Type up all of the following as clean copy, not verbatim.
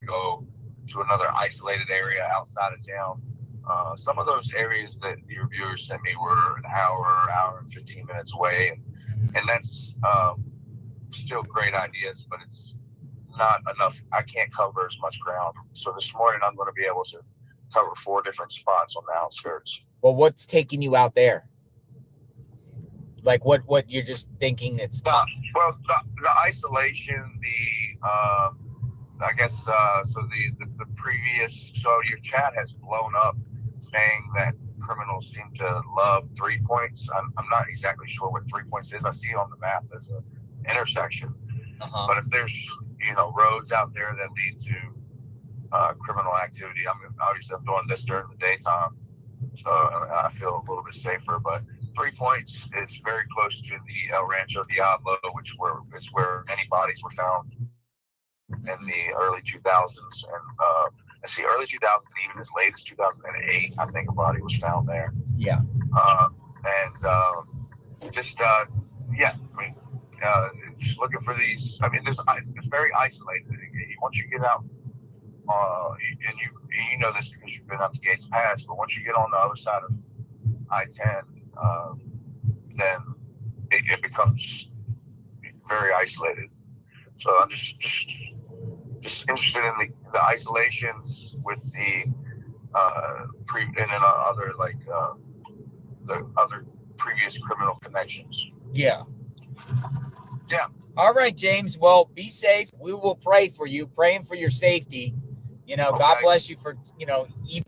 go to another isolated area outside of town. Some of those areas that your viewers sent me were an hour and 15 minutes away, and that's still great ideas, but it's not enough. I can't cover as much ground. So this morning I'm going to be able to cover 4 different spots on the outskirts. Well, what's taking you out there? Like what you're just thinking it's the isolation, I guess so the previous, so your chat has blown up saying that criminals seem to love 3 points. I'm not exactly sure what 3 points is. I see it on the map as an intersection. But if there's roads out there that lead to criminal activity, I mean, obviously I'm doing this during the daytime, so I feel a little bit safer. But 3 points is very close to the El Rancho Diablo, which is where many bodies were found in the early 2000s, and I see early 2000s, and even as late as 2008, I think a body was found there. Yeah. Just looking for these. I mean, it's very isolated. Once you get out, and you know this because you've been up to Gates Pass, but once you get on the other side of I-10, then it becomes very isolated. So I'm just interested in the isolations with the other previous criminal connections. Yeah. Yeah. All right, James. Well, be safe. We will pray for you, praying for your safety. Okay. God bless you for even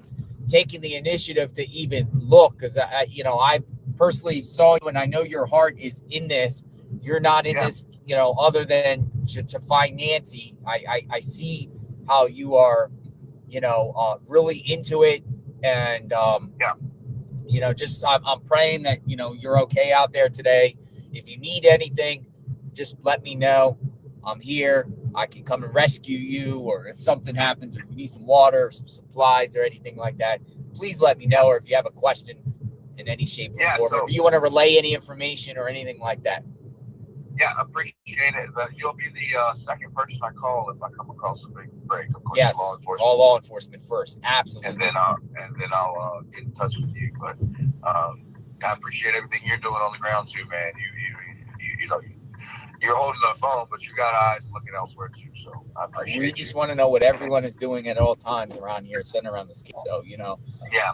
taking the initiative to even look, because I personally saw you, and I know your heart is in this. You're not in this, other than to find Nancy. I see how you are, really into it, and I'm praying that you're okay out there today. If you need anything, just let me know. I'm here. I can come and rescue you, or if something happens, or you need some water, or some supplies, or anything like that, please let me know. Or if you have a question in any shape or form, or if you want to relay any information or anything like that. Yeah, appreciate it. You'll be the second person I call if I come across a big break. Of course, yes, all law enforcement first, absolutely. And then I'll get in touch with you. But I appreciate everything you're doing on the ground too, man. You're holding the phone, but you got eyes looking elsewhere too. So I appreciate it. We just want to know what everyone is doing at all times around here, sitting around this. So Yeah.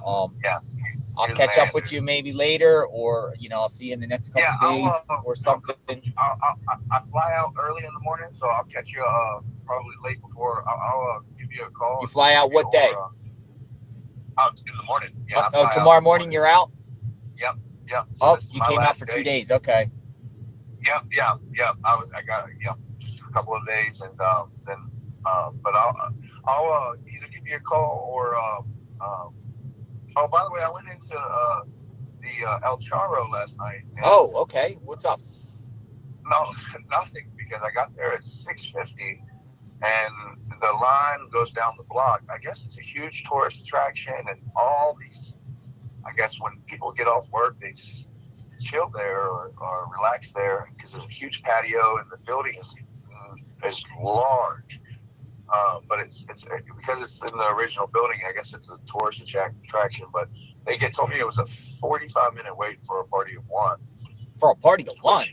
I'll catch up with you maybe later, or I'll see you in the next couple days or something. I fly out early in the morning, so I'll catch you probably late before. I'll give you a call. You fly out what day? In the morning. Yeah. Tomorrow morning you're out? Yep. So you came out for 2 days. Okay. Yep. I got just a couple of days, and then but I'll either give you a call or oh, by the way, I went into the El Charro last night. Oh, okay. What's up? No, nothing, because I got there at 6:50, and the line goes down the block. I guess it's a huge tourist attraction, and all these, I guess when people get off work, they just chill there or relax there, because there's a huge patio, and the building is large. But it's because it's in the original building. I guess it's a tourist attraction. But they told me it was a 45-minute wait for a party of one. For a party of one?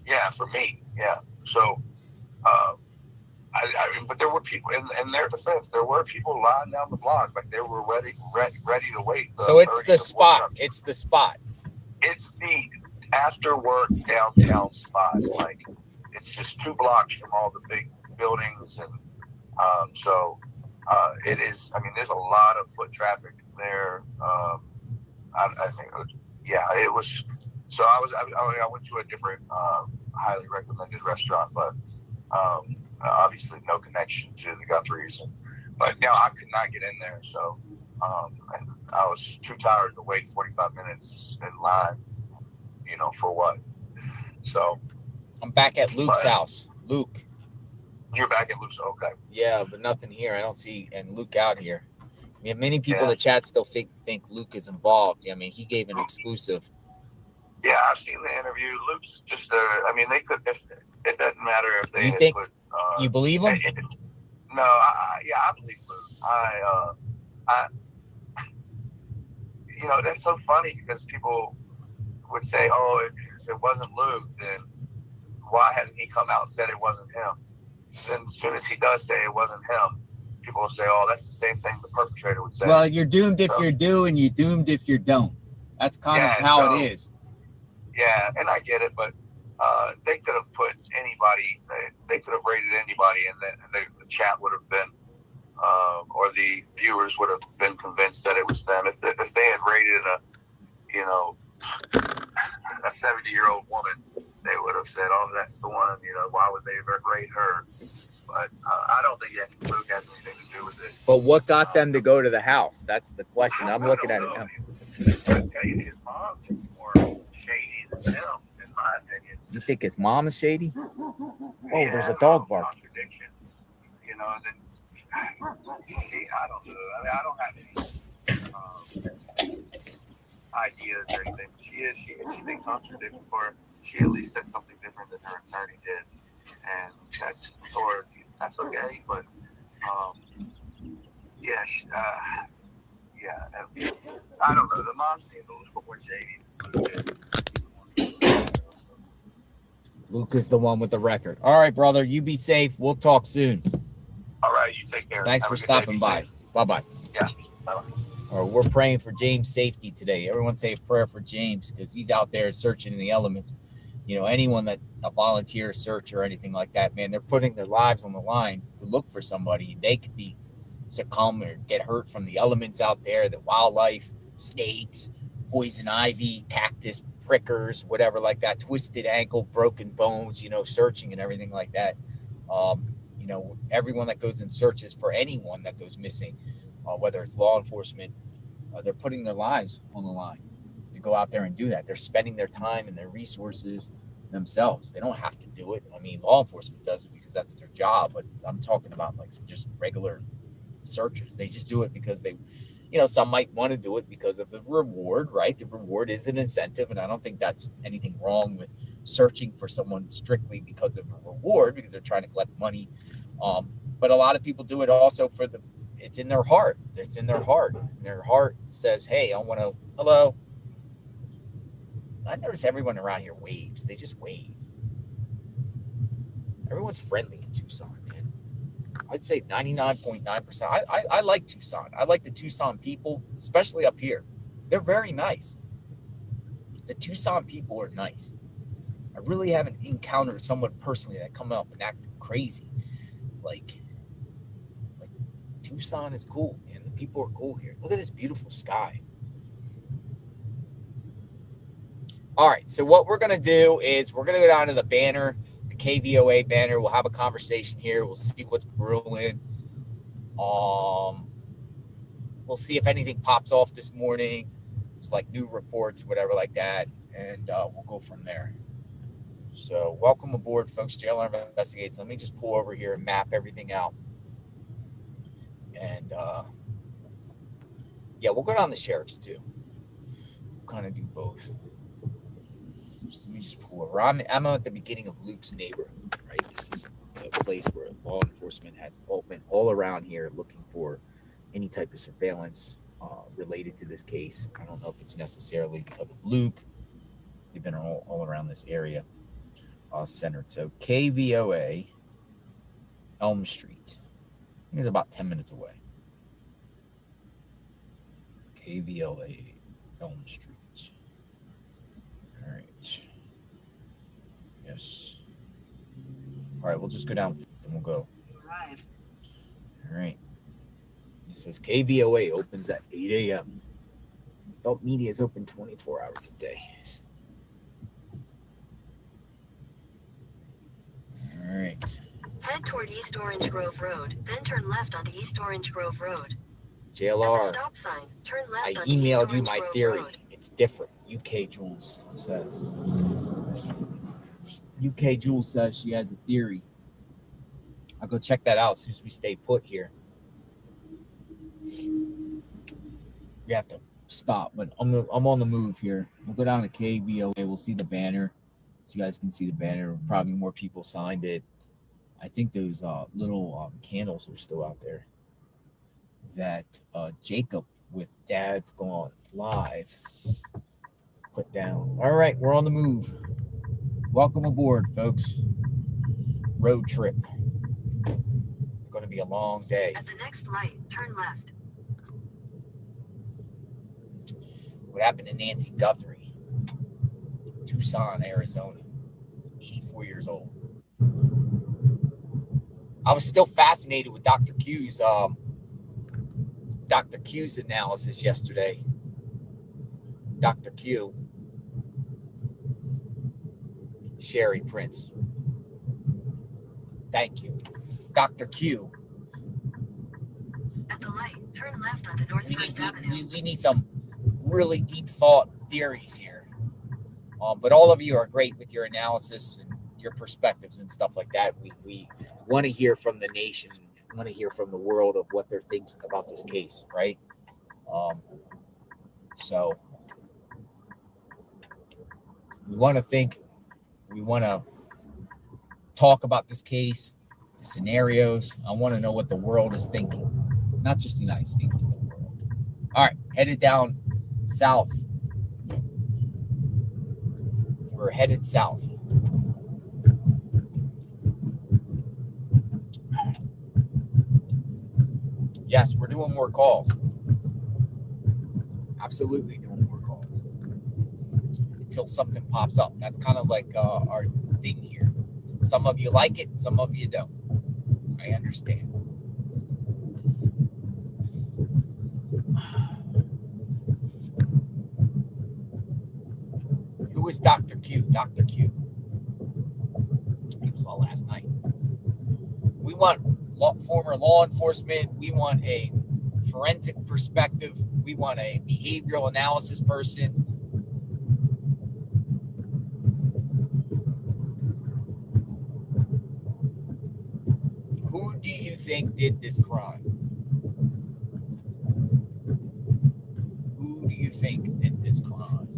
Yeah, for me. Yeah. So, but there were people in their defense. There were people lying down the block, like they were ready to wait. So it's the spot. It's the spot. It's the after work downtown spot. Like it's just 2 blocks from all the big buildings, and it is. I mean, there's a lot of foot traffic there. I think it was. So I went to a different highly recommended restaurant, but obviously no connection to the Guthries. But I could not get in there, so and I was too tired to wait 45 minutes in line. For what? So I'm back at Luke's house. Luke. You're back at Luke's, okay. Yeah, but nothing here. I don't see Luke out here. We have many people in the chat still think Luke is involved. I mean, he gave an exclusive. Yeah, I've seen the interview. Luke's just they could. If it doesn't matter if they. You think? You believe him? No, I believe Lou. That's so funny because people would say, "Oh, if it wasn't Lou, then why hasn't he come out and said it wasn't him?" Then as soon as he does say it wasn't him, people will say, "Oh, that's the same thing the perpetrator would say." Well, you're doomed if you do, and you're doomed if you don't. That's kind of how it is. Yeah, and I get it, but they could have put anybody. They could have rated anybody, and then the chat would have been, or the viewers would have been convinced that it was them. If they had rated a 70-year-old woman, they would have said, "Oh, that's the one." Why would they rate her? But I don't think Luke has anything to do with it. But what got them to go to the house? That's the question. I'm looking at it now. I tell you, his mom is more shady than him, in my opinion. You think his mom is shady? Oh, there's a dog barking. Contradictions, then see, I don't know. I don't have any ideas or anything. She thinks contradiction for her. She at least said something different than her attorney did, and that's okay. But I don't know. The mom seemed a little more shady. Luke is the one with the record. All right, brother. You be safe. We'll talk soon. All right. You take care. Thanks for stopping by. Bye-bye. Yeah. Bye-bye. We're praying for James' safety today. Everyone say a prayer for James because he's out there searching in the elements. Anyone that a volunteer search or anything like that, man, they're putting their lives on the line to look for somebody. They could be succumb or get hurt from the elements out there, the wildlife, snakes, poison ivy, cactus, prickers, whatever like that, twisted ankle, broken bones, searching and everything like that. Everyone that goes and searches for anyone that goes missing, whether it's law enforcement, they're putting their lives on the line to go out there and do that. They're spending their time and their resources themselves. They don't have to do it. I mean, law enforcement does it because that's their job, but I'm talking about like just regular searchers. They just do it because they, some might want to do it because of the reward, right? The reward is an incentive, and I don't think that's anything wrong with searching for someone strictly because of a reward, because they're trying to collect money. But a lot of people do it also for it's in their heart. It's in their heart. Their heart says, "Hey, I want to." Hello. I notice everyone around here waves. They just wave. Everyone's friendly in Tucson, man. I'd say 99.9%. I like Tucson. I like the Tucson people, especially up here. They're very nice. The Tucson people are nice. I really haven't encountered someone personally that come up and act crazy. Like Tucson is cool, man. The people are cool here. Look at this beautiful sky. All right, so what we're going to do is we're going to go down to the banner, the KVOA banner. We'll have a conversation here. We'll see what's brewing. We'll see if anything pops off this morning. It's like new reports, whatever like that, and we'll go from there. So welcome aboard, folks. JLR Investigates. Let me just pull over here and map everything out. And, we'll go down the sheriff's too. We'll kind of do both. Let me just pull over. I'm at the beginning of Luke's neighborhood, right? This is a place where law enforcement has been all around here looking for any type of surveillance related to this case. I don't know if it's necessarily because of Luke. They've been all around this area centered. So KVOA, Elm Street. I think it's about 10 minutes away. KVLA, Elm Street. All right. Yes. All right, we'll just go down and we'll go. Arrive. All right. It says KVOA opens at 8 a.m. Adult media is open 24 hours a day. All right. Head toward East Orange Grove Road, then turn left onto East Orange Grove Road. JLR. At the stop sign, turn left I onto East emailed you Orange my Grove theory. Road. It's different. UK Jules says. UK Jules says she has a theory. I'll go check that out as soon as we stay put here. We have to stop, but I'm on the move here. We'll go down to KVOA. We'll see the banner. So you guys can see the banner. Probably more people signed it. I think those little candles are still out there that Jacob with Dad's Gone Live put down. All right, we're on the move. Welcome aboard, folks. Road trip. It's going to be a long day. At the next light, turn left. What happened to Nancy Guthrie? Tucson, Arizona. 84 years old. I was still fascinated with Dr. Q's analysis yesterday. Dr. Q. Sherry Prince. Thank you. Dr. Q. At the light, turn left onto North First Avenue. We need some really deep thought theories here. But all of you are great with your analysis and your perspectives and stuff like that. We want to hear from the nation, want to hear from the world of what they're thinking about this case, right? So we want to talk about this case, the scenarios. I want to know what the world is thinking, not just the United States, but the world. All right, headed down south. We're headed south. Yes, we're doing more calls. Absolutely doing more calls. Until something pops up. That's kind of like our thing here. Some of you like it, some of you don't. I understand. Who is Dr. Q? Dr. Q. He was all last night. We want former law enforcement. We want a forensic perspective. We want a behavioral analysis person. Who do you think did this crime? Who do you think did this crime?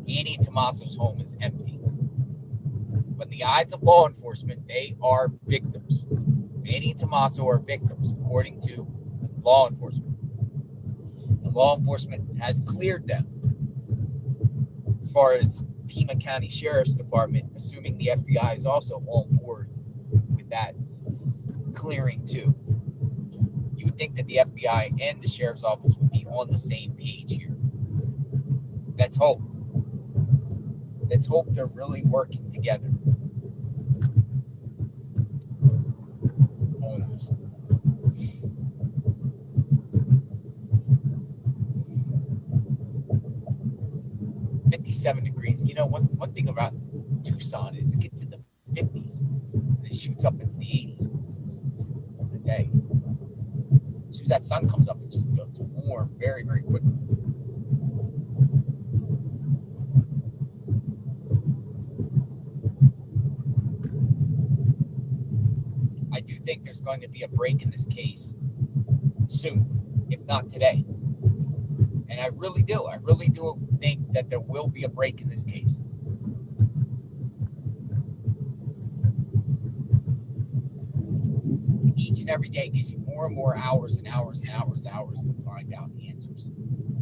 Annie Tomaso's home is empty. But in the eyes of law enforcement, they are victims. Annie and Tomaso are victims, according to law enforcement. And law enforcement has cleared them. As far as Pima County Sheriff's Department, assuming the FBI is also on board with that clearing too. You would think that the FBI and the Sheriff's Office would be on the same page here. Let's hope. Let's hope they're really working together. On this. 57 degrees. You know, one thing about Tucson is it gets in the 50s and it shoots up into the 80s in the day. As soon as that sun comes up, it just goes warm very, very quickly. I do think there's going to be a break in this case soon, if not today. And I really do. I really do think that there will be a break in this case. Each and every day gives you more and more hours and hours and hours and hours to find out the answers.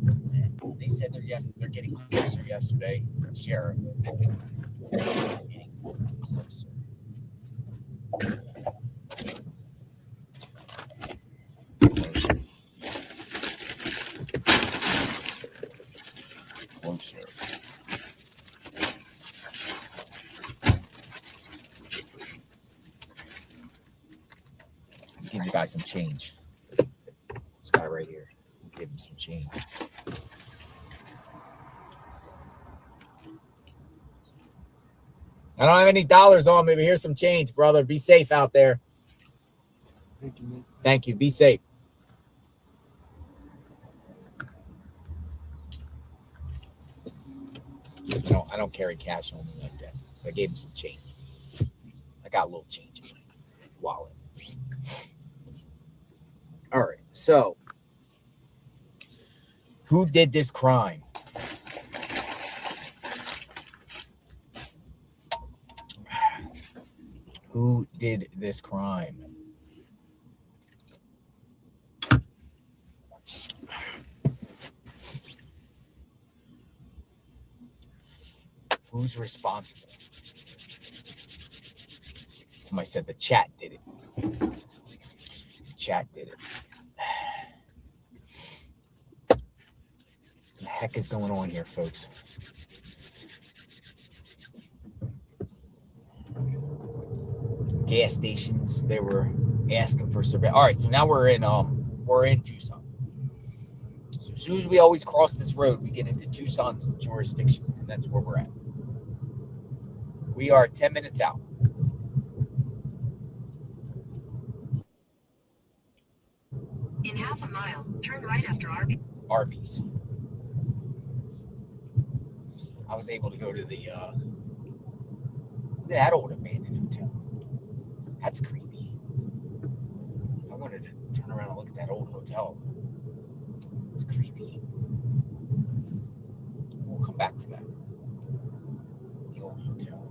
And they said they're getting closer yesterday, Sheriff. They're getting closer. Closer. Give the guy some change. This guy right here. Give him some change. I don't have any dollars on me, but here's some change, brother. Be safe out there. Thank you, man. Thank you. Be safe. I don't carry cash on me like that. I gave him some change. I got a little change in my wallet. So, who did this crime? Who did this crime? Who's responsible? Somebody said the chat did it. The chat did it. What the heck is going on here, folks? Gas stations, they were asking for survey. All right, so now we're in Tucson. So as soon as we always cross this road, we get into Tucson's jurisdiction, and that's where we're at. We are 10 minutes out. In half a mile, turn right after Arby's. I was able to go to the that old abandoned hotel. That's creepy. I wanted to turn around and look at that old hotel. It's creepy. We'll come back to that. The old hotel.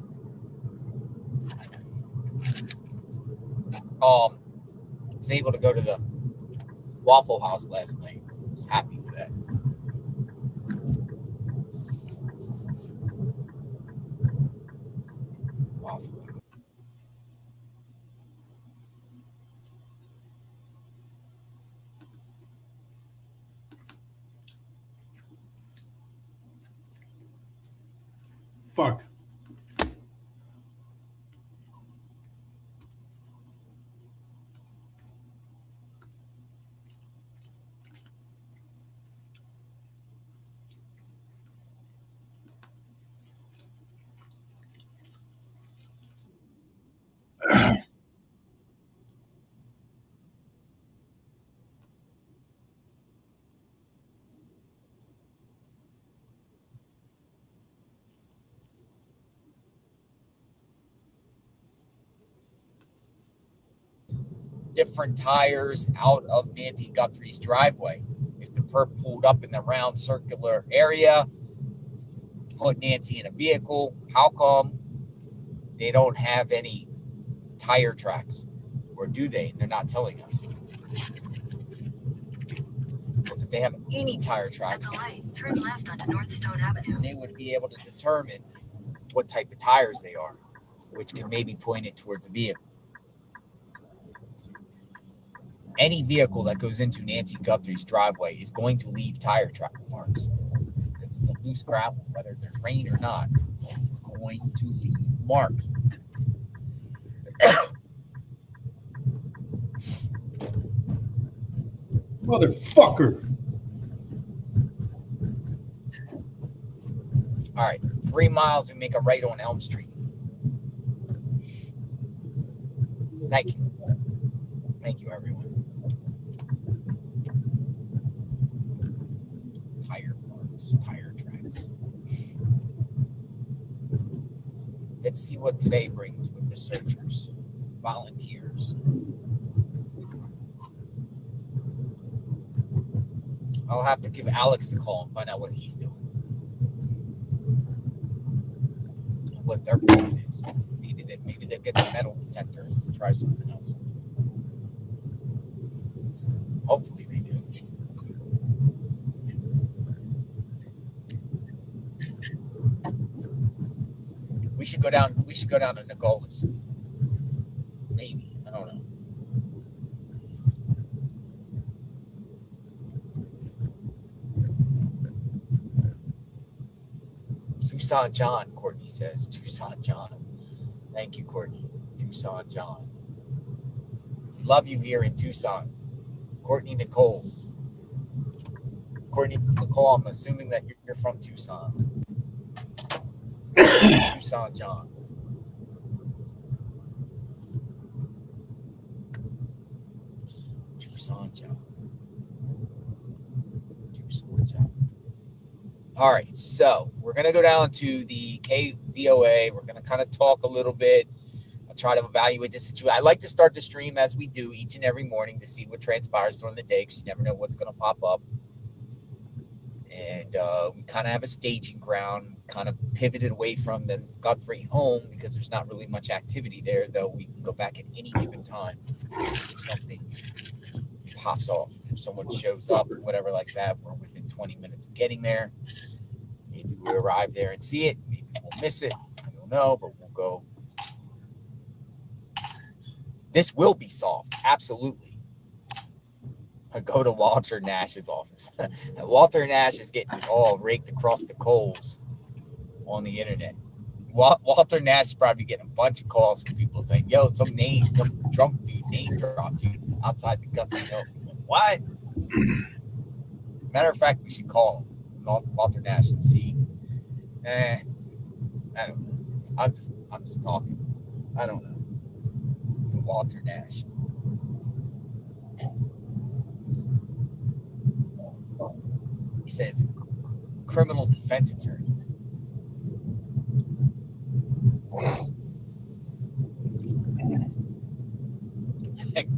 I was able to go to the Waffle House last night. I was happy for that. Waffle. Fuck. Different tires out of Nancy Guthrie's driveway. If the perp pulled up in the round circular area, put Nancy in a vehicle, how come they don't have any tire tracks? Or do they? They're not telling us. Because if they have any tire At tracks, the light, turn left onto North Stone Avenue. they would be able to determine what type of tires they are, which can maybe point it towards a vehicle. Any vehicle that goes into Nancy Guthrie's driveway is going to leave tire track marks. Because it's a loose gravel, whether there's rain or not, it's going to leave marks. Motherfucker. All right, 3 miles, we make a right on Elm Street. Thank you. Thank you, everyone. Tire marks, tire tracks. Let's see what today brings with researchers, volunteers. I'll have to give Alex a call and find out what he's doing. What their plan is. Maybe they'll get the metal detector and try something else. Hopefully they do. We should go down to Nicolas. Maybe. I don't know. Tucson John, Courtney says. Tucson John. Thank you, Courtney. Tucson John. We love you here in Tucson. Courtney Nicole. Courtney Nicole, I'm assuming that you're from Tucson. Tucson John. Tucson John. Tucson John. All right, so we're going to go down to the KVOA. We're going to kind of talk a little bit try to evaluate the situation. I like to start the stream as we do each and every morning to see what transpires during the day, because you never know what's going to pop up. And we kind of have a staging ground, kind of pivoted away from the Guthrie home because there's not really much activity there, though we can go back at any given time. Something pops off, someone shows up, whatever like that. We're within 20 minutes of getting there. Maybe we arrive there and see it. Maybe we'll miss it. I don't know, but we'll go. This will be solved. Absolutely. I go to Walter Nash's office. Walter Nash is getting all raked across the coals on the internet. Walter Nash is probably getting a bunch of calls from people saying, yo, some drunk dude name dropped you outside the Guthrie home. He's like, what? Matter of fact, we should call him, Walter Nash, and see. I don't know. I'm just talking. I don't know. Walter Nash. He says criminal defense attorney.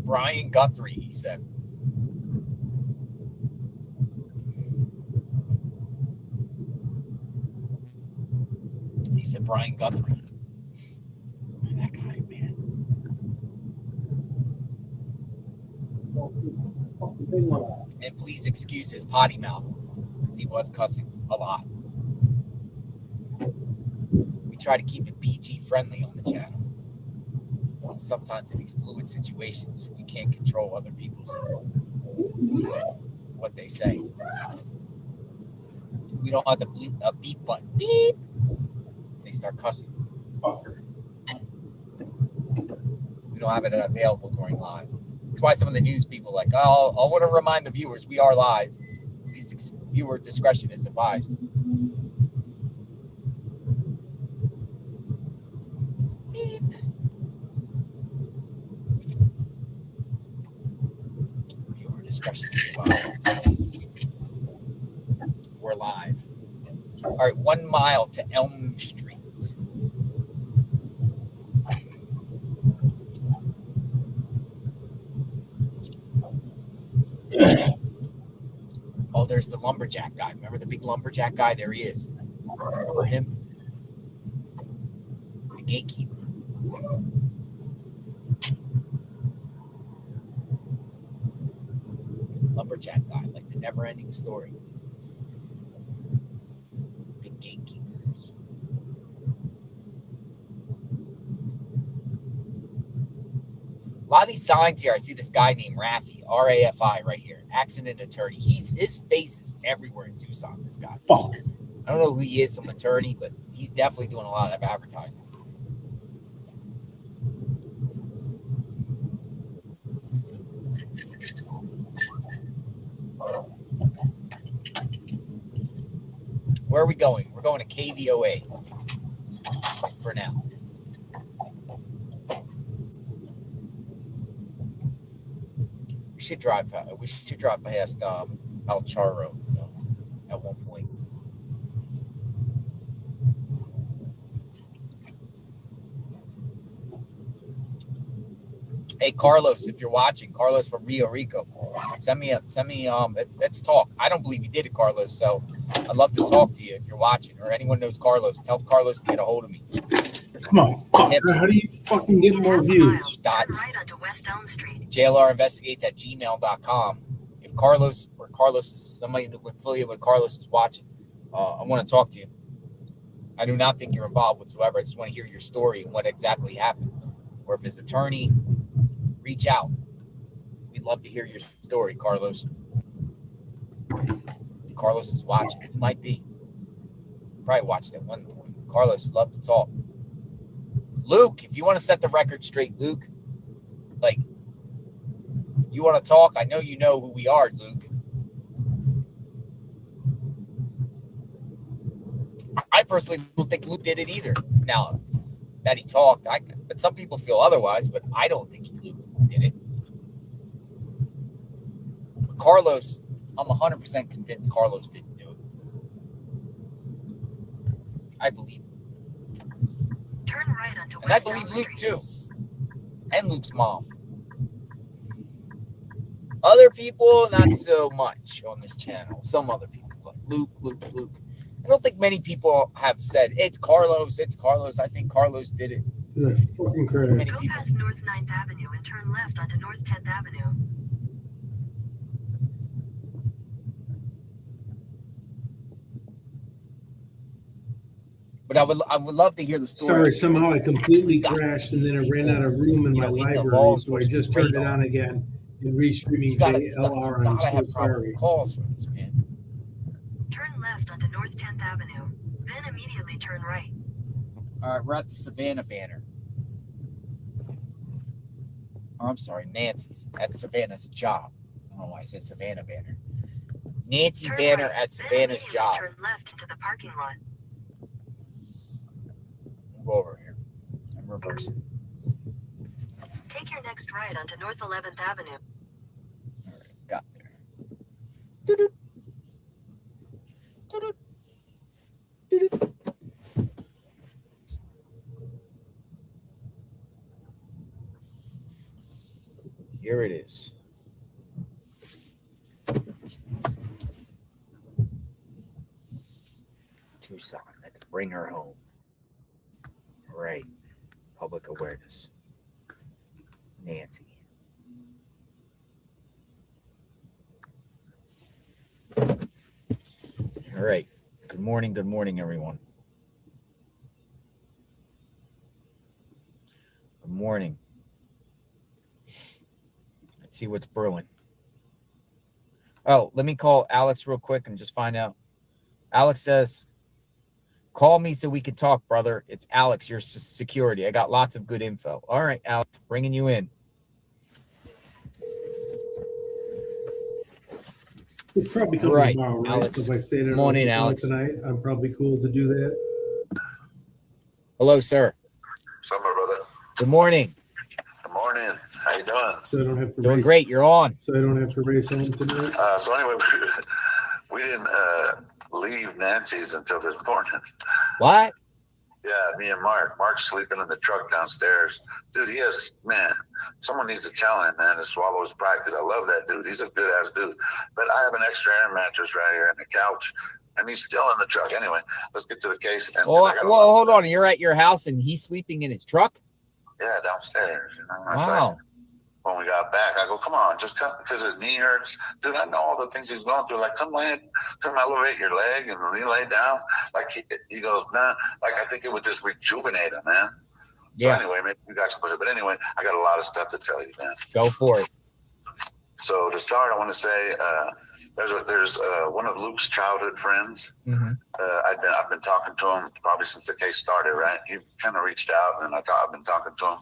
Brian Guthrie, he said. He said Brian Guthrie. That guy, man. And please excuse his potty mouth, because he was cussing a lot. We try to keep it PG friendly on the channel. Sometimes in these fluid situations, we can't control other people's what they say. We don't have a beep button. Beep. They start cussing. We don't have it available during live. That's why some of the news people are like, oh, I want to remind the viewers we are live. Please, viewer discretion is advised. Beep. Viewer discretion is advised. We're live. All right, 1 mile to Elm Street. Oh, there's the lumberjack guy. Remember the big lumberjack guy? There he is. Remember him? The gatekeeper. Lumberjack guy, like the never-ending story. Big gatekeepers. A lot of these signs here, I see this guy named Rafi, R-A-F-I, right here. Accident attorney. His face is everywhere in Tucson, this guy. Fuck. I don't know who he is, some attorney, but he's definitely doing a lot of advertising. Where are we going? We're going to KVOA for now. We should drive past El Charro at one point. Hey Carlos, if you're watching, Carlos from Rio Rico, send me let's talk. I don't believe you did it, Carlos, so I'd love to talk to you if you're watching, or anyone knows Carlos. Tell Carlos to get a hold of me. Come on, fucker. How do you fucking get more views? Turn right onto West Elm Street. JLRinvestigates@gmail.com. If Carlos is somebody affiliated with Carlos is watching, I want to talk to you. I do not think you're involved whatsoever. I just want to hear your story and what exactly happened. Or if his attorney, reach out. We'd love to hear your story, Carlos. Carlos is watching. He might be. Probably watched at one point. Carlos, love to talk. Luke, if you want to set the record straight, Luke, like, you want to talk? I know you know who we are, Luke. I personally don't think Luke did it either. Now that he talked, but some people feel otherwise, but I don't think Luke did it. But Carlos, I'm 100% convinced Carlos didn't do it. I believe. Turn right onto And I West believe Elm Luke Street. too. and Luke's mom. Other people, not so much on this channel. Some other people, like Luke. I don't think many people have said, it's Carlos. I think Carlos did it. That's fucking crazy. Many Go people. past North 9th Avenue and turn left onto North 10th Avenue. But I would love to hear the story. Sorry, somehow I completely Actually got crashed and then I ran out of room in you my know, in the library, law so I just turned it radar. on again and restreaming You JLR. I'm gotta so have probable sorry. calls from this man. Turn left onto North 10th Avenue, then immediately turn right. All right, we're at the Savannah Banner. Oh, I'm sorry, Nancy's at Savannah's job. I don't know why I said Savannah Banner. Nancy Turn Banner right, at then Savannah's immediately job. turn left into the parking lot. We'll go over here and reverse it. Take your next right onto North 11th Avenue. All right, got there. Doo-doo. Doo-doo. Doo-doo. Here it is. Tucson. Let's bring her home. All right. Public awareness. Nancy. All right. Good morning, everyone. Good morning. Let's see what's brewing. Oh, let me call Alex real quick and just find out. Alex says, call me so we can talk, brother. It's Alex, your security. I got lots of good info. All right, Alex, bringing you in. It's probably coming Right, tomorrow, right? Alex. So if I stay there Morning, until Alex. tonight, I'm probably cool to do that. Hello, sir. Summer, brother. Good morning. Good morning. How you doing? So I don't have to Doing race. great. You're on. So I don't have to race home tonight. So anyway, we didn't leave Nancy's until this morning. What? Yeah, me and Mark. Mark's sleeping in the truck downstairs. Dude, he has, man, someone needs to tell him, man, to swallow his pride, because I love that dude. He's a good-ass dude. But I have an extra air mattress right here on the couch, and he's still in the truck. Anyway, let's get to the case. And Well, hold on. You're at your house and he's sleeping in his truck? Yeah, downstairs. You know? Wow. When we got back, I go, come on, just come, because his knee hurts. Dude, I know all the things he's going through. Like, come elevate your leg and he lay down. Like, he goes, nah, like, I think it would just rejuvenate him, man. So anyway, maybe you guys can push it. But anyway, I got a lot of stuff to tell you, man. Go for it. So to start, I want to say there's one of Luke's childhood friends. Mm-hmm. I've been talking to him probably since the case started, right? He kind of reached out, and I've been talking to him.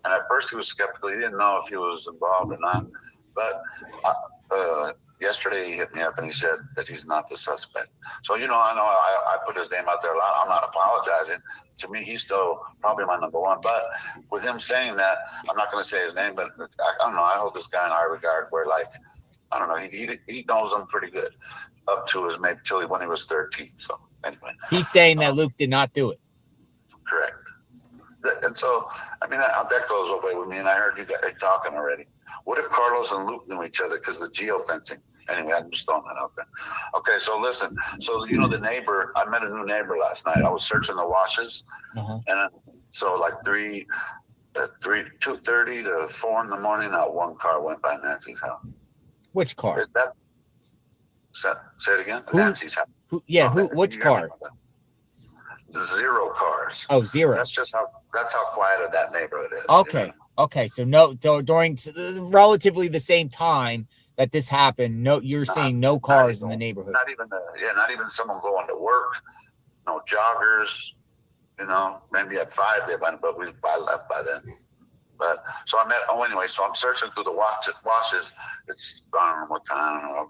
And at first he was skeptical. He didn't know if he was involved or not. But yesterday he hit me up and he said that he's not the suspect. So, I know I put his name out there a lot. I'm not apologizing. To me, he's still probably my number one. But with him saying that, I'm not going to say his name, but I don't know. I hold this guy in high regard where, like, I don't know. He knows him pretty good up to his maybe till when he was 13. So anyway. He's saying that Luke did not do it. Correct. And so, I mean, that goes away with me. And I heard you guys talking already. What if Carlos and Luke knew each other because of the geofencing? Anyway, I'm just throwing that out there. Okay, so listen. So, the neighbor, I met a new neighbor last night. I was searching the washes. Uh-huh. And so like 2:30 to 4 in the morning, not one car went by Nancy's house. Which car? Say it again? Who? Nancy's house. Which car? 0 cars. Oh, 0. That's how quiet that neighborhood is. Okay. Okay. So during relatively the same time that this happened, you're seeing no cars in the neighborhood. Not even someone going to work. No joggers. Maybe at 5 they went, but I left by then. But so so I'm searching through the washes. It's, I don't know what time.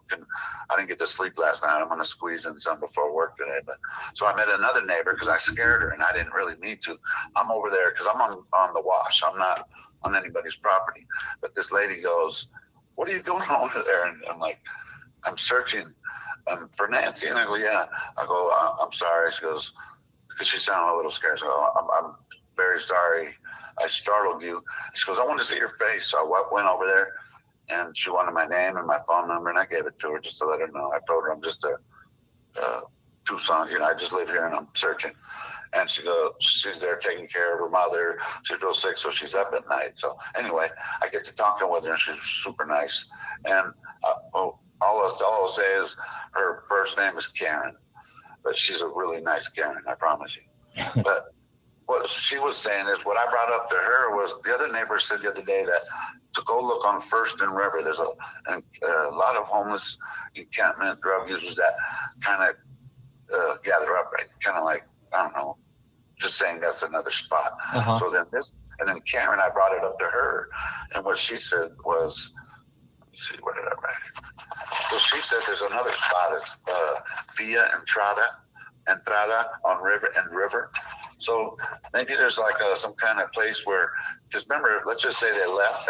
I didn't get to sleep last night. I'm going to squeeze in some before work today. But so I met another neighbor because I scared her and I didn't really need to. I'm over there because I'm on the wash. I'm not on anybody's property. But this lady goes, "What are you doing over there?" And I'm like, "I'm searching for Nancy." And I go, "Yeah." I go, "I'm sorry." She goes, because she sounded a little scared. So I'm very sorry. I startled you. She goes, I want to see your face. So I went over there, and she wanted my name and my phone number, and I gave it to her just to let her know. I told her I'm just a Tucson, I just live here and I'm searching. And she goes, she's there taking care of her mother. She's real sick, so she's up at night. So anyway, I get to talking with her, and she's super nice. And all I'll say is her first name is Karen, but she's a really nice Karen, I promise you. But what she was saying is, what I brought up to her was, the other neighbor said the other day that to go look on First and River, there's a lot of homeless encampment drug users that kind of gather up, right? Kind of like, I don't know, just saying that's another spot. So then then Karen, I brought it up to her, and what she said was, let's see, where did I write it? So she said there's another spot, it's Via Entrada on River. So maybe there's like some kind of place where, because remember, let's just say they left,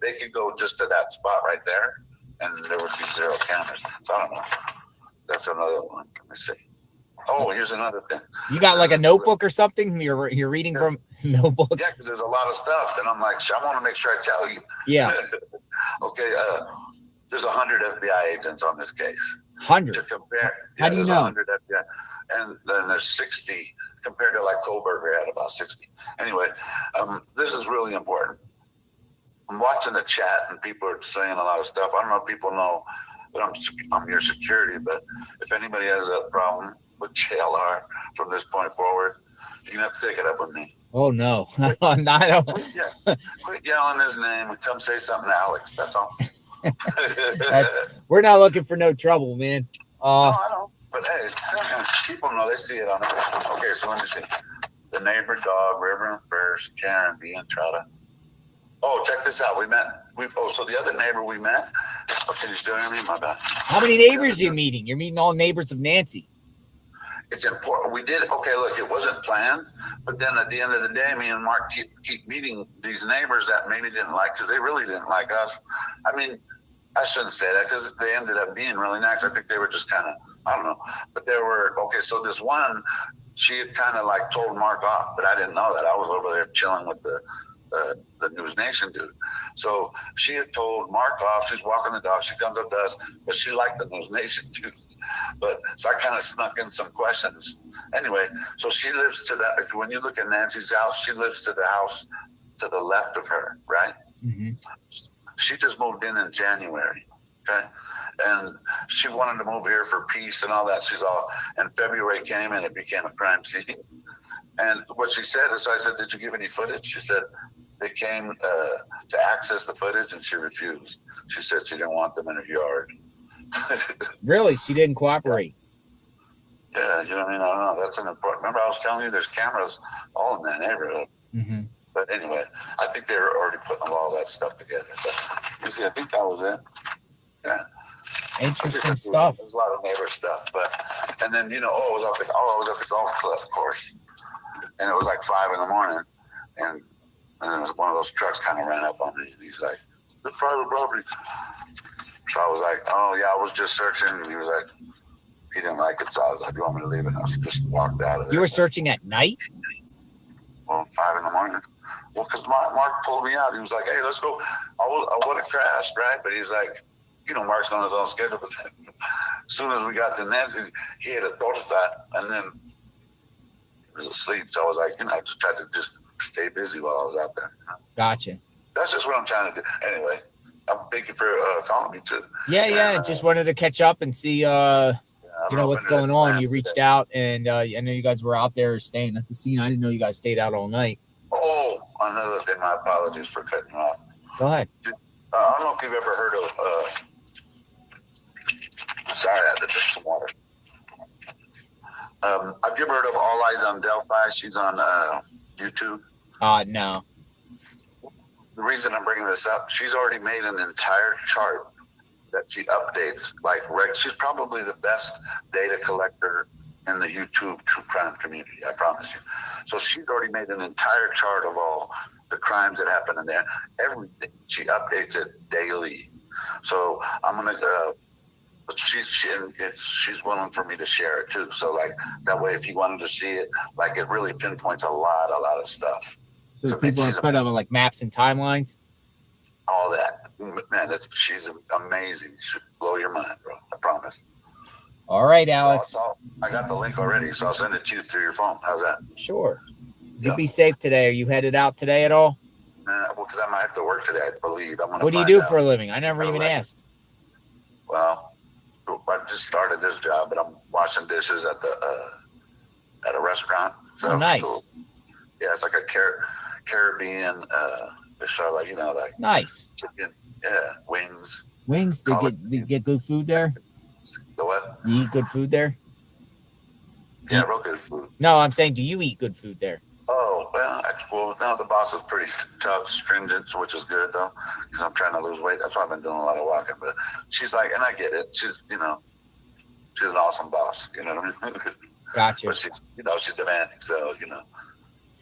they could go just to that spot right there, and there would be 0 cameras. So I don't know. That's another one. Let me see. Oh, here's another thing. You got like a notebook or something? You're reading from notebook? Yeah, because there's a lot of stuff, and I'm like, I want to make sure I tell you. Yeah. Okay. There's 100 FBI agents on this case. 100. To compare. How do you know? 100 FBI, and then there's 60 compared to like Kohlberger had about 60. Anyway, this is really important. I'm watching the chat, and people are saying a lot of stuff. I don't know if people know that I'm your security, but if anybody has a problem with JLR from this point forward, you're gonna have to take it up with me. Oh no. Quit yelling his name and come say something to Alex. That's all. We're not looking for no trouble, man. No, I don't. But hey, people know, they see it on it. Okay, so let me see. The neighbor dog, River and First, Karen, B and Trada. Oh, check this out. So the other neighbor we met. Okay, you still hear me? My bad. How many neighbors are you meeting? You're meeting all neighbors of Nancy. It's important. We did. Okay, look, it wasn't planned, but then at the end of the day, me and Mark keep meeting these neighbors that maybe didn't like, because they really didn't like us. I mean, I shouldn't say that, because they ended up being really nice. I think they were just kind of, I don't know. But there were, okay, so this one, she had kind of like told Mark off, but I didn't know that. I was over there chilling with the News Nation dude. So she had told Mark off. She's walking the dog. She comes up to us, but she liked the News Nation dude. But so I kind of snuck in some questions. Anyway, so she lives to that. When you look at Nancy's house, she lives to the house to the left of her, right? Mm-hmm. She just moved in January. Okay. And she wanted to move here for peace and all that. And February came and it became a crime scene. And what she said is, I said, did you give any footage? She said, they came to access the footage, and she refused. She said she didn't want them in her yard. Really? She didn't cooperate? Yeah, you know what I mean? I don't know. That's an important. Remember, I was telling you there's cameras all in that neighborhood. Mm-hmm. But anyway, I think they were already putting all that stuff together. But you see, I think that was it. Yeah. Interesting stuff. There's a lot of neighbor stuff. And then, I was at the golf club, of course. And it was like 5 a.m. And one of those trucks kind of ran up on me. He's like, "It's private property." So I was like, "Oh yeah, I was just searching." And he was like, he didn't like it, so I was like, "Do you want me to leave it?" And I just walked out of there. You were searching at night? Well, 5 a.m. Well, because Mark pulled me out. He was like, "Hey, let's go." I would have crashed, right? But he's like, Mark's on his own schedule. But then, as soon as we got to Nancy, he had a torta, and then he was asleep. So I was like, I just tried to just stay busy while I was out there. Gotcha. That's just what I'm trying to do. Anyway, thank you for calling me too. Yeah. Just wanted to catch up and see, what's going on. You reached out, and I know you guys were out there staying at the scene. I didn't know you guys stayed out all night. Oh, another thing. My apologies for cutting you off. Go ahead. I don't know if you've ever heard of. Sorry, I had to drink some water. Have you ever heard of All Eyes on Delphi? She's on YouTube. No. The reason I'm bringing this up, she's already made an entire chart that she updates. She's probably the best data collector in the YouTube true crime community. I promise you. So she's already made an entire chart of all the crimes that happen in there. Everything. She updates it daily. So I'm gonna. She's willing for me to share it too. So that way, if you wanted to see it, it really pinpoints a lot of stuff. So So people are she's put on like maps and timelines. all that. Man, she's amazing. She'll blow your mind, bro. I promise. All right, Alex. I got the link already, so I'll send it to you through your phone. How's that? Sure. You Yeah. be safe today. Are you headed out today at all? Well, because I might have to work today, I believe. I'm gonna What do you find do out. for a living? I never All even right. asked. Well, I just started this job, but I'm washing dishes at a restaurant. So Oh, nice. yeah, it's like a Caribbean show, like like Nice. chicken, wings. Wings. They get good food there. The what? You eat good food there? Yeah, real good food. No, I'm saying, do you eat good food there? Oh, well, now the boss is pretty tough, stringent, which is good, though, because I'm trying to lose weight. That's why I've been doing a lot of walking. But she's like, and I get it. She's, she's an awesome boss. You know what I mean? Gotcha. But she's, she's demanding. So,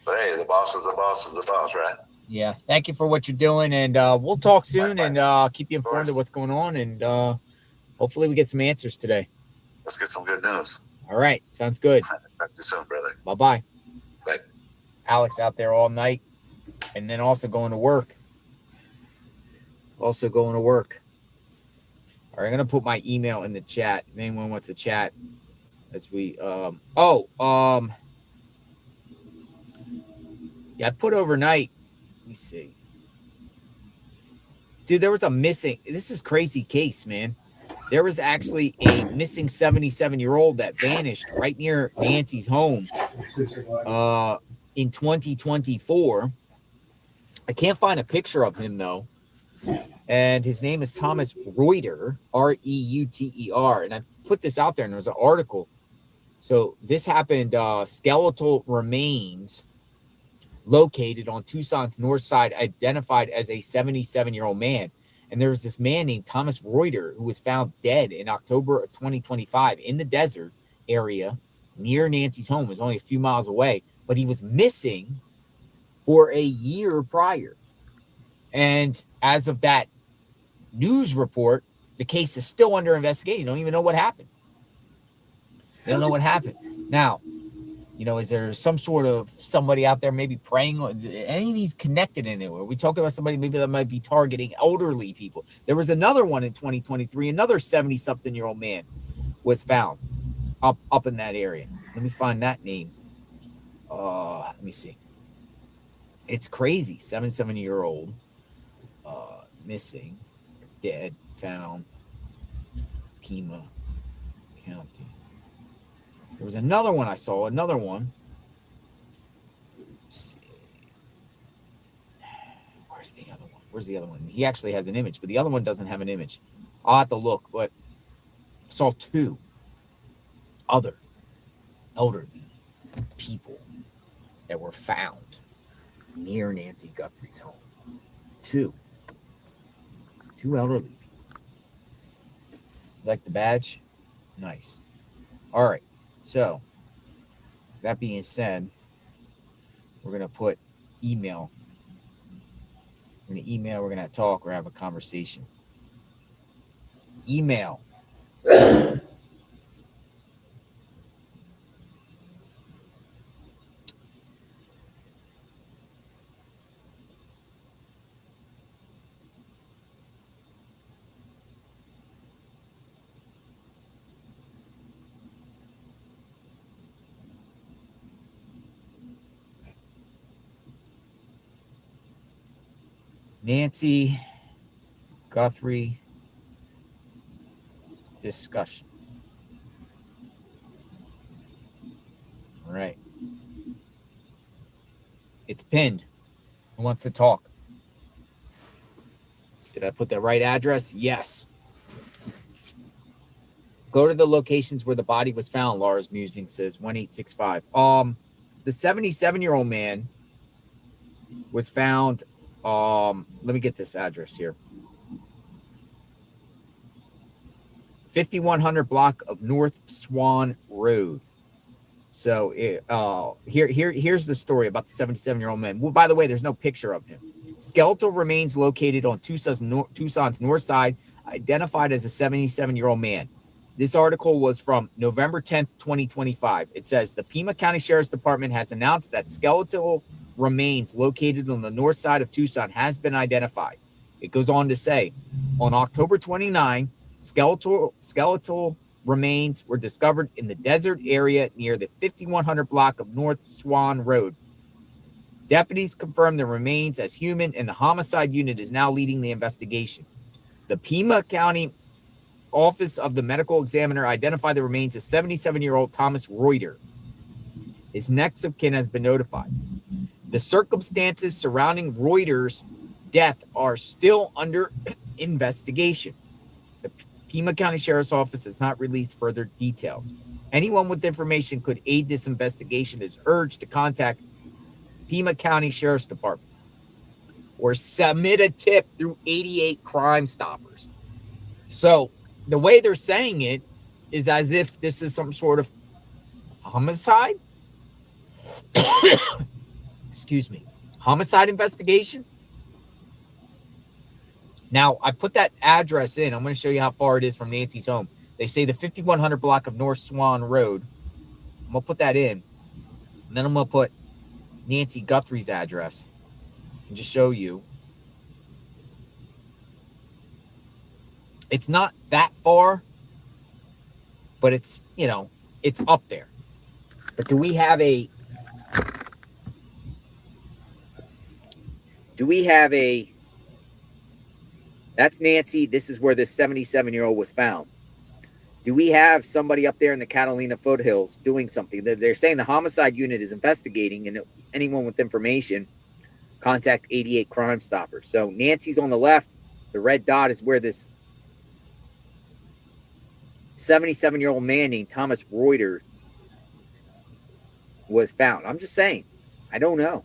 But hey, the boss is the boss is the boss, right? Yeah. Thank you for what you're doing. And we'll talk soon and keep you informed of what's going on. And hopefully we get some answers today. Let's get some good news. All right. Sounds good. Talk to you soon, brother. Bye-bye. Bye. Alex out there all night and then also going to work. All right, I'm going to put my email in the chat. If anyone wants to chat as we, yeah, I put overnight. Let me see. Dude, there was a missing, this is crazy case, man. There was actually a missing 77-year-old that vanished right near Nancy's home in 2024. I can't find a picture of him, though. And his name is Thomas Reuter, Reuter. And I put this out there, and there was an article. So this happened, skeletal remains located on Tucson's north side, identified as a 77-year-old man. And there was this man named Thomas Reuter who was found dead in October of 2025 in the desert area near Nancy's home. It was only a few miles away, but he was missing for a year prior. And as of that news report, the case is still under investigation. You don't even know what happened. They don't know what happened. Now, is there some sort of somebody out there maybe praying? Any of these connected anywhere? We talk about somebody maybe that might be targeting elderly people. There was another one in 2023. Another 70-something-year-old man was found up in that area. Let me find that name. Let me see. It's crazy. 77-year-old missing, dead, found, Pima County. There was another one I saw, another one. Let's see. Where's the other one? He actually has an image, but the other one doesn't have an image. I'll have to look, but I saw two other elderly people that were found near Nancy Guthrie's home. Two elderly people. Like the badge? Nice. All right. So, that being said, we're going to put email. We're going to email, we're going to talk, or have a conversation. Email. Nancy Guthrie discussion. All right. It's pinned. Who wants to talk? Did I put the right address? Yes. Go to the locations where the body was found, Laura's musing says 1865. The 77-year-old man was found. Let me get this address here. 5100 block of North Swan Road. So here's the story about the 77-year-old man. Well, by the way, there's no picture of him. Skeletal remains located on Tucson's north side, identified as a 77-year-old man. This article was from November 10th, 2025. It says the Pima County Sheriff's Department has announced that skeletal remains located on the north side of Tucson has been identified. It goes on to say, on October 29, skeletal remains were discovered in the desert area near the 5100 block of North Swan Road. Deputies confirmed the remains as human, and the homicide unit is now leading the investigation. The Pima County Office of the Medical Examiner identified the remains as 77-year-old Thomas Reuter. His next of kin has been notified. The circumstances surrounding Reuter's death are still under investigation. The Pima County Sheriff's Office has not released further details. Anyone with information could aid this investigation is urged to contact Pima County Sheriff's Department or submit a tip through 88 Crime Stoppers. So the way they're saying it is as if this is some sort of homicide. Excuse me. Homicide investigation. Now, I put that address in. I'm going to show you how far it is from Nancy's home. They say the 5100 block of North Swan Road. I'm going to put that in. And then I'm going to put Nancy Guthrie's address and just show you. It's not that far, but it's, you know, it's up there. But do we have a that's Nancy. This is where this 77-year-old was found. Do we have somebody up there in the Catalina foothills doing something? They're saying the homicide unit is investigating, and anyone with information, contact 88 Crime Stoppers. So Nancy's on the left. The red dot is where this 77-year-old man named Thomas Reuter was found. I'm just saying. I don't know.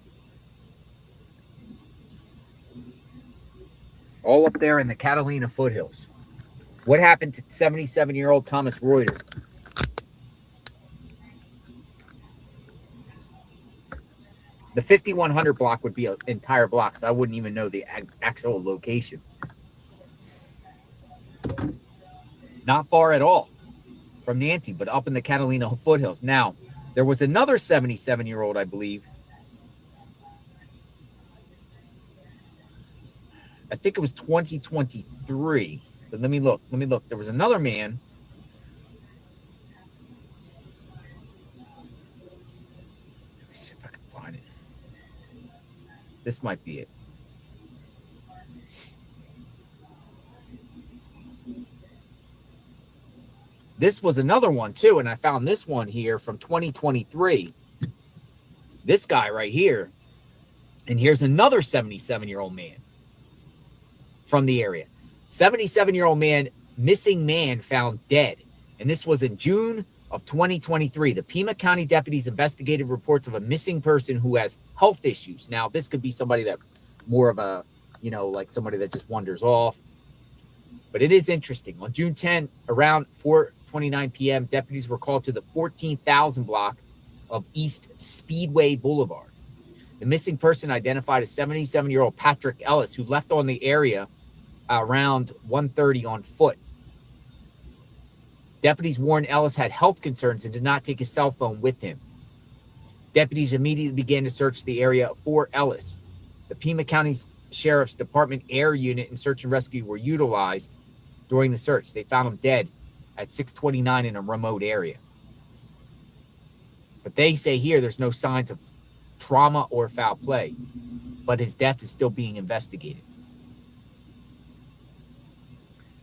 All up there in the Catalina foothills. What happened to 77-year-old Thomas Reuter? The 5100 block would be an entire block, so I wouldn't even know the actual location. Not far at all from Nancy, but up in the Catalina foothills. Now, there was another 77-year-old, I believe. I think it was 2023. But let me look. There was another man. Let me see if I can find it. This might be it. This was another one too, and I found this one here from 2023. This guy right here. And here's another 77-year-old man from the area. 77-year-old man, missing man found dead. And this was in June of 2023. The Pima County deputies investigated reports of a missing person who has health issues. Now, this could be somebody that more of a, you know, like somebody that just wanders off. But it is interesting. On June 10, around 4:29 p.m., deputies were called to the 14,000 block of East Speedway Boulevard. The missing person identified as 77-year-old Patrick Ellis, who left on the area around 1:30 on foot. Deputies warned Ellis had health concerns and did not take his cell phone with him. Deputies immediately began to search the area for Ellis. The Pima County Sheriff's Department air unit and search and rescue were utilized during the search. They found him dead at 6:29 in a remote area. But they say here there's no signs of trauma or foul play, but his death is still being investigated.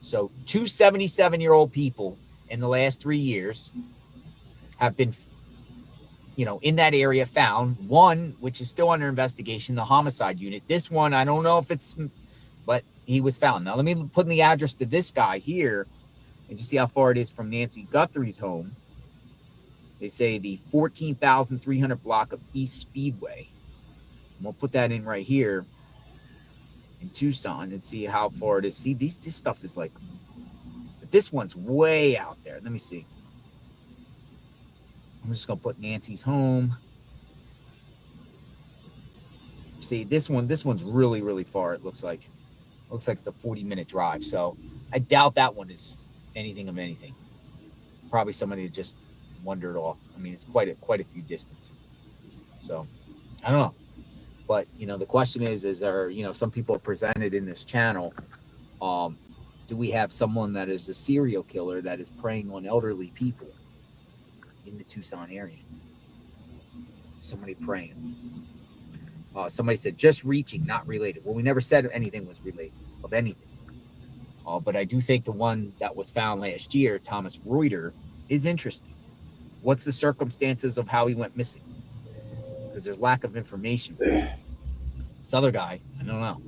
So 2 77-year-old people in the last 3 years have been, you know, in that area found. One, which is still under investigation, the homicide unit. This one, I don't know if it's, but he was found. Now, let me put in the address to this guy here and just see how far it is from Nancy Guthrie's home. They say the 14,300 block of East Speedway. And we'll put that in right here in Tucson and see how far it is. See, this stuff is like, but this one's way out there. Let me see. I'm just gonna put Nancy's home. See, this one's really, really far. It looks like it's a 40-minute drive. So I doubt that one is anything of anything. Probably somebody that just wandered off. I mean, it's quite a few distance. So I don't know. But, you know, the question is there, you know, some people are presented in this channel. Do we have someone that is a serial killer that is preying on elderly people in the Tucson area? Somebody praying. Somebody said just reaching, not related. Well, we never said anything was related of anything. But I do think the one that was found last year, Thomas Reuter, is interesting. What's the circumstances of how he went missing? Because there's lack of information. This other guy, I don't know.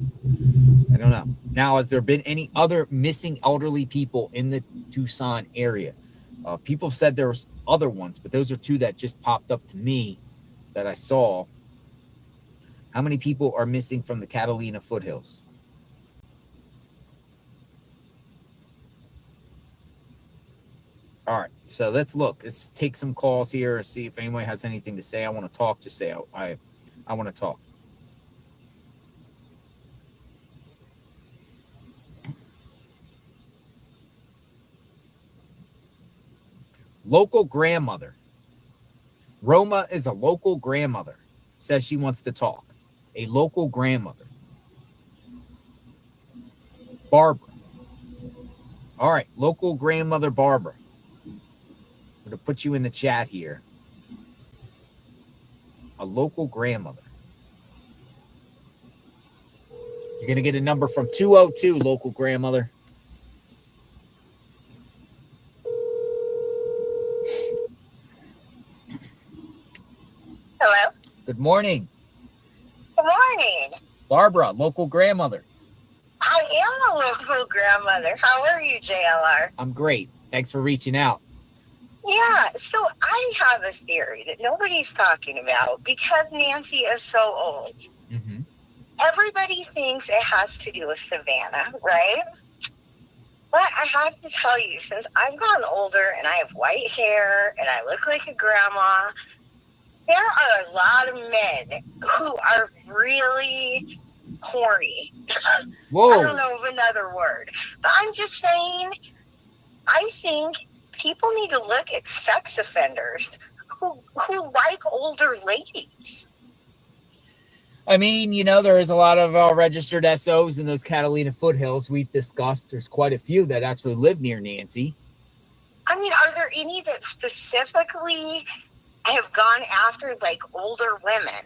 Now, has there been any other missing elderly people in the Tucson area? People said there was other ones, but those are two that just popped up to me that I saw. How many people are missing from the Catalina foothills? All right, so let's look. Let's take some calls here and see if anyone has anything to say. I want to talk. Just say I want to talk. Local grandmother. Roma is a local grandmother. Says she wants to talk. A local grandmother. Barbara. All right, local grandmother Barbara. I'm going to put you in the chat here. A local grandmother. You're going to get a number from 202, local grandmother. Hello. Good morning. Good morning. Barbara, local grandmother. I am a local grandmother. How are you, JLR? I'm great. Thanks for reaching out. Yeah, so I have a theory that nobody's talking about because Nancy is so old. Mm-hmm. Everybody thinks it has to do with Savannah, right? But I have to tell you, since I've gotten older and I have white hair and I look like a grandma, there are a lot of men who are really horny. Whoa. I don't know of another word. But I'm just saying, I think people need to look at sex offenders who like older ladies. I mean, you know, there is a lot of registered SOs in those Catalina foothills we've discussed. There's quite a few that actually live near Nancy. I mean, are there any that specifically have gone after, like, older women?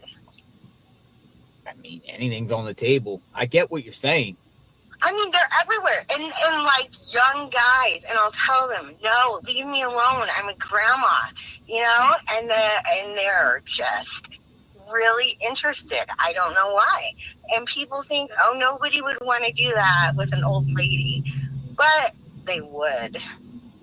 I mean, anything's on the table. I get what you're saying. I mean, they're everywhere. And like, young guys. And I'll tell them, no, leave me alone. I'm a grandma, you know? And they're just really interested. I don't know why. And people think, oh, nobody would want to do that with an old lady. But they would.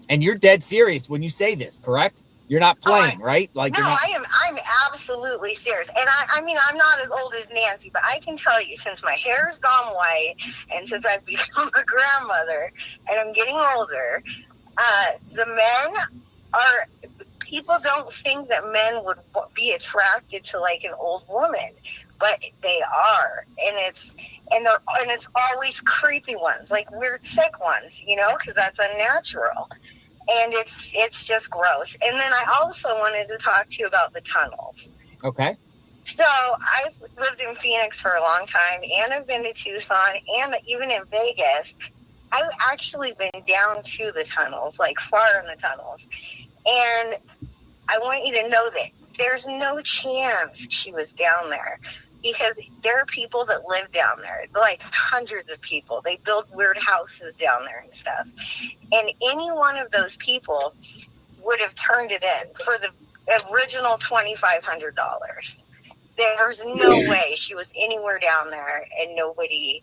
And you're dead serious when you say this, correct? You're not playing, right? Like, no, you're not... I'm absolutely serious. And I mean, I'm not as old as Nancy, but I can tell you, since my hair's gone white and since I've become a grandmother and I'm getting older, the men are... People don't think that men would be attracted to, like, an old woman, but they are. And it's always creepy ones, like weird sick ones, you know, because that's unnatural. And it's just gross. And then I also wanted to talk to you about the tunnels. Okay. So I've lived in Phoenix for a long time, and I've been to Tucson, and even in Vegas. I've actually been down to the tunnels, like far in the tunnels. And I want you to know that there's no chance she was down there, because there are people that live down there, like hundreds of people. They build weird houses down there and stuff. And any one of those people would have turned it in for the original $2,500. There's no way she was anywhere down there and nobody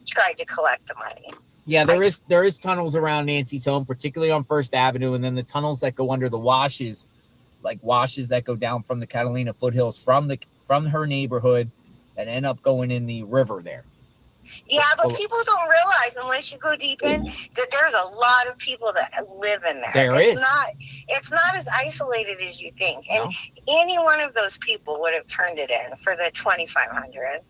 tried to collect the money. Yeah, there is tunnels around Nancy's home, particularly on First Avenue, and then the tunnels that go under the washes, like washes that go down from the Catalina foothills from her neighborhood and end up going in the river there. Yeah, but people don't realize, unless you go deep in, that there's a lot of people that live in there. It's not as isolated as you think. And any one of those people would have turned it in for the $2,500.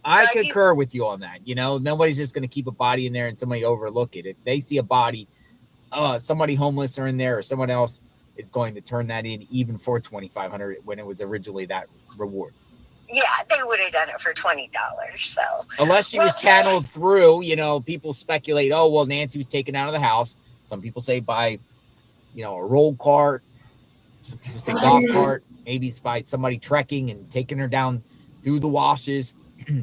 I concur with you on that. You know, nobody's just going to keep a body in there and somebody overlook it. If they see a body, somebody homeless or in there, or someone else is going to turn that in even for $2,500 when it was originally that reward. Yeah, they would have done it for $20. So unless she was channeled through, you know, people speculate, oh, well, Nancy was taken out of the house. Some people say by, you know, a roll cart. Some people say golf cart. Maybe it's by somebody trekking and taking her down through the washes,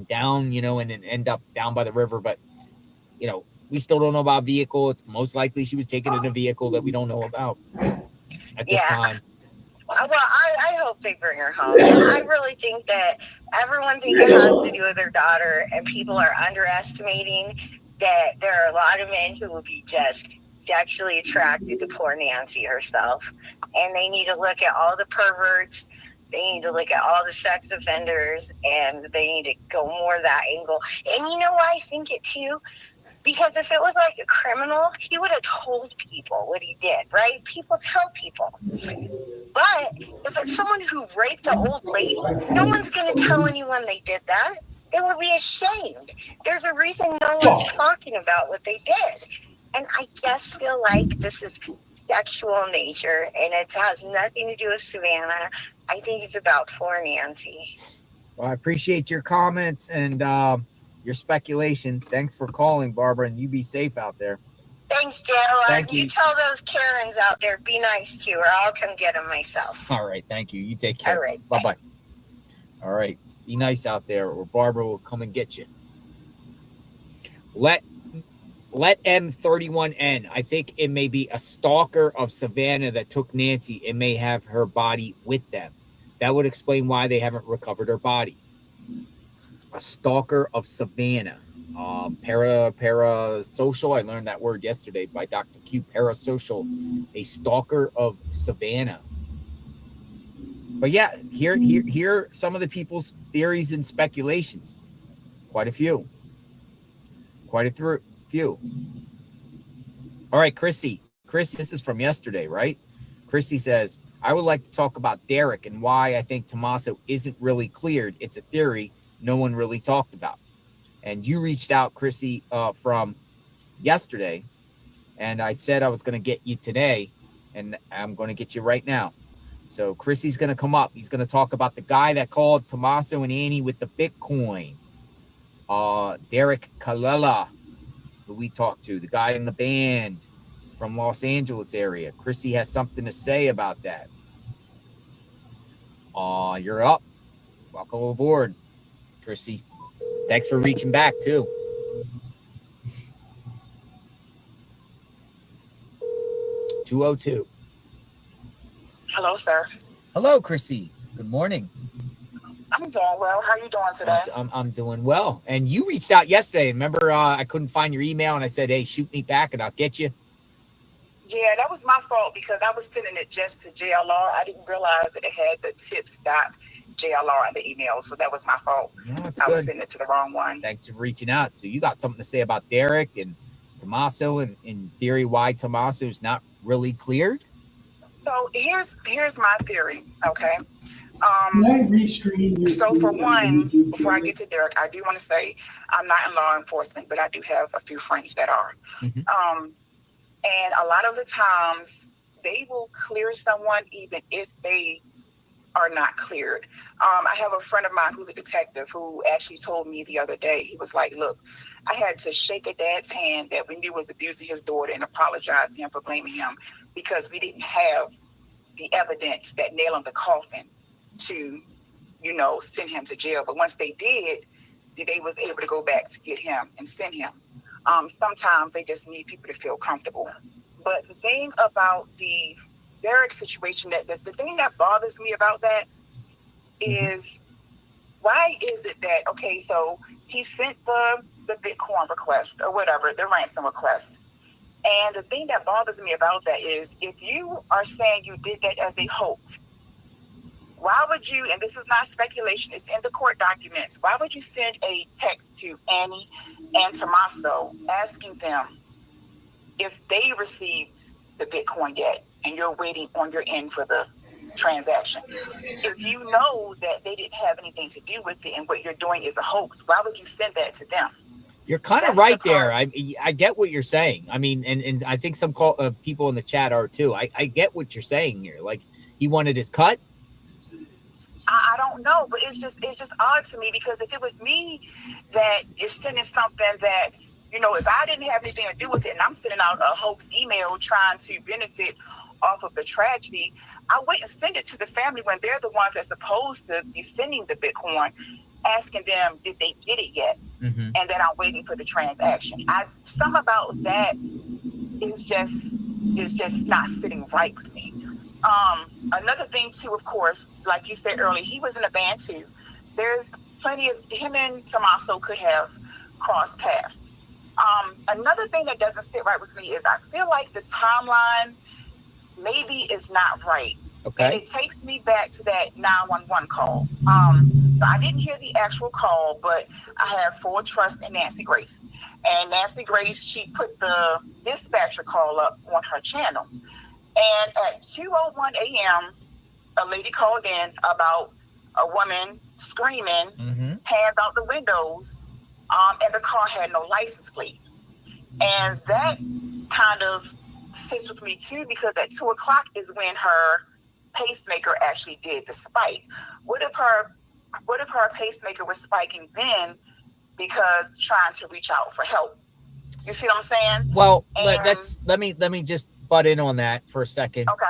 down, you know, and then end up down by the river. But, you know, we still don't know about vehicle. It's most likely she was taken in a vehicle that we don't know about at this time. Well, I hope they bring her home. And I really think that everyone thinks it has to do with their daughter, and people are underestimating that there are a lot of men who will be just sexually attracted to poor Nancy herself. And they need to look at all the perverts. They need to look at all the sex offenders, and they need to go more that angle. And you know why I think it too? Because if it was like a criminal, he would have told people what he did, right? People tell people. But if it's someone who raped an old lady, no one's going to tell anyone they did that. They would be ashamed. There's a reason no one's talking about what they did. And I just feel like this is sexual nature, and it has nothing to do with Savannah. I think it's about poor Nancy. Well, I appreciate your comments and your speculation. Thanks for calling, Barbara, and you be safe out there. Thanks, Joe. Thank you. You tell those Karens out there, be nice to her. I'll come get them myself. All right. Thank you. You take care. All right. Bye-bye. All right. Be nice out there, or Barbara will come and get you. Let M31N. I think it may be a stalker of Savannah that took Nancy and may have her body with them. That would explain why they haven't recovered her body. A stalker of Savannah. Parasocial. I learned that word yesterday by Dr. Q. Parasocial. A stalker of Savannah. But yeah, here are some of the people's theories and speculations. Quite a few. Few. All right, Chrissy. Chris, this is from yesterday, right? Chrissy says, I would like to talk about Derek and why I think Tommaso isn't really cleared. It's a theory no one really talked about. And you reached out, Chrissy, from yesterday, and I said I was going to get you today, and I'm going to get you right now. So Chrissy's going to come up. He's going to talk about the guy that called Tommaso and Annie with the Bitcoin. Derek Kalela, who we talked to, the guy in the band from Los Angeles area. Chrissy has something to say about that. You're up. Welcome aboard, Chrissy. Thanks for reaching back, too. (202) Hello, sir. Hello, Chrissy. Good morning. I'm doing well. How are you doing today? I'm doing well. And you reached out yesterday. Remember, I couldn't find your email, and I said, hey, shoot me back, and I'll get you. Yeah, that was my fault because I was sending it just to JLR. I didn't realize that it had the tips.jlr in the email, so that was my fault. No, I was sending it to the wrong one. Thanks for reaching out. So you got something to say about Derek and Tommaso, and in theory, why Tommaso's not really cleared? So here's my theory, okay? Can I restream? So for one, before I get to Derek, I do want to say I'm not in law enforcement, but I do have a few friends that are. Mm-hmm. And a lot of the times they will clear someone even if they are not cleared. I have a friend of mine who's a detective who actually told me the other day, he was like, look, I had to shake a dad's hand that we knew was abusing his daughter and apologize to him for blaming him because we didn't have the evidence that nailed in the coffin to, send him to jail. But once they did, they was able to go back to get him and send him. Sometimes they just need people to feel comfortable. But the thing about the Derek situation, the thing that bothers me about that is, why is it that, okay, so he sent the Bitcoin request or whatever, the ransom request. And the thing that bothers me about that is, if you are saying you did that as a hoax, why would you, and this is not speculation, it's in the court documents, why would you send a text to Annie and Tommaso asking them if they received the Bitcoin yet and you're waiting on your end for the transaction? If you know that they didn't have anything to do with it and what you're doing is a hoax, why would you send that to them? You're kind of right there. I get what you're saying. I mean, and I think some people in the chat are too. I get what you're saying here. Like, he wanted his cut. I don't know, but it's just odd to me, because if it was me that is sending something that, you know, if I didn't have anything to do with it and I'm sending out a hoax email trying to benefit off of the tragedy, I wouldn't send it to the family when they're the ones that's supposed to be sending the Bitcoin, asking them did they get it yet, and then I'm waiting for the transaction. Some about that is just not sitting right with me. Another thing too, of course, like you said earlier, he was in a band too. There's plenty of him and Tommaso could have crossed paths. Another thing that doesn't sit right with me is I feel like the timeline maybe is not right. Okay. And it takes me back to that 911 call. I didn't hear the actual call, but I have full trust in Nancy Grace. And Nancy Grace, she put the dispatcher call up on her channel. And at 2:01 a.m., a lady called in about a woman screaming, hands out the windows, and the car had no license plate. And that kind of sits with me too, because at 2 o'clock is when her pacemaker actually did the spike. What if her pacemaker was spiking then because trying to reach out for help? You see what I'm saying? Well, let me just butt in on that for a second. Okay.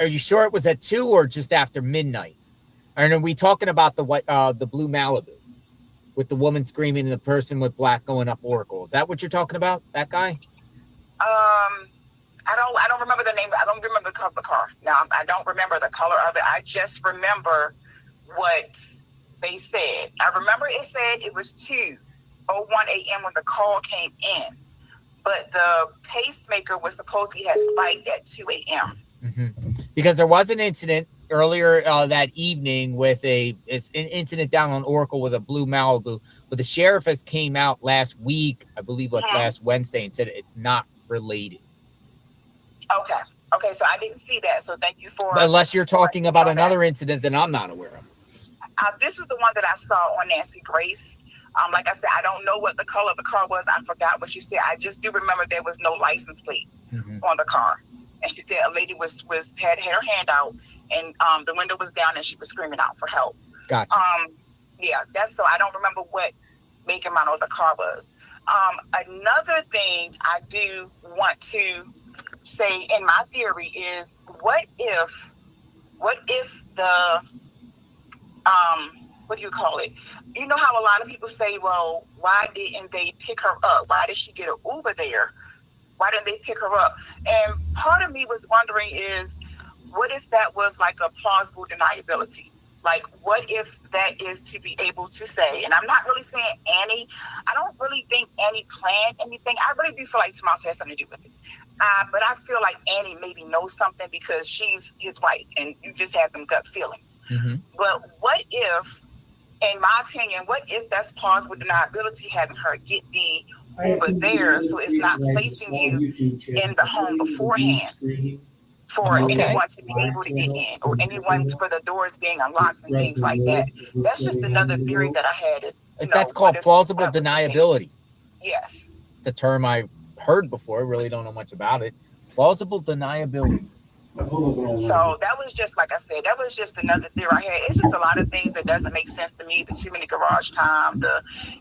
Are you sure it was at 2 or just after midnight? And are we talking about the blue Malibu with the woman screaming and the person with black going up Oracle? Is that what you're talking about? That guy? I don't remember the name. I don't remember the color of the car. Now, I don't remember the color of it. I just remember what they said. I remember it said it was 2:01 a.m. when the call came in, but the pacemaker was supposedly had spiked at 2 a.m. Because there was an incident earlier that evening with an incident down on Oracle with a blue Malibu, but the sheriff has came out last week, I believe, last Wednesday, and said it's not related. Okay, so I didn't see that. So thank you for. Unless you're talking about another incident that I'm not aware of. This is the one that I saw on Nancy Grace. Like I said, I don't know what the color of the car was. I forgot what she said. I just do remember there was no license plate on the car, and she said a lady had her hand out, and the window was down, and she was screaming out for help. Gotcha. Yeah, that's so. I don't remember what make and model of the car was. Another thing I do want to say in my theory is, what if the what do you call it? You know how a lot of people say, well, why didn't they pick her up? Why did she get an Uber there? Why didn't they pick her up? And part of me was wondering is, what if that was like a plausible deniability? Like, what if that is to be able to say, and I'm not really saying Annie, I don't really think Annie planned anything. I really do feel like Tommaso has something to do with it. But I feel like Annie maybe knows something because she's his wife and you just have them gut feelings. But what if, in my opinion, what if that's plausible deniability, having her get the Uber there so it's not placing you in the home beforehand for anyone to be able to get in, or anyone for the doors being unlocked and things like that. That's just another theory that I had. That's called plausible deniability. Yes. It's a term I heard before. I really don't know much about it. Plausible deniability. So that was just, like I said, that was just another theory I had. It's just a lot of things that doesn't make sense to me. The too many garage time.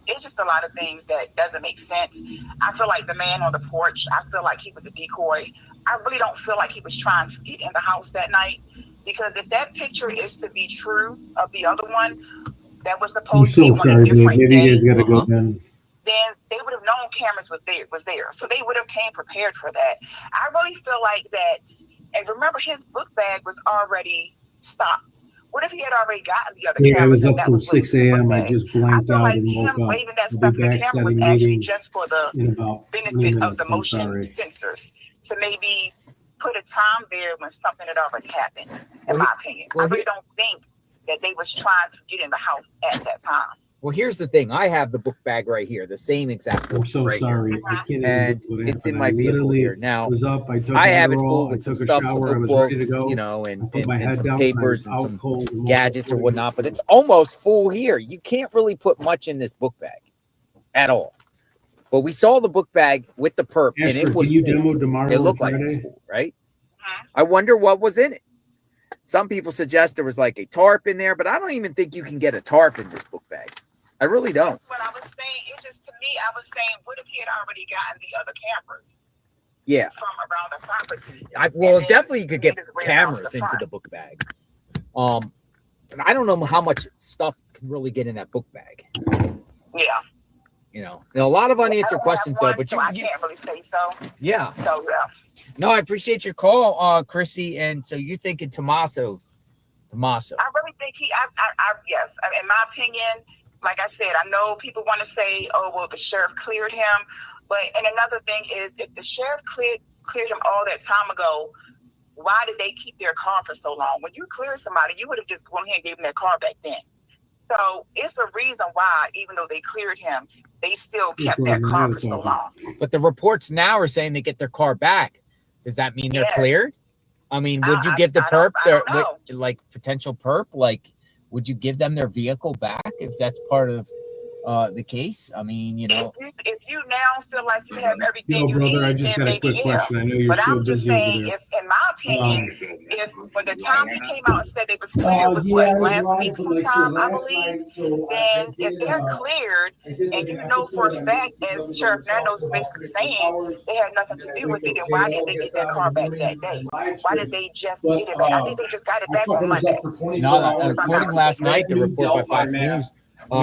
It's just a lot of things that doesn't make sense. I feel like the man on the porch, I feel like he was a decoy. I really don't feel like he was trying to get in the house that night, because if that picture is to be true of the other one, that was supposed to be on a different day, then they would have known cameras was there. So they would have came prepared for that. I really feel like that. And remember, his book bag was already stopped. What if he had already gotten the other cameras? Yeah, it was up till 6 a.m. I just blanked out and woke up. Him waving that stuff in the camera was actually just for the benefit of the motion sensors, to maybe put a time there when something had already happened, in my opinion. I really don't think that they was trying to get in the house at that time. Well, here's the thing. I have the book bag right here, the same exact book. I'm so sorry. I can't and it's in my vehicle here. Now, I have it full with some stuff, some book, you know, and some papers and some gadgets or whatnot, but it's almost full here. You can't really put much in this book bag at all. But we saw the book bag with the perp, and it was full. It looked like it was full, right? I wonder what was in it. Some people suggest there was like a tarp in there, but I don't even think you can get a tarp in this book bag. I really don't. What I was saying, it just, to me, I was saying, what if he had already gotten the other cameras? Yeah. From around the property. Well, definitely you could get cameras into the book bag. And I don't know how much stuff can really get in that book bag. Yeah. You know, a lot of unanswered questions though, but I can't really say so. Yeah. So yeah. No, I appreciate your call, Chrissy. And so you're thinking Tommaso. I really think yes. In my opinion, like I said, I know people want to say, oh, well, the sheriff cleared him. And another thing is, if the sheriff cleared him all that time ago, why did they keep their car for so long? When you cleared somebody, you would have just gone ahead and gave them their car back then. So it's a reason why, even though they cleared him, they still kept that car for so long. But the reports now are saying they get their car back. Does that mean they're cleared? I mean, would you give the perp like potential perp? Like, would you give them their vehicle back if that's part of the case? I mean, you know, if you now feel like you have everything you brother, need, I just then got a quick maybe question. I know you're but so I'm just busy over saying, there. if in my opinion, if when the time he came out and said they was cleared was last week sometime, I believe, then if they're cleared and you know for a fact, as Sheriff Nando's basically saying, they had nothing to do with it, then why didn't they get that car back that day? Why did they just get it back? I think they just got it back on Monday. No, according last night, the report by Fox News,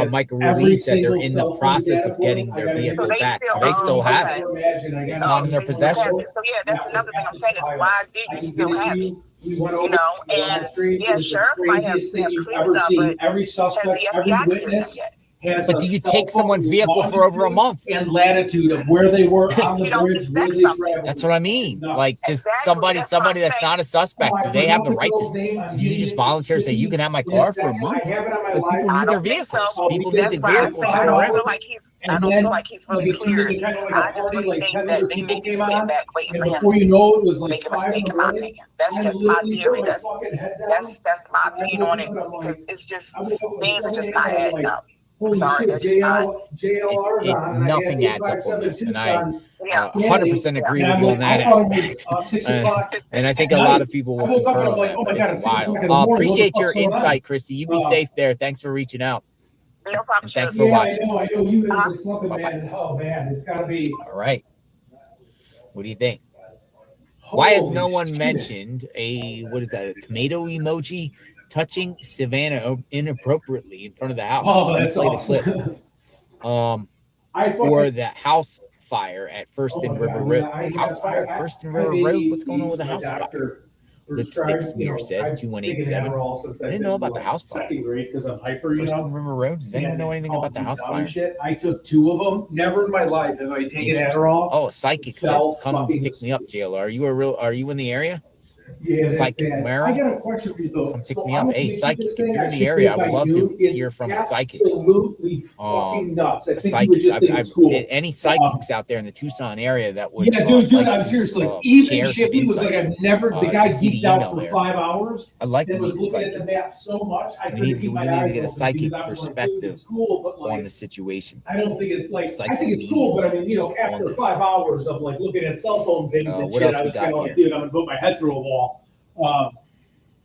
Michael Ruiz said they're in the process of getting their vehicle back. So they still have it. It's not in their possession. So yeah, that's another thing I'm saying is, why did you still have it? You know, and yeah, sheriff might have cleared it up, but every suspect, every witness. But do you take someone's vehicle for over a month? And latitude of where they were on the bridge, where they traveled. That's what I mean. Like, just somebody that's not a suspect. Do they have the right to? Do you just volunteer say you can have my car for a month? But people need their vehicles. People need the vehicles to go around. I don't feel like he's really cleared. I just really think that they may be sitting back waiting for him before you know it was like make a mistake, in my opinion. That's just my theory. That's my opinion on it, because it's just things are just not adding up. Sorry, that's just not. Nothing adds up on this, and I 100% agree with you on that aspect. And I think a lot of people will concur on that, but it's wild. Appreciate your insight, Chrissy. You be safe there. Thanks for reaching out. No problem. And thanks for watching. I know you have something, man. Oh man, it's gotta be. All right. What do you think? Why has no one mentioned what is that? A tomato emoji touching Savannah inappropriately in front of the house? Oh, that's awesome. For the house fire at First and River Road. House fire at First and River Road? What's going on with the house fire? Lipstick smear says 2187. I didn't know about the house fire. Second grade because I'm hyper, First and River Road. Does anyone know anything about the house fire? I took 2 of them. Never in my life have I taken Adderall. Oh, a psychic said, "Come pick me up, JLR. Are you in the area?" Yeah, Psychic Mara. I got a question for you though. Come pick me up. Hey, psychic, if you're in the area, I would love to hear from a psychic. Absolutely fucking nuts. I think psychic. you were just in school. Any psychics out there in the Tucson area that would dude, I'm seriously, even Shippy was like, I've never, the guy geeked out for 5 hours. I'd like to was meet a looking at the psychic. map so much. We need to get a psychic perspective on the situation. I don't think it's like, I think it's cool, but I mean, after 5 hours of like looking at cell phone things and shit, I was kind of like, dude, I'm gonna put my head through a wall.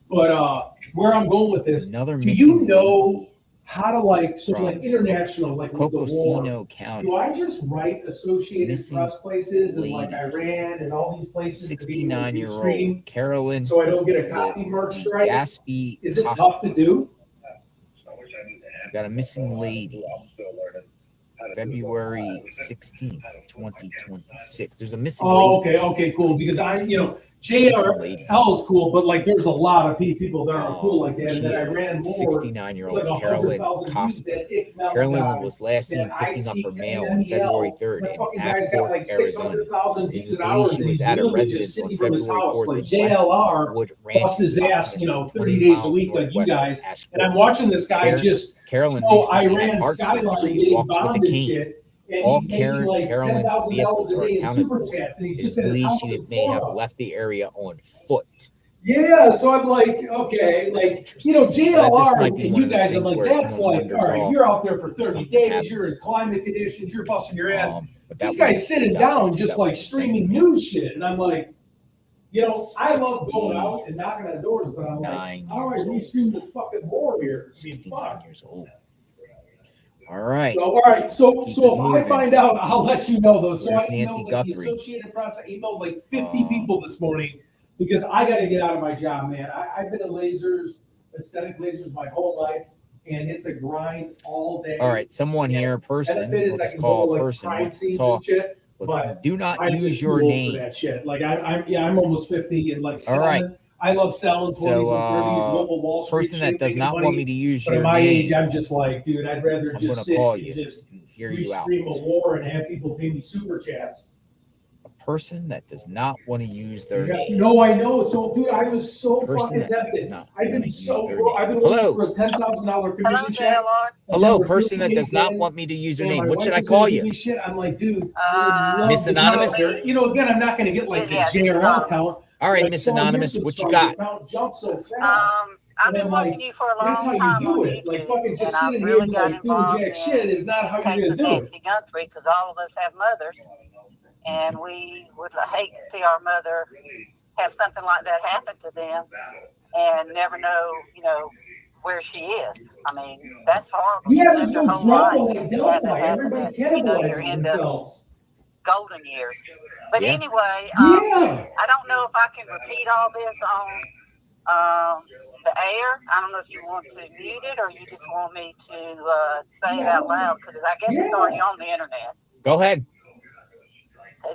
But where I'm going with this, do you know how to like international, like with the war? County. Do I just write Associated Press places and like Iran and all these places? 69-year-old Carolyn. So I don't get a copy mark strike. Gaspy. Is it tough to do? Got a missing lady. February 16th, 2026. There's a missing lady. Okay, cool. Because JRL is cool, but like there's a lot of people that are cool like that. And then I ran more. 69-year-old Carolyn Cosby. Carolyn was last seen picking up her mail on February 3rd in Ashford, Arizona. It was she was at a residence on February 4th. Like JLR busts his ass, 30 days a week like you guys. And I'm watching this guy Carolyn Iran skyline getting bombed and shit. All Carolyn's vehicles are accounted for. It is believed she may have left the area on foot. Yeah, so I'm like, okay, like, JLR, and you guys are like, that's like, all right, you're out there for 30 days, you're in climate conditions, you're busting your ass. This guy's sitting down just like streaming news shit. And I'm like, You know, I love going out and knocking on doors, but I'm like, how do I restream this fucking horror here? 69 years old. All right. So, all right. So if I find out, I'll let you know, though. So Where's I Nancy emailed like, the Guthrie? Associated Press. I emailed like 50 people this morning because I got to get out of my job, man. I've been in lasers, aesthetic lasers, my whole life, and it's a grind all day. All right. Someone here, person, we'll just call a person, wants to talk. But do not use your name. For that shit. Like I'm almost 50 and like selling. All right. I love selling 20s and 30s, Wolf of Wall Street. Person that does not want me to use but your at my name. age, I'm just like, dude, I'd rather I'm just gonna call sit you and just and hear you out. restream a war and have people pay me super chats. A person that does not want to use their name. No, I know. So, dude, I was so Person fucking that does tempted. not I've been wanna so use their broke. I've been name. looking for a $10,000 commission check. Hello, person that does not want me to use your name. What should I call you? Shit. I'm like, dude, Miss Anonymous? You know, again, I'm not going to get like the JRL talent. All right, Like, Miss so Anonymous, here's what the you story. got? The account jumped so fast. I've been watching you for a long That's how time you do on it. Like YouTube, fucking just and I sitting really here got like doing involved jack in shit is not how case you're of gonna do it. Nancy Guthrie, because all of us have mothers, and we would hate to see our mother have something like that happen to them and never know, you know, where she is. I mean, that's horrible. Yeah, You there's live no your whole drama life like to have that Delphi. happen, Everybody and, you know, you're cannibalizes in the themselves. golden years. But Yeah. anyway, Yeah. I don't know if I can repeat all this on the air. I don't know if you want to mute it or you just want me to say it out loud, because I guess it's already on the internet. Go ahead.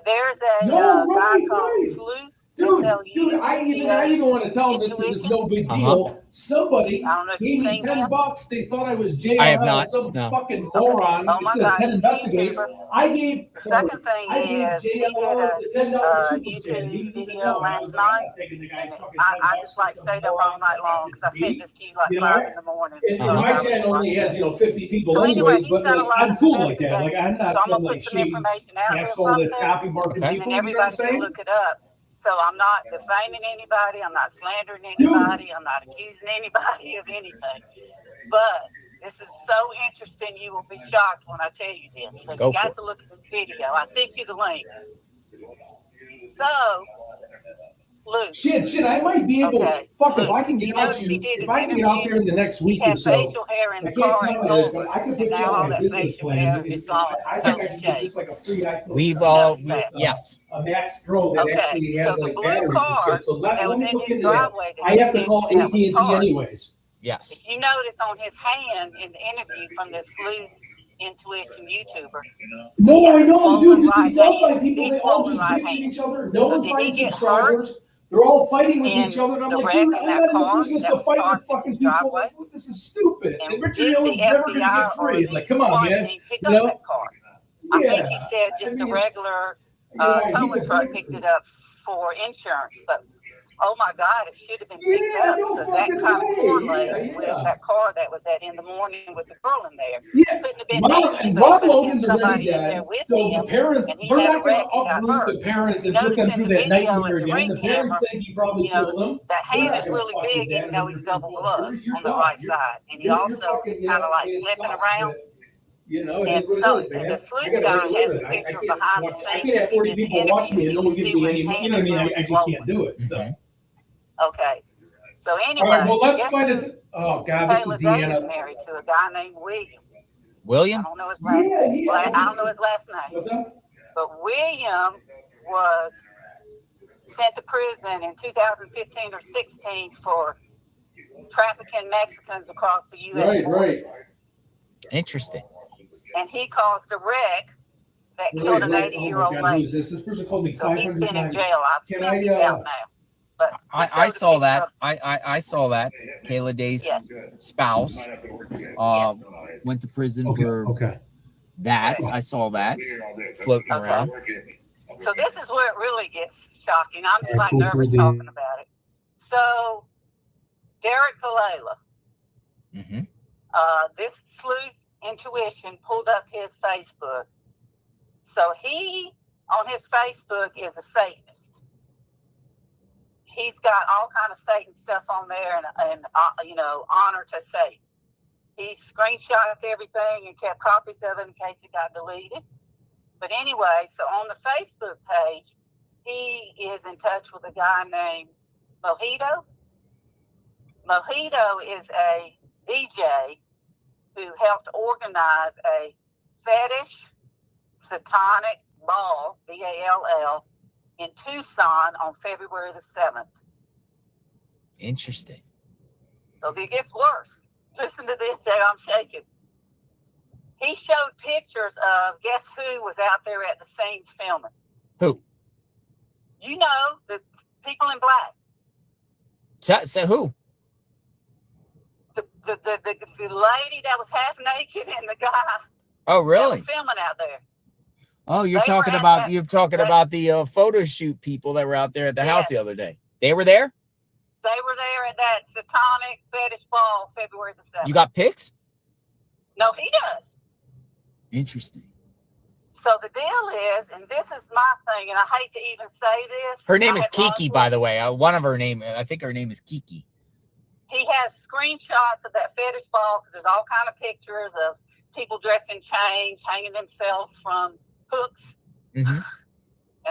There's a No, guy right, called right. Sleuth. Dude, I even want to tell them this because it's no big deal. Somebody I don't know if gave you've me seen him. $10. They thought I was JRL, I have not, some no. fucking moron. Oh It's my gonna God, 10 investigates. YouTuber. I gave The second thing I gave is, he did JRL a the $10 super chat. He YouTube didn't even video know. I last was like, I'm night. not taking the guy's And fucking I $10 just like for stayed some up all moron night long because I to sent me. this to you like You know? 5 in the morning. And my channel only has 50 people So anyway, anyways, he's but done a like lot I'm of cool like that. Like investigating. I'm not So I'm some gonna like put some shady information out real asshole that's quick, copy marking Okay. and people. You know what I'm everybody can saying? look it up. So I'm not defaming anybody. I'm not slandering anybody. I'm not accusing anybody of anything. But this is so interesting. You will be shocked when I tell you this. So Go you for got it. to look at this video. I sent you the link. So, Luke. Shit, I might be able. Okay. Fuck, if Luke, I can you get out noticed you, he did if an I can get out interview. there in the next He week or had so. facial hair in I the can't car in comment on it, Culver, but I can and put you now on all my that business facial plan. hair is gone. I think I can get just like a free iPhone. We've yes. A Max Pro that Okay, actually so has the like blue batteries and car shit. So that let was me in look his into that. driveway that I have to he call used, that was AT&T parked. anyways. Yes. If you notice on his hand in the interview from this Sleuth Intuition YouTuber, No, I know, dude. Because these Delphi hand. people, He's they all swollen just right bitch at hand. each other. No So one did he finds get subscribers. They're all fighting with in each other, and I'm the like, wreck dude, in I'm that not in the car business that of was fighting parked with fucking in his people. driveway? Like, this is stupid. And And Richard did Hill's the never going to FBI get or free. the Like, come on, SWAT man. team pick You up know? that car? I think he said just a regular towing truck picked it up for insurance, but oh my God, it should have been picked up. no So that fucking kind of way. correlates with that car that was at in the morning with the girl in there. Yeah. Couldn't have been Ron, Nancy, and but it Ron could have been Logan's already somebody in dead. there with So him, the parents, and he they're had a not going wreck to and got uproot hurt. the parents You and put notice them in through the that video nightmare in the again. ring The parents camera, think he probably you know, killed them. that hand is really big, even though he's double gloved on the right side, and he also kind of like slipping around. You know, it And is what so it is, man. the I Sleuth gotta guy regulate has it. a I picture can't behind the watch- I scenes. can't have 40 He did the people watch me interview, and no and one you gives see me where any, his you hand know what I is mean? really I just swollen. can't do it. So. Okay. So anyway, All right, well, let's guess find who it. Oh, God, this is Taylor Davis Deanna. married to a guy named William. I William? don't know his last name. I don't know his last name. What's up? But William was sent to prison in 2015 or 16 for trafficking Mexicans across the U.S. border. Right. Interesting. And he caused a wreck that killed an 80-year-old Oh my God, who lady. is this? This person called me So he's 500 been in times. jail. I've Can sent him I, out now. But I saw that. I saw that. Kayla Day's spouse went to prison for that. I saw that floating around. So this is where it really gets shocking. I'm just like nervous talking about it. So Derek Vallela, this Sleuth Intuition pulled up his Facebook. So he, on his Facebook, is a Satanist. He's got all kind of Satan stuff on there and you know, honor to Satan. He screenshotted everything and kept copies of it in case it got deleted. But anyway, so on the Facebook page, he is in touch with a guy named Mojito. Mojito is a DJ who helped organize a fetish satanic ball, BALL, in Tucson on February the 7th. Interesting. So it gets worse. Listen to this, Jay, I'm shaking. He showed pictures of, guess who was out there at the scenes filming? Who? You know, the people in black. So who? The lady that was half naked and the guy Oh, really? that was filming out there. Oh, you're talking about the photo shoot people that were out there at the house the other day. They were there? They were there at that satanic fetish ball February the 7th. You got pics? No, he does. Interesting. So the deal is, and this is my thing, and I hate to even say this. Her name is Kiki, by the way. One of her name, I think her name is Kiki. He has screenshots of that fetish ball because there's all kind of pictures of people dressed in chains, hanging themselves from hooks, and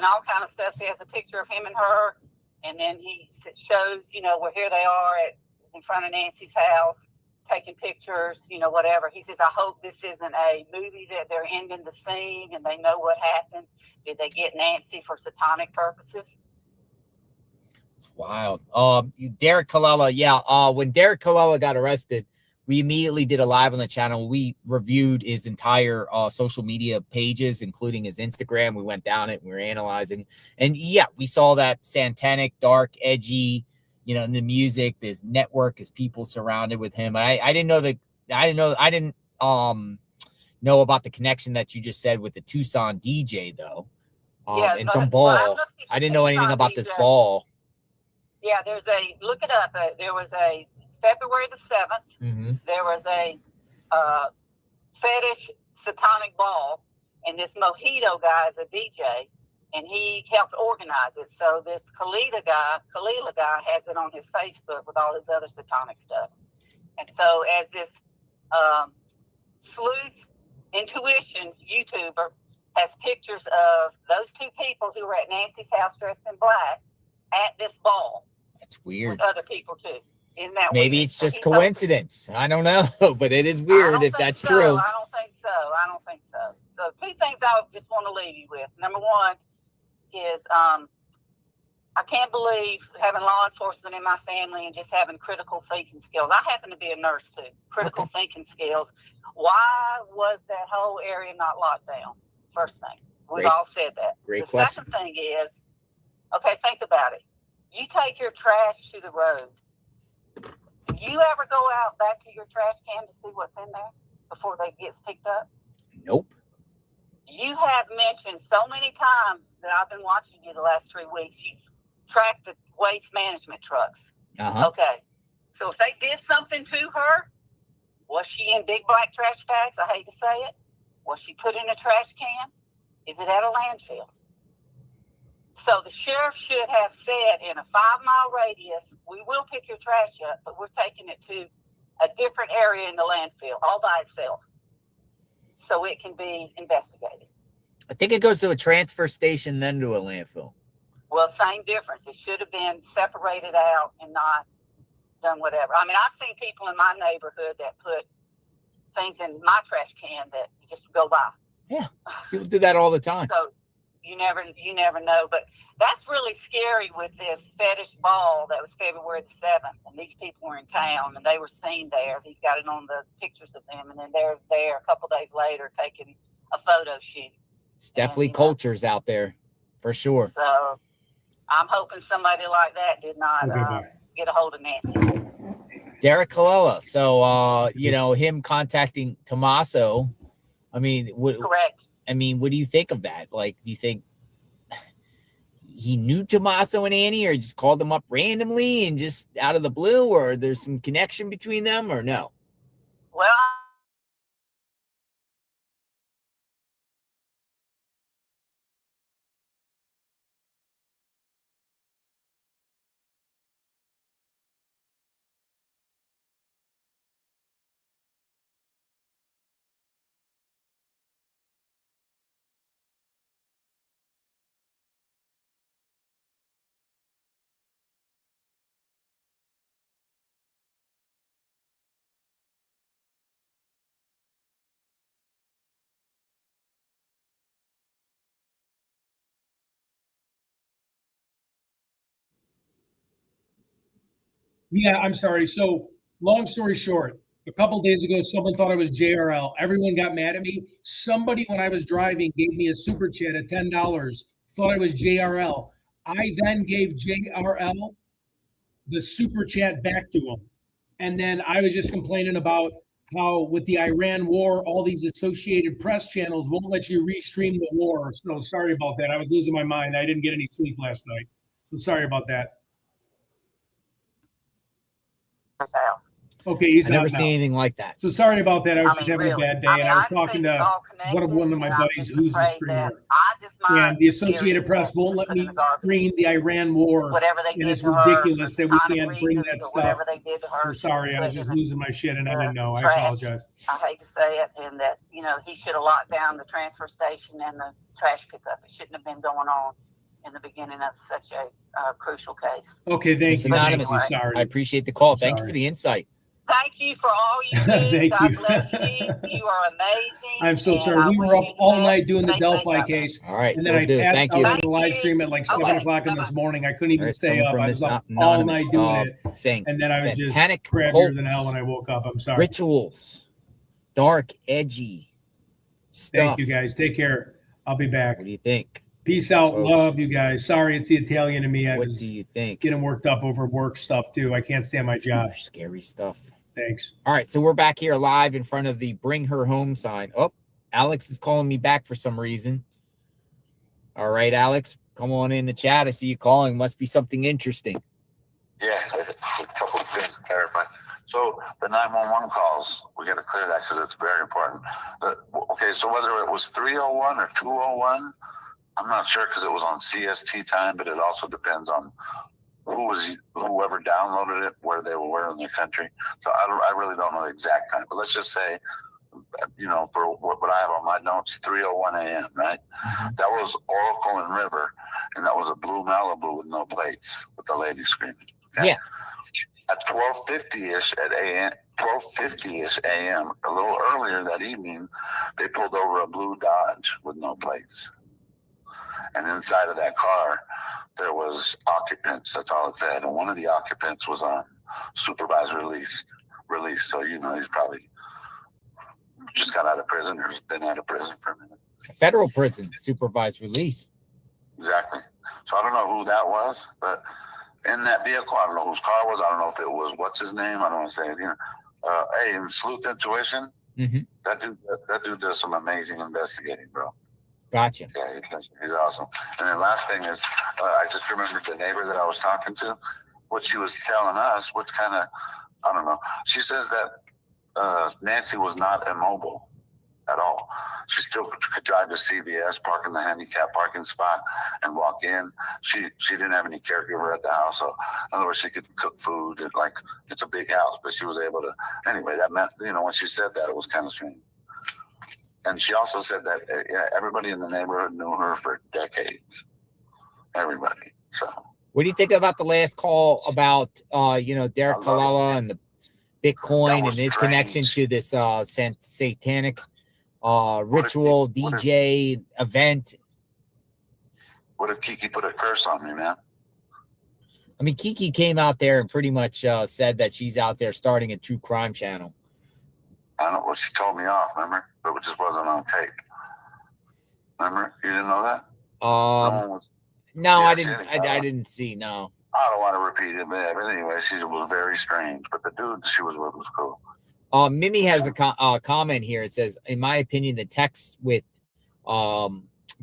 all kind of stuff. He has a picture of him and her, and then he shows, you know, where here they are in front of Nancy's house, taking pictures, you know, whatever. He says, I hope this isn't a movie that they're ending the scene and they know what happened. Did they get Nancy for satanic purposes? It's wild. Derek Colella, when Derek Colella got arrested, we immediately did a live on the channel. We reviewed his entire social media pages, including his Instagram. We went down it, we were analyzing. And yeah, we saw that satanic, dark, edgy, you know, in the music, his network, his people surrounded with him. I didn't know about the connection that you just said with the Tucson DJ though. And some ball. I didn't know anything about this ball. Yeah, look it up. There was a February the 7th. There was a fetish satanic ball, and this Mojito guy is a DJ, and he helped organize it. So this Kalila guy has it on his Facebook with all his other satanic stuff. And so as this sleuth intuition YouTuber has pictures of those two people who were at Nancy's house dressed in black at this ball. That's weird. With other people too. Isn't that maybe weird? it's just coincidence. I don't know, but it is weird if that's true. I don't think so. So two things I just want to leave you with. Number one is I can't believe having law enforcement in my family and just having critical thinking skills. I happen to be a nurse too. Critical thinking skills. Why was that whole area not locked down? First thing. We've all said that. Great question. Second thing is, okay, think about it. You take your trash to the road. Do you ever go out back to your trash can to see what's in there before they gets picked up? Nope. You have mentioned so many times that I've been watching you the last 3 weeks, you've tracked the waste management trucks. Okay. So if they did something to her, was she in big black trash bags? I hate to say it. Was she put in a trash can? Is it at a landfill? So the sheriff should have said in a 5-mile radius, we will pick your trash up, but we're taking it to a different area in the landfill all by itself so it can be investigated. I think it goes to a transfer station, then to a landfill. Well, same difference. It should have been separated out and not done whatever. I mean, I've seen people in my neighborhood that put things in my trash can that just go by. Yeah, people do that all the time. So you never know. But that's really scary with this fetish ball that was February the 7th. And these people were in town and they were seen there. He's got it on the pictures of them. And then they're there a couple days later taking a photo shoot. It's definitely cultures out there for sure. So I'm hoping somebody like that did not get a hold of Nancy. Derek Colella. So, you know, him contacting Tommaso. I mean, correct. I mean, what do you think of that? Like, do you think he knew Tommaso and Annie, or just called them up randomly and just out of the blue, or there's some connection between them, or no? Well, Yeah, I'm sorry. So long story short, a couple days ago, someone thought I was JRL. Everyone got mad at me. Somebody, when I was driving, gave me a super chat at $10, thought I was JRL. I then gave JRL the super chat back to him. And then I was just complaining about how with the Iran war, all these Associated Press channels won't let you restream the war. So sorry about that. I was losing my mind. I didn't get any sleep last night. So sorry about that. His house. Okay, he's I never not seen now. anything like that. So sorry about that. I was just having really, a bad day, and I was talking understand it's to all connected, one of my and I'm buddies just who's a afraid streamer. that I just might And the be Associated Press irresponsible won't let putting me the garbage stream the Iran war, whatever they and did it's to her ridiculous for that we timing can't bring that reasons or stuff. whatever they did to her. I'm sorry, I was She just put in losing my shit, and I the didn't know. I trash. apologize. I hate to say it, and that, you know, he should have locked down the transfer station and the trash pickup. It shouldn't have been going on in the beginning of such a crucial case. Okay, thank It's you. anonymous. Thank you. Sorry. I appreciate the call. I'm Thank you sorry. for the insight. Thank you for all you do. Thank God you. bless you. You are amazing. I'm so and sorry. I We wish were up you the all best. night doing the Stay safe Delphi out there. case, All right, and then will I do. passed Thank out you. on the live stream at like 7 Okay. o'clock in this morning. I couldn't All even right, stay coming up. from I this was up all anonymous, night doing it, saying, and then I was just satanic crappier than cults, hell when I woke up. I'm sorry. rituals, dark, edgy stuff. Thank you, guys. Take care. I'll be back. What do you think? Peace out. Folks. Love you guys. Sorry, it's the Italian in me. I What was do you think? getting worked up over work stuff too. I can't stand my job. Scary stuff. Thanks. All right, so we're back here live in front of the Bring Her Home sign. Oh, Alex is calling me back for some reason. All right, Alex, come on in the chat. I see you calling. Must be something interesting. Yeah, a couple of things to clarify. So the 911 calls, we got to clear that because it's very important. Okay, so whether it was 301 or 201, I'm not sure because it was on CST time, but it also depends on whoever downloaded it, where they were in the country. So I really don't know the exact time, but let's just say, you know, for what I have on my notes, 3:01 a.m. Right? That was Oracle and River, and that was a blue Malibu with no plates, with the lady screaming. Okay? Yeah. At 12:50ish a.m., a little earlier that evening, they pulled over a blue Dodge with no plates, and inside of that car, there was occupants. That's all it said. And one of the occupants was on supervised release. So, you know, he's probably just got out of prison or has been out of prison for a minute. Federal prison, supervised release. Exactly. So I don't know who that was, but in that vehicle, I don't know whose car it was. I don't know if it was, what's his name? I don't want to say it, you know. Hey, in Sleuth Intuition, that dude does some amazing investigating, bro. Gotcha. Yeah, he's awesome. And then last thing is, I just remembered the neighbor that I was talking to, what she was telling us, which kind of, I don't know. She says that Nancy was not immobile at all. She still could drive to CVS, park in the handicap parking spot, and walk in. She didn't have any caregiver at the house, so in other words, she could cook food. Like, it's a big house, but she was able to. Anyway, that meant, you know, when she said that, it was kind of strange. And she also said that everybody in the neighborhood knew her for decades. Everybody. So. What do you think about the last call about, you know, Derek Kalala and the Bitcoin and his connection to this satanic ritual DJ event? What if Kiki put a curse on me, man? I mean, Kiki came out there and pretty much said that she's out there starting a true crime channel. I don't know what she told me off, remember? But it just wasn't on tape. Remember? You didn't know that? No, I didn't. I didn't see. No. I don't want to repeat it, but anyway, she was very strange. But the dude she was with was cool. Mimi has a comment here. It says, in my opinion, the texts with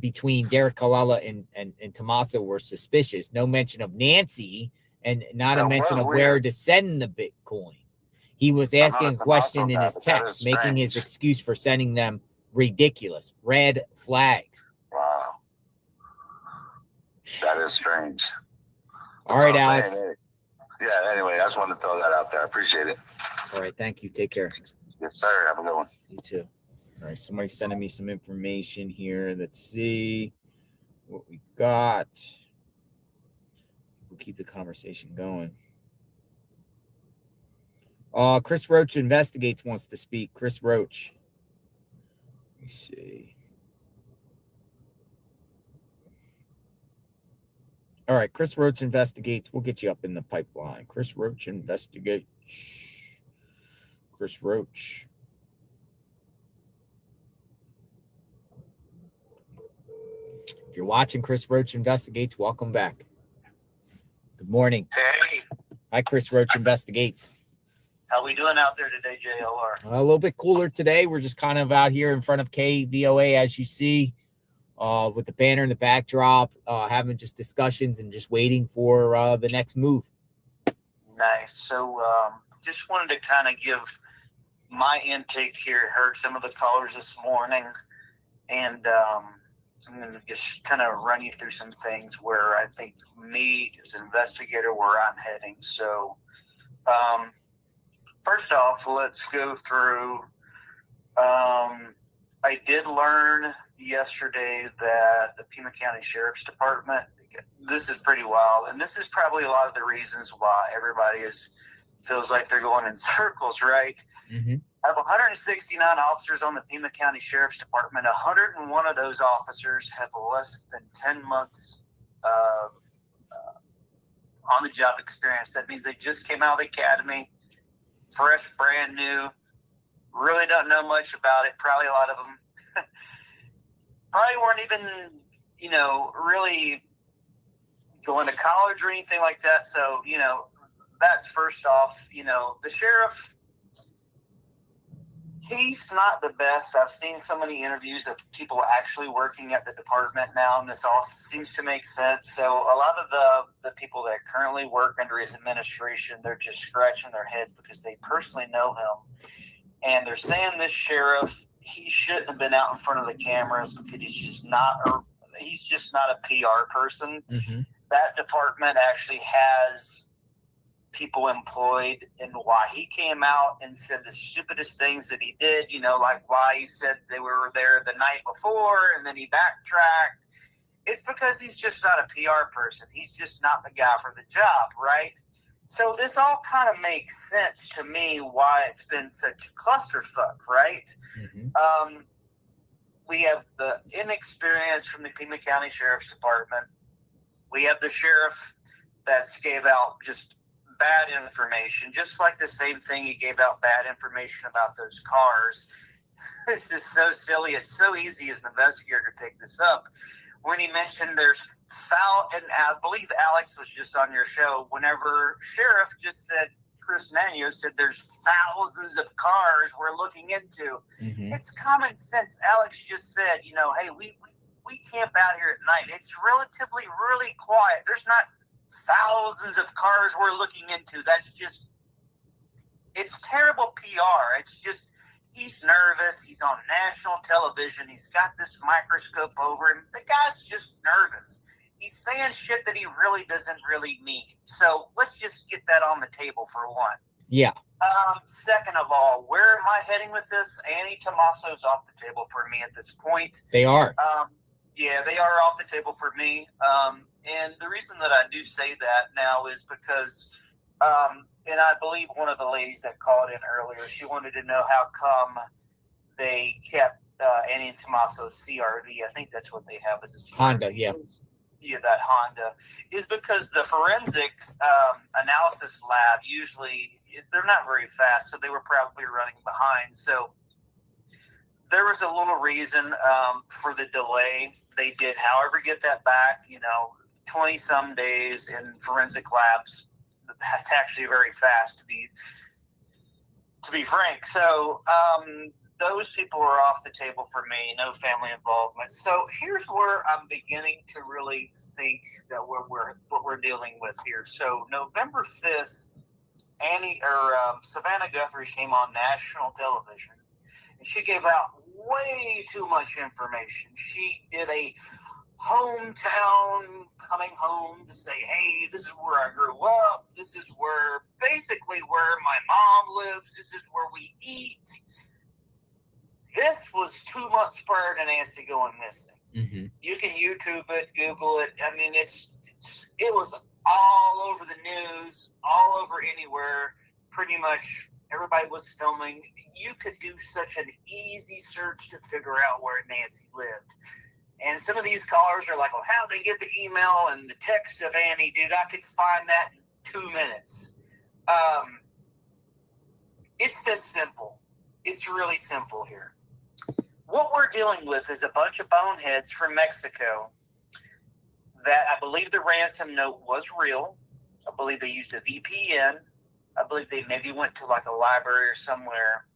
between Derek Kalala and Tommaso were suspicious. No mention of Nancy and not a mention of where to send the Bitcoin. He was asking a question in his text, making his excuse for sending them ridiculous. Red flags. Wow. That is strange. All right, Alex. Yeah, anyway, I just wanted to throw that out there. I appreciate it. All right, thank you. Take care. Yes, sir. Have a good one. You too. All right, somebody's sending me some information here. Let's see what we got. We'll keep the conversation going. Chris Roach Investigates wants to speak. Chris Roach. Let me see. All right, Chris Roach investigates. We'll get you up in the pipeline. Chris Roach investigates. Chris Roach. If you're watching Chris Roach investigates, welcome back. Good morning. Hey, Hi, Chris Roach investigates. how we doing out there today, JLR? A little bit cooler today. We're just kind of out here in front of KVOA, as you see, with the banner in the backdrop, having just discussions and just waiting for the next move. Nice. So just wanted to kind of give my intake here. Heard some of the callers this morning, and I'm going to just kind of run you through some things where I think me as an investigator, where I'm heading. So first off, let's go through. I did learn yesterday that the Pima County Sheriff's Department, this is pretty wild, and this is probably a lot of the reasons why everybody feels like they're going in circles, right? Mm-hmm. I have 169 officers on the Pima County Sheriff's Department. 101 of those officers have less than 10 months of on-the-job experience. That means they just came out of the academy, fresh, brand new, really don't know much about it. Probably a lot of them probably weren't even, really going to college or anything like that. So, that's first off. The sheriff, he's not the best. I've seen so many interviews of people actually working at the department now, and this all seems to make sense. So a lot of the people that currently work under his administration, they're just scratching their heads because they personally know him. And they're saying this sheriff, he shouldn't have been out in front of the cameras because he's just not a PR person. Mm-hmm. That department actually has people employed, and why he came out and said the stupidest things that he did, like why he said they were there the night before and then he backtracked. It's because he's just not a PR person. He's just not the guy for the job, right? So this all kind of makes sense to me why it's been such a clusterfuck, right? Mm-hmm. We have the inexperience from the Pima County Sheriff's Department. We have the sheriff that's gave out just bad information, just like the same thing he gave out bad information about those cars. This is so silly. It's so easy as an investigator to pick this up. When he mentioned there's and I believe Alex was just on your show, whenever sheriff just said, Chris Manio said there's thousands of cars we're looking into. Mm-hmm. It's common sense. Alex just said, hey, we camp out here at night. It's relatively really quiet. There's not thousands of cars we're looking into. It's terrible PR. It's just, he's nervous. He's on national television. He's got this microscope over him. The guy's just nervous. He's saying shit that he really doesn't really mean. So let's just get that on the table for one. Yeah. Second of all, where am I heading with this? Annie Tomaso's off the table for me at this point. They are. Yeah, they are off the table for me. And the reason that I do say that now is because, and I believe one of the ladies that called in earlier, she wanted to know how come they kept Annie and Tomaso's CRV. I think that's what they have as a CRV. Honda, yeah. Yeah, that Honda is because the forensic analysis lab, usually they're not very fast, so they were probably running behind. So there was a little reason for the delay. They did, however, get that back, 20 some days in forensic labs. That's actually very fast to be frank. So those people are off the table for me, no family involvement. So here's where I'm beginning to really think that what we're dealing with here. So November 5th, Savannah Guthrie came on national television, and she gave out way too much information. She did a hometown coming home to say, hey, this is where I grew up. This is basically where my mom lives. This is where we eat. This was 2 months prior to Nancy going missing. Mm-hmm. You can YouTube it, Google it. I mean, it was all over the news, all over anywhere. Pretty much everybody was filming. You could do such an easy search to figure out where Nancy lived. And some of these callers are like, well, how did they get the email and the text of Annie? Dude, I could find that in 2 minutes. It's this simple. It's really simple here. What we're dealing with is a bunch of boneheads from Mexico that I believe the ransom note was real. I believe they used a VPN. I believe they maybe went to like a library or somewhere,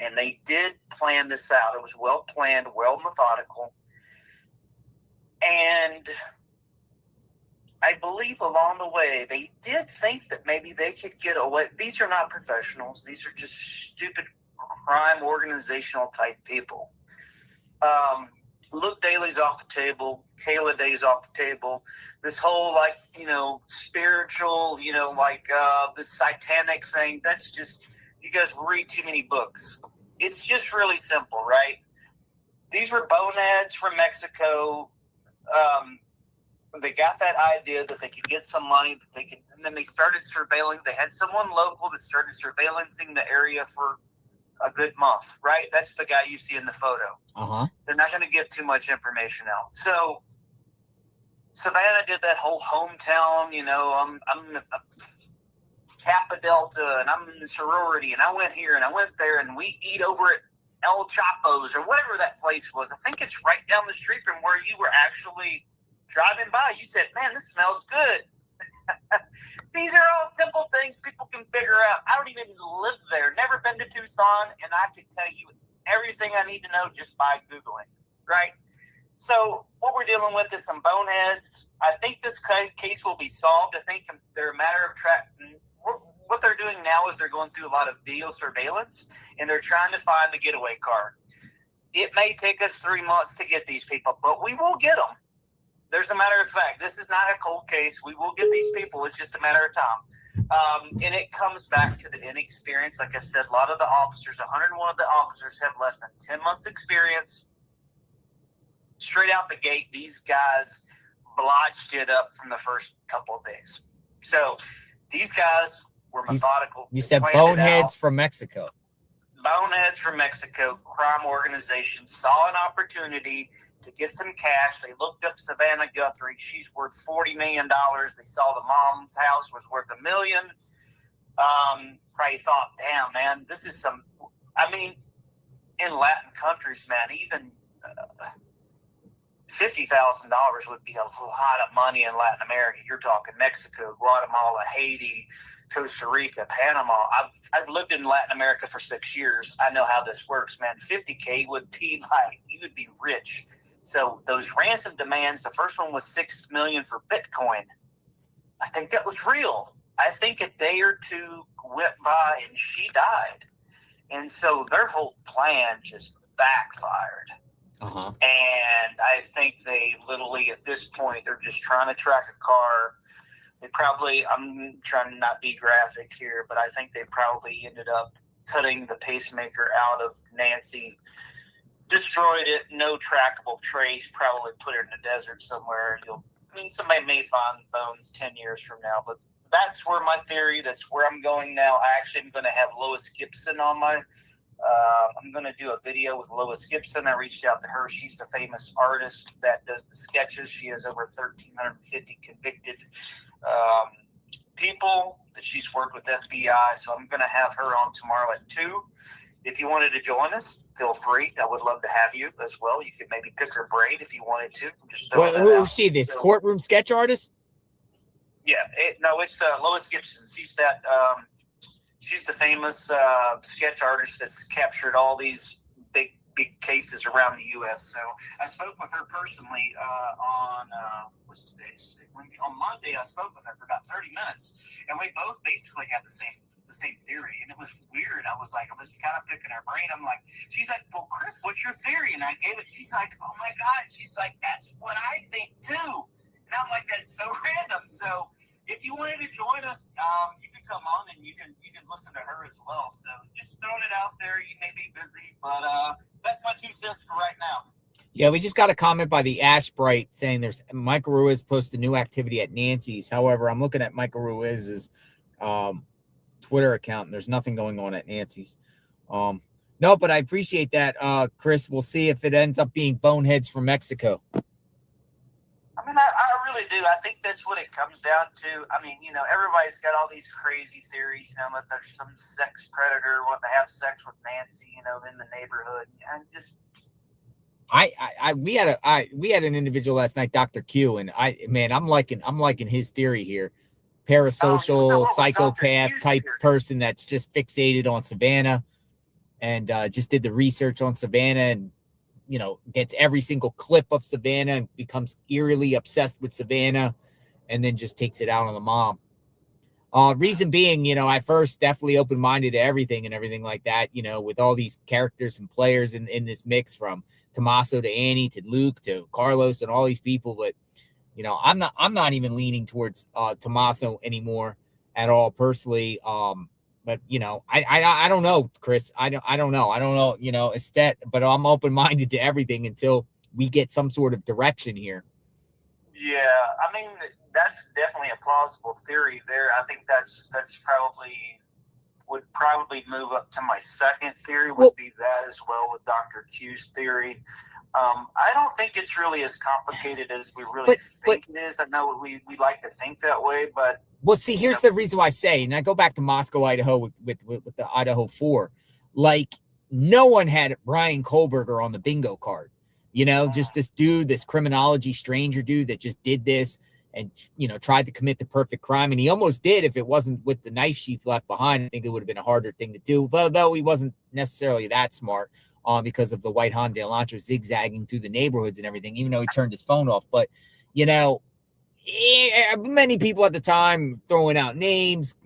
and they did plan this out. It was well planned, well methodical. And I believe along the way, they did think that maybe they could get away. These are not professionals. These are just stupid crime organizational type people. Luke Daly's off the table. Kayla Day's off the table. This whole, like, you know, spiritual, you know, like this satanic thing, that's just, you guys read too many books. It's just really simple, right? These were boneheads from Mexico. They got that idea that they could get some money, that they could, and then they started surveilling. They had someone local that started surveillancing the area for a good month, right? That's the guy you see in the photo. They're not going to give too much information out. So Savannah did that whole hometown, you know, I'm a Kappa Delta, and I'm in the sorority, and I went here and I went there, and we eat over at El Chapo's or whatever that place was. I think it's right down the street from where you were actually driving by. You said, man, this smells good. These are all simple things people can figure out. I don't even live there, never been to Tucson, and I can tell you everything I need to know just by Googling, right? So what we're dealing with is some boneheads. I think this case will be solved. I think they're a matter of tracking. What they're doing now is they're going through a lot of video surveillance, and they're trying to find the getaway car. It may take us 3 months to get these people, but we will get them. There's a matter of fact. This is not a cold case. We will get these people. It's just a matter of time. And it comes back to the inexperience. Like I said, a lot of the officers, 101 of the officers have less than 10 months experience. Straight out the gate, these guys blotched it up from the first couple of days. So these guys were methodical. You said boneheads from Mexico. Boneheads from Mexico, crime organization, saw an opportunity to get some cash. They looked up Savannah Guthrie. She's worth $40 million. They saw the mom's house was worth $1 million. Probably thought, damn, man, this is some, I mean, in Latin countries, man, even $50,000 would be a lot of money in Latin America. You're talking Mexico, Guatemala, Haiti, Costa Rica, Panama. I've lived in Latin America for 6 years. I know how this works, man. 50K would be like, you would be rich. So those ransom demands, the first one was $6 million for Bitcoin. I think that was real. I think a day or two went by and she died. And so their whole plan just backfired. And I think they literally, at this point, they're just trying to track a car. They probably, I'm trying to not be graphic here, but I think they probably ended up cutting the pacemaker out of Nancy, destroyed it, no trackable trace, probably put it in the desert somewhere. Somebody may find bones 10 years from now, but that's where my theory, that's where I'm going now. I actually am going to have Lois Gibson on my, I'm going to do a video with Lois Gibson. I reached out to her. She's the famous artist that does the sketches. She has over 1,350 convicted people that she's worked with FBI. So I'm going to have her on tomorrow at 2. If you wanted to join us, feel free. I would love to have you as well. You could maybe pick her braid if you wanted to. Who's she? This courtroom sketch artist? Yeah, it's Lois Gibson. She's that. She's the famous sketch artist that's captured all these big cases around the U.S. So I spoke with her personally on what's today's? On Monday. I spoke with her for about 30 minutes, and we both basically had the same theory. And it was weird. I was kind of picking her brain. I'm like, she's like, well, Chris, what's your theory? And I gave it. She's like, oh my God. She's like, that's what I think too. And I'm like, that's so random. So if you wanted to join us, you can come on and you can listen to her as well. So just throwing it out there. You may be busy, but that's my 2 cents for right now. Yeah, we just got a comment by the Ashbright saying there's Michael Ruiz posted new activity at Nancy's. However, I'm looking at Michael Ruiz's Twitter account, and there's nothing going on at Nancy's. No, but I appreciate that, Chris. We'll see if it ends up being boneheads from Mexico. I mean, I really do. I think that's what it comes down to. I mean, everybody's got all these crazy theories, that there's some sex predator wanting to have sex with Nancy, in the neighborhood. And just we had an individual last night, Dr. Q, and I'm liking his theory here. Parasocial psychopath type person that's just fixated on Savannah and just did the research on Savannah and gets every single clip of Savannah and becomes eerily obsessed with Savannah and then just takes it out on the mom. Reason being, at first definitely open-minded to everything and everything like that, with all these characters and players in this mix, from Tommaso to Annie to Luke to Carlos and all these people. But, I'm not even leaning towards Tommaso anymore at all personally. But I don't know, Chris. I don't know. But I'm open-minded to everything until we get some sort of direction here. Yeah, I mean, that's definitely a plausible theory there. I think that's would probably move up to my second theory, would be that as well with Dr. Q's theory. I don't think it's really as complicated as we really think it is. I know we like to think that way, but well, see, here's the reason why I say, and I go back to Moscow, Idaho with the Idaho 4. Like, no one had Brian Kohlberger on the bingo card. Just this dude, this criminology stranger dude that just did this and, tried to commit the perfect crime. And he almost did if it wasn't with the knife sheath left behind. I think it would have been a harder thing to do. But though he wasn't necessarily that smart because of the white Honda Elantra zigzagging through the neighborhoods and everything, even though he turned his phone off. But, many people at the time throwing out names,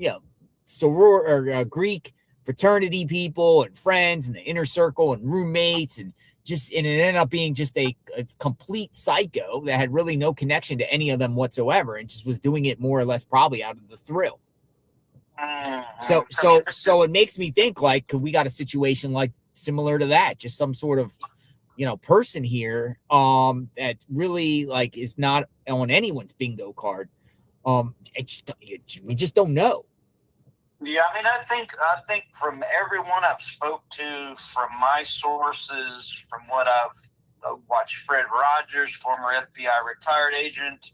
Greek fraternity people and friends and the inner circle and roommates, and it ended up being just a complete psycho that had really no connection to any of them whatsoever and just was doing it more or less probably out of the thrill. So it makes me think, like, could we got a situation like similar to that, just some sort of person here that really like is not on anyone's bingo card. We just don't know. Yeah, I mean, I think from everyone I've spoke to, from my sources, from what I've watched, Fred Rogers, former FBI retired agent,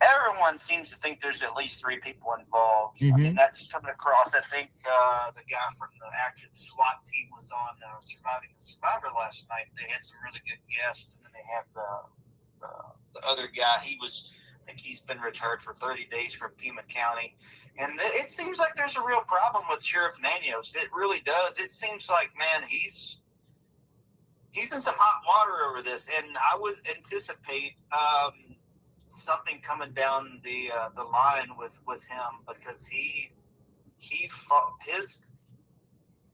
everyone seems to think there's at least 3 people involved. I mean, that's coming across. I think the guy from the active SWAT team was on Surviving the Survivor last night. They had some really good guests, and then they have the other guy. I think he's been retired for 30 days from Pima County. And it seems like there's a real problem with Sheriff Nanos. It really does. It seems like, man, he's in some hot water over this. And I would anticipate something coming down the line with him, because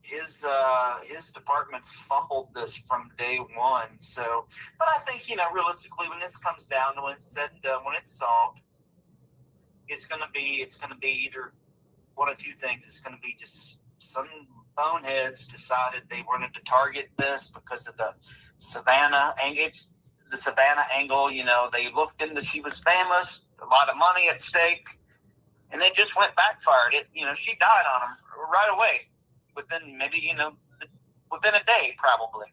his department fumbled this from day one. So, but I think, realistically, when this comes down to it, said and done, when it's solved, it's gonna be either one of two things. It's gonna be just some boneheads decided they wanted to target this because of the Savannah angle. The Savannah angle, they looked into, she was famous, a lot of money at stake, and they just backfired. She died on him right away, within maybe, within a day, probably.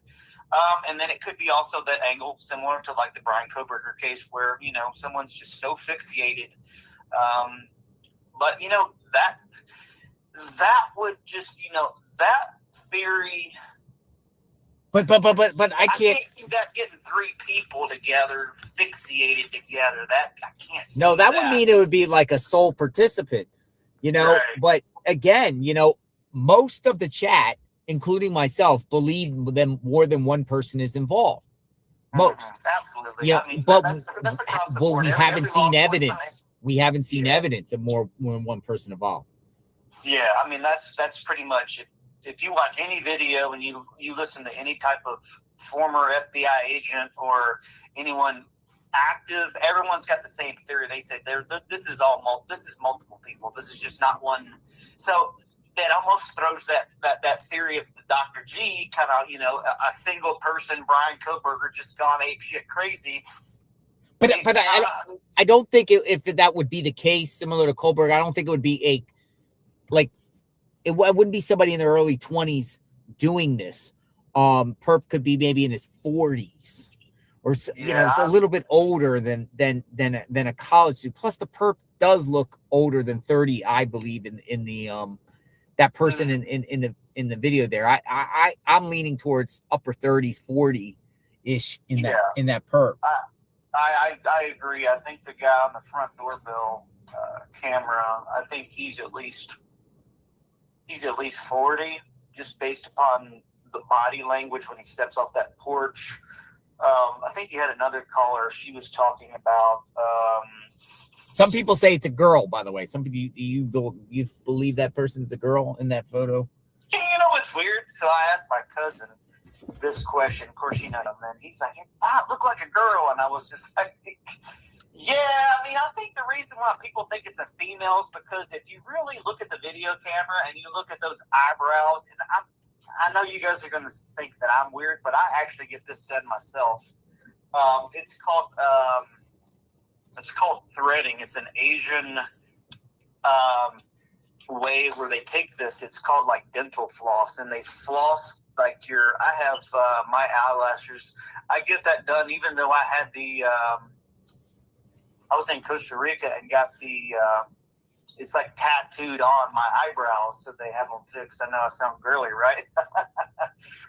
And then it could be also that angle, similar to like the Brian Kohlberger case, where, someone's just so fixated. But, that would just, that theory. But I can't see that getting 3 people together, fixated together. That I can't see. No, that would mean it would be like a sole participant, Right. But again, most of the chat, including myself, believe them more than one person is involved. Most. Absolutely. Yeah, I mean, but that's across the board. we haven't seen Every evidence. We haven't seen evidence of more than one person involved. Yeah, I mean, that's pretty much it. If you watch any video and you listen to any type of former FBI agent or anyone active, everyone's got the same theory. They say this is multiple people. This is just not one. So that almost throws that theory of the Dr. G kind of, a single person, Brian Kohlberger, just gone ape shit crazy. But I don't think if that would be the case, similar to Kohlberg, I don't think it would be it wouldn't be somebody in their early 20s doing this. Perp could be maybe in his 40s, or you know, it's a little bit older than a college student. Plus, the perp does look older than 30, I believe, in the that person in the video there. I'm leaning towards upper 30s, 40-ish in that perp. I agree. I think the guy on the front doorbell camera, I think he's at least 40, just based upon the body language when he steps off that porch. I think you had another caller. She was talking about. Some people say it's a girl, by the way. Some people, you believe that person's a girl in that photo? You know what's weird? So I asked my cousin this question. Of course, you know him, and he's like, "It looked like a girl," and I was just like, "Yeah." I mean, I think the reason why people think it's a female is because if you really look at the video camera and you look at those eyebrows, and I know you guys are going to think that I'm weird, but I actually get this done myself. It's called threading. It's an Asian way where they take this. It's called like dental floss, and they floss like I have my eyelashes. I get that done even though I had I was in Costa Rica and got it's like tattooed on my eyebrows, so they have them fixed. I know I sound girly, right?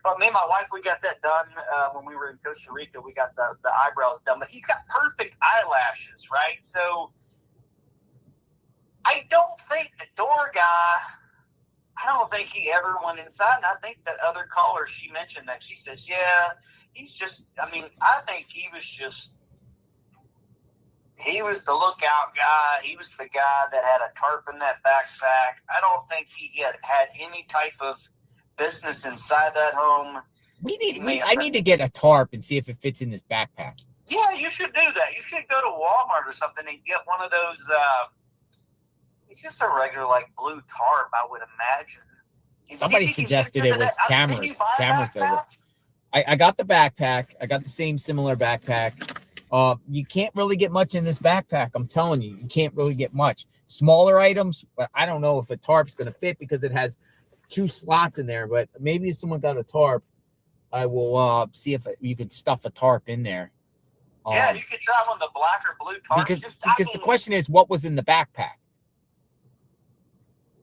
But me and my wife, we got that done when we were in Costa Rica. We got the eyebrows done, but he's got perfect eyelashes, right? So I don't think the door guy, I don't think he ever went inside. And I think that other caller, she mentioned that. She says, yeah, he's just, I mean, I think he was the lookout guy. He was the guy that had a tarp in that backpack. I don't think he had any type of business inside that home. I need to get a tarp and see if it fits in this backpack. Yeah, you should do that. You should go to Walmart or something and get one of those. It's just a regular like blue tarp, I would imagine. Somebody suggested it was cameras. I got the backpack. I got the same similar backpack. You can't really get much in this backpack. I'm telling you, you can't really get much. Smaller items, but I don't know if a tarp's going to fit because it has 2 slots in there. But maybe if someone got a tarp, I will see if you could stuff a tarp in there. Yeah, you could try on the black or blue tarp. Because the question is, what was in the backpack?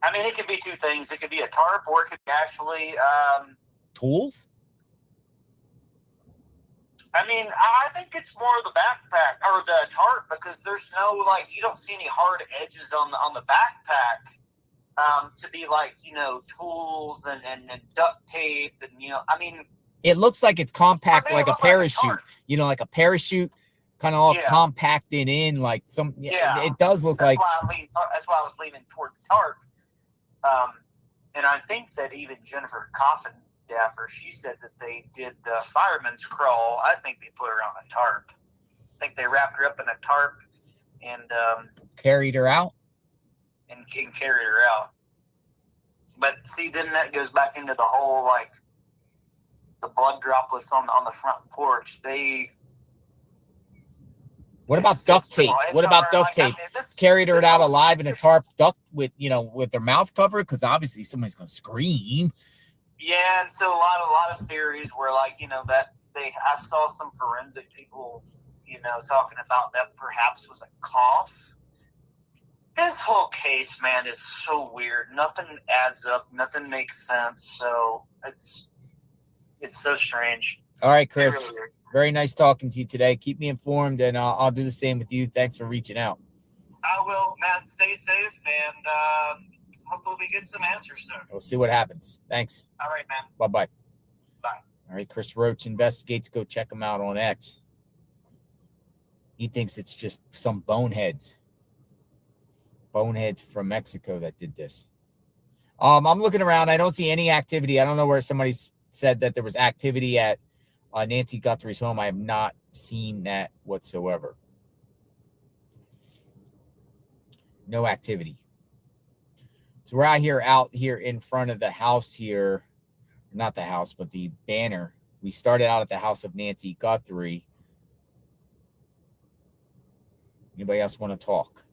I mean, it could be 2 things. It could be a tarp, or it could be actually tools. I mean, I think it's more the backpack or the tarp because there's no you don't see any hard edges on the backpack to be like, you know, tools and duct tape and, you know, I mean. It looks like it's compact, like a parachute, you know, like a parachute kind of all compacted in like some. Yeah, it does look like. That's why I was leaning toward the tarp. And I think that even Jennifer Coffin Daffer, she said that they did the fireman's crawl. I think they put her on a tarp. I think they wrapped her up in a tarp and carried her out. And carried her out. But see, then that goes back into the whole like the blood droplets on the front porch. What about duct tape? What about duct tape? Carried her out alive in a tarp duct with their mouth covered because obviously somebody's gonna scream. Yeah, and so a lot of theories were like, you know, that I saw some forensic people, you know, talking about that perhaps was a cough. This whole case, man, is so weird. Nothing adds up. Nothing makes sense. So it's so strange. All right, Chris. Really very nice talking to you today. Keep me informed, and I'll do the same with you. Thanks for reaching out. I will, man. Stay safe, and hopefully we get some answers soon. We'll see what happens. Thanks. All right, man. Bye-bye. Bye. All right, Chris Roach investigates. Go check him out on X. He thinks it's just some boneheads from Mexico that did this. I'm looking around. I don't see any activity. I don't know where somebody said that there was activity at Nancy Guthrie's home. I have not seen that whatsoever. No activity. So we're out here in front of the house here. Not the house, but the banner. We started out at the house of Nancy Guthrie. Anybody else want to talk?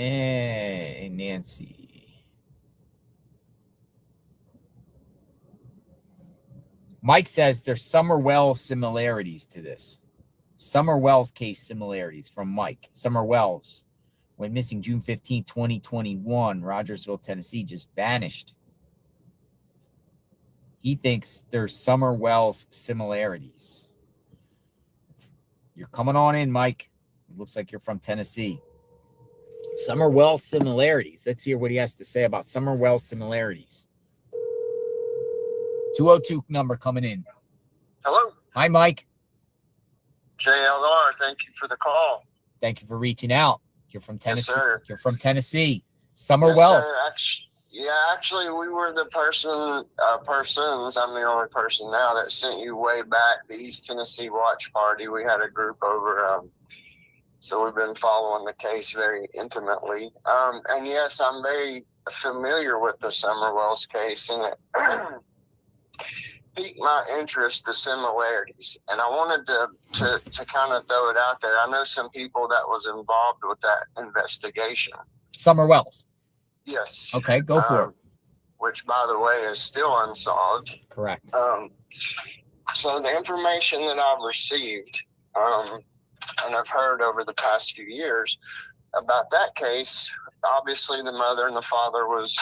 And Nancy. Mike says there's Summer Wells similarities to this. Summer Wells case similarities from Mike. Summer Wells went missing June 15, 2021. Rogersville, Tennessee, just vanished. He thinks there's Summer Wells similarities. You're coming on in, Mike. It looks like you're from Tennessee. Summer Wells similarities. Let's hear what he has to say about Summer Wells similarities. 202 number coming in. Hello. Hi, Mike. JLR, thank you for the call. Thank you for reaching out. You're from Tennessee. Yes, sir. You're from Tennessee. Summer Yes, Wells. sir. Actually, we were the persons. I'm the only person now that sent you way back the East Tennessee Watch Party. We had a group over, so we've been following the case very intimately. And yes, I'm very familiar with the Summer Wells case, and it piqued my interest, the similarities. And I wanted to kind of throw it out there. I know some people that was involved with that investigation. Summer Wells. Yes. Okay, go for it. Which, by the way, is still unsolved. Correct. So the information that I've received, and I've heard over the past few years about that case, obviously the mother and the father was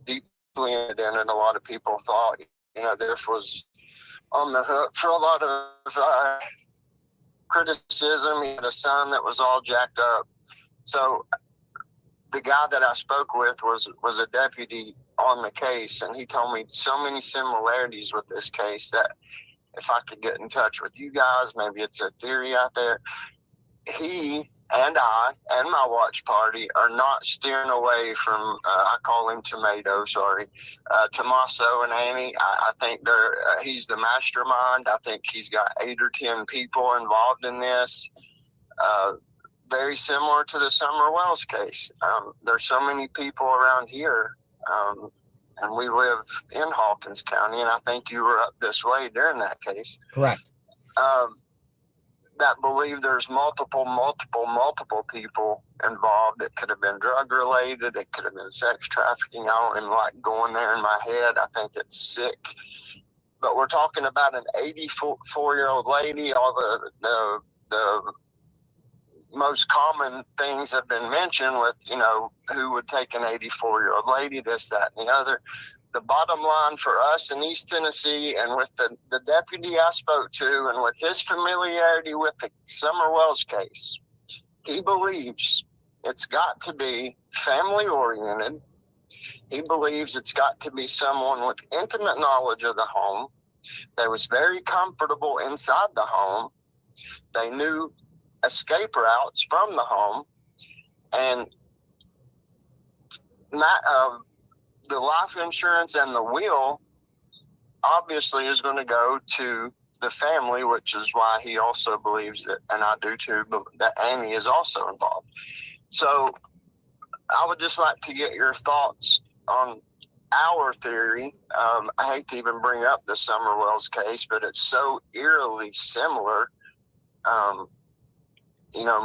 deeply in it, and a lot of people thought, this was on the hook for a lot of criticism. He had a son that was all jacked up. So the guy that I spoke with was a deputy on the case, and he told me so many similarities with this case that if I could get in touch with you guys, maybe it's a theory out there. He and I and my watch party are not steering away from, I call him Tomato, sorry, Tommaso and Amy. I think he's the mastermind. I think he's got 8 or 10 people involved in this. Very similar to the Summer Wells case. There's so many people around here, and we live in Hawkins County, and I think you were up this way during that case. Correct. That believe there's multiple people involved. It could have been drug related. It could have been sex trafficking. I don't even like going there in my head. I think it's sick. But we're talking about an 84-year-old lady. All the most common things have been mentioned with, who would take an 84-year-old lady, this, that, and the other. The bottom line for us in East Tennessee, and with the deputy I spoke to, and with his familiarity with the Summer Wells case, he believes it's got to be family-oriented. He believes it's got to be someone with intimate knowledge of the home. They was very comfortable inside the home. They knew escape routes from the home, and the life insurance and the will obviously is going to go to the family, which is why he also believes that, and I do too, but that Amy is also involved. So I would just like to get your thoughts on our theory. I hate to even bring up the Summer Wells case, but it's so eerily similar.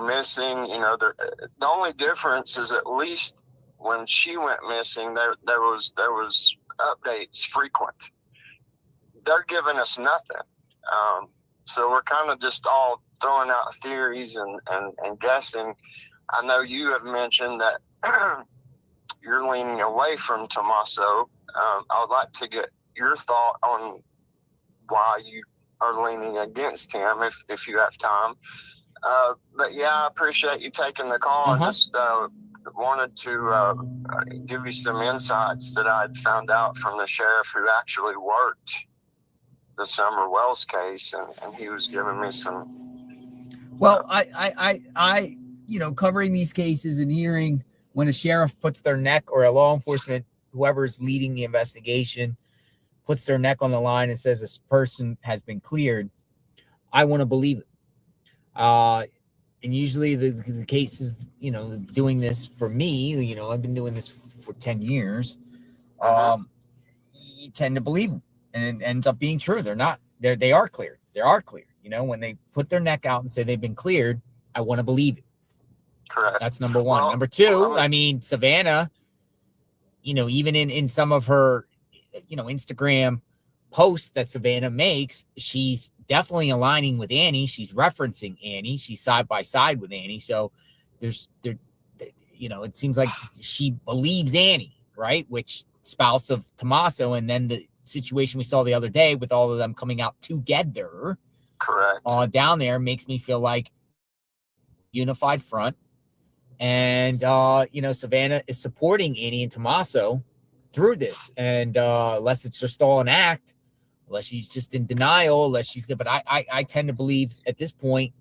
Missing, the only difference is at least when she went missing, there was updates frequent. They're giving us nothing. So we're kind of just all throwing out theories and guessing. I know you have mentioned that you're leaning away from Tommaso. I would like to get your thought on why you are leaning against him if you have time. But yeah, I appreciate you taking the call. I just wanted to give you some insights that I'd found out from the sheriff who actually worked the Summer Wells case, and he was giving me some. Well, I covering these cases and hearing when a sheriff puts their neck, or a law enforcement, whoever's leading the investigation, puts their neck on the line and says this person has been cleared, I want to believe it. And usually the cases, doing this for me, I've been doing this for 10 years. You tend to believe them, and it ends up being true. They are cleared. They are cleared. When they put their neck out and say they've been cleared, I want to believe it. Correct. That's number one. Number two, I mean, Savannah, even in some of her, Instagram posts that Savannah makes, she's definitely aligning with Annie. She's referencing Annie. She's side by side with Annie. So it seems like she believes Annie, right? Which spouse of Tommaso, and then the situation we saw the other day with all of them coming out together, correct, down there, makes me feel like unified front. And Savannah is supporting Annie and Tommaso through this, and unless it's just all an act, unless she's just in denial, but I tend to believe at this point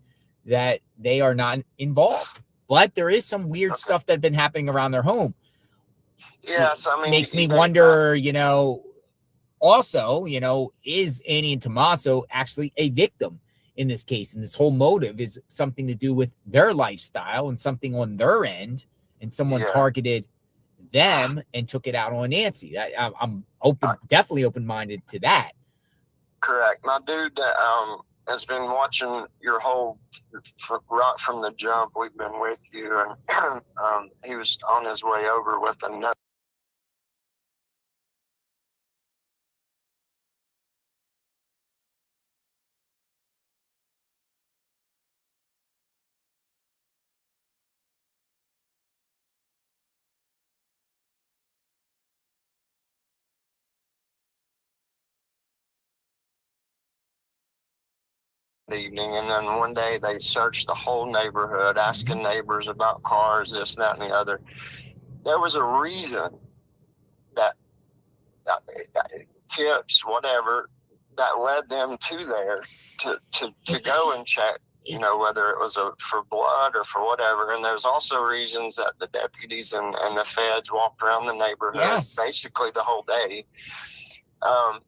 that they are not involved. But there is some weird stuff that's been happening around their home. Yes, I mean, makes me wonder, also, is Annie and Tommaso actually a victim in this case? And this whole motive is something to do with their lifestyle and something on their end, and someone targeted them and took it out on Nancy. I'm definitely open-minded to that. Correct. My dude that has been watching your whole right from the jump. We've been with you, and he was on his way over with a note. Evening, and then one day they searched the whole neighborhood, asking neighbors about cars, this, that, and the other. There was a reason that tips, whatever, that led them to there to go and check, whether it was for blood or for whatever. And there's also reasons that the deputies and the feds walked around the neighborhood basically the whole day. And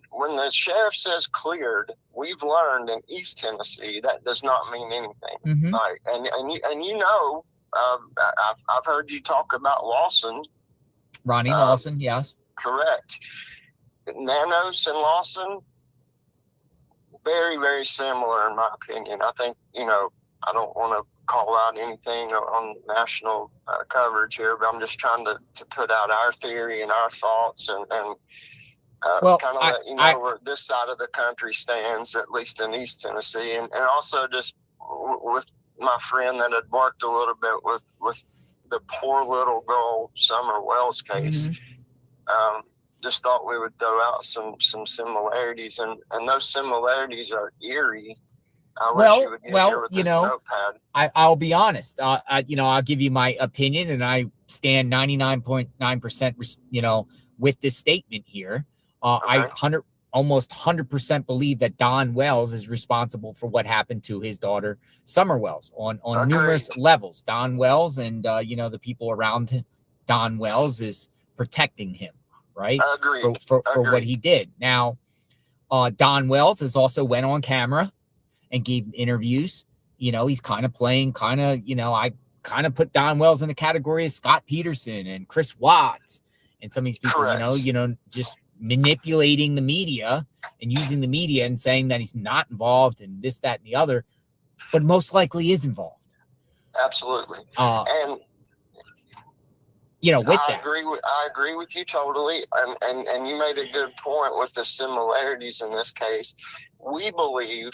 when the sheriff says cleared, we've learned in East Tennessee that does not mean anything. Like, and I've heard you talk about Lawson, Ronnie Lawson, yes, correct. Nanos and Lawson, very, very similar in my opinion. I think I don't want to call out anything on national coverage here, but I'm just trying to put out our theory and our thoughts and kind of let you know where this side of the country stands, at least in East Tennessee, and also just with my friend that had worked a little bit with the poor little girl Summer Wells case. Just thought we would throw out some similarities, and those similarities are eerie. I'll be honest. I'll give you my opinion, and I stand 99.9%, with this statement here. I almost 100% believe that Don Wells is responsible for what happened to his daughter, Summer Wells, on numerous levels. Don Wells and, the people around Don Wells is protecting him, right? For what he did. Now, Don Wells has also went on camera and gave interviews. He's kind of playing, I kind of put Don Wells in the category of Scott Peterson and Chris Watts and some of these people, just manipulating the media and using the media and saying that he's not involved and this, that, and the other, but most likely is involved. Absolutely. And with that, I agree with you totally. And you made a good point with the similarities in this case. We believe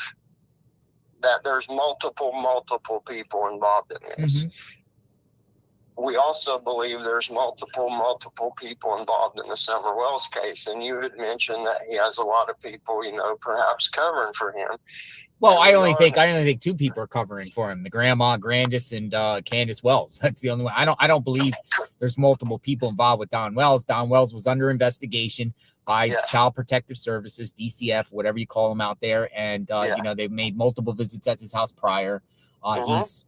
that there's multiple people involved in this. We also believe there's multiple people involved in the Summer Wells case. And you had mentioned that he has a lot of people, perhaps covering for him. Well, I only think two people are covering for him: the grandma Grandis and Candace Wells. That's the only one. I don't believe there's multiple people involved with Don Wells. Don Wells was under investigation by Child Protective Services, DCF, whatever you call them out there, and they've made multiple visits at his house prior. He's,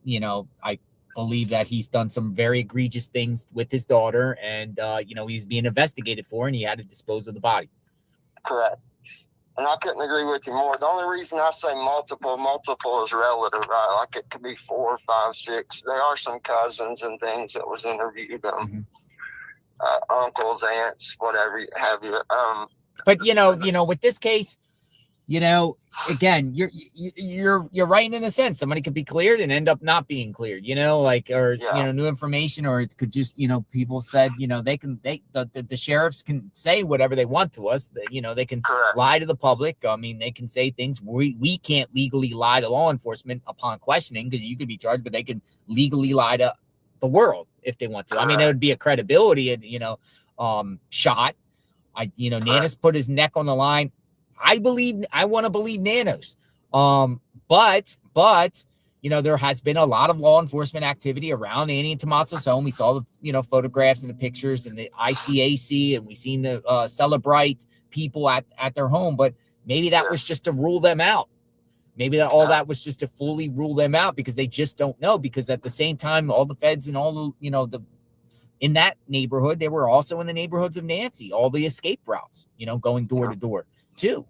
I believe that he's done some very egregious things with his daughter, and he's being investigated for, and he had to dispose of the body. Correct. And I couldn't agree with you more. The only reason I say multiple is relative, right? Like it could be 4, 5, 6. There are some cousins and things that was interviewed, uncles, aunts, whatever have you. But with this case, you know, again, you're right in a sense. Somebody could be cleared and end up not being cleared, you know, like, or, you know, new information, or it could just, you know, people said, you know, the sheriffs can say whatever they want to us, that, you know, they can lie to the public. I mean, they can say things we can't legally lie to law enforcement upon questioning, because you could be charged, but they can legally lie to the world if they want to. I mean, it would be a credibility, you know, shot. Nanos put his neck on the line. I want to believe Nanos. But, you know, there has been a lot of law enforcement activity around Annie and Tommaso's home. We saw the, you know, photographs and the pictures and the ICAC, and we seen the Celebrite people at their home, but maybe that was just to rule them out. Maybe that was just to fully rule them out, because they just don't know, because at the same time, all the feds and all the, you know, in that neighborhood, they were also in the neighborhoods of Nancy, all the escape routes, you know, going door to door too.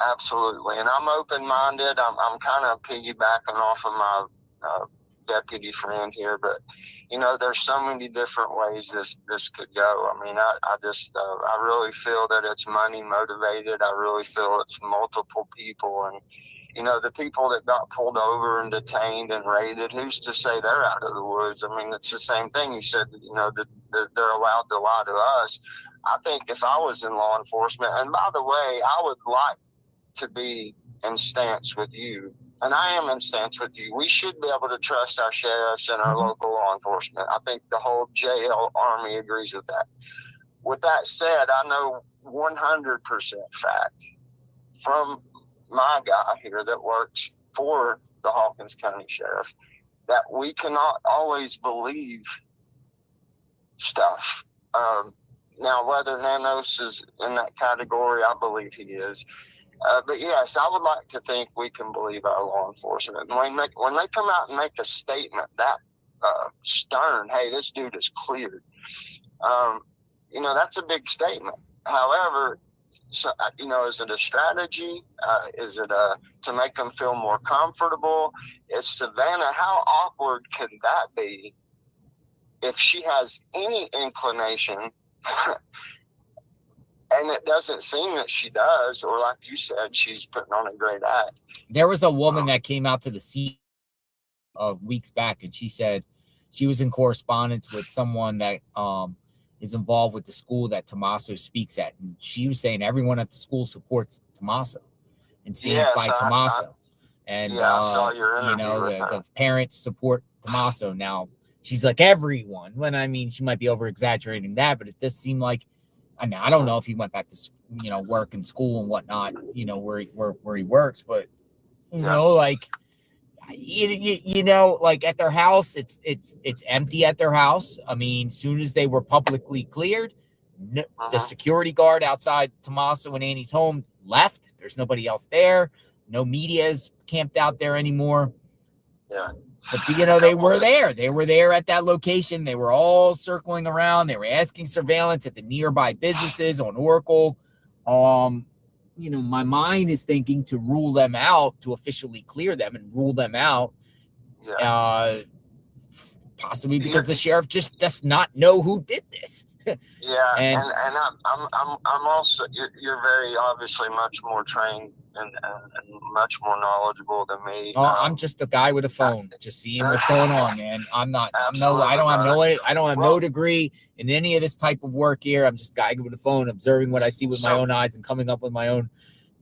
Absolutely. And I'm open-minded. I'm kind of piggybacking off of my deputy friend here, but you know, there's so many different ways this could go. I mean, I just I really feel that it's money motivated. I really feel it's multiple people, and you know, the people that got pulled over and detained and raided, who's to say they're out of the woods? I mean, it's the same thing. You said, you know, that they're allowed to lie to us. I think if I was in law enforcement, and by the way, I would like to be in stance with you, and I am in stance with you. We should be able to trust our sheriffs and our local law enforcement. I think the whole JL Army agrees with that. With that said, I know 100% fact from my guy here that works for the Hawkins County Sheriff that we cannot always believe stuff. Now, whether Nanos is in that category, I believe he is. But yes, I would like to think we can believe our law enforcement. When they come out and make a statement that stern, hey, this dude is cleared, you know, that's a big statement. However, so, you know, is it a strategy? Is it to make them feel more comfortable? It's Savannah. How awkward can that be if she has any inclination? And it doesn't seem that she does, or like you said, she's putting on a great act. There was a woman that came out to the scene weeks back, and she said she was in correspondence with someone that is involved with the school that Tommaso speaks at. And she was saying everyone at the school supports Tommaso and stands by Tommaso. I saw your interview, you know, the parents support Tommaso. Now, she's like everyone. When I mean, she might be over exaggerating that, but it does seem like, I mean, I don't know if he went back to, you know, work and school and whatnot, you know, where he works, but you know, like, you know, like at their house, it's empty at their house. I mean, as soon as they were publicly cleared, the security guard outside Tommaso and Annie's home left. There's nobody else there. No media is camped out there anymore. Yeah. But, you know, they were there. They were there at that location. They were all circling around. They were asking surveillance at the nearby businesses on Oracle. You know, my mind is thinking to rule them out, to officially clear them and rule them out. Yeah. Possibly because the sheriff just does not know who did this. Yeah, and I'm also, you're very obviously much more trained and much more knowledgeable than me. I'm just a guy with a phone, just seeing what's going on, man. I don't have no degree in any of this type of work here. I'm just a guy with a phone, observing what I see with my own eyes and coming up with my own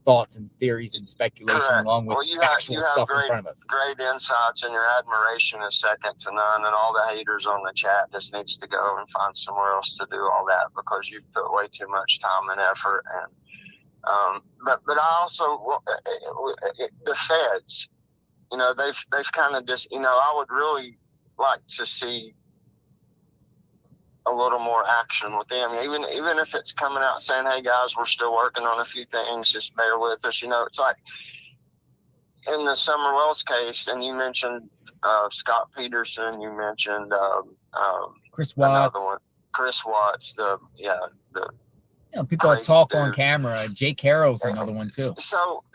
thoughts and theories and speculation along with factual stuff in front of us. Great insights, and your admiration is second to none, and all the haters on the chat just needs to go and find somewhere else to do all that, because you've put way too much time and effort. And but I also, the feds, you know, they've kind of just, you know, I would really like to see a little more action with them, even if it's coming out saying, hey guys, we're still working on a few things, just bear with us. You know, it's like in the Summer Wells case, and you mentioned Scott Peterson, you mentioned Chris Watts, Chris Watts, people that talk on camera. Jake Carroll's another one too. So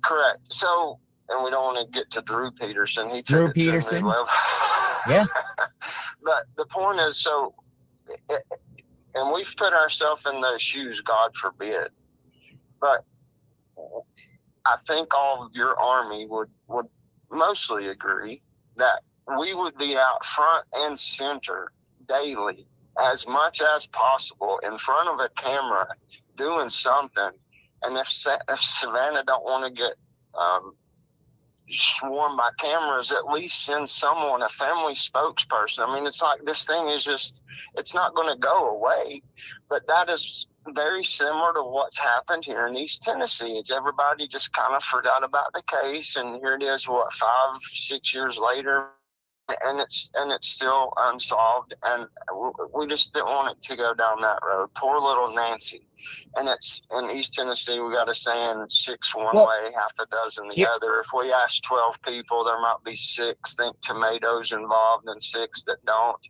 correct. So, and we don't want to get to Drew Peterson. He took Drew Peterson. Yeah. But the point is, so, and we've put ourselves in those shoes, God forbid. But I think all of your Army would mostly agree that we would be out front and center daily as much as possible in front of a camera doing something. And if Savannah don't want to get swarmed by cameras, at least send someone, a family spokesperson. I mean, it's like this thing is just, it's not going to go away. But that is very similar to what's happened here in East Tennessee. It's everybody just kind of forgot about the case, and here it is, 5-6 years later, and it's still unsolved, and we just didn't want it to go down that road. Poor little Nancy. And it's in East Tennessee, we got a saying, 6 one way, half a dozen the other. If we ask 12 people, there might be 6 think tomatoes involved and 6 that don't.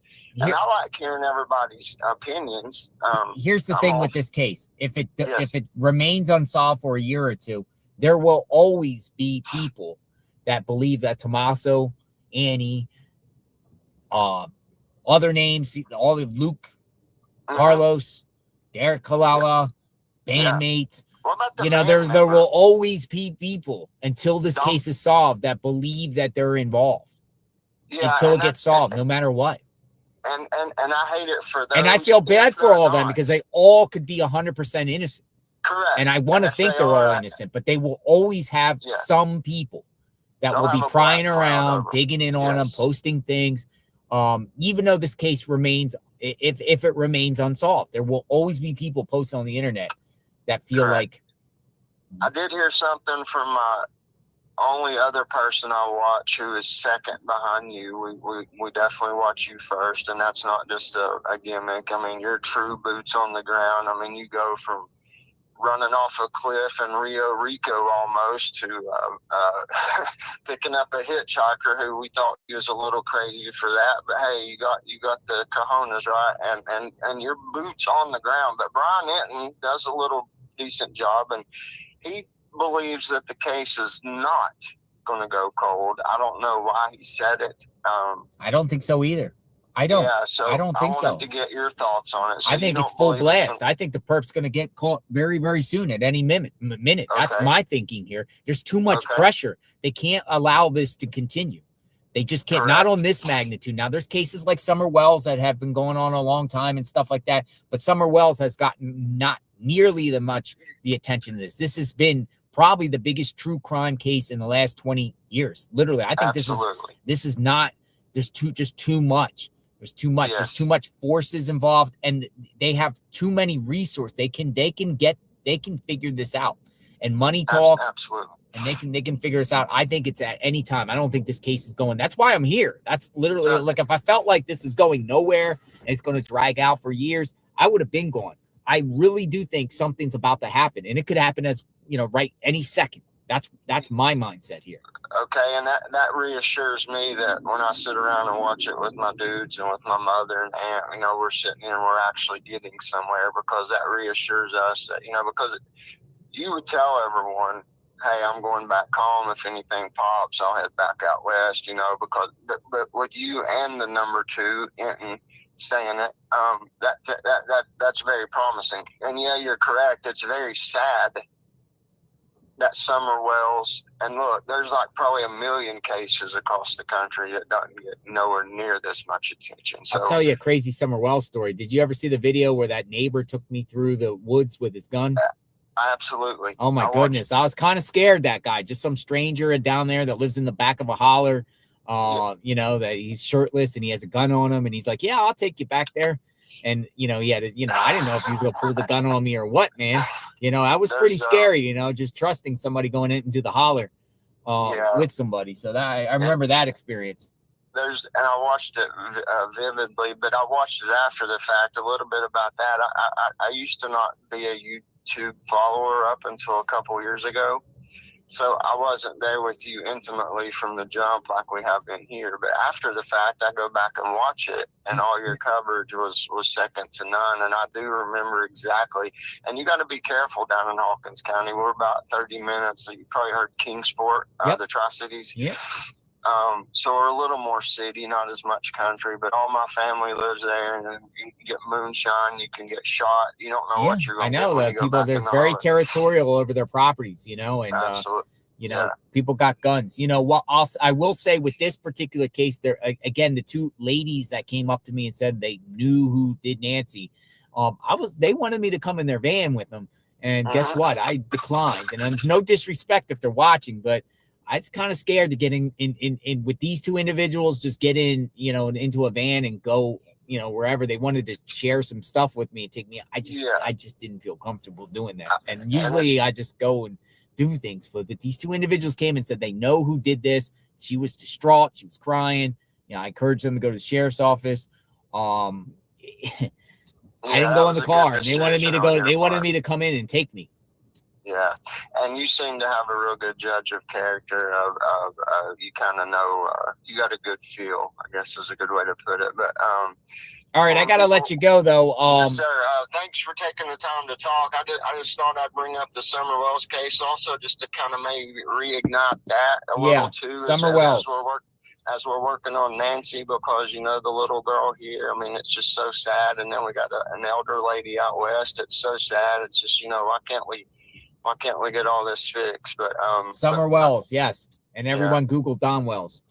And I like hearing everybody's opinions. Here's the thing with this case: if it remains unsolved for a year or two, there will always be people that believe that Tommaso, Annie, other names, all of Luke, Carlos, Derek Kalala, bandmates. There will always be people until this case is solved that believe that they're involved. Until it gets solved, no matter what. And I hate it for them. And I feel bad for all of them because they all could be 100% innocent. Correct. And I want to think they're all innocent, but they will always have some people that will be prying around, digging in on them, posting things. Even though this case remains, if it remains unsolved, there will always be people posting on the internet that feel like. I did hear something from my only other person I watch who is second behind you. We definitely watch you first, and that's not just a gimmick. I mean, you're true boots on the ground. I mean, you go from running off a cliff in Rio Rico almost to picking up a hitchhiker who we thought he was a little crazy for that, but hey, you got the cojones, right? And your boots on the ground. But Brian Enton does a little decent job, and he believes that the case is not going to go cold. I don't know why he said it. I don't think so either. I don't think so. I wanted to get your thoughts on it. So I think it's full blast. I think the perp's going to get caught very, very soon at any minute. That's my thinking here. There's too much pressure. They can't allow this to continue. They just can't, not on this magnitude. Now, there's cases like Summer Wells that have been going on a long time and stuff like that, but Summer Wells has gotten not nearly the attention of this. This has been probably the biggest true crime case in the last 20 years. Literally, I think this is not. There's too much. There's too much. There's too much forces involved, and they have too many resources. They can figure this out, and money talks. Absolutely. And they can figure this out. I think it's at any time. I don't think this case is going. That's why I'm here. That's literally like, if I felt like this is going nowhere and it's going to drag out for years, I would have been gone. I really do think something's about to happen, and it could happen as right any second. That's my mindset here. Okay, and that reassures me that when I sit around and watch it with my dudes and with my mother and aunt, we're sitting here and we're actually getting somewhere, because that reassures us that, because you would tell everyone, hey, I'm going back home. If anything pops, I'll head back out west, because, but with you and the number 2, Enton, saying it, that's very promising. And yeah, you're correct. It's very sad that Summer Wells, and look, there's like probably 1 million cases across the country that don't get nowhere near this much attention. So I'll tell you a crazy Summer Wells story. Did you ever see the video where that neighbor took me through the woods with his gun? Absolutely. Oh my goodness. I was kind of scared, that guy, just some stranger down there that lives in the back of a holler, that he's shirtless and he has a gun on him. And he's like, yeah, I'll take you back there. And, he had I didn't know if he was going to pull the gun on me or what, man. I was pretty scary, just trusting somebody going into the holler with somebody. So that I remember that experience. And I watched it vividly, but I watched it after the fact. A little bit about that. I used to not be a YouTube follower up until a couple years ago. So I wasn't there with you intimately from the jump like we have been here. But after the fact, I go back and watch it, and all your coverage was second to none. And I do remember exactly. And you got to be careful down in Hawkins County. We're about 30 minutes. So you probably heard Kingsport, the Tri-Cities. Yeah. So we're a little more city, not as much country, but all my family lives there, and you can get moonshine, you can get shot. You don't know what you're going to get when you go people, back there's in the very holler. territorial over their properties, and, Absolutely. People got guns. I will say with this particular case, there, again, the two ladies that came up to me and said they knew who did Nancy. They wanted me to come in their van with them. And guess what? I declined. And there's no disrespect if they're watching, but I was kind of scared to get in with these two individuals, just get in, into a van and go, wherever they wanted to share some stuff with me and take me. I just didn't feel comfortable doing that. And usually I just go and do things. But these two individuals came and said they know who did this. She was distraught. She was crying. I encouraged them to go to the sheriff's office. I didn't go in the car. And they wanted me to go. They wanted me to come in and take me. Yeah, and you seem to have a real good judge of character. You kind of know, you got a good feel, I guess is a good way to put it. But all right, I gotta let you go though. Yes, sir. Thanks for taking the time to talk. I just thought I'd bring up the Summer Wells case also, just to kind of maybe reignite that a little too. Summer Wells. As we're working on Nancy, because the little girl here. I mean, it's just so sad. And then we got an elder lady out west. It's so sad. It's just why can't we get all this fixed? But Summer Wells, yes. And everyone Google Don Wells.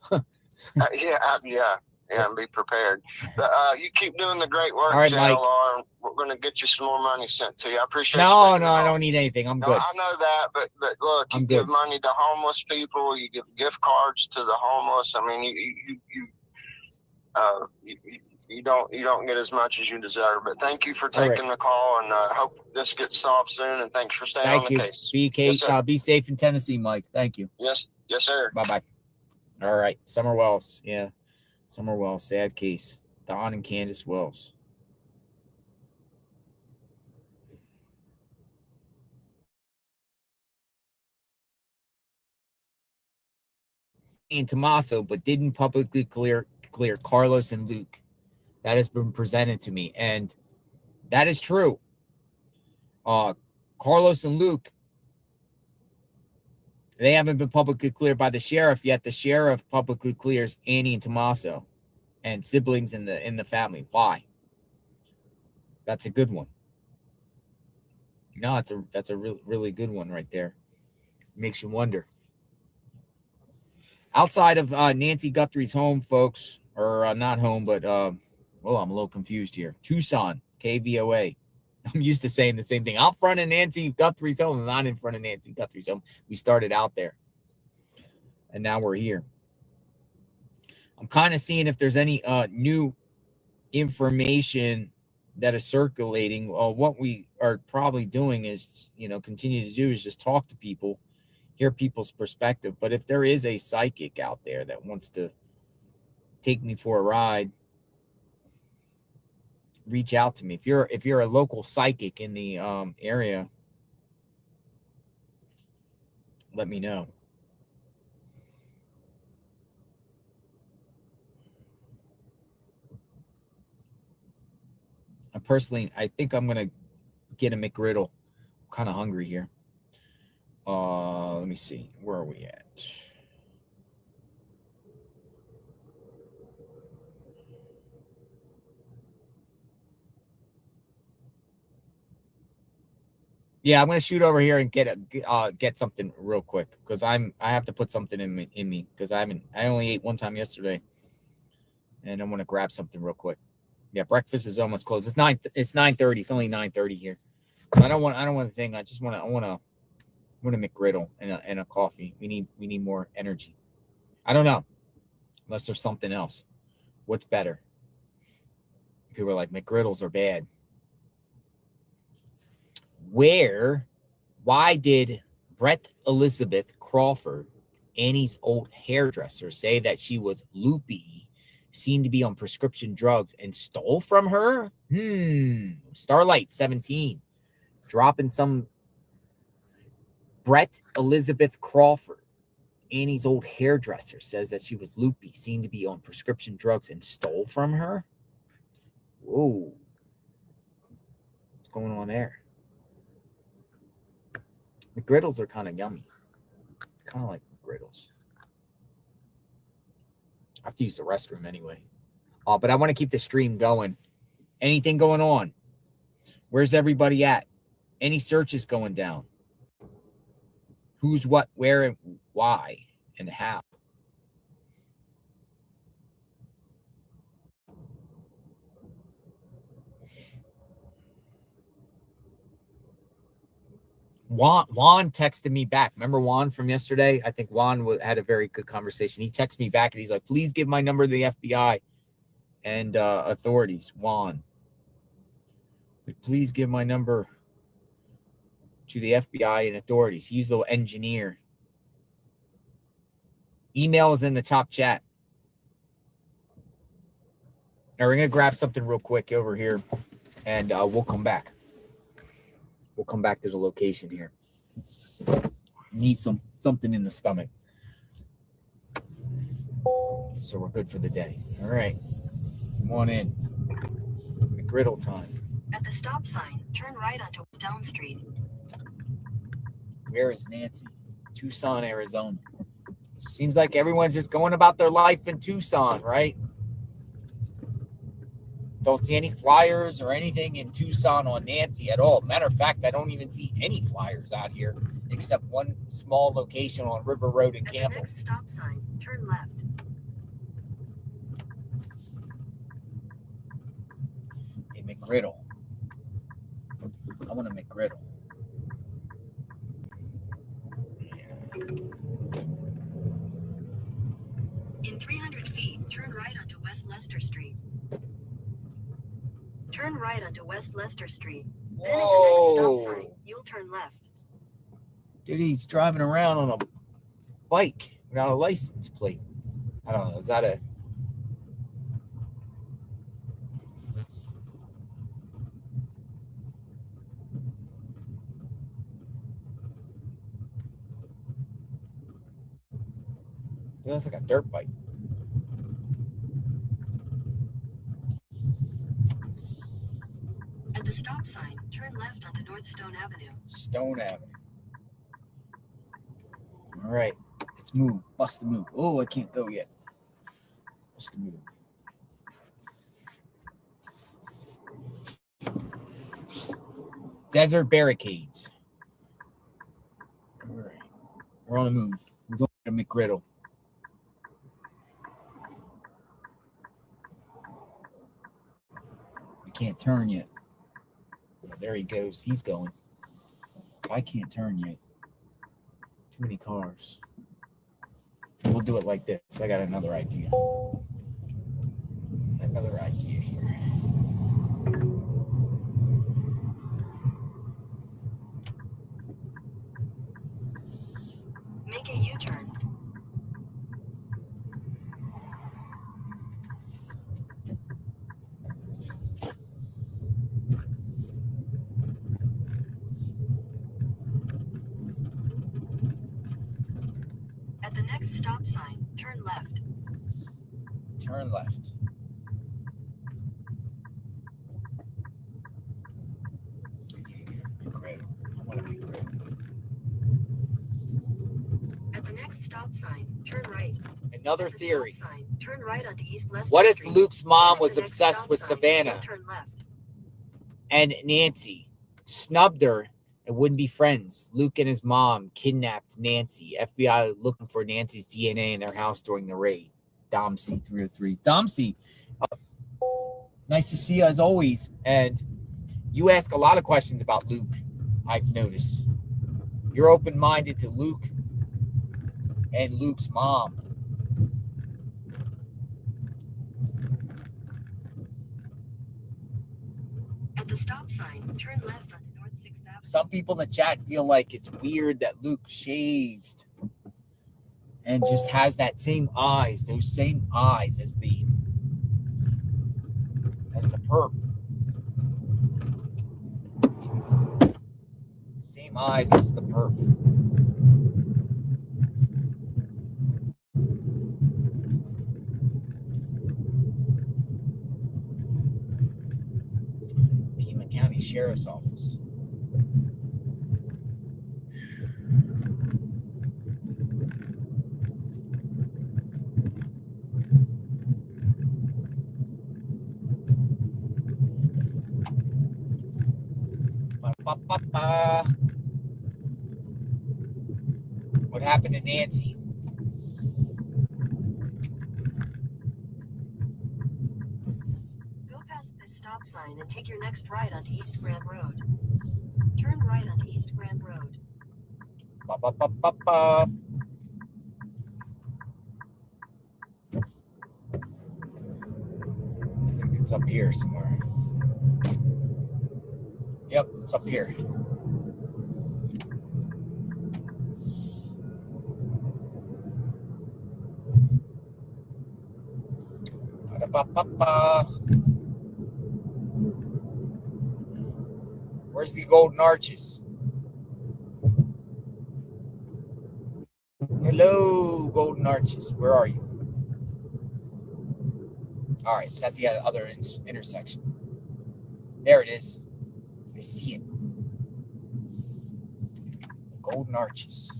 And be prepared. But you keep doing the great work, all right, JLR. Mike. We're going to get you some more money sent to you. I appreciate No, I don't need anything. I'm good. I know that, but look, you give money to homeless people. You give gift cards to the homeless. I mean, you don't get as much as you deserve. But thank you for taking the call, and hope this gets solved soon. And thanks for staying on the case. Be safe in Tennessee, Mike. Thank you. Yes, sir. Bye. All right, Summer Wells. Yeah, Summer Wells. Sad case. Don and Candace Wells. In Tommaso, but didn't publicly clear Carlos and Luke. That has been presented to me, and that is true. Carlos and Luke, they haven't been publicly cleared by the sheriff yet. The sheriff publicly clears Annie and Tommaso and siblings in the family. Why? That's a good one. No, that's a really good one right there. Makes you wonder. Outside of Nancy Guthrie's home, folks, or not home, but I'm a little confused here. Tucson, KVOA. I'm used to saying the same thing. Out front of Nancy Guthrie's home. I'm not in front of Nancy Guthrie's home. We started out there, and now we're here. I'm kind of seeing if there's any new information that is circulating. What we are probably doing is, continue to do is just talk to people, hear people's perspective. But if there is a psychic out there that wants to take me for a ride, reach out to me. If you're a local psychic in the area, let me know. I think I'm gonna get a McGriddle. I'm kind of hungry here. Let me see. Where are we at? Yeah, I'm gonna shoot over here and get something real quick, because I have to put something in me because I only ate one time yesterday, and I want to grab something real quick. Yeah, breakfast is almost closed. It's 9:30. It's only 9:30 here, so I don't want a thing. I want a McGriddle and a coffee. We need more energy. I don't know, unless there's something else. What's better? People are like, McGriddles are bad. Why did Brett Elizabeth Crawford, Annie's old hairdresser, say that she was loopy, seemed to be on prescription drugs, and stole from her? Starlight 17 dropping some. Brett Elizabeth Crawford, Annie's old hairdresser, says that she was loopy, seemed to be on prescription drugs, and stole from her. Whoa. What's going on there? McGriddles are kind of yummy. Kind of like McGriddles. have to use the restroom anyway. But I want to keep the stream going. Anything going on? Where's everybody at? Any searches going down? Who's what, where, and why, and how? Juan texted me back. Remember Juan from yesterday? I think Juan had a very good conversation. He texted me back and he's like, please give my number to the FBI and authorities. Juan. Like, please give my number to the FBI and authorities. He's the engineer. Email is in the top chat. Now we're going to grab something real quick over here and we'll come back. We'll come back to the location here. Need something in the stomach. So we're good for the day. All right. Come on in. McGriddle time. At the stop sign, turn right onto Elm Street. Where is Nancy? Tucson, Arizona. Seems like everyone's just going about their life in Tucson, right? Don't see any flyers or anything in Tucson on Nancy at all. Matter of fact, I don't even see any flyers out here except one small location on River Road in Campbell. At the next stop sign, turn left. A McGriddle. I want a McGriddle. In 300 feet, turn right onto West Leicester Street. Turn right onto West Leicester Street. Then at the next stop sign, you'll turn left. Dude, he's driving around on a bike without a license plate. I don't know. Is that a... It looks like a dirt bike. At the stop sign, turn left onto North Stone Avenue. Stone Avenue. All right. Let's move. Bust the move. Oh, I can't go yet. Bust the move. Desert barricades. All right. We're on the move. We're going to McGriddle. We can't turn yet. There he goes. He's going. I can't turn yet. Too many cars. We'll do it like this. I got another idea. Another idea here. Make a U-turn. At the next stop sign, turn left. Turn left. At the next stop sign, turn right. Another theory. Stop sign, turn right onto East Leicester What if Street. Luke's mom At was the next obsessed stop with sign, Savannah turn left. and Nancy snubbed her and wouldn't be friends? Luke and his mom kidnapped Nancy. FBI looking for Nancy's DNA in their house during the raid. Domsey 303. Domsey, nice to see you as always. And you ask a lot of questions about Luke, I've noticed. You're open-minded to Luke and Luke's mom. At the stop sign, turn left onto North 6th Avenue. Some people in the chat feel like it's weird that Luke shaved and just has that same eyes, those same eyes as the perp. Same eyes as the perp. Pima County Sheriff's Office. Ba-da-ba-ba-ba-ba. What happened to Nancy? Go past this stop sign and take your next right onto East Grand Road. Turn right onto East Grand Road. Ba-ba-ba-ba-ba. It's up here somewhere. Yep, it's up here. Ba-da-ba-ba-ba. Where's the Golden Arches? Hello, Golden Arches. Where are you? All right, it's at the other intersection. There it is. I see it. Golden Arches.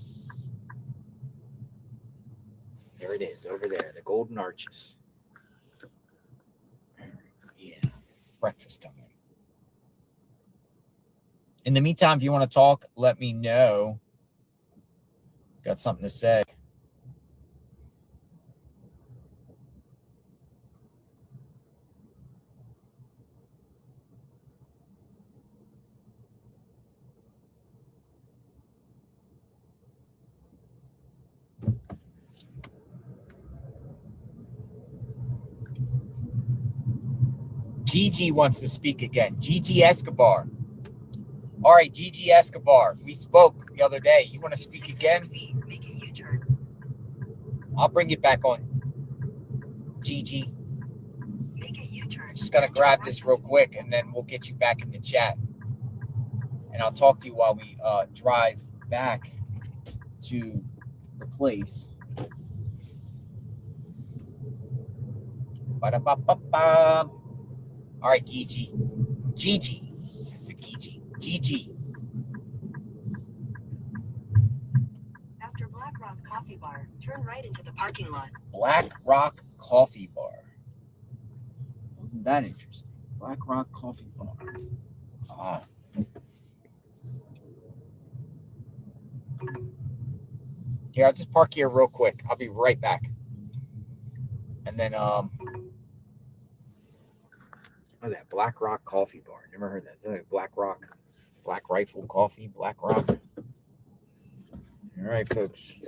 There it is, over there. The Golden Arches. Yeah, breakfast time. In the meantime, if you want to talk, let me know. Got something to say. Gigi wants to speak again. Gigi Escobar. All right, Gigi Escobar. We spoke the other day. You want to speak again? Feet, make a U-turn. I'll bring it back on. Gigi. Make a U-turn. Just got to grab this real quick, and then we'll get you back in the chat. And I'll talk to you while we drive back to the place. Ba-da-ba-ba-ba. All right, Gigi. Gigi. I said Gigi. Gigi. After Black Rock Coffee Bar, turn right into the parking lot. Black Rock Coffee Bar. Wasn't that interesting? Black Rock Coffee Bar. Ah. Here, I'll just park here real quick. I'll be right back. And then, oh, that Black Rock Coffee Bar. Never heard that. Is that like Black Rock? Black Rifle Coffee? Black Rock? All right, folks.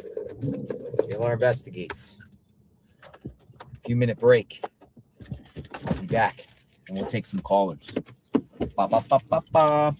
Taylor investigates. Few-minute break. I'll be back, and we'll take some callers. Ba-ba-ba-ba-ba.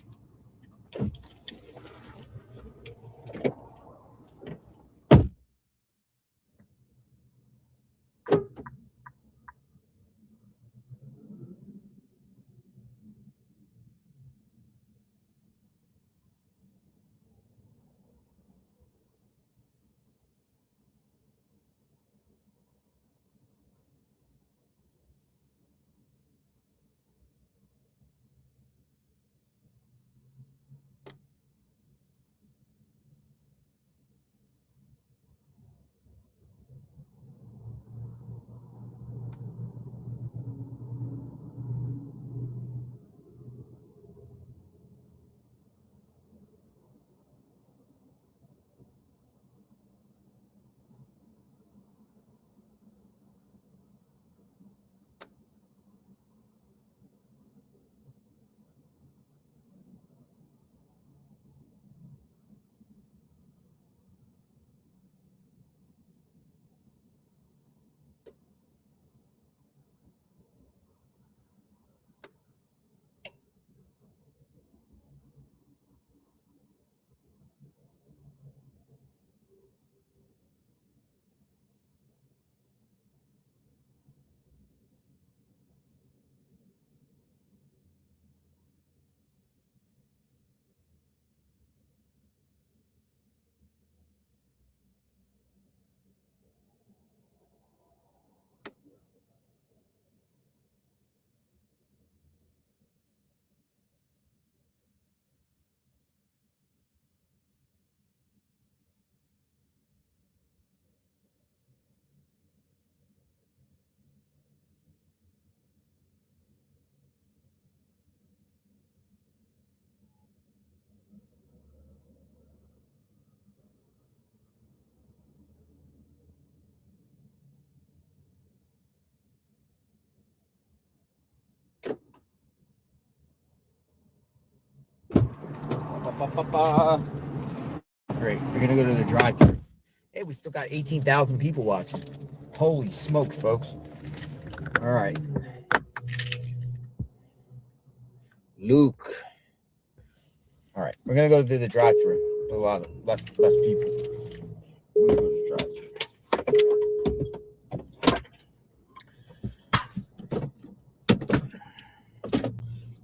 All right, we're gonna go to the drive-thru. Hey, we still got 18,000 people watching. Holy smokes, folks! All right, Luke. All right, we're gonna go to the drive-thru. A lot of less people. We're gonna go to the drive-thru.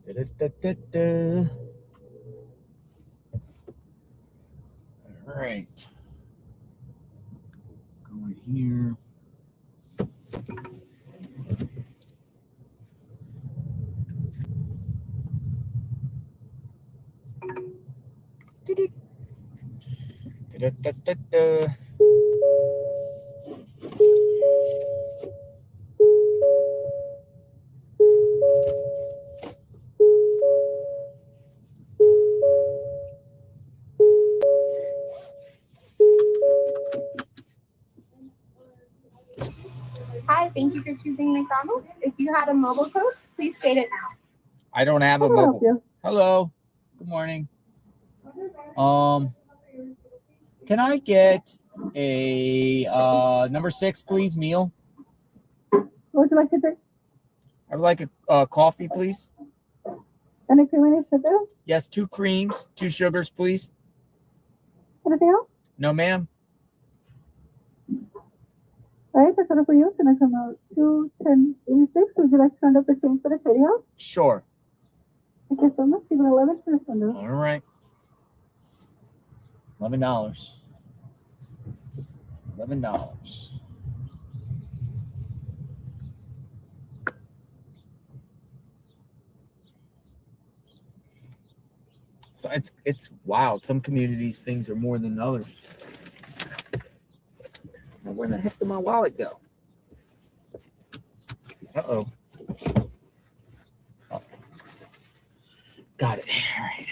Da-da-da-da-da. All right. Go in here. Da-da-da-da-da. Hi, thank you for choosing McDonald's. If you had a mobile code, please state it now. I don't have a mobile. Hello. Good morning. Can I get a number 6, please, meal? What would you like to drink? I would like a coffee, please. And a cream and sugar? Yes, 2 creams, 2 sugars, please. Anything else? No, ma'am. All right, that's order for you. It's going to come out 2:10:86. Would you like to round up the change for the trading house? Sure. Thank you so much. You can 11 for the window. All right. $11. $11. So it's wild. Some communities things are more than others. Now, where the heck did my wallet go? Uh-oh. Oh. Got it. All right.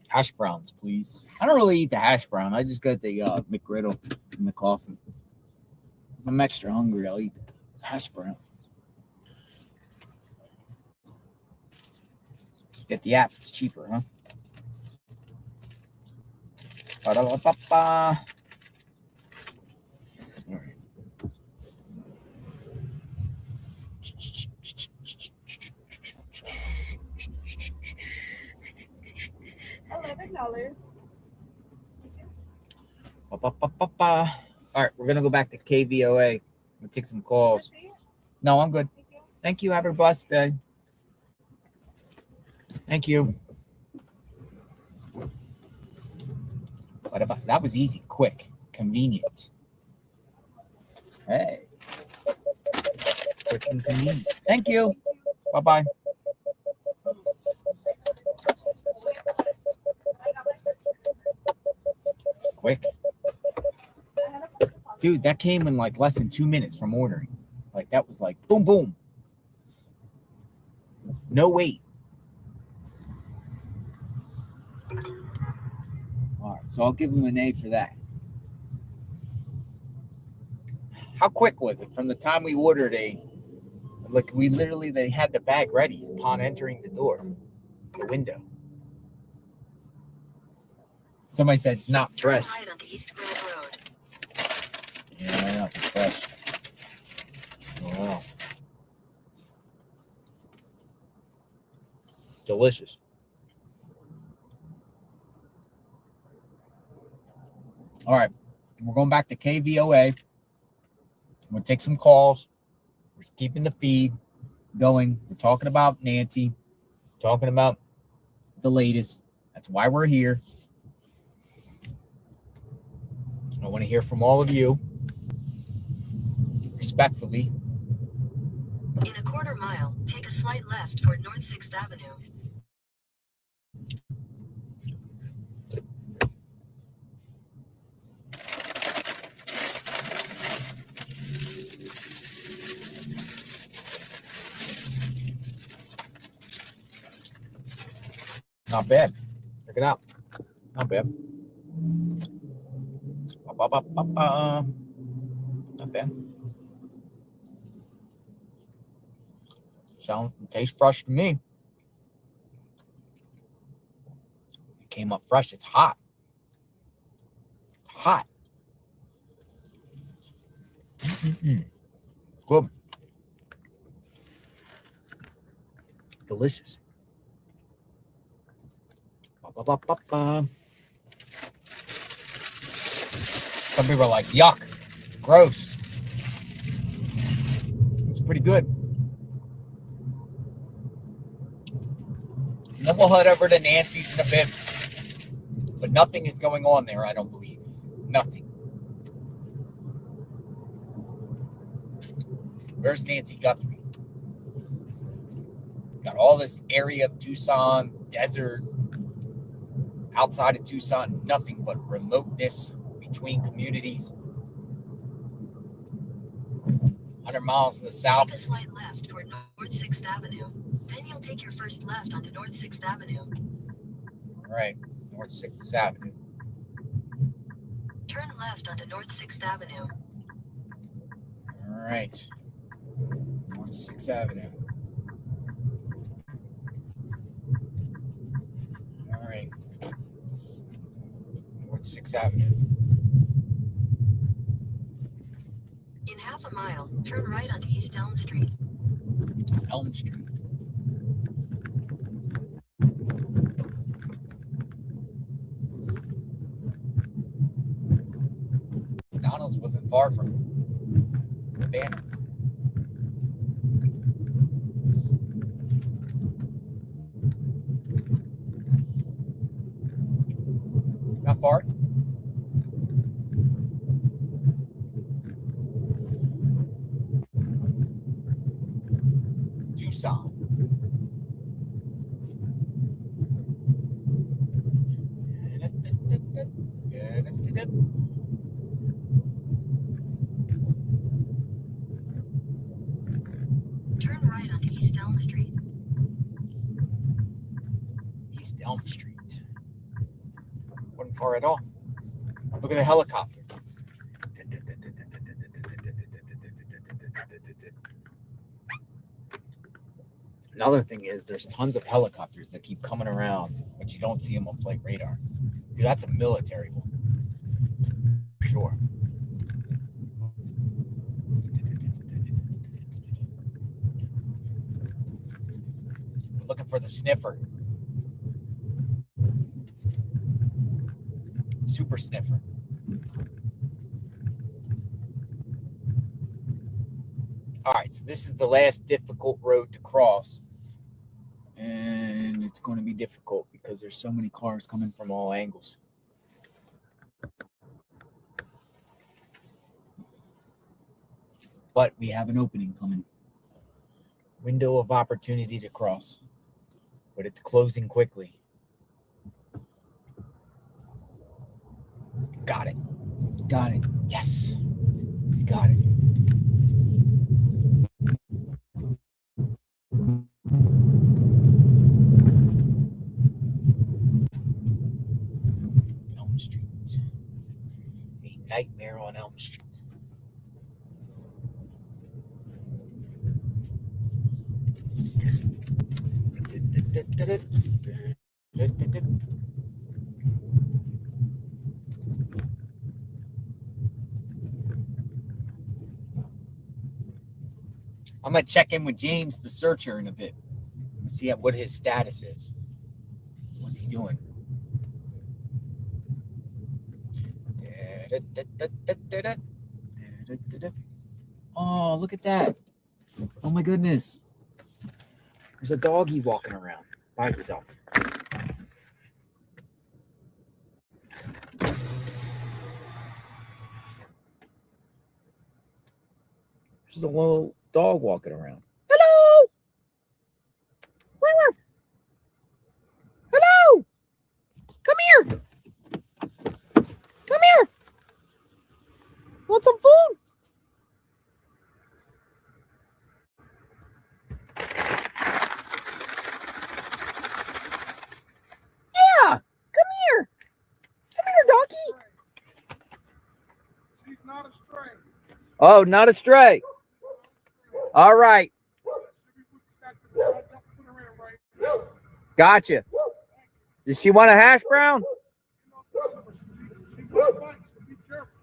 Hash browns, please. I don't really eat the hash brown. I just got the McGriddle and the coffee. If I'm extra hungry, I'll eat the hash brown. Get the app. It's cheaper, huh? Ba-da-ba-ba-ba. All right. $11. Ba-ba-ba-ba-ba. All right, we're gonna go back to KVOA. We'll take some calls. No, I'm good. Thank you. Have a blessed day. Thank you. That was easy, quick, convenient. Hey. Quick and convenient. Thank you. Bye-bye. Quick. Dude, that came in like less than 2 minutes from ordering. Like that was like boom, boom. No wait. All right, so I'll give them an A for that. How quick was it from the time we ordered they had the bag ready upon entering the door, the window. Somebody said it's not fresh. Right onto East Grand Road. Yeah, not fresh. Wow. Delicious. All right, we're going back to KVOA. I'm going to take some calls. We're keeping the feed going. We're talking about Nancy, talking about the latest. That's why we're here. I want to hear from all of you, respectfully. In a quarter mile, take a slight left toward North 6th Avenue. Not bad. Check it out. Not bad. Not bad. Tastes fresh to me. came up fresh. It's hot. Hot. Good. Delicious. Ba-ba-ba-ba-ba. Some people are like, yuck, gross. It's pretty good. And then we'll head over to Nancy's in a bit. But nothing is going on there, I don't believe. Nothing. Where's Nancy Guthrie? Got all this area of Tucson, desert, outside of Tucson, nothing but remoteness between communities. 100 miles to the south. Take a slight left toward North 6th Avenue. Then you'll take your first left onto North 6th Avenue. All right, North 6th Avenue. Turn left onto North 6th Avenue. All right, North 6th Avenue. All right, North 6th Avenue. In half a mile, turn right onto East Elm Street. Elm Street. McDonald's wasn't far from the banner. Not far. Tucson. Turn right onto East Elm Street. East Elm Street. Wasn't far at all. Look at the helicopter. Another thing is there's tons of helicopters that keep coming around, but you don't see them on flight radar. Dude, that's a military one. For sure. We're looking for the sniffer. Super sniffer. All right, so this is the last difficult road to cross. And it's going to be difficult because there's so many cars coming from all angles. But we have an opening coming. Window of opportunity to cross. But it's closing quickly. Got it. Got it. Yes. You got it. Elm Street. A nightmare on Elm Street. I'm going to check in with James, the searcher, in a bit and see what his status is. What's he doing? Oh, look at that. Oh, my goodness. There's a doggy walking around by itself. There's a little dog walking around. Hello! Hello! Come here! Come here! Want some food? Yeah! Come here! Come here, doggy! She's not a stray. Oh, not a stray. All right. Gotcha. Does she want a hash brown?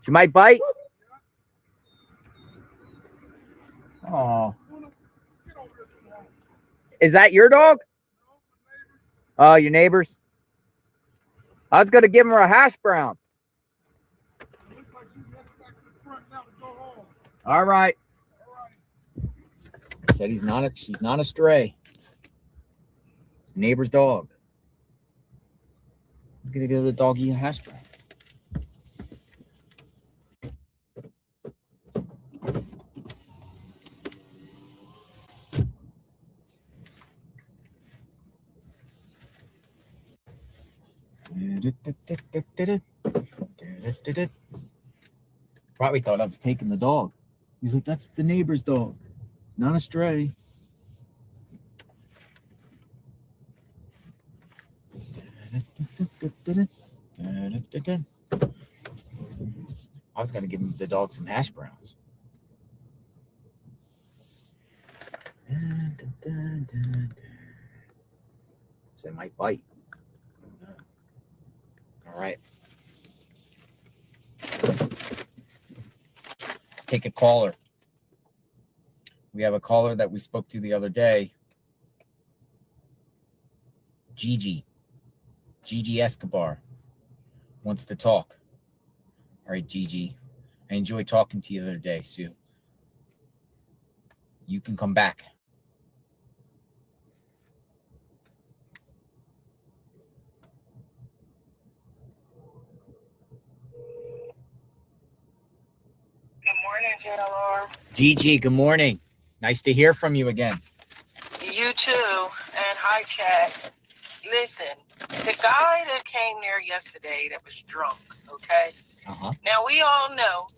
She might bite. Oh. Is that your dog? Oh, your neighbor's? I was going to give her a hash brown. All right. Said she's not a stray. It's neighbor's dog. I'm going to give the doggy a hash brown. Probably thought I was taking the dog. He's like, that's the neighbor's dog. It's not a stray. I was going to give the dog some hash browns. So they might bite. All right. Let's take a caller. We have a caller that we spoke to the other day. Gigi Escobar wants to talk. All right, Gigi. I enjoyed talking to you the other day, Sue. You can come back. Morning, JLR. Gigi, good morning. Nice to hear from you again. You too, and hi, chat. Listen, the guy that came there yesterday that was drunk, okay? Uh-huh. Now, we all know,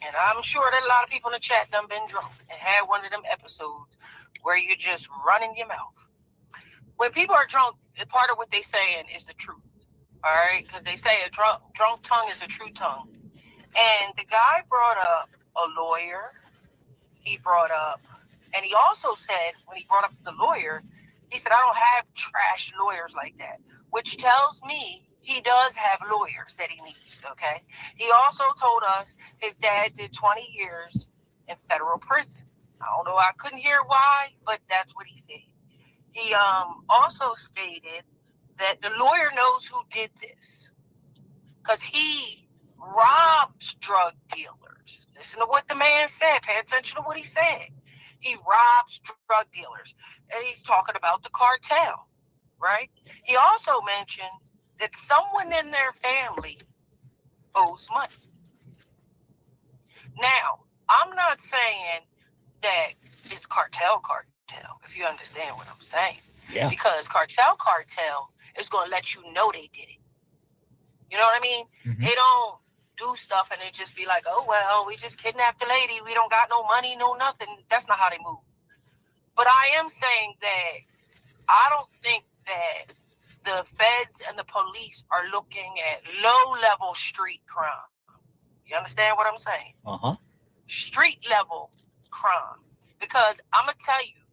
and I'm sure that a lot of people in the chat done been drunk and had one of them episodes where you're just running your mouth. When people are drunk, part of what they saying is the truth, all right? Because they say a drunk tongue is a true tongue. And the guy brought up a lawyer. He brought up, and he also said, when he brought up the lawyer, he said, I don't have trash lawyers like that, which tells me he does have lawyers that he needs, okay? He also told us his dad did 20 years in federal prison. I don't know, I couldn't hear why, but that's what he said. He also stated that the lawyer knows who did this because he robs drug dealers. Listen to what the man said. Pay attention to what he said. He robs drug dealers. And he's talking about the cartel, right? He also mentioned that someone in their family owes money. Now, I'm not saying that it's cartel, if you understand what I'm saying. Yeah. Because cartel is going to let you know they did it. You know what I mean? Mm-hmm. They don't do stuff and it just be like, oh, well, we just kidnapped the lady. We don't got no money, no nothing. That's not how they move. But I am saying that I don't think that the feds and the police are looking at low-level street crime. You understand what I'm saying? Uh-huh. Street-level crime. Because I'm going to tell you,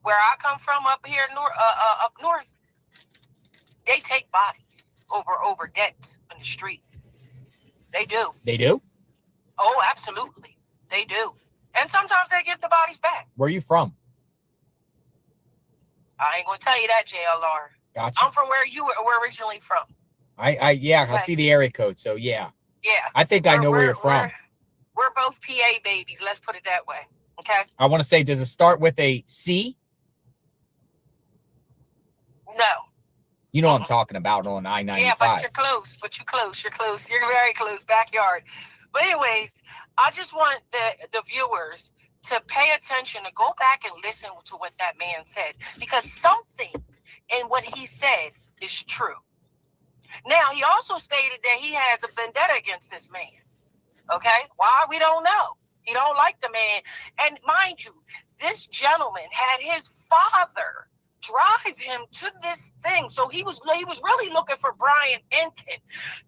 where I come from up here up north, they take bodies over debts in the street. They do. They do? Oh, absolutely. They do. And sometimes they give the bodies back. Where are you from? I ain't going to tell you that, JLR. Gotcha. I'm from where you were originally from. Yeah, okay. I see the area code, so yeah. Yeah. I think I know where you're from. We're both PA babies. Let's put it that way. Okay? I want to say, does it start with a C? No. You know what I'm talking about on I-95. Yeah, but you're close. You're close. You're very close. Backyard. But anyways, I just want the viewers to pay attention, to go back and listen to what that man said. Because something in what he said is true. Now, he also stated that he has a vendetta against this man. Okay? Why? We don't know. He don't like the man. And mind you, this gentleman had his father drive him to this thing. So he was really looking for Brian Enton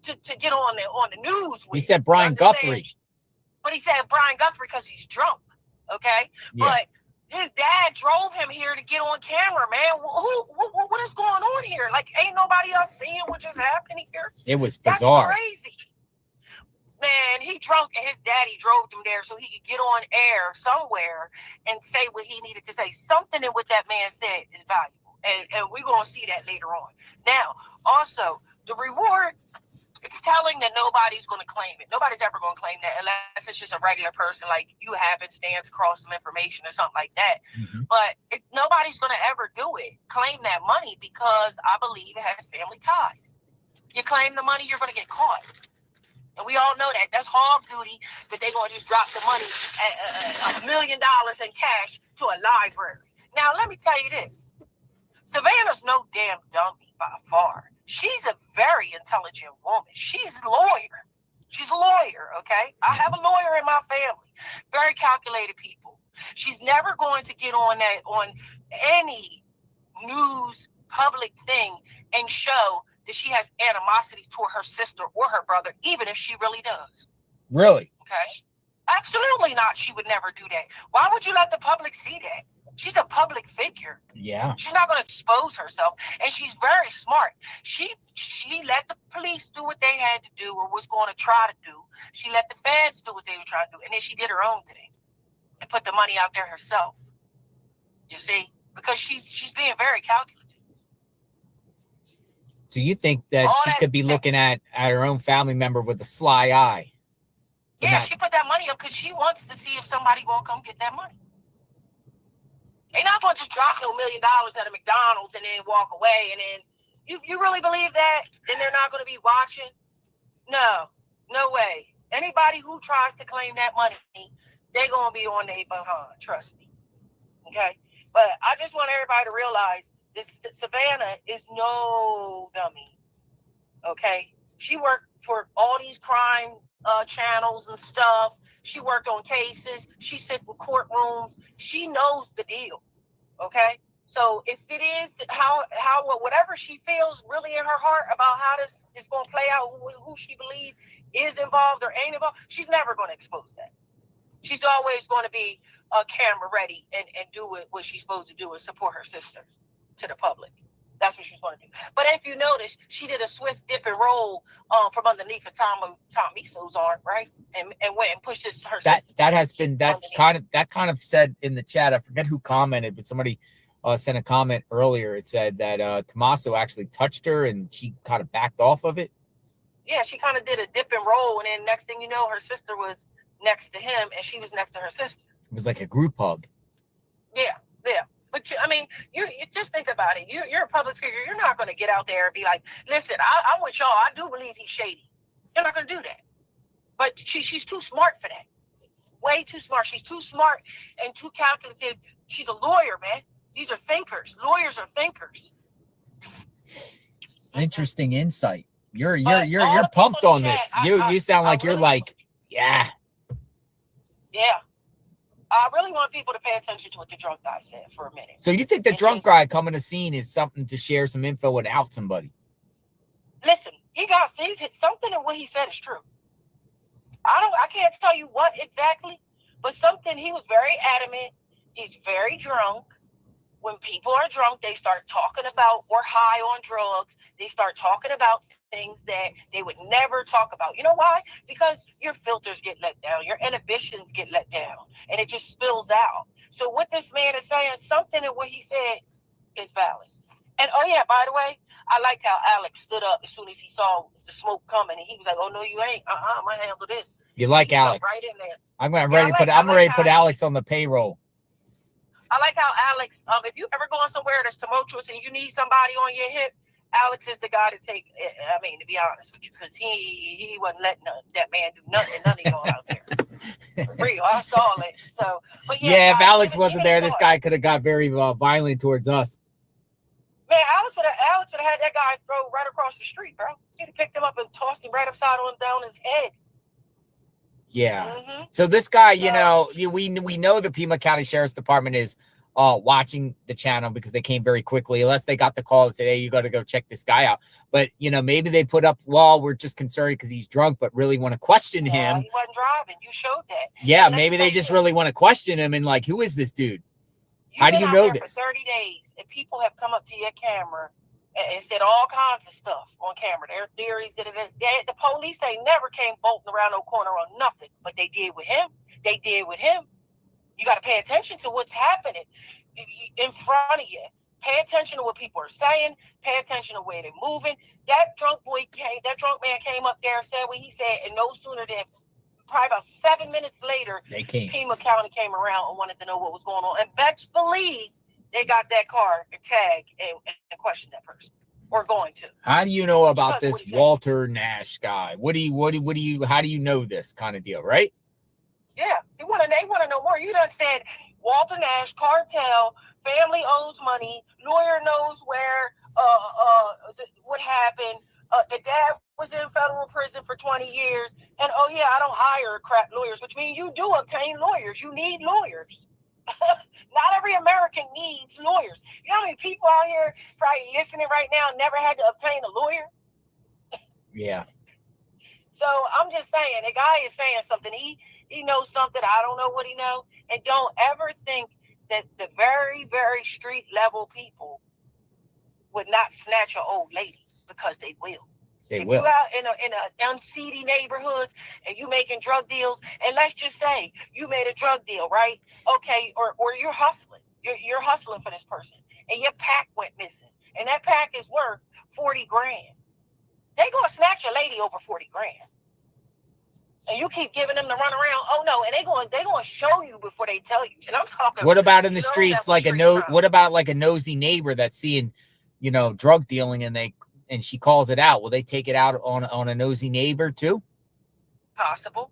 to get on the news with. He said Brian Guthrie. But he said Brian Guthrie because he's drunk. Okay? Yeah. But his dad drove him here to get on camera, man. What is going on here? Like, ain't nobody else seeing what just happened here? It was bizarre. That's crazy. Man, he drunk and his daddy drove him there so he could get on air somewhere and say what he needed to say. Something in what that man said is valuable. And we're going to see that later on. Now, also, the reward, it's telling that nobody's going to claim it. Nobody's ever going to claim that unless it's just a regular person like you happenstance across some information or something like that. Mm-hmm. But nobody's going to ever do it, claim that money, because I believe it has family ties. You claim the money, you're going to get caught. And we all know that. That's hog duty, that they're going to just drop the money, $1 million in cash to a library. Now, let me tell you this. Savannah's no damn dummy by far. She's a very intelligent woman. She's a lawyer. She's a lawyer, okay? I have a lawyer in my family. Very calculated people. She's never going to get on any news public thing and show that she has animosity toward her sister or her brother, even if she really does. Really? Okay? Absolutely not. She would never do that. Why would you let the public see that? She's a public figure. Yeah. She's not going to expose herself. And she's very smart. She let the police do what they had to do or was going to try to do. She let the feds do what they were trying to do. And then she did her own thing and put the money out there herself. You see? Because she's being very calculated. So you think that she could be looking at her own family member with a sly eye? Yeah, she put that money up because she wants to see if somebody going to come get that money. They're not going to just drop no $1 million at a McDonald's and then walk away. And then you really believe that? And they're not going to be watching? No way. Anybody who tries to claim that money, they're going to be on their behind. Trust me. Okay? But I just want everybody to realize this Savannah is no dummy. Okay? She worked for all these crime channels and stuff. She worked on cases. She sit with courtrooms. She knows the deal. Okay? So if it is whatever she feels really in her heart about how this is going to play out, who she believes is involved or ain't involved, she's never going to expose that. She's always going to be camera ready and do what she's supposed to do and support her sister to the public. That's what she's going to do. But if you notice, she did a swift dip and roll from underneath of Tom Misso's arm, right? And went and pushed her sister. That has been kind of said in the chat. I forget who commented, but somebody sent a comment earlier. It said that Tommaso actually touched her and she kind of backed off of it. Yeah, she kind of did a dip and roll, and then next thing you know, her sister was next to him and she was next to her sister. It was like a group hug. Yeah. But you just think about it. You're a public figure. You're not going to get out there and be like, listen, I'm with y'all. I do believe he's shady. You're not going to do that. But she's too smart for that. Way too smart. She's too smart and too calculative. She's a lawyer, man. These are thinkers. Lawyers are thinkers. Interesting insight. You're pumped on this. You sound like you're like, yeah. Yeah. I really want people to pay attention to what the drunk guy said for a minute. So you think the drunk guy coming to scene is something to share some info without somebody? Listen, he's something of what he said is true. I can't tell you what exactly, but something, he was very adamant. He's very drunk. When people are drunk, they start talking about or high on drugs. They start talking about things that they would never talk about. You know why? Because your filters get let down, your inhibitions get let down, and it just spills out. So what this man is saying, something in what he said is valid. And oh yeah, by the way, I liked how Alex stood up as soon as he saw the smoke coming, and he was like, "Oh no, you ain't. I'm gonna handle this." You like Alex? Right in there. I'm ready to put Alex on the payroll. I like how Alex, if you ever going somewhere that's tumultuous and you need somebody on your hip, Alex is the guy to take. I mean, to be honest with you, because he wasn't letting that man do nothing. None of y'all out there. For real, I saw it. So, but yeah, if Alex wasn't there, this guy could have got very violent towards us. Man, Alex would have had that guy throw right across the street, bro. He'd have picked him up and tossed him right upside down his head. Yeah. Mm-hmm. So this guy, we know the Pima County Sheriff's Department is watching the channel because they came very quickly. Unless they got the call today, you got to go check this guy out. But maybe they put up, well, we're just concerned because he's drunk, but really want to question him. He wasn't driving. You showed that. Yeah, maybe they just really want to question him and like, who is this dude? How do you know this? For 30 days, and people have come up to your camera and said all kinds of stuff on camera. Their theories, the police ain't never came bolting around no corner on nothing, but they did with him. They did with him. You got to pay attention to what's happening in front of you. Pay attention to what people are saying. Pay attention to where they're moving. That drunk man came up there and said what he said, and no sooner than probably about 7 minutes later, Pima County came around and wanted to know what was going on. And best believe they got that car and tagged and questioned that person, or going to. How do you know about this Walter Nash guy? How do you know this kind of deal, right? Yeah, they want to know more. You done said Walter Nash, cartel, family owes money, lawyer knows where, what happened. The dad was in federal prison for 20 years, and oh yeah, I don't hire crap lawyers, which means you do obtain lawyers. You need lawyers. Not every American needs lawyers. You know how many people out here probably listening right now never had to obtain a lawyer? Yeah. So I'm just saying, the guy is saying something. He knows something. I don't know what he knows. And don't ever think that the very, very street level people would not snatch an old lady, because they will. If you out in a unseedy neighborhood and you making drug deals, and let's just say you made a drug deal, right? Okay, or you're hustling. You're hustling for this person, and your pack went missing, and that pack is worth 40 grand. They gonna snatch a lady over 40 grand. And you keep giving them the run around. Oh no, and they gonna show you before they tell you. And I'm talking. What about in the streets, like what about like a nosy neighbor that's seeing, drug dealing, and she calls it out? Will they take it out on a nosy neighbor too? Possible.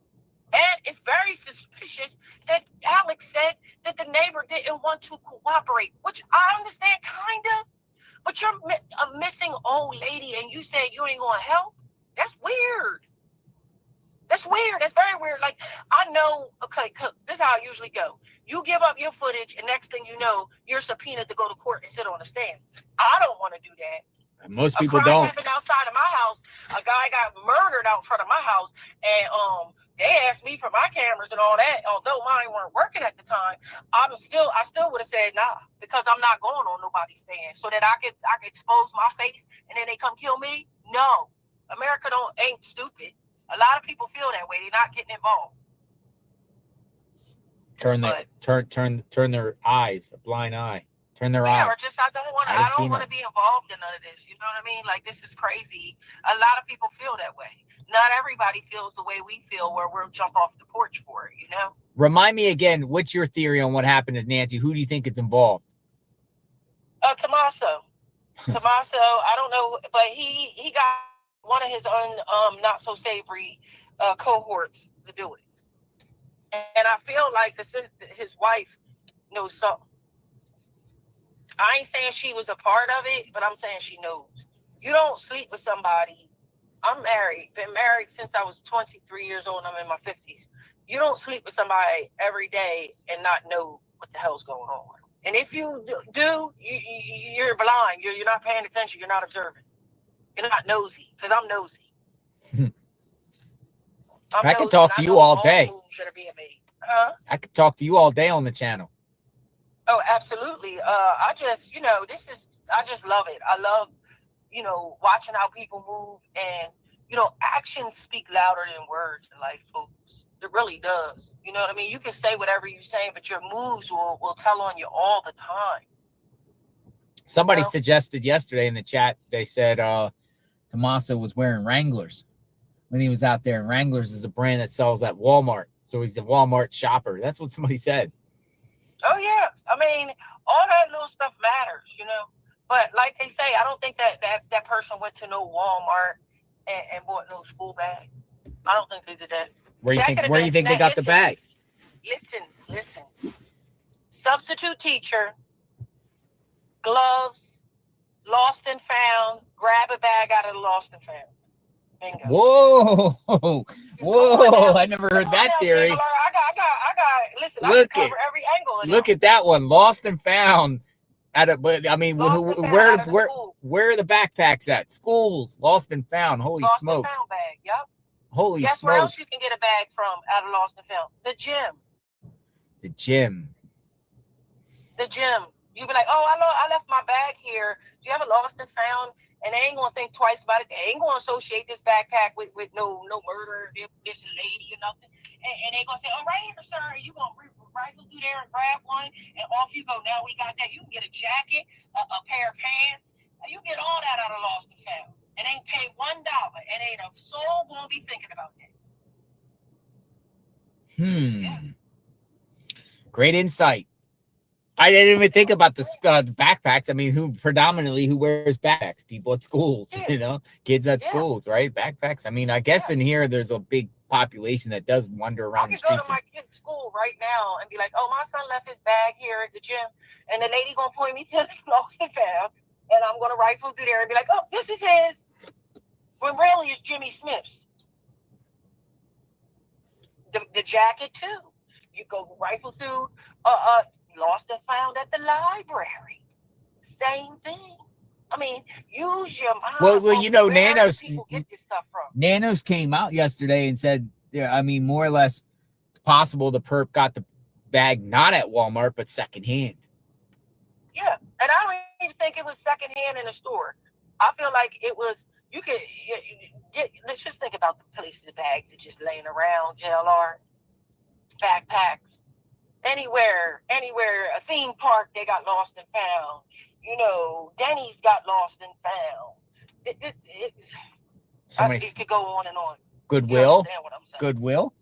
And it's very suspicious that Alex said that the neighbor didn't want to cooperate, which I understand kind of. But you're a missing old lady, and you said you ain't gonna help. That's weird. That's weird. That's very weird. Like, I know, okay, this is how it usually go. You give up your footage, and next thing you know, you're subpoenaed to go to court and sit on the stand. I don't want to do that. Most people don't. Happened outside of my house. A guy got murdered out front of my house, and they asked me for my cameras and all that. Although mine weren't working at the time, I still would have said nah, because I'm not going on nobody's stand so that I could expose my face and then they come kill me. No, America ain't stupid. A lot of people feel that way. They're not getting involved. Turn their eyes, a blind eye. Turn their eye. Or just I don't want to be involved in none of this. You know what I mean? Like, this is crazy. A lot of people feel that way. Not everybody feels the way we feel, where we'll jump off the porch for it. Remind me again. What's your theory on what happened to Nancy? Who do you think is involved? Tommaso. I don't know, but he got one of his own not so savory cohorts to do it, and I feel like his wife knows something. I ain't saying she was a part of it, but I'm saying she knows. You don't sleep with somebody. I'm married, been married since I was 23 years old, and I'm in my 50s. You don't sleep with somebody every day and not know what the hell's going on. And if you do, you're blind. You're not paying attention. You're not observing. You're not nosy, because I'm nosy. I could talk to you all day. Huh? I could talk to you all day on the channel. Oh, absolutely. I just love it. I love, watching how people move, and, actions speak louder than words in life, folks. It really does. You know what I mean? You can say whatever you're saying, but your moves will tell on you all the time. Somebody suggested yesterday in the chat, they said Tommaso was wearing Wranglers when he was out there. And Wranglers is a brand that sells at Walmart. So he's a Walmart shopper. That's what somebody said. Oh, yeah. I mean, all that little stuff matters, But like they say, I don't think that person went to no Walmart and bought no school bag. I don't think they did that. Where do you think they got the bag? Listen. Substitute teacher, gloves, lost and found, grab a bag out of the lost and found. Bingo. Whoa! I never heard that theory. I got. Listen, I can cover every angle. Look at that one, lost and found. Where are the backpacks at? Schools, lost and found. Holy smokes! Lost and found bag. Yep. Holy smokes! Where else you can get a bag from out of lost and found? The gym. The gym. the gym. You be like, oh, I left my bag here. Do you have a lost and found? And they ain't gonna think twice about it. They ain't gonna associate this backpack with no murder, this lady or nothing. And they gonna say, oh, right here, sir. You gonna rifle through there and grab one, and off you go. Now we got that. You can get a jacket, a pair of pants. You get all that out of lost and found. And ain't pay $1, and ain't a soul gonna be thinking about that. Yeah. Great insight. I didn't even think about the backpacks. I mean, who wears backpacks? People at schools, you know, kids at schools, right? Backpacks. I mean, I guess in here there's a big population that does wander around the streets. I could go to my kid's school right now and be like, oh, my son left his bag here at the gym, and the lady gonna point me to the lost and found, and I'm gonna rifle through there and be like, oh, this is his. When really it's Jimmy Smith's. The jacket too. You go rifle through lost and found at the library. Same thing. I mean, use your mind. Well, you know, Nanos get this stuff from. Nanos came out yesterday and said, yeah, I mean, more or less, it's possible the perp got the bag not at Walmart but secondhand. Yeah, and I don't even think it was secondhand in a store. I feel like it was. You could let's just think about the places the bags that just laying around. JLR backpacks. Anywhere, a theme park, they got lost and found. You know, Denny's got lost and found. It could go on and on. Goodwill. Goodwill.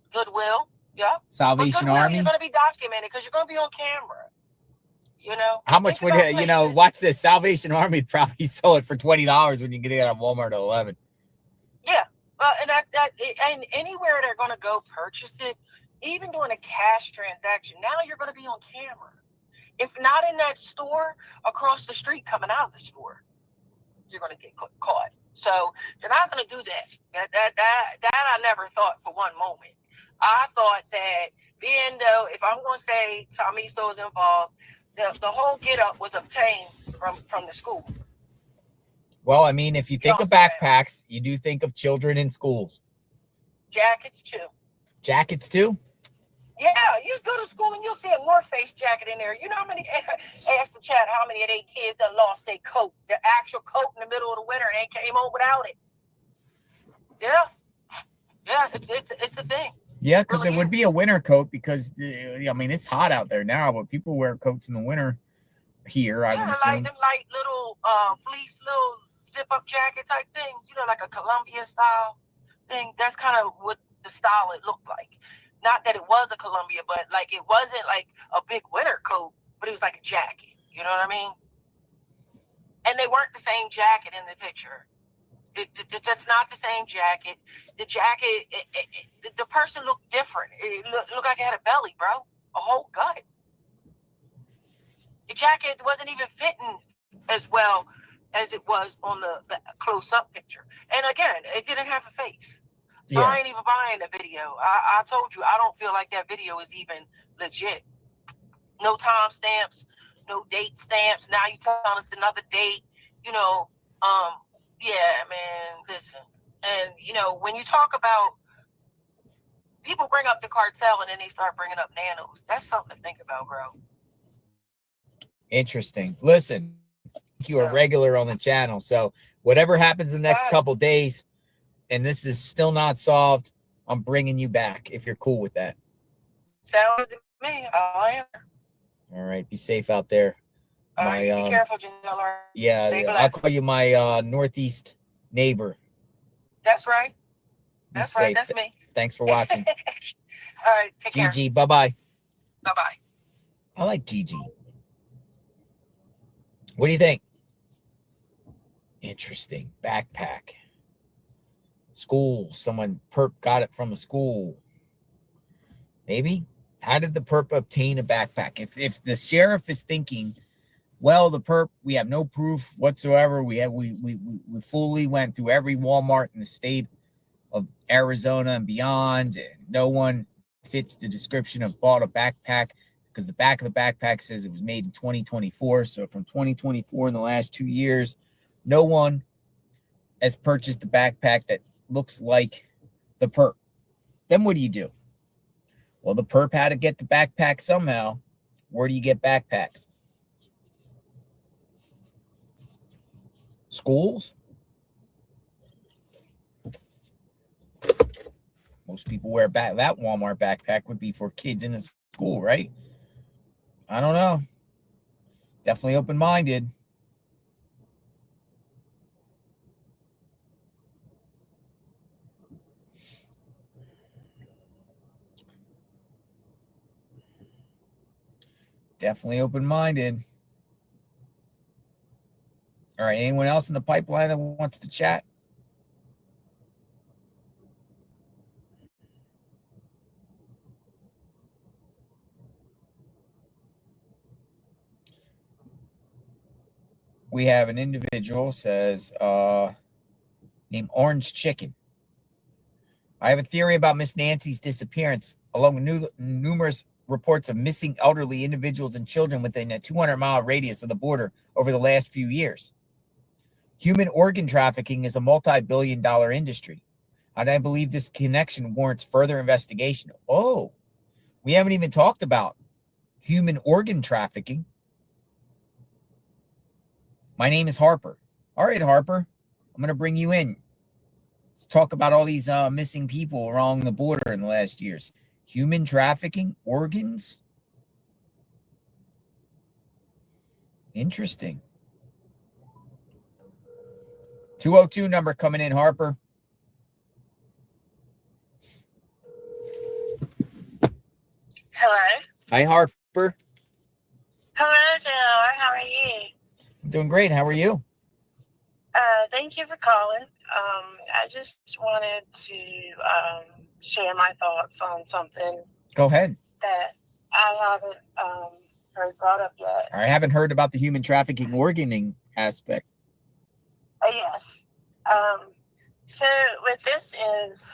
Yeah. Salvation Army. You're going to be documented because you're going to be on camera. You know. How much would it? You know, watch this. Salvation Army would probably sell it for $20 when you get it at Walmart at 11. Yeah, and anywhere they're going to go purchase it. Even doing a cash transaction, now you're going to be on camera. If not in that store, across the street coming out of the store, you're going to get caught. So they're not going to do that. That I never thought for one moment. I thought that if I'm going to say Tommy So is involved, the whole get up was obtained from the school. Well, I mean, if you think of backpacks, you do think of children in schools. Jackets too. Jackets too? Yeah, you go to school and you'll see a North Face jacket in there. You know how many, ask the chat how many of their kids that lost their coat, their actual coat in the middle of the winter, and they came home without it. Yeah, it's a thing. Yeah, because it would be a winter coat because, I mean, it's hot out there now, but people wear coats in the winter here, I would assume. Like them light little fleece, little zip-up jacket type things, you know, like a Columbia style thing. That's kind of what the style it looked like. Not that it was a Columbia, but like it wasn't like a big winter coat, but it was like a jacket. You know what I mean? And they weren't the same jacket in the picture. That's not the same jacket. The jacket, the person looked different. It looked like it had a belly, bro. A whole gut. The jacket wasn't even fitting as well as it was on the close-up picture. And again, it didn't have a face. So I ain't even buying the video. I told you, I don't feel like that video is even legit. No time stamps, no date stamps. Now you telling us another date. You know, yeah, man, listen. And, you know, when you talk about, people bring up the cartel and then they start bringing up Nanos. That's something to think about, bro. Interesting. Listen, you're a regular on the channel. So whatever happens in the next couple days, and this is still not solved, I'm bringing you back if you're cool with that. Sounds to me. I am. All right. Be safe out there. All right, be careful, Janelle. Yeah, I'll call you my northeast neighbor. That's right. That's right. That's me. Thanks for watching. All right. Take care. GG. Bye-bye. Bye-bye. I like GG. What do you think? Interesting. Backpack. School. Someone perp got it from a school. Maybe. How did the perp obtain a backpack? If the sheriff is thinking, well, the perp, we have no proof whatsoever. We fully went through every Walmart in the state of Arizona and beyond, and no one fits the description of bought a backpack because the back of the backpack says it was made in 2024. So from 2024 in the last 2 years, no one has purchased a backpack that looks like the perp. Then what do you do? Well, the perp had to get the backpack somehow. Where do you get backpacks? Schools? Most people wear that Walmart backpack would be for kids in the school, right? I don't know. Definitely open-minded. Definitely open-minded. All right. Anyone else in the pipeline that wants to chat? We have an individual says, named Orange Chicken. I have a theory about Miss Nancy's disappearance, along with numerous reports of missing elderly individuals and children within a 200-mile radius of the border over the last few years. Human organ trafficking is a multi-billion-dollar industry, and I believe this connection warrants further investigation. Oh, we haven't even talked about human organ trafficking. My name is Harper. All right, Harper, I'm going to bring you in. Let's talk about all these missing people along the border in the last years. Human trafficking, organs. Interesting. 202 number coming in, Harper. Hello. Hi, Harper. Hello, JR. How are you? I'm doing great. How are you? Thank you for calling. I just wanted to share my thoughts on something Go ahead. that I haven't heard brought up yet. I haven't heard about the human trafficking organing aspect. Yes. So what this is,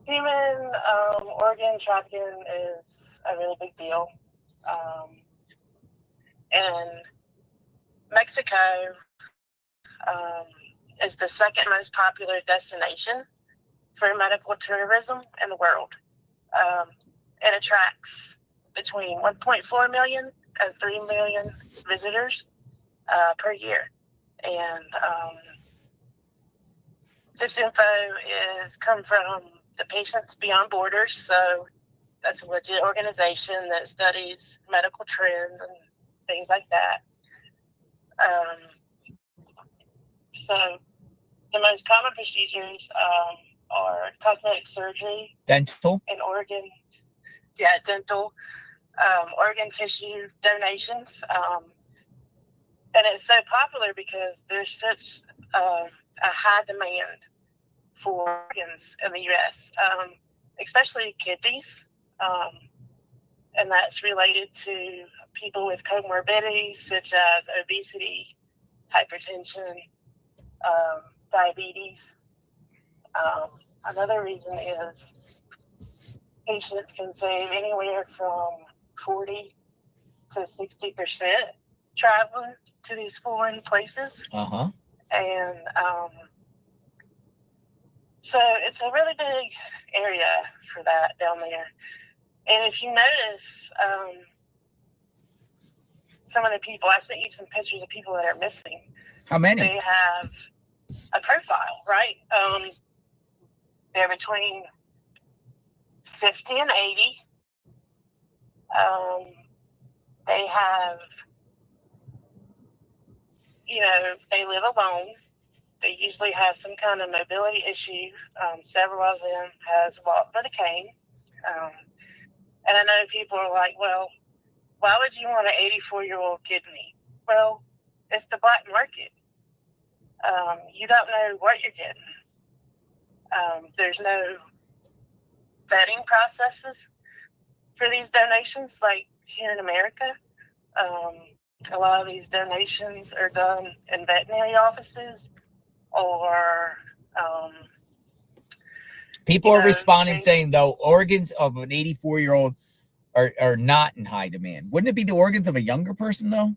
human organ trafficking is a really big deal. And Mexico is the second most popular destination for medical tourism in the world. It attracts between 1.4 million and 3 million visitors per year. And this info is come from the Patients Beyond Borders. So that's a legit organization that studies medical trends and things like that. So the most common procedures are cosmetic surgery, dental, and organ, dental, organ tissue donations. And it's so popular because there's such a high demand for organs in the U.S., especially kidneys. And that's related to people with comorbidities such as obesity, hypertension, diabetes. Another reason is patients can save anywhere from 40 to 60% traveling to these foreign places. And so it's a really big area for that down there. And if you notice, some of the people, I sent you some pictures of people that are missing. How many? They have a profile, right? They're between 50 and 80. They have, they live alone. They usually have some kind of mobility issue. Several of them has walked with a cane. And I know people are like, well, why would you want an 84-year-old kidney? Well, it's the black market. You don't know what you're getting. There's no vetting processes for these donations like here in America. A lot of these donations are done in veterinary offices or people are responding saying, though, organs of an 84-year-old are not in high demand. Wouldn't it be the organs of a younger person, though?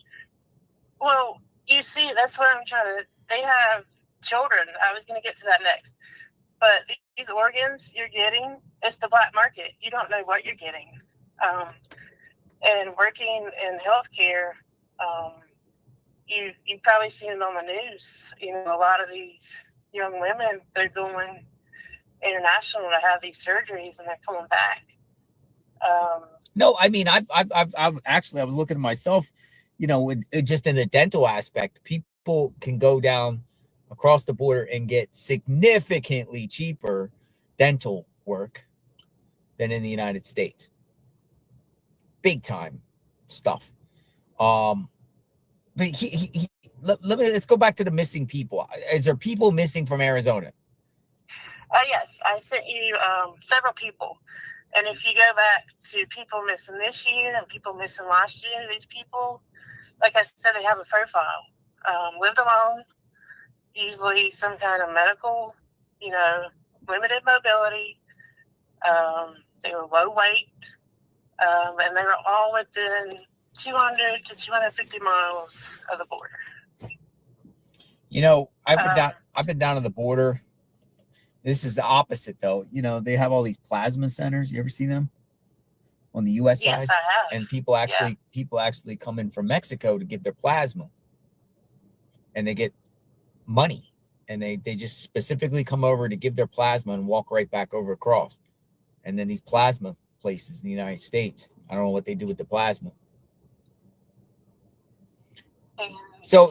Well, you see, that's what I'm trying to... They have children. I was going to get to that next. But these organs you're getting, it's the black market. You don't know what you're getting. And working in healthcare, you've probably seen it on the news. You know, a lot of these young women, they're going international to have these surgeries, and they're coming back. No, I mean, I've actually, I was looking at myself, you know, just in the dental aspect, people can go down across the border and get significantly cheaper dental work than in the United States. Big time stuff. But let's go back to the missing people. Is there people missing from Arizona? Yes, I sent you several people. And if you go back to people missing this year and people missing last year, these people, like I said, they have a profile. Lived alone, usually some kind of medical, you know, limited mobility. They were low weight, and they were all within 200 to 250 miles of the border. You know, I've been down to the border. This is the opposite, though. You know, they have all these plasma centers. You ever see them on the U.S. side? Yes, I have. And people actually come in from Mexico to give their plasma, and they get money, and they just specifically come over to give their plasma and walk right back over across. And then these plasma places in the United States, I don't know what they do with the plasma. So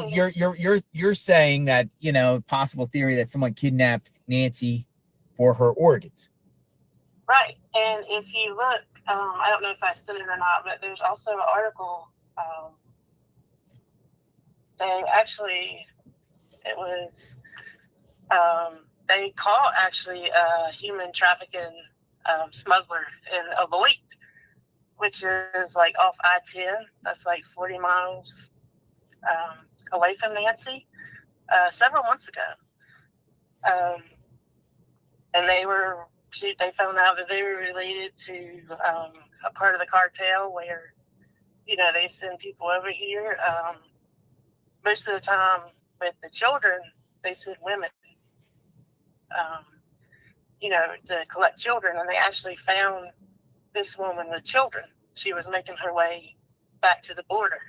you're saying that, you know, possible theory that someone kidnapped Nancy for her organs. Right. And if you look, I don't know if I sent it or not, but there's also an article. They actually, it was, they caught actually a human trafficking smuggler in Aloy, which is like off I-10. That's like 40 miles away from Nancy, several months ago. And they found out that they were related to a part of the cartel where, you know, they send people over here. Most of the time with the children, they send women, you know, to collect children. And they actually found this woman with children. She was making her way back to the border.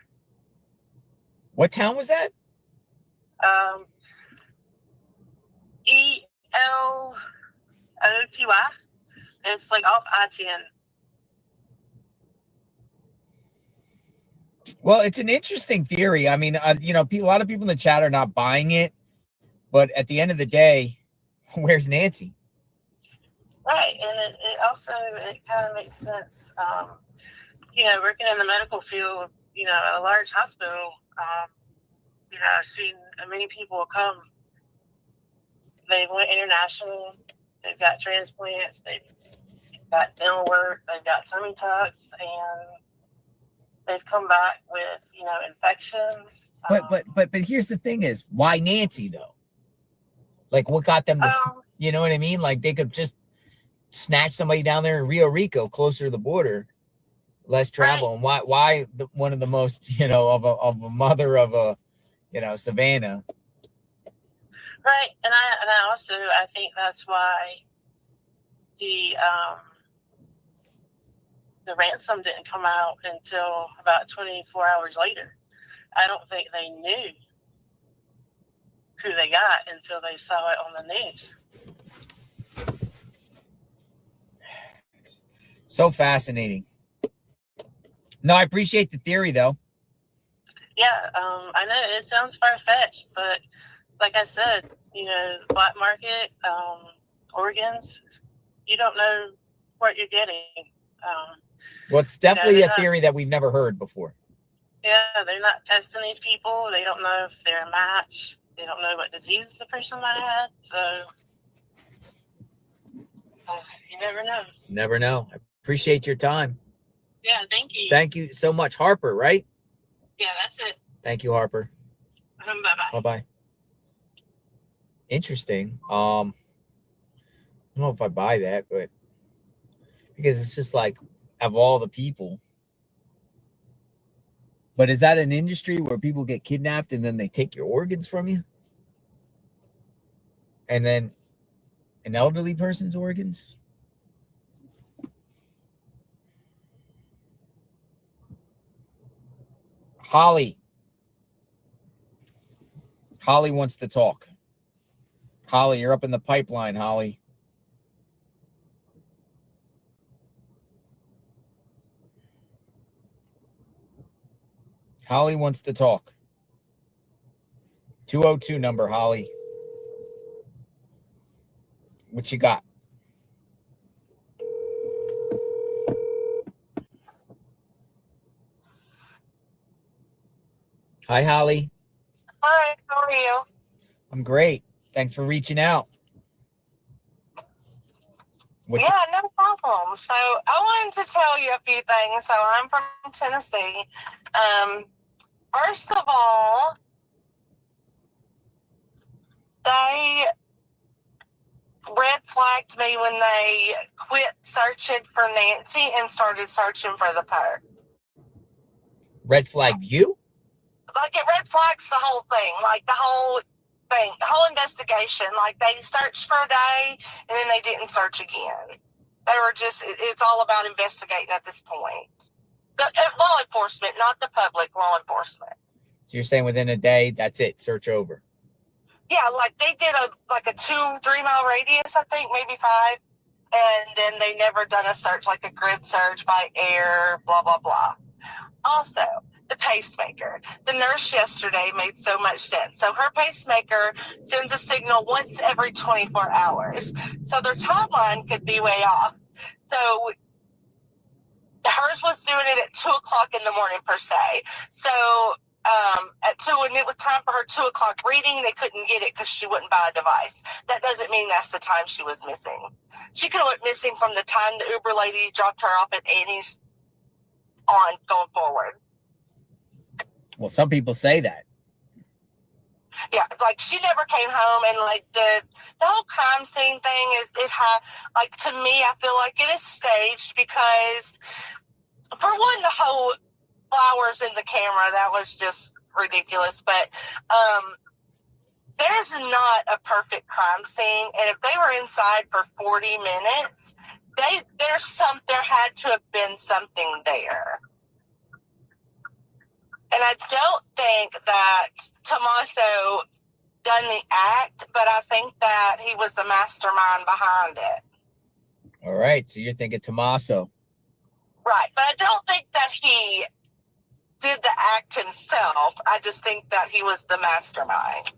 What town was that? Eloty. It's like off I-10. Well, it's an interesting theory. I mean, you know, a lot of people in the chat are not buying it, but at the end of the day, where's Nancy? Right, and it also kind of makes sense. You know, working in the medical field, you know, at a large hospital, you know, I've seen many people come. They went international. They've got transplants. They've got dental work. They've got tummy tucks, and they've come back with, you know, infections. But here's the thing: is why Nancy though? Like, what got them to? You know what I mean? Like, they could just snatch somebody down there in Rio Rico, closer to the border, less travel. Right. And why one of the most, you know, of a mother of a, you know, Savannah. Right, and I also think that's why the ransom didn't come out until about 24 hours later. I don't think they knew who they got until they saw it on the news. So fascinating. No, I appreciate the theory, though. Yeah, I know it sounds far-fetched, but like I said, you know, black market, organs, you don't know what you're getting. Well, it's definitely a theory that we've never heard before. Yeah, they're not testing these people. They don't know if they're a match. They don't know what disease the person might have. So you never know. Never know. I appreciate your time. Yeah, thank you. Thank you so much. Harper, right? Yeah, that's it. Thank you, Harper. Bye-bye. Bye-bye. Interesting. I don't know if I buy that, but because it's just like, of all the people. But is that an industry where people get kidnapped and then they take your organs from you? And then an elderly person's organs? Holly. Holly wants to talk. Holly, you're up in the pipeline, Holly. Holly wants to talk. 202 number, Holly. What you got? Hi, Holly. Hi, how are you? I'm great. Thanks for reaching out. Yeah, no problem. So I wanted to tell you a few things. So I'm from Tennessee. First of all, they red flagged me when they quit searching for Nancy and started searching for the perp. Red flag you? Like, it red flags the whole thing, like the whole investigation. Like, they searched for a day and then they didn't search again. They were just, it's all about investigating at this point. Law enforcement, not the public, law enforcement. So you're saying within a day, that's it, search over? Yeah, like they did a 2-3 mile radius, I think, maybe 5. And then they never done a search, like a grid search by air, blah, blah, blah. Also, the pacemaker. The nurse yesterday made so much sense. So her pacemaker sends a signal once every 24 hours. So their timeline could be way off. So hers was doing it at 2 o'clock in the morning per se. So at 2, when it was time for her 2 o'clock reading, they couldn't get it because she wouldn't buy a device. That doesn't mean that's the time she was missing. She could have went missing from the time the Uber lady dropped her off at Annie's on going forward. Well, some people say that. Yeah, like she never came home, and like the whole crime scene thing is like, to me, I feel like it is staged because, for one, the whole flowers in the camera, that was just ridiculous. But there's not a perfect crime scene, and if they were inside for 40 minutes, there had to have been something there. And I don't think that Tommaso done the act, but I think that he was the mastermind behind it. All right, so you're thinking Tommaso. Right, but I don't think that he did the act himself. I just think that he was the mastermind.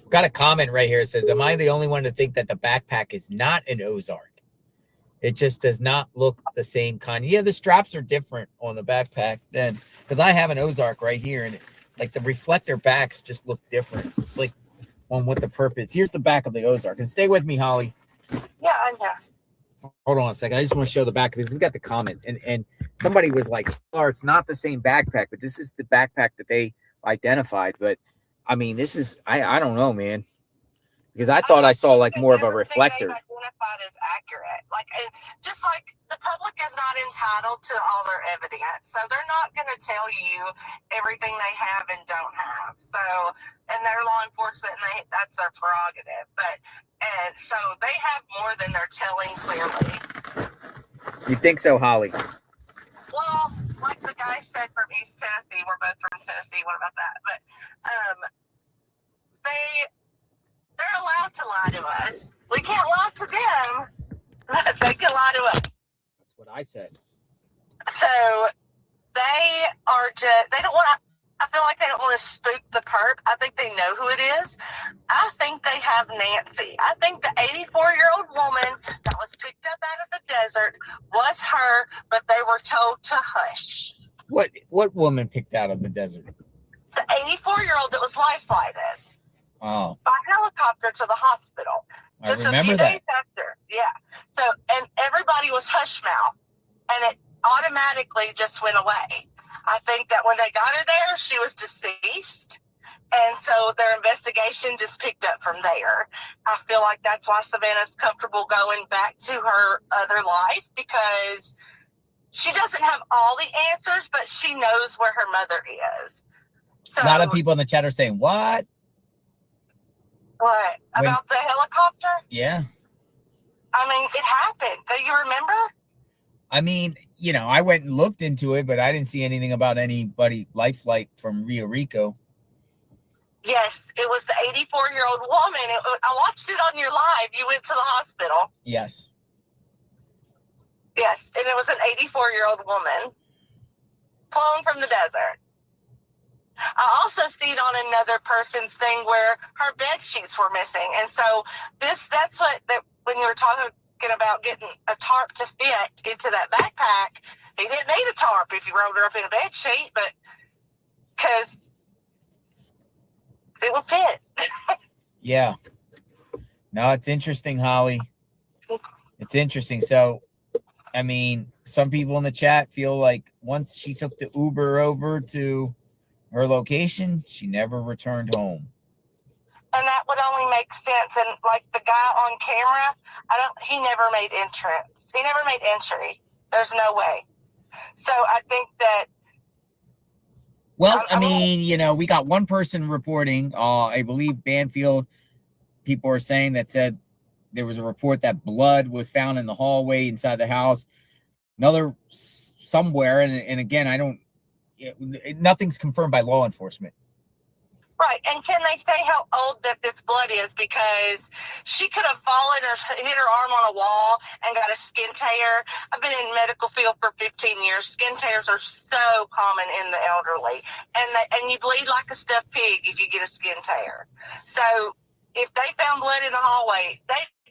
Got a comment right here. It says, am I the only one to think that the backpack is not an Ozark? It just does not look the same kind. Yeah, the straps are different on the backpack then, because I have an Ozark right here, and like the reflector backs just look different, like on what the purpose. Here's the back of the Ozark. And stay with me, Holly. Yeah, I'm here. Hold on a second. I just want to show the back of this. We got the comment, and somebody was like, "Oh, it's not the same backpack, but this is the backpack that they identified." But I mean, this is I don't know, man. Because I thought I saw like more of a reflector. Identified as accurate, like, and just like the public is not entitled to all their evidence, so they're not going to tell you everything they have and don't have. So, and they're law enforcement, and that's their prerogative. And so they have more than they're telling clearly. You think so, Holly? Well, like the guy said from East Tennessee, we're both from Tennessee. What about that? But they're allowed to lie to us. We can't lie to them, but they can lie to us. That's what I said. So they don't want to, I feel like they don't want to spook the perp. I think they know who it is. I think they have Nancy. I think the 84-year-old woman that was picked up out of the desert was her, but they were told to hush. What woman picked out of the desert? The 84-year-old that was life-flighted. Oh. By helicopter to the hospital. Just a few days after. Yeah. So, and everybody was hush mouth, and it automatically just went away. I think that when they got her there, she was deceased, and so their investigation just picked up from there. I feel like that's why Savannah's comfortable going back to her other life, because she doesn't have all the answers, but she knows where her mother is. So, a lot of people in the chat are saying, what? What? About the helicopter? Yeah. I mean, it happened. Do you remember? I mean, you know, I went and looked into it, but I didn't see anything about anybody life flight from Rio Rico. Yes, it was the 84-year-old woman. I watched it on your live. You went to the hospital. Yes. Yes, and it was an 84-year-old woman flown from the desert. I also seen on another person's thing where her bed sheets were missing. And so that's what, when you were talking about getting a tarp to fit into that backpack, he didn't need a tarp if you rolled her up in a bed sheet, but because it will fit. Yeah. No, it's interesting, Holly. It's interesting. So, I mean, some people in the chat feel like once she took the Uber over to her location, she never returned home. And that would only make sense. And like the guy on camera, he never made entrance. He never made entry. There's no way. So I think that. Well, I mean, you know, we got one person reporting, I believe Banfield, people are saying that said there was a report that blood was found in the hallway inside the house. Another somewhere. And again, nothing's confirmed by law enforcement. Right, and can they say how old that this blood is? Because she could have fallen or hit her arm on a wall and got a skin tear. I've been in medical field for 15 years. Skin tears are so common in the elderly, and you bleed like a stuffed pig if you get a skin tear. So if they found blood in the hallway,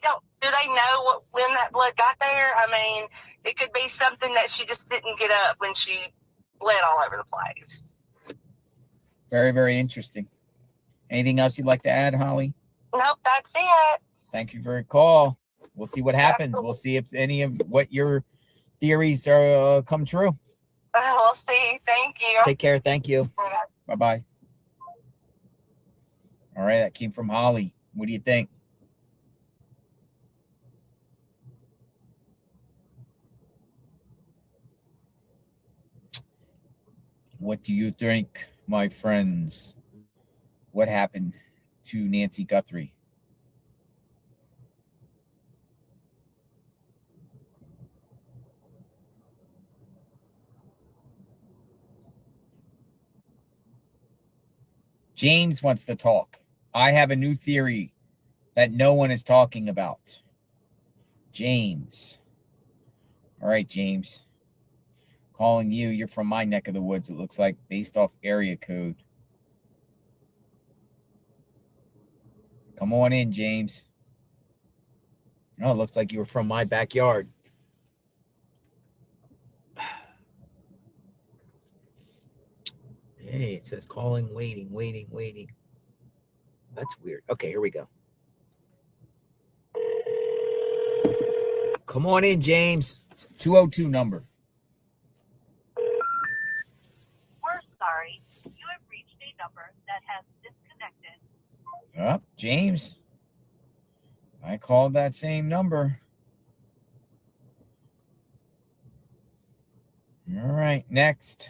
do they know when that blood got there? I mean, it could be something that she just didn't get up when she bled all over the place. Very, very interesting. Anything else you'd like to add, Holly? Nope, that's it. Thank you for your call. We'll see what happens. We'll see if any of what your theories are come true. We'll see. Thank you. Take care. Thank you. Bye-bye. All right, that came from Holly. What do you think? What do you think, my friends? What happened to Nancy Guthrie? James wants to talk. I have a new theory that no one is talking about. James. All right, James. Calling you. You're from my neck of the woods, it looks like, based off area code. Come on in, James. Oh, it looks like you were from my backyard. Hey, it says calling, waiting. That's weird. Okay, here we go. Come on in, James. It's 202 number. We're sorry. You have reached a number that has disconnected. Up, James. I called that same number. All right, next.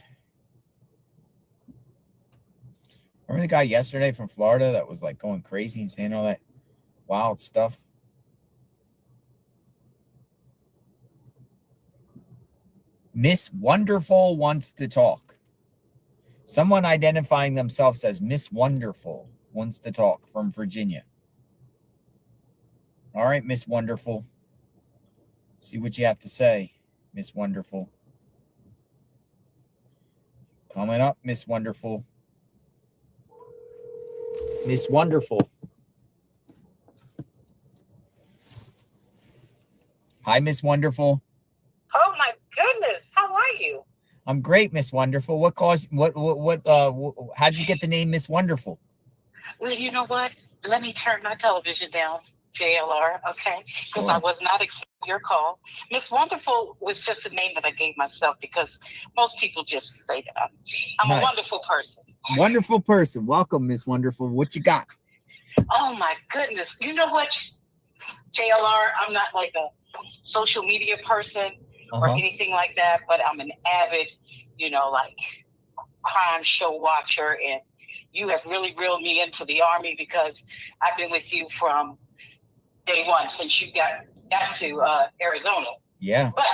Remember the guy yesterday from Florida that was like going crazy and saying all that wild stuff? Miss Wonderful wants to talk. Someone identifying themselves as Miss Wonderful wants to talk from Virginia. All right, Miss Wonderful. See what you have to say, Miss Wonderful. Coming up, Miss Wonderful. Miss Wonderful. Hi, Miss Wonderful. Oh my goodness, how are you? I'm great, Miss Wonderful. What caused how'd you get the name Miss Wonderful? Well, you know what? Let me turn my television down, JLR, okay? Because Sure. I was not expecting your call. Miss Wonderful was just a name that I gave myself because most people just say that. I'm Nice. a wonderful person. Wonderful person. Welcome, Miss Wonderful. What you got? Oh my goodness. You know what, JLR, I'm not like a social media person or anything like that, but I'm an avid, like crime show watcher, and you have really reeled me into the Army because I've been with you from day one since you got to Arizona. Yeah. But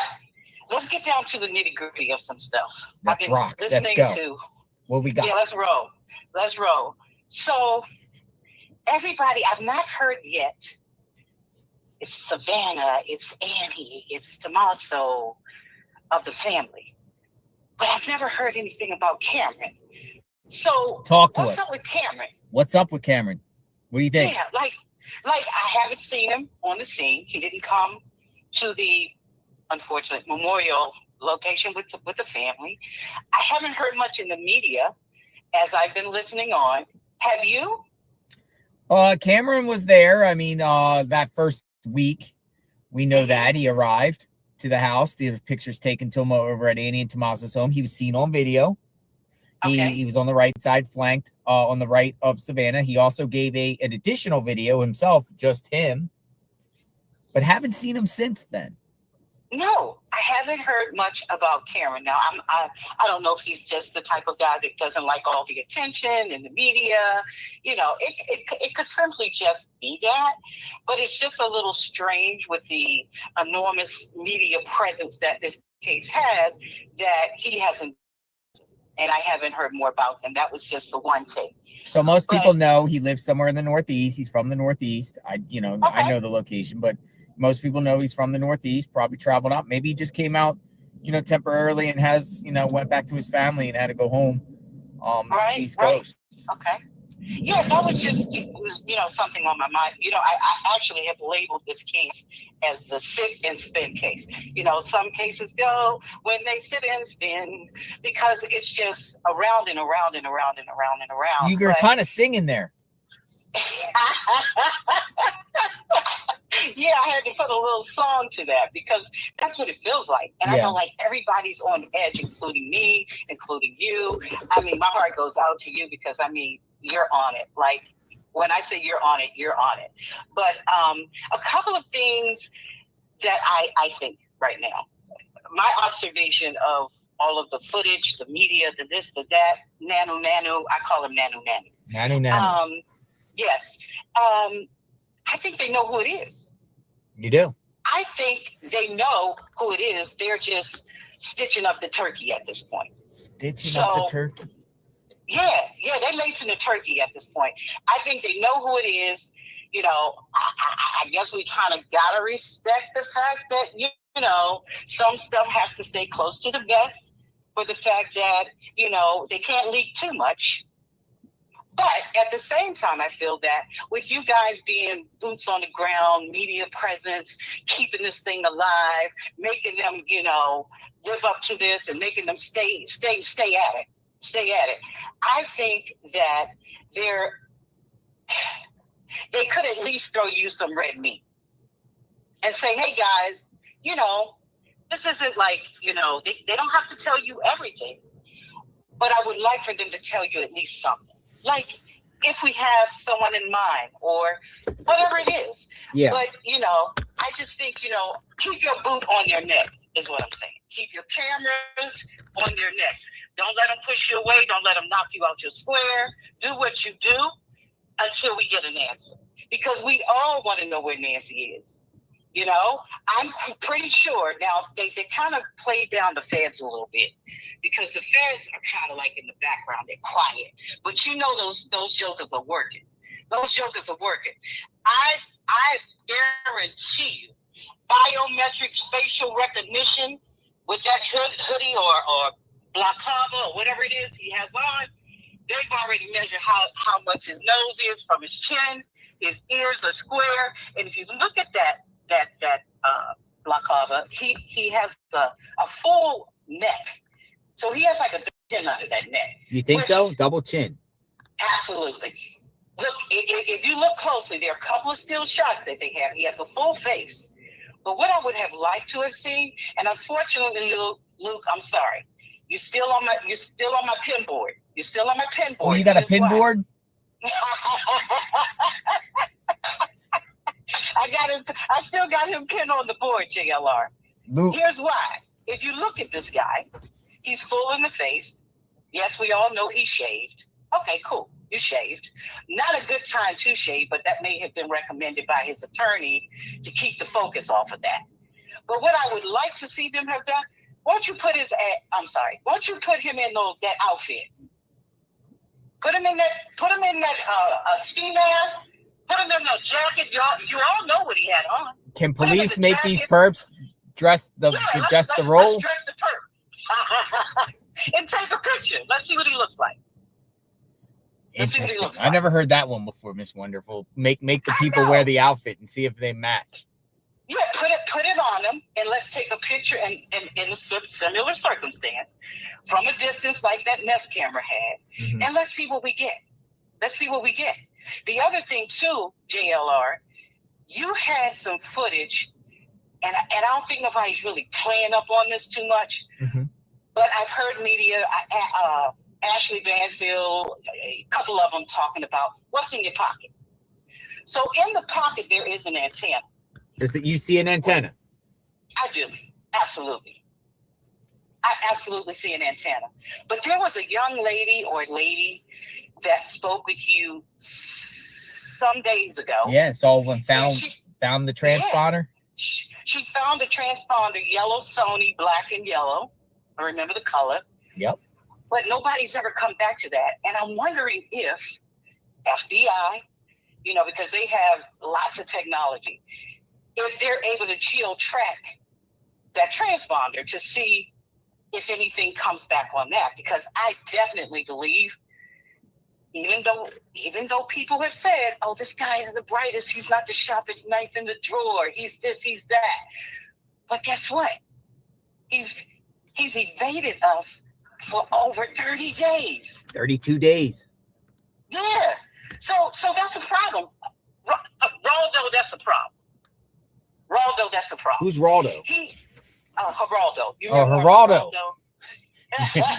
let's get down to the nitty gritty of some stuff. Let's rock. Let's go. What we got? Yeah, let's roll. So everybody, I've not heard yet. It's Savannah, it's Annie, it's Tommaso of the family. But I've never heard anything about Cameron. So Talk to us. What's up with Cameron? What's up with Cameron? What do you think? Yeah, like I haven't seen him on the scene. He didn't come to the unfortunate memorial location with the family. I haven't heard much in the media as I've been listening on. Have you? Cameron was there. I mean, that first week, we know that he arrived to the house. The pictures taken to him over at Annie and Tommaso's home. He was seen on video. He was on the right side, flanked on the right of Savannah. He also gave an additional video himself, just him, but haven't seen him since then. No, I haven't heard much about Cameron. Now, I don't know if he's just the type of guy that doesn't like all the attention and the media. You know, it could simply just be that, but it's just a little strange with the enormous media presence that this case has that he hasn't, and I haven't heard more about him. That was just the one take. So most people know he lives somewhere in the Northeast. He's from the Northeast. I know the location, but most people know he's from the Northeast, probably traveled out. Maybe he just came out, temporarily and has, went back to his family and had to go home. East Coast. Okay. Yeah, that was just, something on my mind. I actually have labeled this case as the sit and spin case. Some cases go when they sit and spin because it's just around and around and around and around and around. You were kind of singing there. Yeah, I had to put a little song to that because that's what it feels like. And I know like everybody's on edge, including me, including you. I mean, my heart goes out to you because you're on it. Like when I say you're on it, you're on it. But a couple of things that I think right now, my observation of all of the footage, the media, the this, the that, nanu, I call him nanu. Yes. I think they know who it is. You do? I think they know who it is. They're just stitching up the turkey at this point. Stitching up the turkey? Yeah, they're lacing the turkey at this point. I think they know who it is. I guess we kind of got to respect the fact that, some stuff has to stay close to the vest for the fact that, they can't leak too much. But at the same time, I feel that with you guys being boots on the ground, media presence, keeping this thing alive, making them, live up to this and making them stay at it. I think that they could at least throw you some red meat and say, hey guys, this isn't like, they don't have to tell you everything, but I would like for them to tell you at least something. Like if we have someone in mind or whatever it is. Yeah. But, I just think, keep your boot on their neck is what I'm saying. Keep your cameras on their necks. Don't let them push you away. Don't let them knock you out your square. Do what you do until we get an answer. Because we all want to know where Nancy is. I'm pretty sure now they kind of played down the feds a little bit because the feds are kind of like in the background. They're quiet, but those jokers are working. Those jokers are working. I guarantee you, biometrics, facial recognition with that hoodie or balaclava or whatever it is he has on, they've already measured how much his nose is from his chin. His ears are square, and if you look at that balaclava, he has a full neck. So he has like a chin under that neck. You think so? Double chin. Absolutely. Look, if you look closely, there are a couple of still shots that they have. He has a full face. But what I would have liked to have seen, and unfortunately, Luke, I'm sorry. You're still on my pin board. You're still on my pin board. Oh, you got a pin board? I still got him pinned on the board, JLR. Luke. Here's why. If you look at this guy, he's full in the face. Yes, we all know he's shaved. Okay, cool. You shaved. Not a good time to shave, but that may have been recommended by his attorney to keep the focus off of that. But what I would like to see them have done, won't you put him in that outfit? Put him in that ski mask. Put him in that jacket. You all know what he had on. Can police make these perps dress the role? Let's dress the perp. And take a picture. Let's see what he looks like. Interesting. I never heard that one before, Miss Wonderful. Make the people wear the outfit and see if they match. Yeah, put it on them, and let's take a picture in a similar circumstance from a distance like that Nest camera had, and let's see what we get. The other thing too, JLR, you had some footage, and I don't think nobody's really playing up on this too much, but I've heard media, Ashley Banfield, a couple of them talking about what's in your pocket. So in the pocket there is an antenna. You see an antenna? I do. Absolutely. I absolutely see an antenna. But there was a young lady or lady that spoke with you some days ago. Yeah, someone found the transponder. Yeah, she found a transponder, yellow Sony, black and yellow. I remember the color. Yep. But nobody's ever come back to that. And I'm wondering if FBI, because they have lots of technology, if they're able to geo-track that transponder to see if anything comes back on that. Because I definitely believe, even though people have said, oh, this guy is the brightest, he's not the sharpest knife in the drawer, he's this, he's that. But guess what? He's evaded us for over 30 days. 32 days. Yeah. So that's a problem. Raldo, that's a problem. Raldo, that's the problem. Who's Raldo? Geraldo. Geraldo.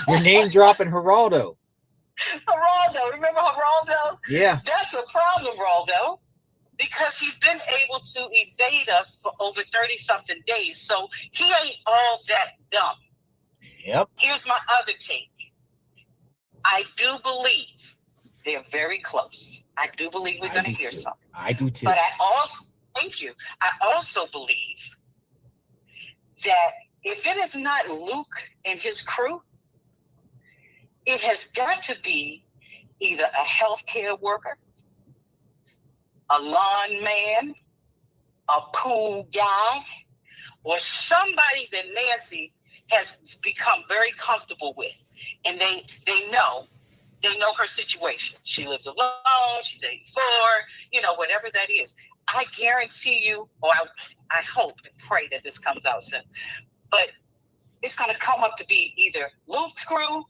You're name dropping Geraldo. Geraldo. Remember Geraldo? Yeah. That's a problem, Raldo, because he's been able to evade us for over 30-something days. So he ain't all that dumb. Yep. Here's my other take. I do believe they're very close. I do believe we're going to hear something. I do too. But thank you. I also believe that if it is not Luke and his crew, it has got to be either a healthcare worker, a lawn man, a pool guy, or somebody that Nancy has become very comfortable with. And they know her situation. She lives alone, she's 84, whatever that is. I guarantee you, or I hope and pray that this comes out soon, but it's going to come up to be either Luke's crew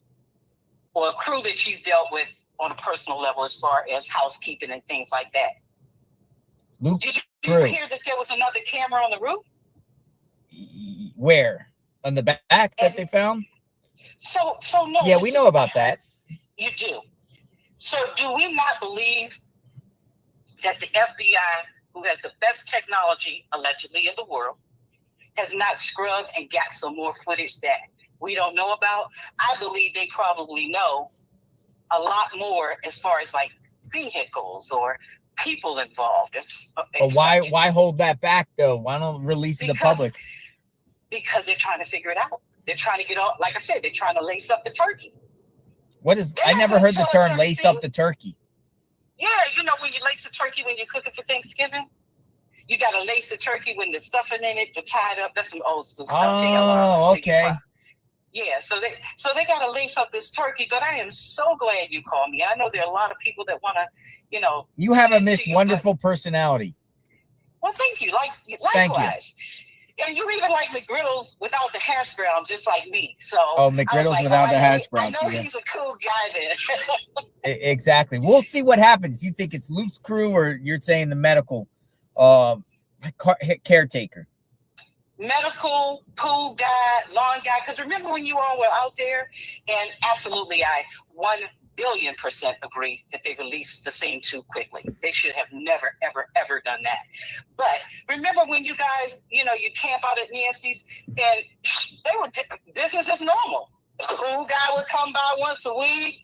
or a crew that she's dealt with on a personal level as far as housekeeping and things like that. Luke's Did crew. you hear that there was another camera on the roof? Where? On the back that they found? So no. Yeah, we know about that. You do. So do we not believe that the FBI, who has the best technology allegedly in the world, has not scrubbed and got some more footage that we don't know about? I believe they probably know a lot more as far as like vehicles or people involved. But why hold that back though? Why don't release it to the public? Because they're trying to figure it out. They're trying to get all, like I said, they're trying to lace up the turkey. I never heard the term lace up the turkey. Yeah, when you lace the turkey when you're cooking for Thanksgiving, you got to lace the turkey when there's stuffing in it to tie it up. That's some old school stuff. Oh, okay. Yeah, so they got to lace up this turkey. But I am so glad you called me. I know there are a lot of people that want to, You have a Miss Wonderful personality. Well, thank you. Likewise. Thank you. And you even like McGriddles without the hash browns, just like me. So McGriddles without the hash browns. I know he's a cool guy then. Exactly. We'll see what happens. You think it's Luke's crew, or you're saying the medical caretaker? Medical, pool guy, lawn guy. Because remember when you all were out there, and absolutely, I 1,000,000,000% agree that they released the scene too quickly. They should have never, ever, ever done that. But remember when you guys, you camp out at Nancy's, and they were business as normal. The pool guy would come by once a week,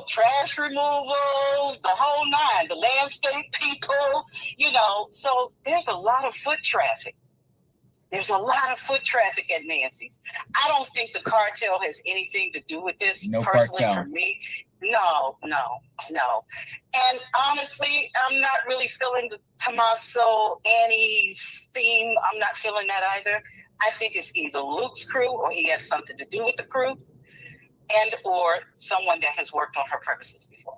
trash removal, the whole nine, the landscape people, So there's a lot of foot traffic. There's a lot of foot traffic at Nancy's. I don't think the cartel has anything to do with this. No personally, cartel. for me, No. And honestly, I'm not really feeling the Tommaso, Annie's theme. I'm not feeling that either. I think it's either Luke's crew or he has something to do with the crew, and or someone that has worked on her premises before.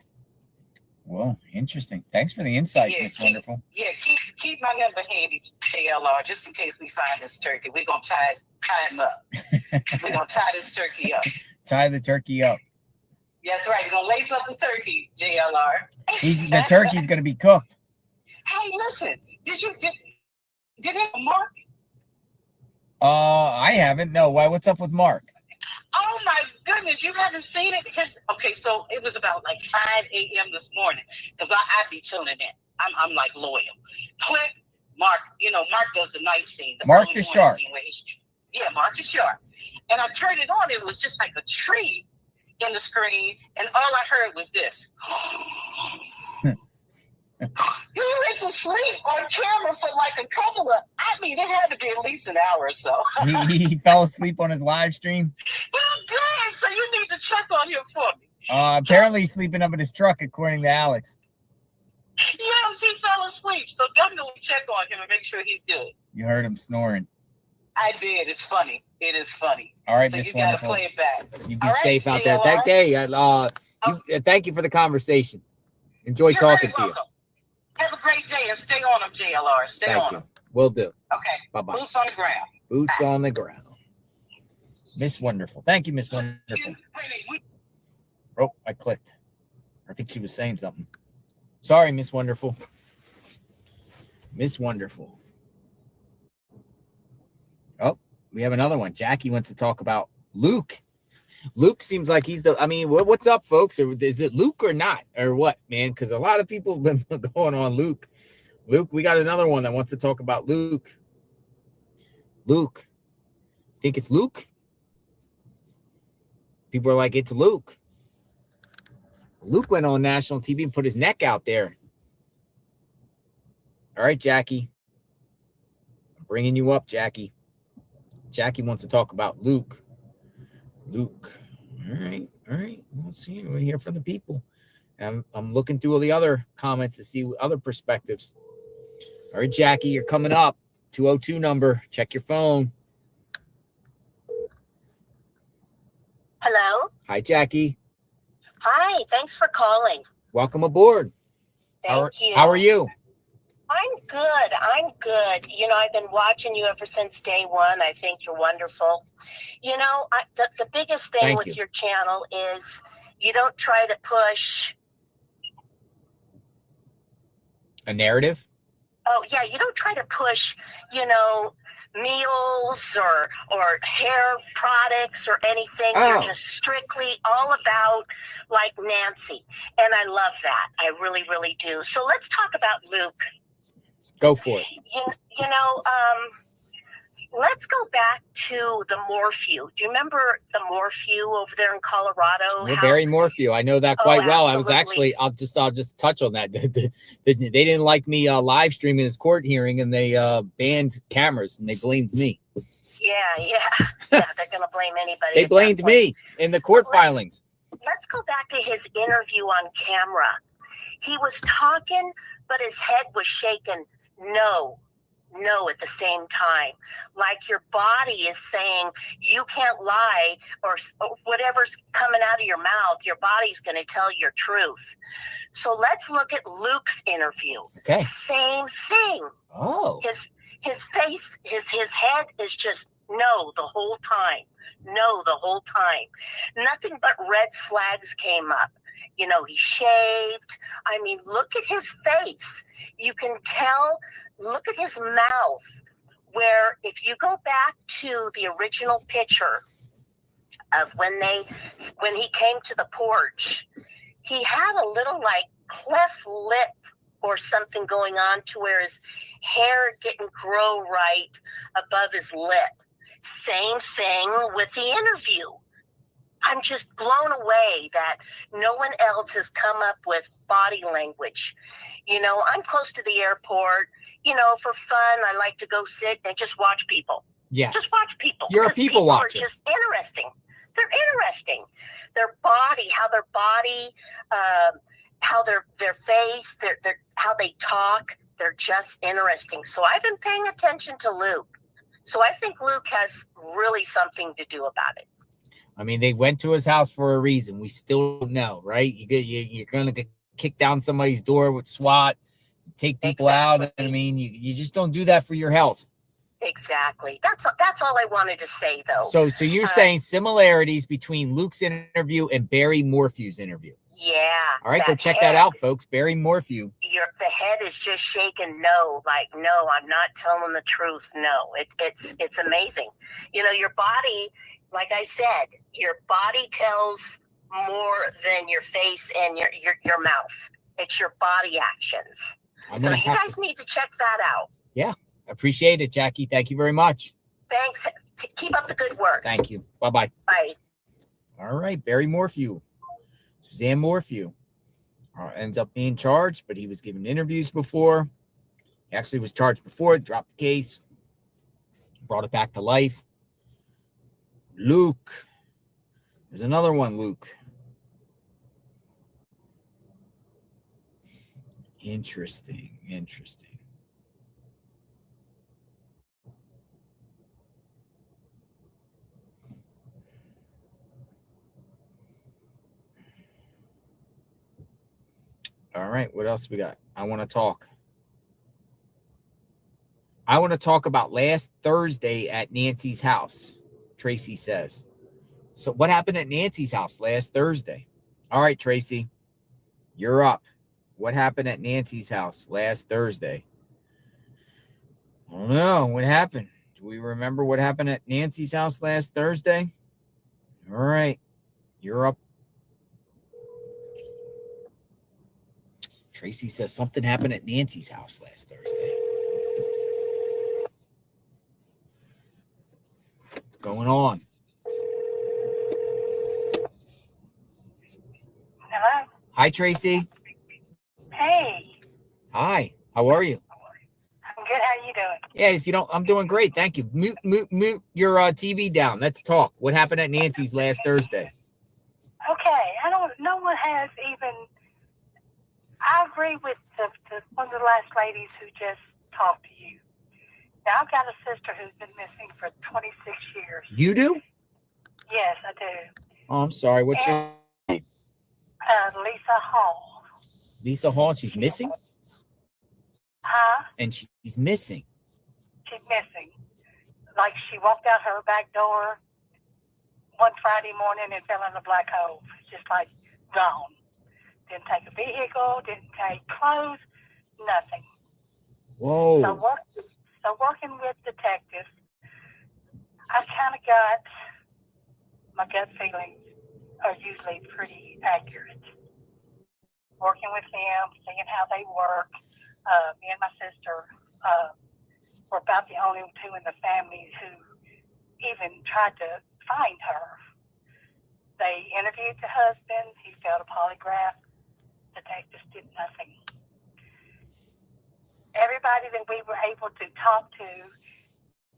Well, interesting. Thanks for the insight, Miss Wonderful. Yeah, keep my number handy, JLR, just in case we find this turkey. We're gonna tie him up. We're gonna tie this turkey up. Tie the turkey up. That's right. We're gonna lace up the turkey, JLR. The turkey's gonna be cooked. Hey, listen, did it Mark? I haven't. No. Why? What's up with Mark? Oh my goodness, you haven't seen it? Okay, so it was about like 5 a.m. this morning, because I be tuning in. I'm like loyal. Click Mark. Mark does the night scene. Mark the Shark. Yeah, Mark the Shark. And I turned it on. It was just like a tree in the screen, and all I heard was this. He went to sleep on camera for like a couple of, it had to be at least an hour or so. he fell asleep on his live stream. He did, so you need to check on him for me. Apparently he's sleeping up in his truck, according to Alex. Yes, he fell asleep, so definitely check on him and make sure he's good. You heard him snoring. I did. It's funny. It is funny. All right, so Miss you got to Wonderful. play it back. You be safe out there. Thanks. Hey, thank you for the conversation. Enjoy You're talking very to you. welcome. Have a great day and stay on them, JLR. Stay Thank on you. them. Will do. Okay. Bye-bye. Boots on the ground. Boots on the ground. Miss Wonderful. Thank you, Miss Wonderful. Oh, I clicked. I think she was saying something. Sorry, Miss Wonderful. Miss Wonderful. Oh, we have another one. Jackie wants to talk about Luke. Luke seems like he's what's up, folks? Is it Luke or not? Or what, man? Because a lot of people have been going on Luke. Luke, we got another one that wants to talk about Luke. Luke. Think it's Luke? People are like, it's Luke. Luke went on national TV and put his neck out there. All right, Jackie. I'm bringing you up, Jackie. Jackie wants to talk about Luke. Luke. All right. Let's see. We're here for the people. I'm looking through all the other comments to see other perspectives. All right, Jackie, you're coming up. 202 number. Check your phone. Hello. Hi, Jackie. Hi. Thanks for calling. Welcome aboard. Thank you. How are you? I'm good. I've been watching you ever since day one. I think you're wonderful. The biggest thing with your channel is you don't try to push a narrative. Oh yeah, you don't try to push, meals or hair products or anything. You're just strictly all about like Nancy, and I love that. I really, really do. So let's talk about Luke. Go for it. Let's go back to the Morphew. Do you remember the Morphew over there in Colorado? Barry Morphew. I know that quite well. Absolutely. I was actually, I'll just touch on that. They didn't like me live streaming his court hearing, and they banned cameras, and they blamed me. Yeah, they're gonna blame anybody. They blamed me in the court filings. Let's go back to his interview on camera. He was talking, but his head was shaking. No at the same time, like your body is saying you can't lie, or whatever's coming out of your mouth, your body's going to tell your truth. So let's look at Luke's interview. Okay. Same thing. Oh. His face, his head is just no the whole time. Nothing but red flags came up. He shaved. I mean, look at his face. You can tell. Look at his mouth, where if you go back to the original picture of when he came to the porch, he had a little like cleft lip or something going on to where his hair didn't grow right above his lip. Same thing with the interview. I'm just blown away that no one else has come up with body language. I'm close to the airport. For fun, I like to go sit and just watch people. Yeah. Just watch people. You're a people watcher. Are just interesting. They're interesting. their body, how their face, how they talk. They're just interesting. So I've been paying attention to Luke. So I think Luke has really something to do about it. I mean, they went to his house for a reason. We still don't know, right? You're going to get kicked down somebody's door with SWAT, take people out. I mean, you just don't do that for your health. Exactly. That's all I wanted to say, though. So you're saying similarities between Luke's interview and Barry Morphew's interview. Yeah. All right, go check that out, folks. Barry Morphew. The head is just shaking no, like, no, I'm not telling the truth. No, it's amazing. You know, your body, like I said, your body tells more than your face and your mouth. It's your body actions. So you guys need to check that out. Yeah, appreciate it, Jackie. Thank you very much. Thanks. Keep up the good work. Thank you. Bye-bye. Bye. All right, Barry Morphew. Suzanne Morphew ends up being charged, but he was given interviews before. He actually was charged before, dropped the case, brought it back to life. Luke. There's another one, Luke. Interesting. All right, what else we got? I want to talk about last Thursday at Nancy's house, Tracy says. So what happened at Nancy's house last Thursday? All right, Tracy, you're up. What happened at Nancy's house last Thursday? I don't know. What happened? Do we remember what happened at Nancy's house last Thursday? All right, you're up. Tracy says something happened at Nancy's house last Thursday. What's going on? Hello. Hi, Tracy. Hey. Hi. How are you? I'm good. How you doing? Yeah, if you don't, I'm doing great. Thank you. Mute your TV down. Let's talk. What happened at Nancy's last Thursday? Okay. No one has even. I agree with one of the last ladies who just talked to you. Now, I've got a sister who's been missing for 26 years. You do? Yes, I do. Oh, I'm sorry. What's your name? Lisa Hall. Lisa Hall. She's missing? Huh? And she's missing. She's missing. Like she walked out her back door one Friday morning and fell in a black hole. Just like gone. Didn't take a vehicle, didn't take clothes, nothing. Whoa. So working with detectives, I kind of got, my gut feelings are usually pretty accurate. Working with them, seeing how they work. Me and my sister were about the only two in the family who even tried to find her. They interviewed the husband. He failed a polygraph. Detectives did nothing. Everybody that we were able to talk to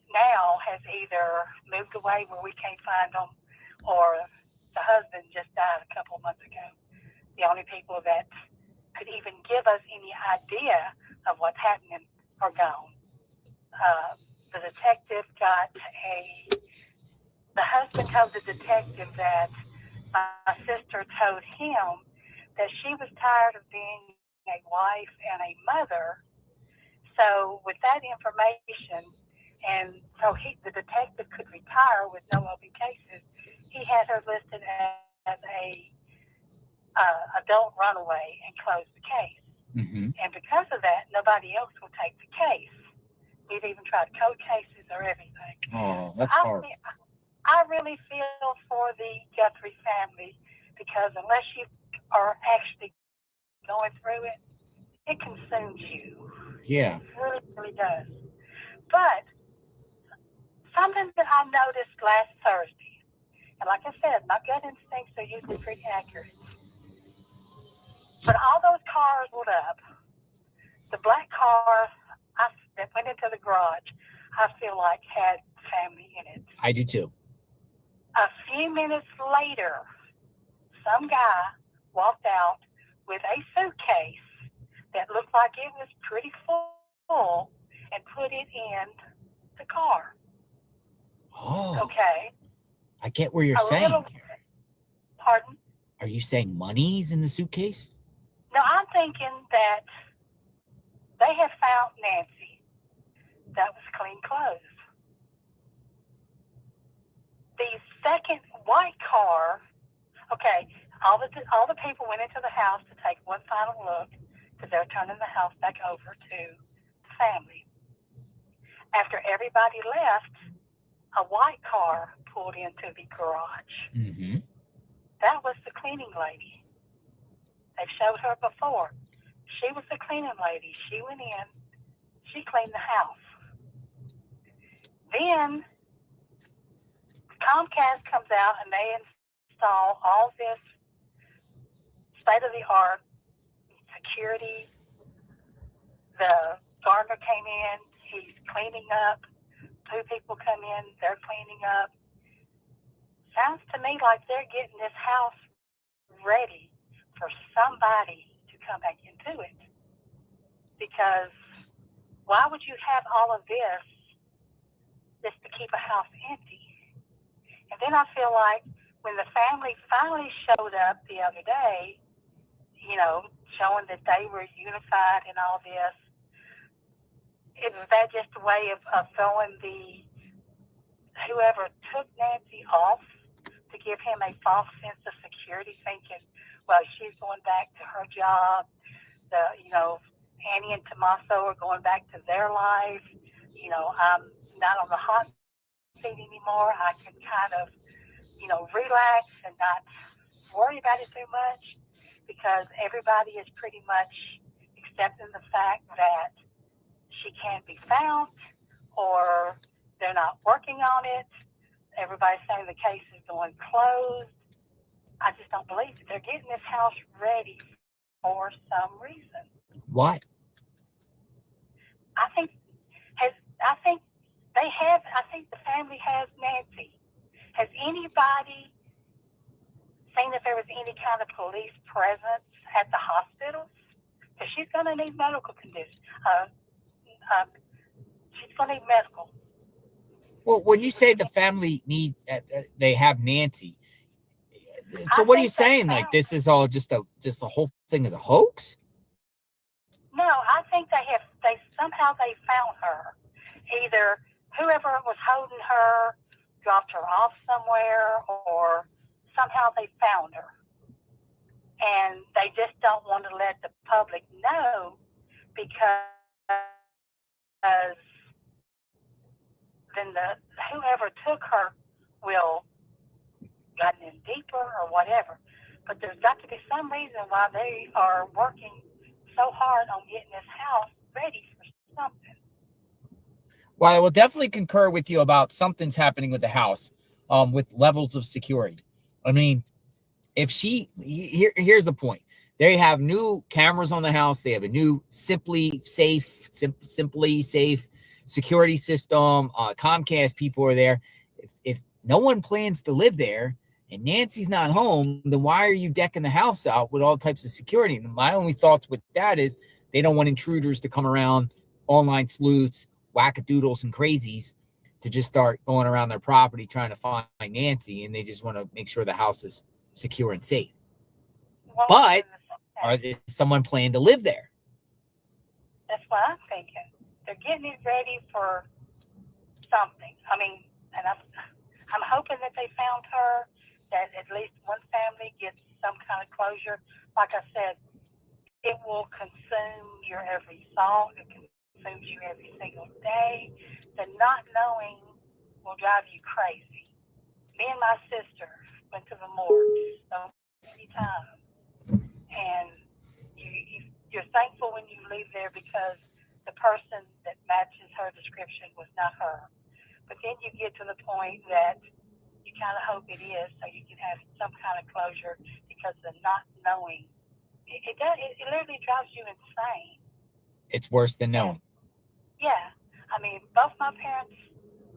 now has either moved away where we can't find them, or the husband just died a couple of months ago. The only people that could even give us any idea of what's happening are gone. The detective the husband told the detective that my sister told him that she was tired of being a wife and a mother. So with that information, and so the detective could retire with no open cases, he had her listed as a adult runaway and closed the case. Mm-hmm. And because of that, nobody else will take the case. We've even tried cold cases or everything. Oh, that's hard. I really feel for the Guthrie family, because unless you are actually going through it, it consumes you. Yeah. It really, really does. But something that I noticed last Thursday, and like I said, my gut instincts are usually pretty accurate. But all those cars rolled up. The black car that went into the garage, I feel like had family in it. I do too. A few minutes later, some guy walked out with a suitcase that looked like it was pretty full and put it in the car. Oh. Okay. I get where you're saying. Pardon? Are you saying money's in the suitcase? No, I'm thinking that they have found Nancy. That was clean clothes. The second white car, okay, all the people went into the house to take one final look because they were turning the house back over to the family. After everybody left, a white car pulled into the garage. Mm-hmm. That was the cleaning lady. They've showed her before. She was the cleaning lady. She went in. She cleaned the house. Then Comcast comes out and they install all this state-of-the-art security. The gardener came in. He's cleaning up. 2 people come in. They're cleaning up. Sounds to me like they're getting this house ready for somebody to come back into it. Because why would you have all of this just to keep a house empty? And then I feel like when the family finally showed up the other day, you know, showing that they were unified and all this, was that just a way of throwing whoever took Nancy off to give him a false sense of security, thinking, well, she's going back to her job. Annie and Tommaso are going back to their life. You know, I'm not on the hot seat anymore. I can kind of, relax and not worry about it too much because everybody is pretty much accepting the fact that she can't be found or they're not working on it. Everybody's saying the case is going closed. I just don't believe it. They're getting this house ready for some reason. Why? I think the family has Nancy. Has anybody seen if there was any kind of police presence at the hospital? Because she's going to need medical conditions. She's going to need medical. Well, when you say the family they have Nancy, so what are you saying? Like this is all just a whole thing is a hoax? No, I think they somehow found her. Either whoever was holding her dropped her off somewhere, or somehow they found her. And they just don't want to let the public know because then whoever took her will gotten in deeper or whatever. But there's got to be some reason why they are working so hard on getting this house ready for something. Well, I will definitely concur with you about something's happening with the house, with levels of security. I mean, if here's the point. They have new cameras on the house. They have a new simply safe security system. Comcast people are there. If no one plans to live there and Nancy's not home, then why are you decking the house out with all types of security? And my only thoughts with that is they don't want intruders to come around, online sleuths, wackadoodles, and crazies to just start going around their property trying to find Nancy, and they just want to make sure the house is secure and safe. But is someone planning to live there? That's what I'm thinking. They're getting it ready for something. I mean, and I'm hoping that they found her, that at least one family gets some kind of closure. Like I said, it will consume your every thought. It consumes you every single day. The not knowing will drive you crazy. Me and my sister went to the morgue so many times. And you're thankful when you leave there because the person that matches her description was not her. But then you get to the point that you kind of hope it is, so you can have some kind of closure because the not knowing, it literally drives you insane. It's worse than knowing. Yeah. I mean, both my parents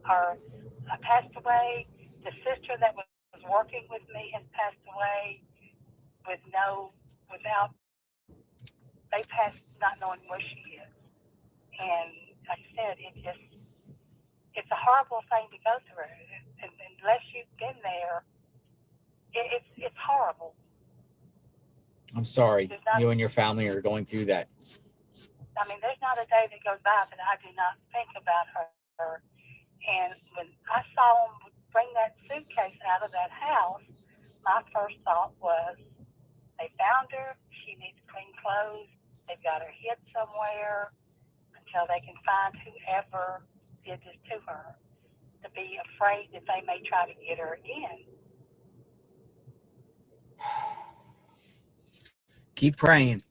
are passed away. The sister that was working with me has passed away. without, they passed not knowing where she is. And like I said, it's a horrible thing to go through. And unless you've been there, it's horrible. I'm sorry you and your family are going through that. I mean, there's not a day that goes by that I do not think about her. And when I saw them bring that suitcase out of that house, my first thought was, they found her, she needs clean clothes, they've got her hid somewhere until they can find whoever did this to her, to be afraid that they may try to get her again. Keep praying.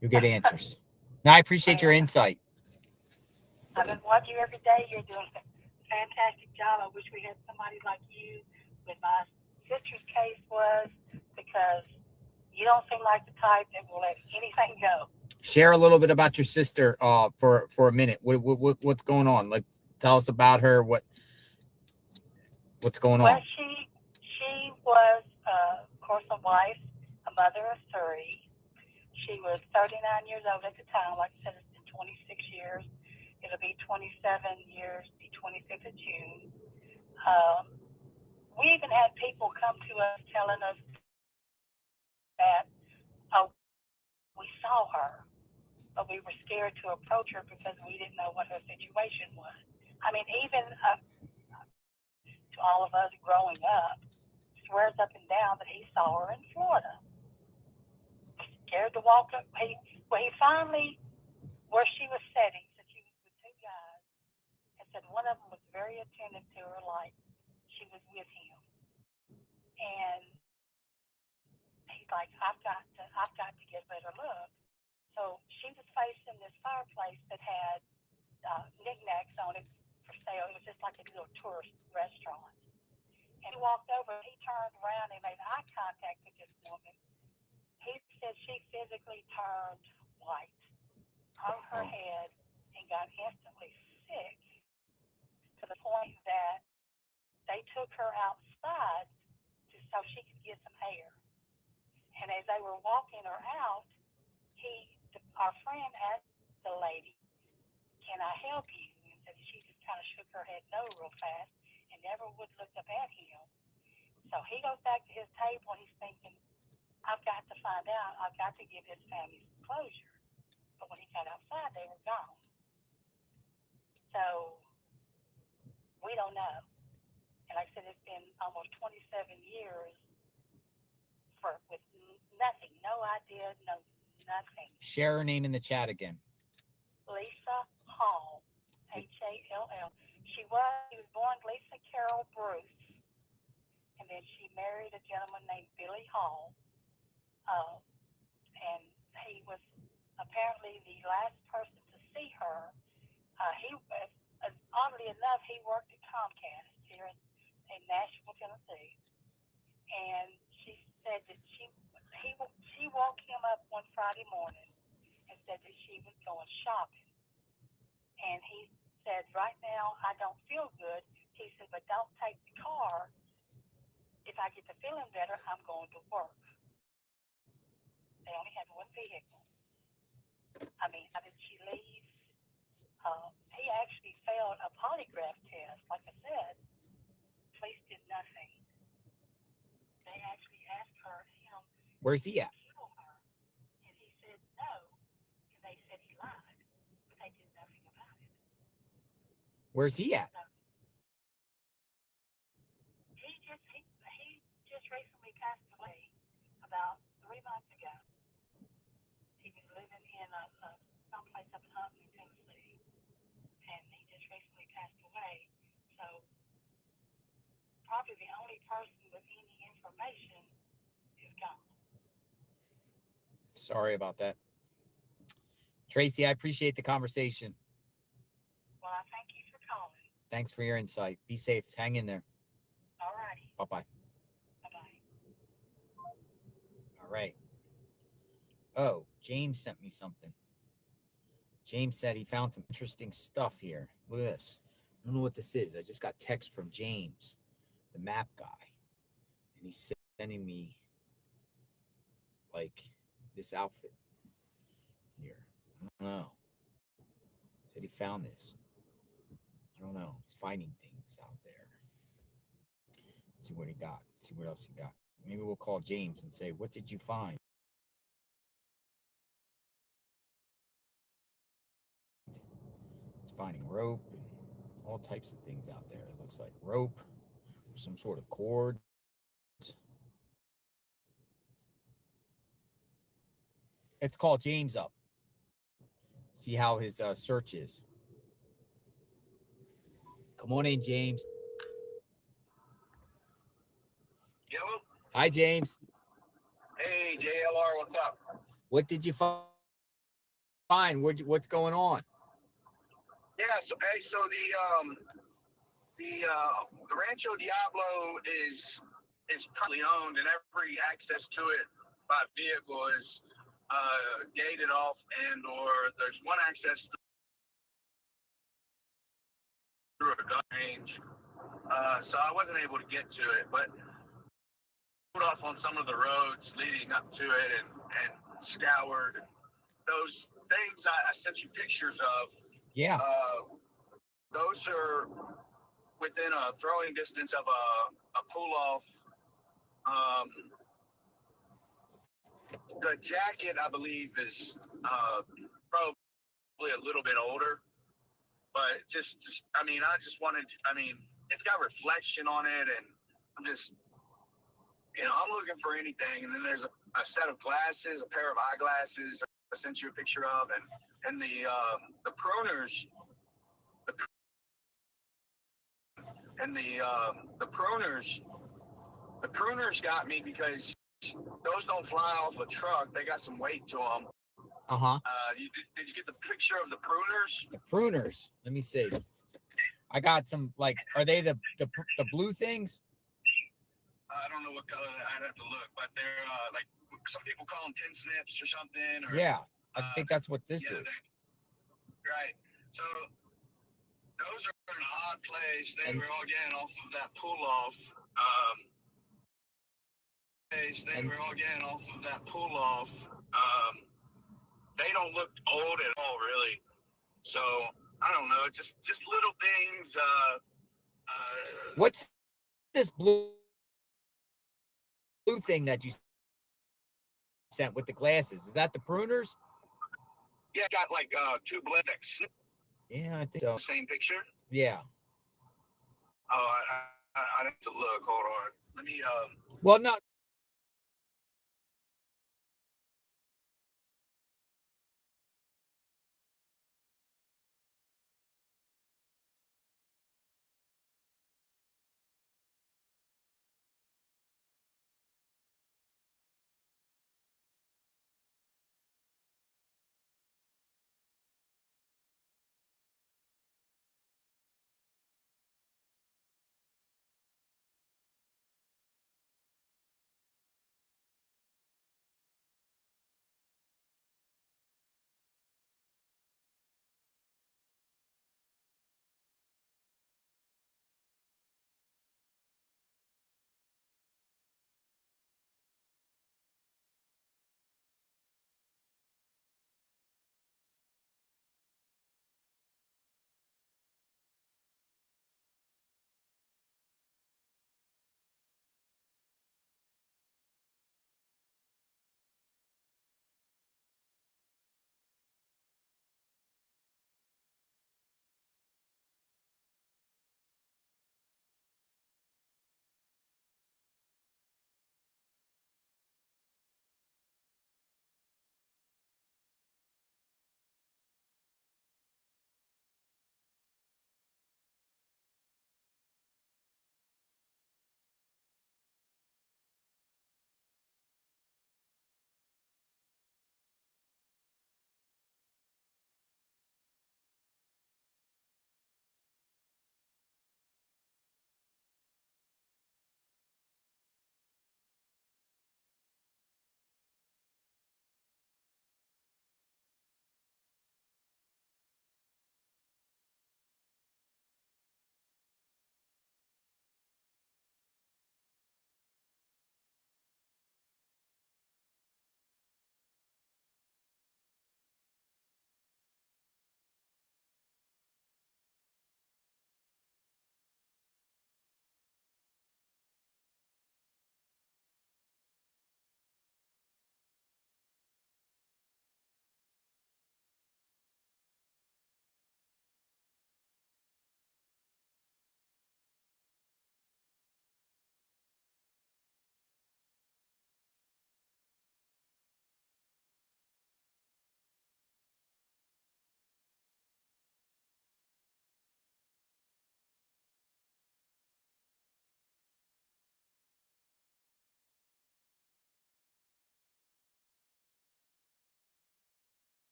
You'll get answers. Now, I appreciate your insight. I've been watching you every day. You're doing a fantastic job. I wish we had somebody like you with my sister's case was, because you don't seem like the type that will let anything go. Share a little bit about your sister for a minute. What's going on? Like, tell us about her. What's going on? Well, she was, of course, a wife, a mother of three. She was 39 years old at the time. Like I said, it's been 26 years. It'll be 27 years, the 25th of June. We even had people come to us telling us that, we saw her, but we were scared to approach her because we didn't know what her situation was. I mean, even to all of us growing up, swears up and down that he saw her in Florida. Scared to walk up. He finally, where she was sitting, so she was with two guys, and said one of them was very attentive to her, like she was with him. And he's like, I've got to get a better look. So she was facing this fireplace that had knickknacks on it for sale. It was just like a little tourist restaurant. And he walked over, he turned around and made eye contact with this woman. He said she physically turned white, hung her head, and got instantly sick, to the point that they took her outside so she could get some air. And as they were walking her out, our friend asked the lady, "Can I help you?" And she just kind of shook her head no real fast and never would look up at him. So he goes back to his table and he's thinking, I've got to find out. I've got to give his family some closure. But when he got outside, they were gone. So we don't know. And like I said, it's been almost 27 years with nothing, no idea, no nothing. Share her name in the chat again. Lisa Hall, Hall. She was born Lisa Carol Bruce, and then she married a gentleman named Billy Hall. And he was apparently the last person to see her. He was, oddly enough, he worked at Comcast here in Nashville, Tennessee. And she said that she woke him up one Friday morning and said that she was going shopping. And he said, right now, I don't feel good. He said, but don't take the car. If I get to feeling better, I'm going to work. They only had one vehicle. I mean, how did she leave? He actually failed a polygraph test. Like I said, police did nothing. They actually asked him, Where's he at? kill her. And he said no. And they said he lied. But they did nothing about it. Where's he at? He just recently passed away about 3 months ago. He was living in someplace up in Tennessee, and he just recently passed away. So probably the only person with any information is gone. Sorry about that. Tracy, I appreciate the conversation. Well, I thank you for calling. Thanks for your insight. Be safe. Hang in there. All righty. Bye-bye. Bye-bye. All right. Oh, James sent me something. James said he found some interesting stuff here. Look at this. I don't know what this is. I just got text from James, the map guy. And he said sending me like this outfit here. I don't know. Said he found this. I don't know. He's finding things out there. Let's see what he got. Let's see what else he got. Maybe we'll call James and say, "What did you find?" He's finding rope and all types of things out there. It looks like rope, some sort of cord. Let's call James up. See how his search is. Come on in, James. Yo. Hi, James. Hey, JLR, what's up? What did you find? What's going on? Yeah, so the Rancho Diablo is probably owned, and every access to it by vehicle is gated off, and or there's one access through a gun range. So I wasn't able to get to it, but put off on some of the roads leading up to it and scoured those things I sent you pictures of. Yeah. Those are within a throwing distance of a pull off. The jacket, I believe, is probably a little bit older, but I just wanted, it's got reflection on it, and I'm just, I'm looking for anything. And then there's a set of glasses, a pair of eyeglasses I sent you a picture of, and the pruners, the pruners got me because those don't fly off a truck. They got some weight to them. Uh-huh. Did you get the picture of the pruners? The pruners. Let me see. I got some, are they the blue things? I don't know what color. I'd have to look, but they're like some people call them tin snips or something. Or, yeah, I think that's what this is. Right. So those are in a hot place. They were all getting off of that pull off. They don't look old at all, really. So I don't know, just little things. What's this blue thing that you sent with the glasses? Is that the pruners? Yeah, got like two blades that snip. Yeah, I think so. Same picture. Yeah. Oh, I have to look. Hold on. Let me. Well, no.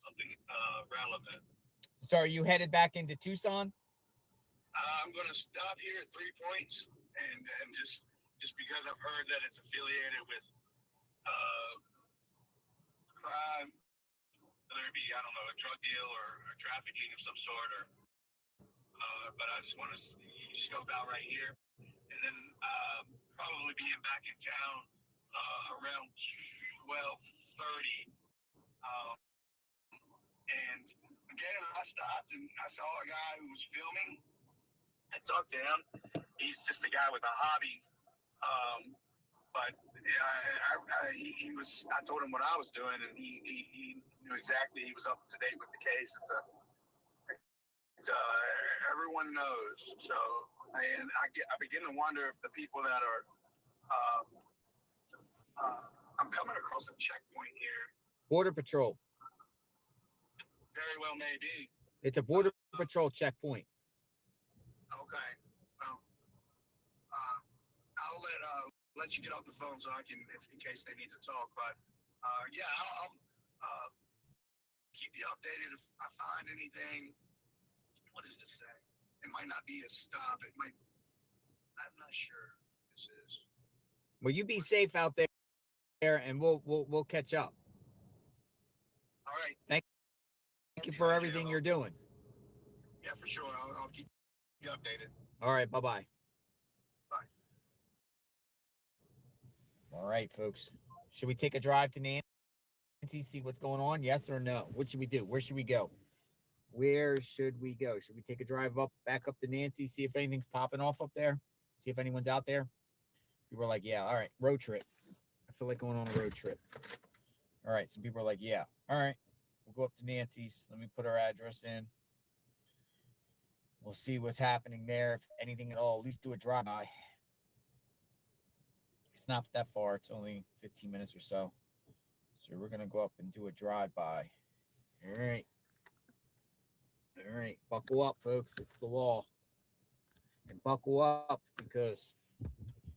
something relevant. So are you headed back into Tucson? I'm going to stop here at 3 Points, and just because I've heard that it's affiliated with crime, whether it be, I don't know, a drug deal or trafficking of some sort, or but I just want to scope out right here, and then probably being back in town around 12:30. And again, I stopped and I saw a guy who was filming. I talked to him. He's just a guy with a hobby. But yeah, I told him what I was doing, and he knew exactly. He was up to date with the case. Everyone knows. So, and I begin to wonder if the people that are, I'm coming across a checkpoint here. Border Patrol. Very well may be. It's a Border Patrol checkpoint. Okay. Well, I'll let you get off the phone so I can, in case they need to talk. But yeah, I'll keep you updated if I find anything. What does this say? It might not be a stop. It might. I'm not sure. This is. Well, you be safe out there, and we'll catch up. All right. Thank you for everything you're doing. Yeah, for sure. I'll keep you updated. All right. Bye-bye. Bye. All right, folks. Should we take a drive to Nancy, see what's going on? Yes or no? What should we do? Where should we go? Where should we go? Should we take a drive back up to Nancy, see if anything's popping off up there? See if anyone's out there? People are like, yeah, all right, road trip. I feel like going on a road trip. All right, some people are like, yeah, all right. We'll go up to Nancy's. Let me put our address in. We'll see what's happening there. If anything at all, at least do a drive-by. It's not that far. It's only 15 minutes or so. So we're going to go up and do a drive-by. All right. All right. Buckle up, folks. It's the law. And buckle up because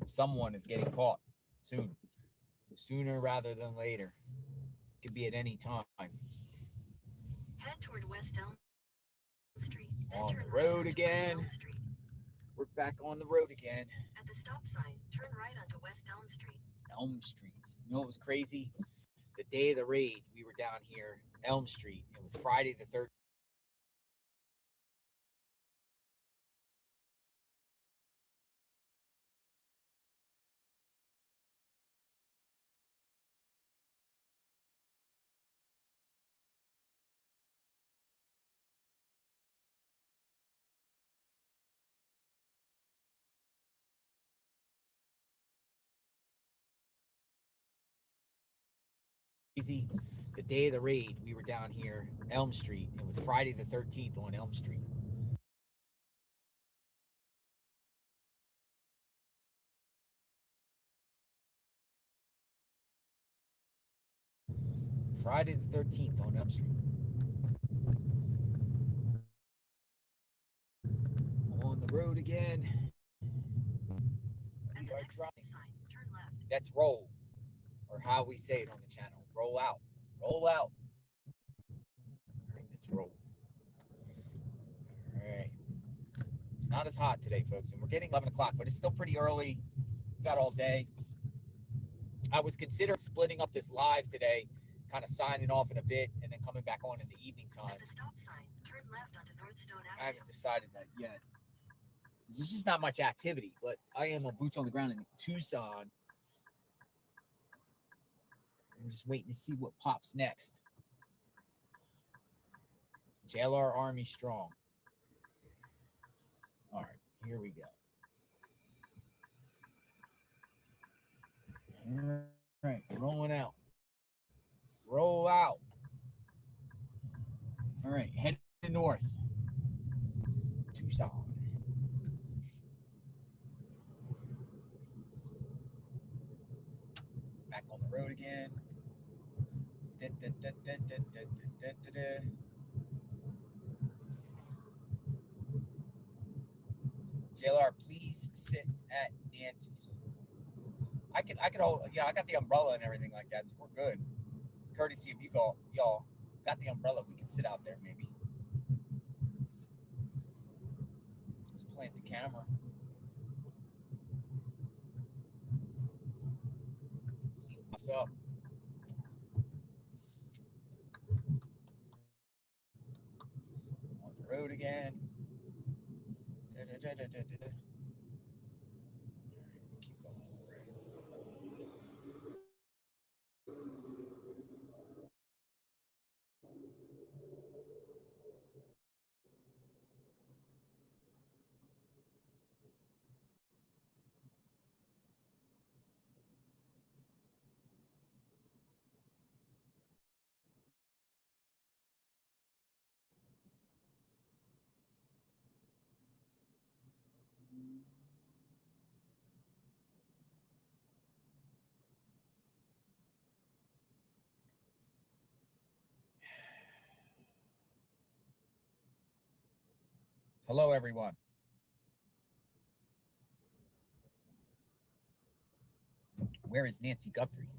someone is getting caught soon. Sooner rather than later. It could be at any time. Head toward West Elm Street. Then On turn the right road onto again. West Elm Street. We're back on the road again. At the stop sign, turn right onto West Elm Street. Elm Street. You know what was crazy? The day of the raid, we were down here, Elm Street. It was Friday the 13th. The day of the raid, we were down here, Elm Street. It was Friday the 13th on Elm Street. Friday the 13th on Elm Street. On the road again. At the next stop sign, turn left. That's roll, or how we say it on the channel. Roll out. Roll out. All right, let's roll. All right. It's not as hot today, folks, and we're getting 11 o'clock, but it's still pretty early. We got all day. I was considering splitting up this live today, kind of signing off in a bit, and then coming back on in the evening time. At the stop sign, turn left onto North Stone Avenue. I haven't decided that yet. There's just not much activity, but I am on boots on the ground in Tucson. I'm just waiting to see what pops next. JLR Army strong. All right, here we go. All right, rolling out. Roll out. All right, head north. Tucson. Back on the road again. JLR, please sit at Nancy's. I could hold, yeah, I got the umbrella and everything like that, so we're good. Courtesy of y'all got the umbrella. We can sit out there maybe. Just plant the camera. See what's up. On the road again. Keep going. Hello, everyone. Where is Nancy Guthrie?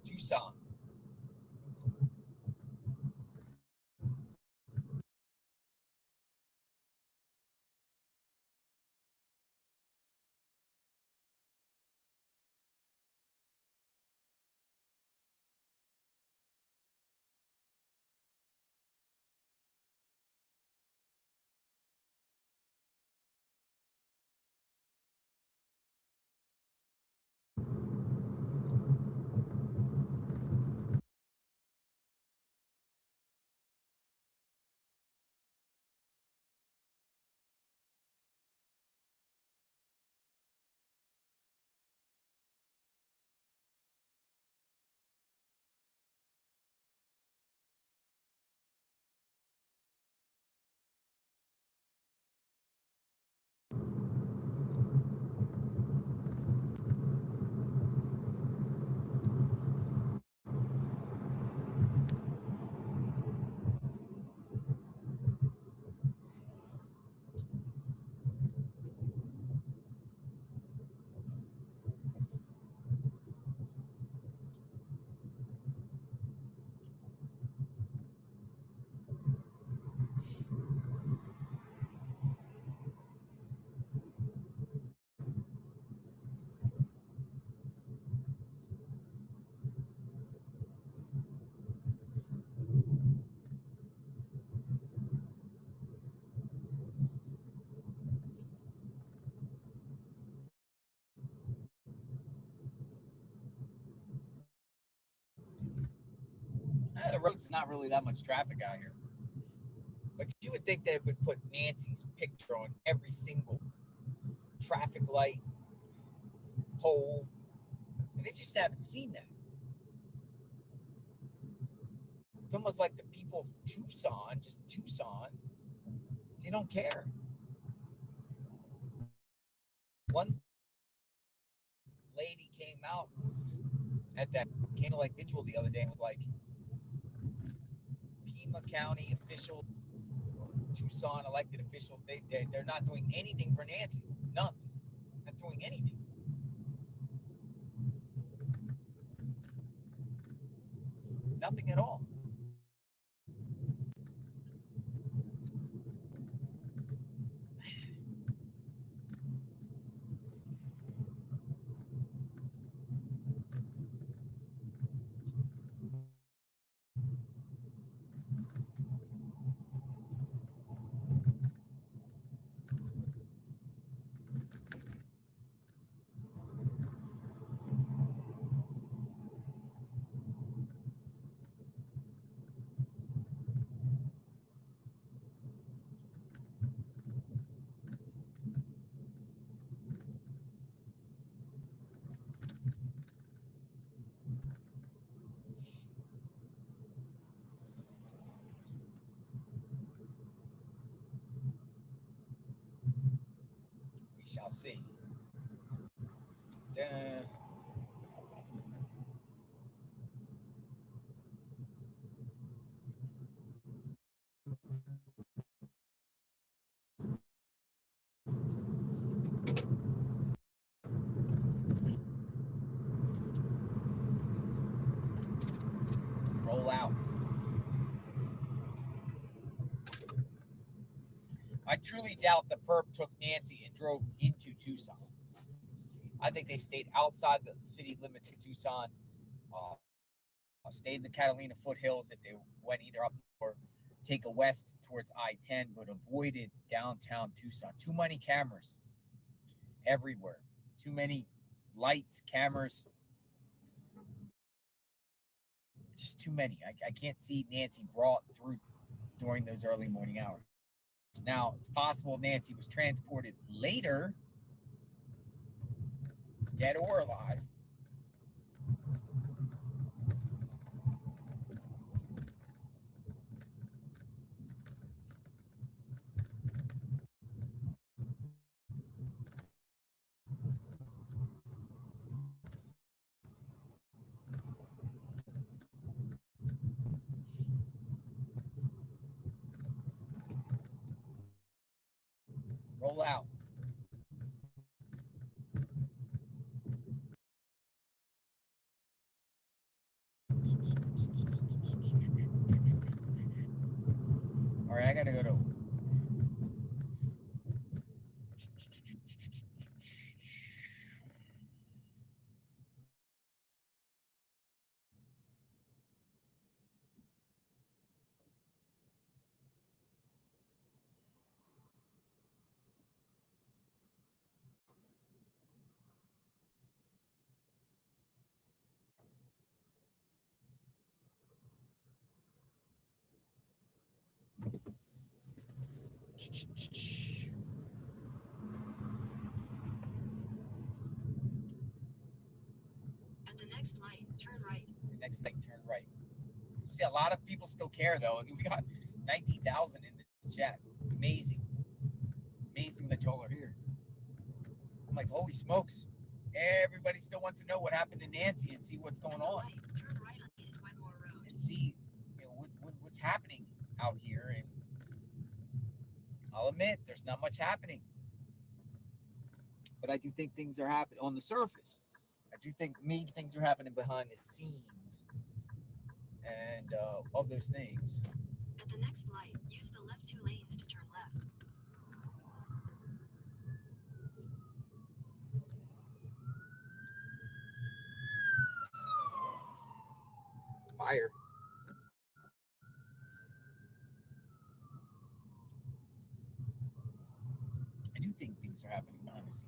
Tucson. The road's not really that much traffic out here. But you would think they would put Nancy's picture on every single traffic light, pole, and they just haven't seen that. It's almost like the people of Tucson, just Tucson, they don't care. One lady came out at that candlelight vigil the other day and was like, Pima County officials, Tucson elected officials, they're not doing anything for Nancy. Nothing. Not doing anything. Nothing at all. shall see. Roll out. I truly doubt the perp took Nancy and drove into Tucson. I think they stayed outside the city limits of Tucson, stayed in the Catalina foothills if they went either up or take a west towards I-10, but avoided downtown Tucson. Too many cameras everywhere. Too many lights, cameras. Just too many. I can't see Nancy brought through during those early morning hours. Now, it's possible Nancy was transported later, dead or alive. Roll out. All right, I gotta go to. At the next light, turn right. The next light, turn right. See, a lot of people still care, though. We got 19,000 in the chat. Amazing. Amazing that y'all are here. I'm like, holy smokes. Everybody still wants to know what happened to Nancy and see what's going on. Turn right on East Wedmore Road. And see, what's happening out here. And I'll admit, there's not much happening. But I do think things are happening on the surface. I do think maybe things are happening behind the scenes. And of those things. At the next light, use the left 2 lanes to turn left. Fire. I do think things are happening behind the scenes.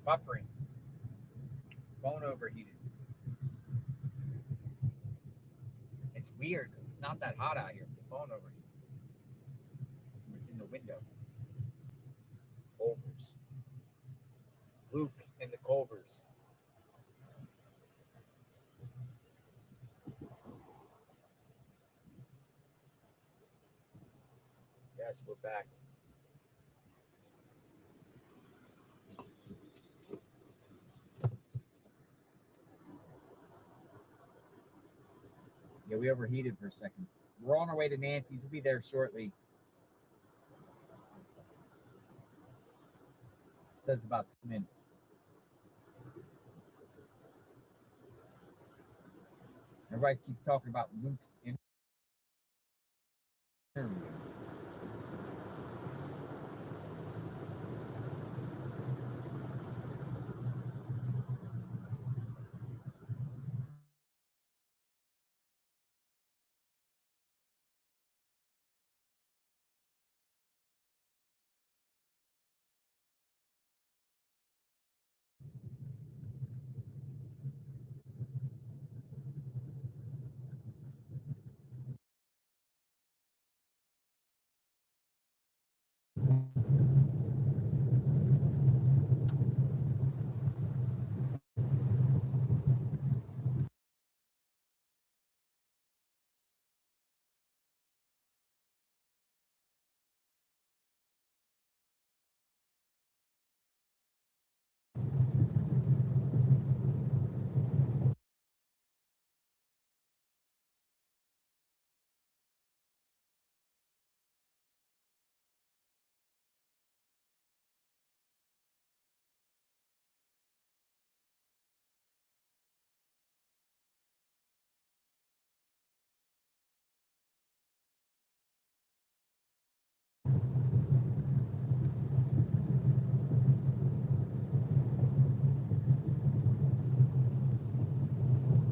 Buffering. Phone overheated. It's weird because it's not that hot out here. The phone overheated. It's in the window. Culvers. Luke and the Culvers. Yes, we're back. Yeah, we overheated for a second. We're on our way to Nancy's. We'll be there shortly. Says about 6 minutes. Everybody keeps talking about Luke's interview.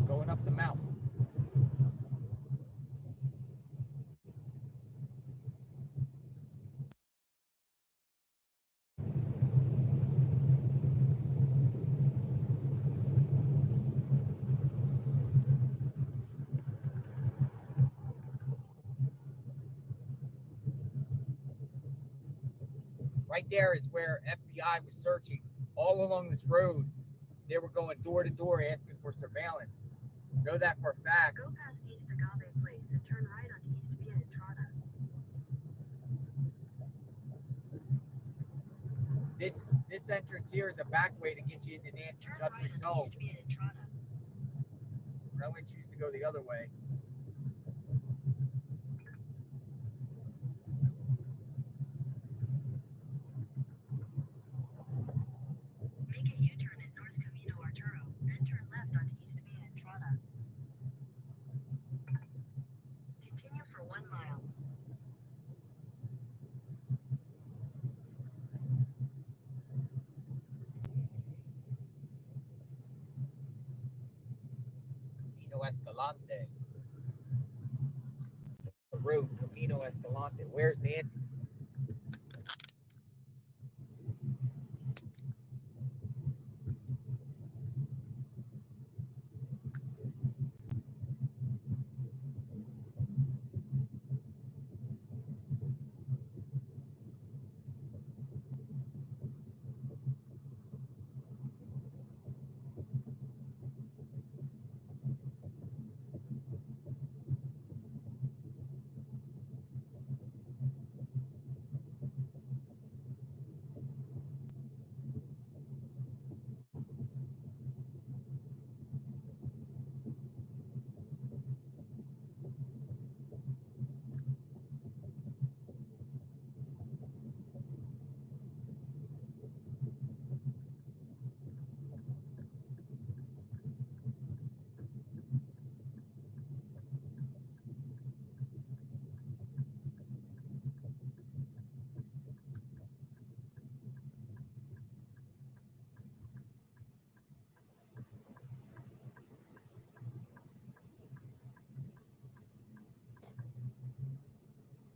Going up the mountain. Right there is where FBI was searching all along this road. They were going door to door asking for surveillance. Know that for a fact. Go past East Agave Place and turn right onto East Via Entrada. This entrance here is a back way to get you into Nancy Guthrie's home. East Via Entrada. But I'm going to choose to go the other way. Make a U-turn at North Camino Arturo, then turn left onto East Via Entrada. Continue for 1 mile. Camino Escalante. The road, Camino Escalante. Where's Nancy?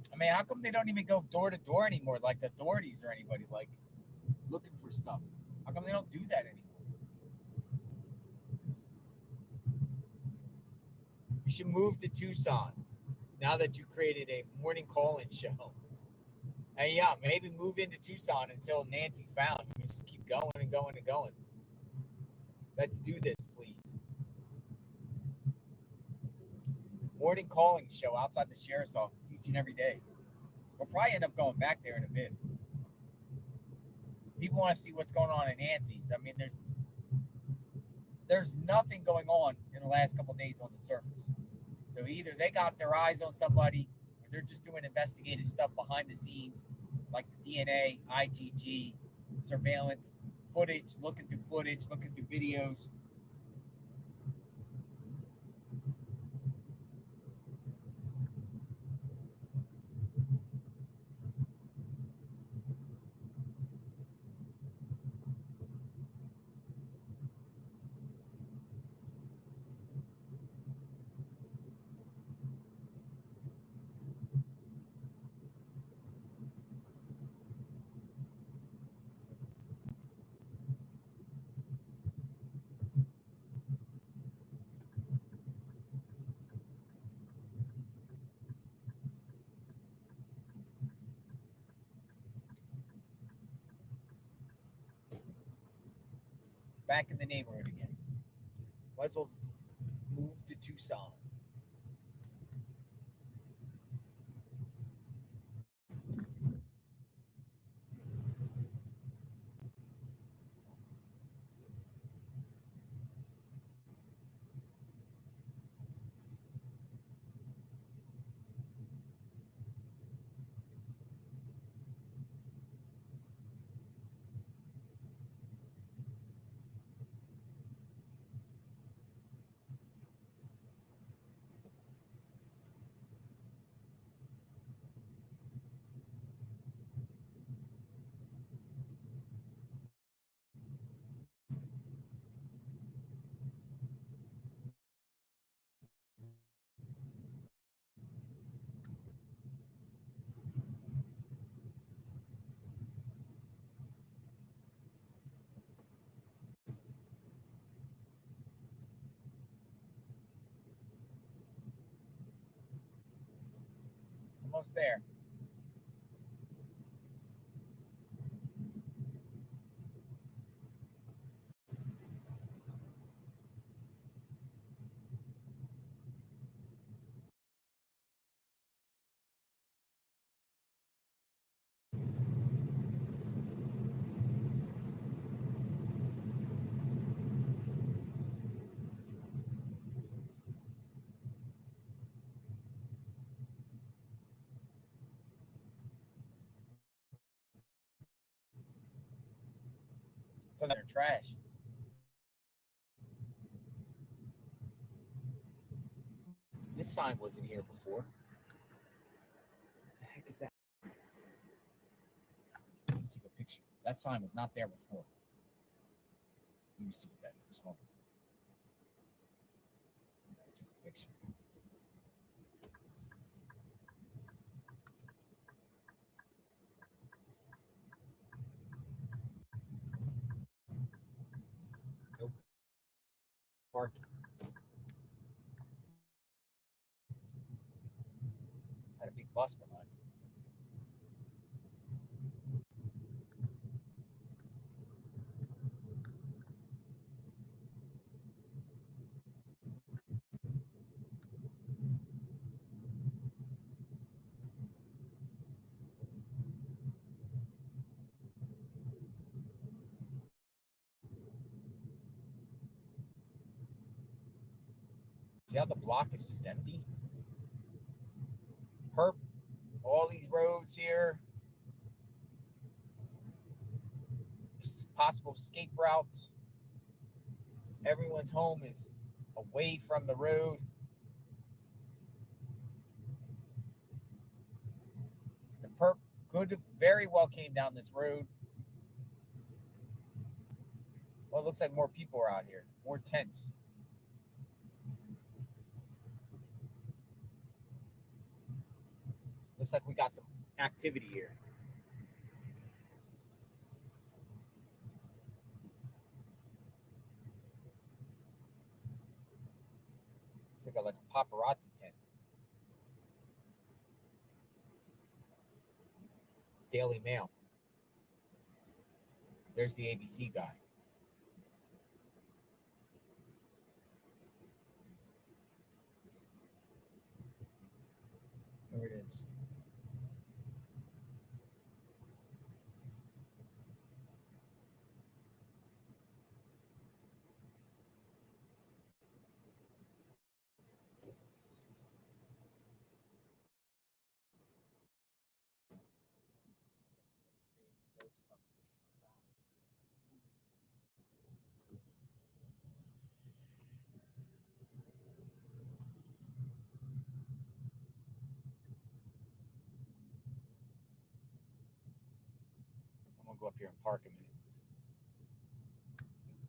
I mean, how come they don't even go door to door anymore, like the authorities or anybody, like looking for stuff? How come they don't do that anymore? You should move to Tucson now that you created a morning call-in show. And yeah, maybe move into Tucson until Nancy's found. You just keep going and going and going. Let's do this, please. Morning calling show outside the sheriff's office each and every day. We'll probably end up going back there in a bit. People want to see what's going on in Nancy's. I mean, there's nothing going on in the last couple of days on the surface. So either they got their eyes on somebody, or they're just doing investigative stuff behind the scenes, like the DNA, IgG, surveillance, footage, looking through videos. Back in the neighborhood again. Might as well move to Tucson. Almost there. They're trash. This sign wasn't here before. What the heck is that? Let me take a picture. That sign was not there before. Let me see what that is. Hold on. I took a picture. Nope. Parking. Had a big bus behind me. See how the block is just empty? Perp, all these roads here. Possible escape routes. Everyone's home is away from the road. The perp could very well came down this road. Well, it looks like more people are out here. More tents. Looks like we got some activity here. look like a paparazzi tent. Daily Mail. There's the ABC guy. There it is. I'm gonna go up here and park a minute.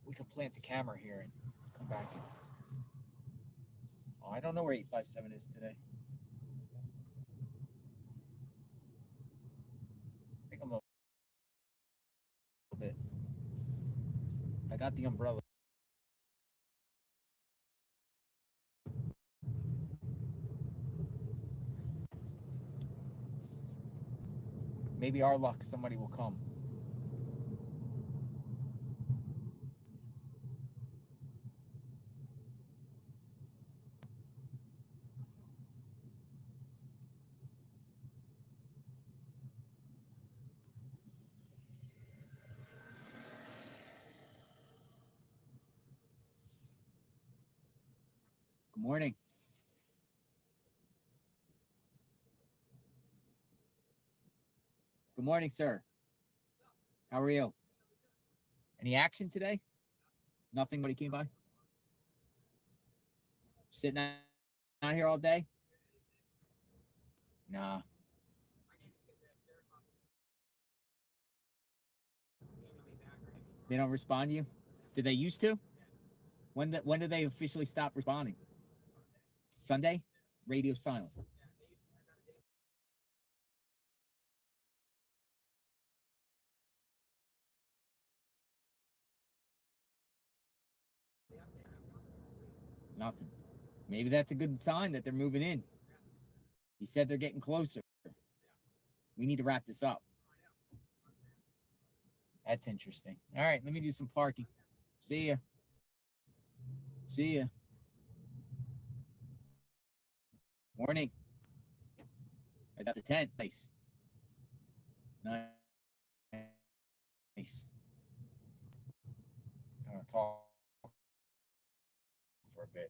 We can plant the camera here and come back. Oh, I don't know where 857 is today. I think I'm a little bit. I got the umbrella. Maybe our luck, somebody will come. Good morning. Good morning, sir. How are you? Any action today? Nothing when he came by? Sitting out here all day? Nah. They don't respond to you? Did they used to? When did they officially stop responding? Sunday? Radio silent. Nothing. Maybe that's a good sign that they're moving in. He said they're getting closer. We need to wrap this up. That's interesting. All right, let me do some parking. See ya. See ya. Morning. I got the tent. Nice. Nice. I'm gonna talk for a bit.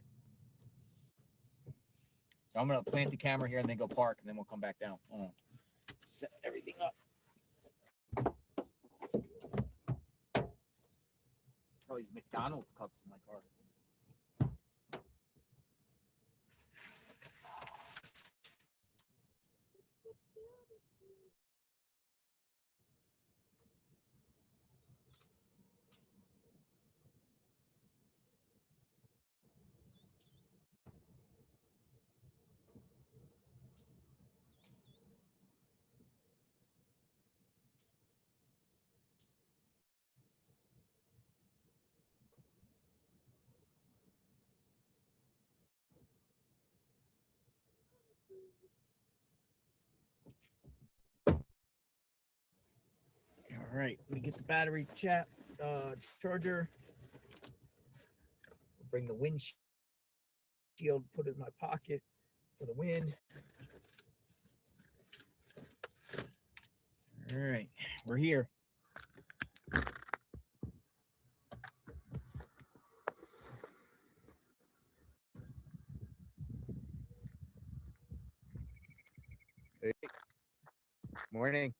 So I'm gonna plant the camera here and then go park, and then we'll come back down. Set everything up. Oh, these McDonald's cups in my car. All right, let me get the battery charger. Bring the windshield, put it in my pocket for the wind. All right, we're here. Hey. Morning.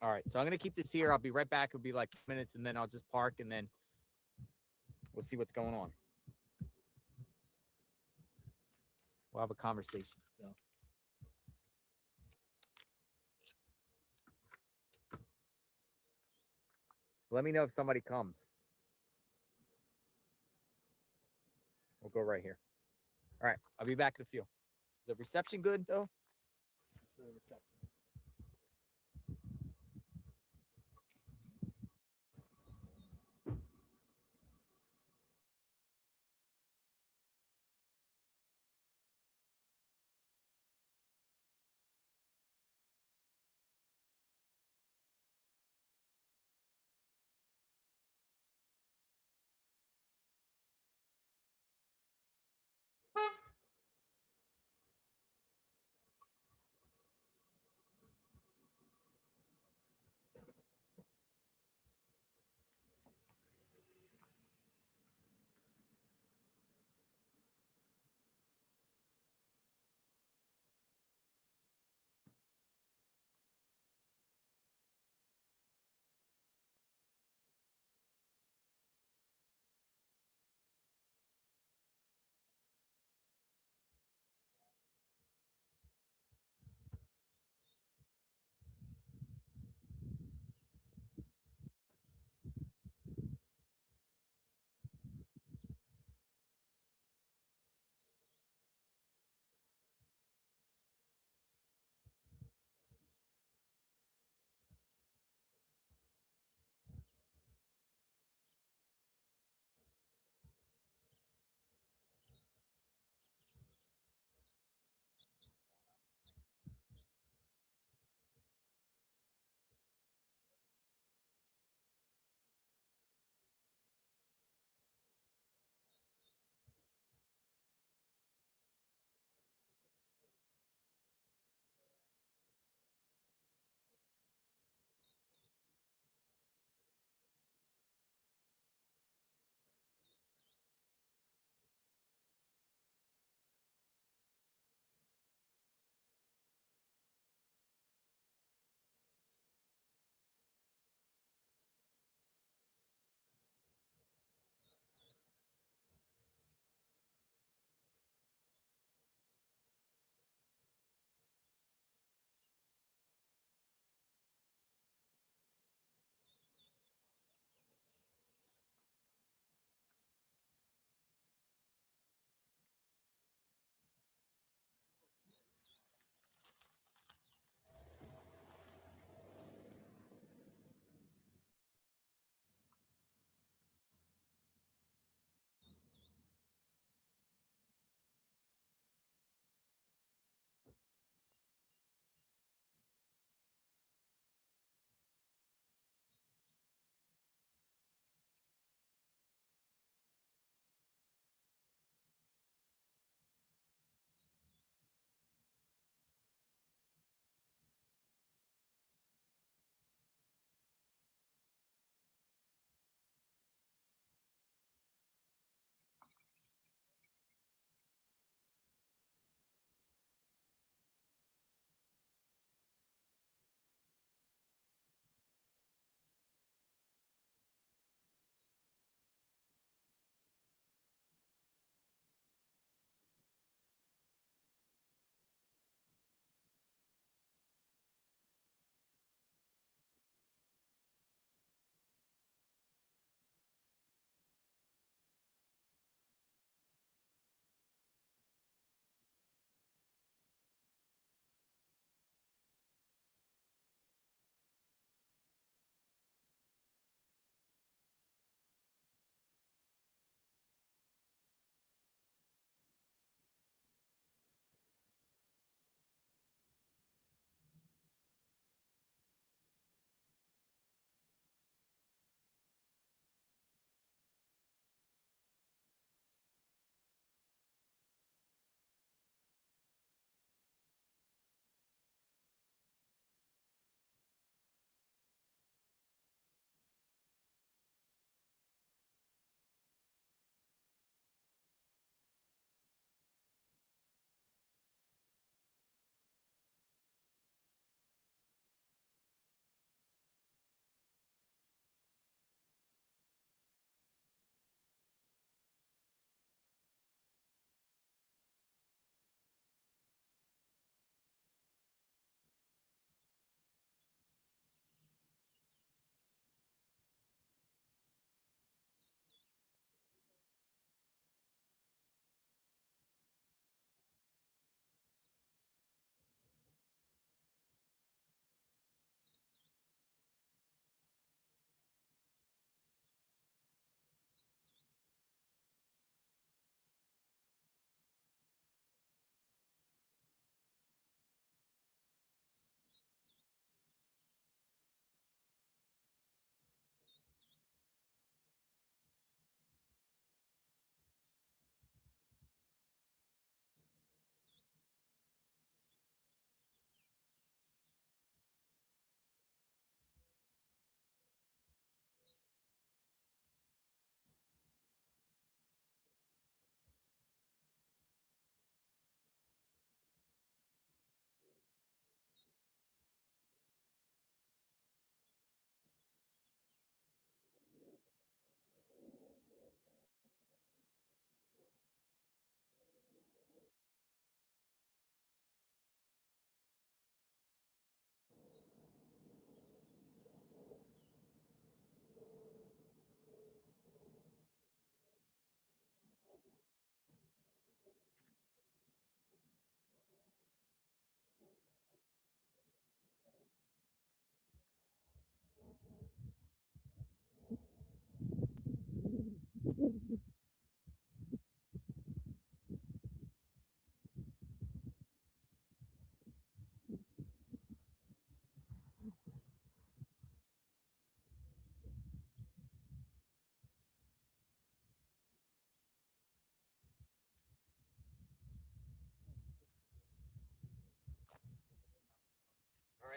All right, so I'm going to keep this here. I'll be right back. It'll be like minutes, and then I'll just park, and then we'll see what's going on. We'll have a conversation. So. Let me know if somebody comes. We'll go right here. All right, I'll be back in a few. Is the reception good though?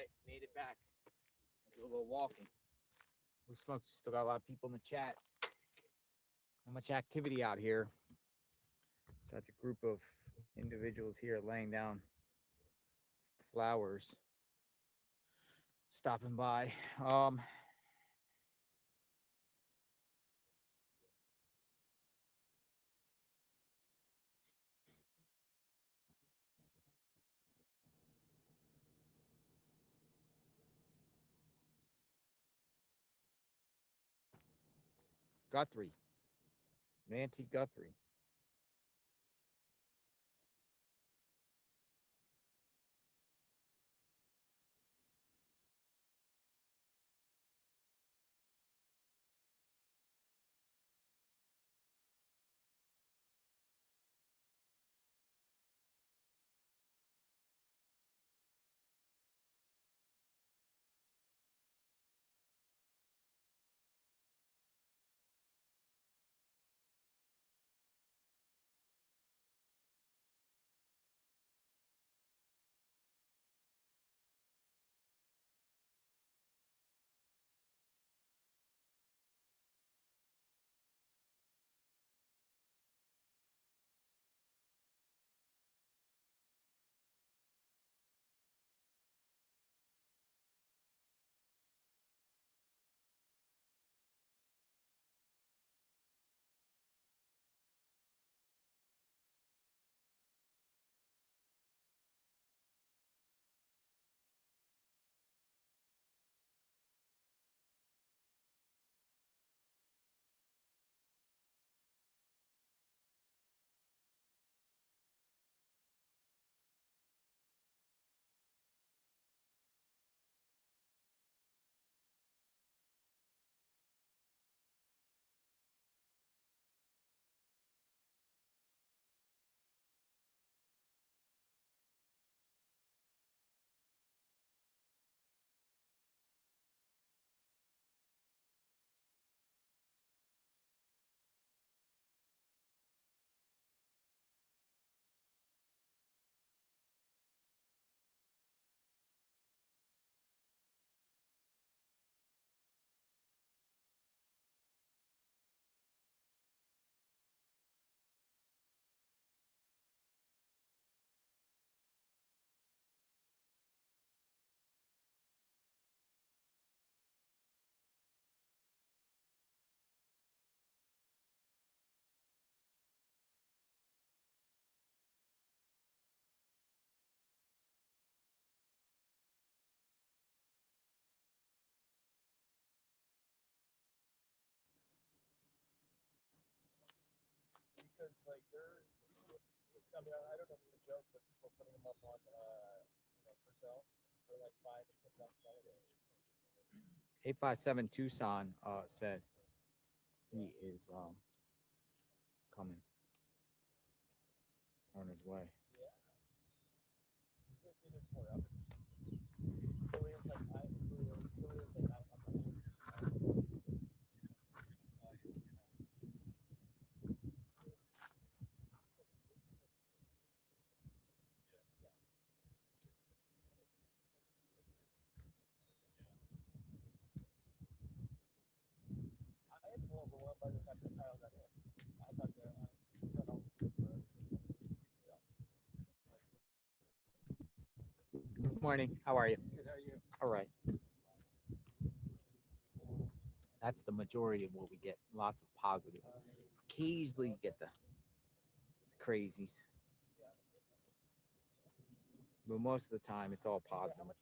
right, made it back. Do a little walking. We smokes. We still got a lot of people in the chat. Not much activity out here. So that's a group of individuals here laying down flowers. Stopping by. Guthrie. Nancy Guthrie. Because like I mean, I don't know if it's a joke, but people putting them up on for sale for like $5 to $10. 857 Tucson said he is coming on his way. Yeah. It is more up. Julian's like Good morning. How are you? Good. How are you? All right. That's the majority of what we get. Lots of positive. Occasionally you get the crazies. But most of the time it's all positive.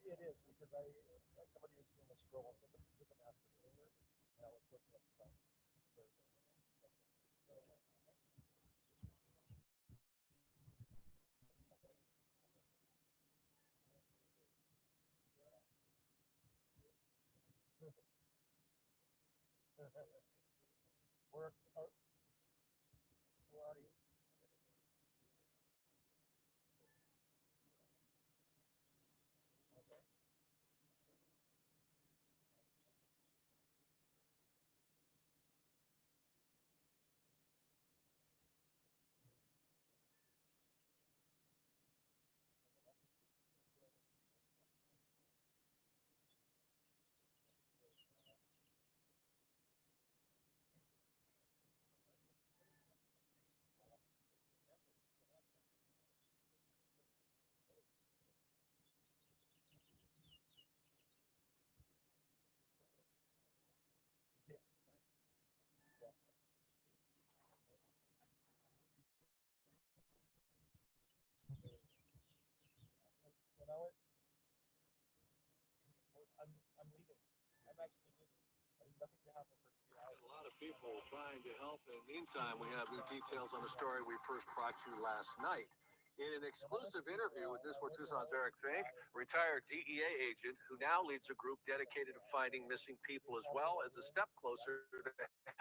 It is because somebody was doing a scroll and took a master finger, and I was looking at the prices. A lot of people trying to help. In the meantime, we have new details on the story we first brought you last night. In an exclusive interview with News 4 Tucson's Eric Fink, retired DEA agent who now leads a group dedicated to finding missing people as well as a step closer to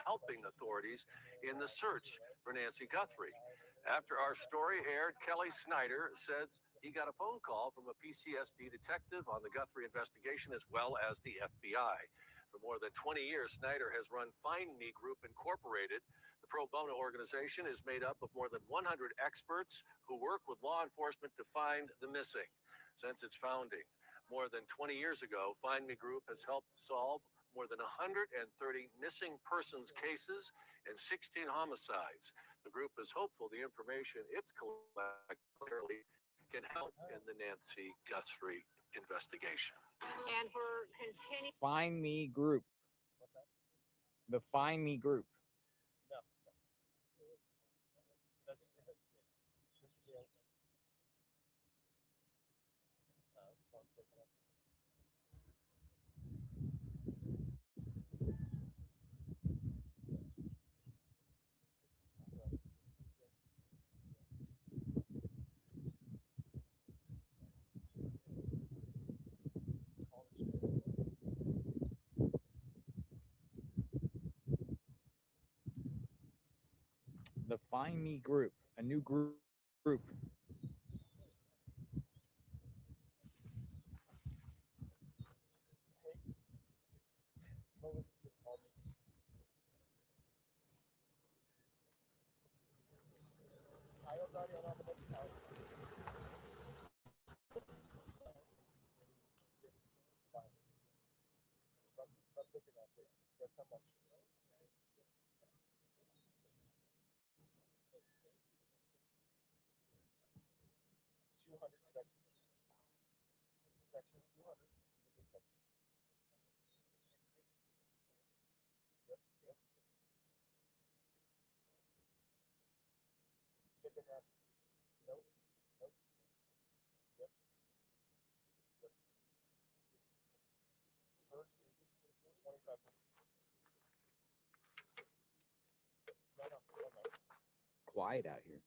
helping authorities in the search for Nancy Guthrie. After our story aired, Kelly Snyder said he got a phone call from a PCSD detective on the Guthrie investigation as well as the FBI. For more than 20 years, Snyder has run Find Me Group Incorporated. The pro bono organization is made up of more than 100 experts who work with law enforcement to find the missing. Since its founding, more than 20 years ago, Find Me Group has helped solve more than 130 missing persons cases and 16 homicides. The group is hopeful the information it's collected clearly can help in the Nancy Guthrie investigation. And for continuing. Find Me Group. The Find Me Group. The Find Me Group, a new group. Quiet out here.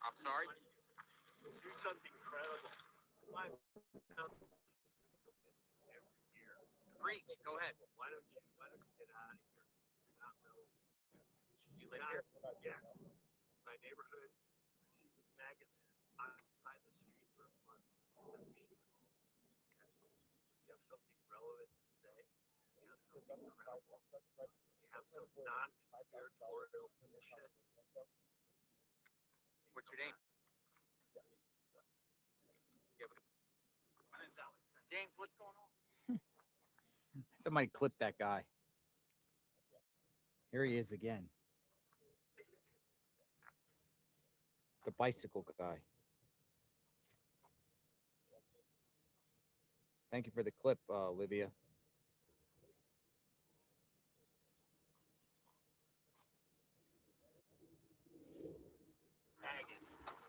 I'm sorry? Do something incredible. Preach. Go ahead. Why don't you get out of here? You're not really. You live here? Yeah. My neighborhood. I see maggots occupy the street for a month. You have something relevant to say. You have something incredible. You have some non-conspiratorial shit. What's your name? James, what's going on? Somebody clip that guy. Here he is again. The bicycle guy. Thank you for the clip, Olivia.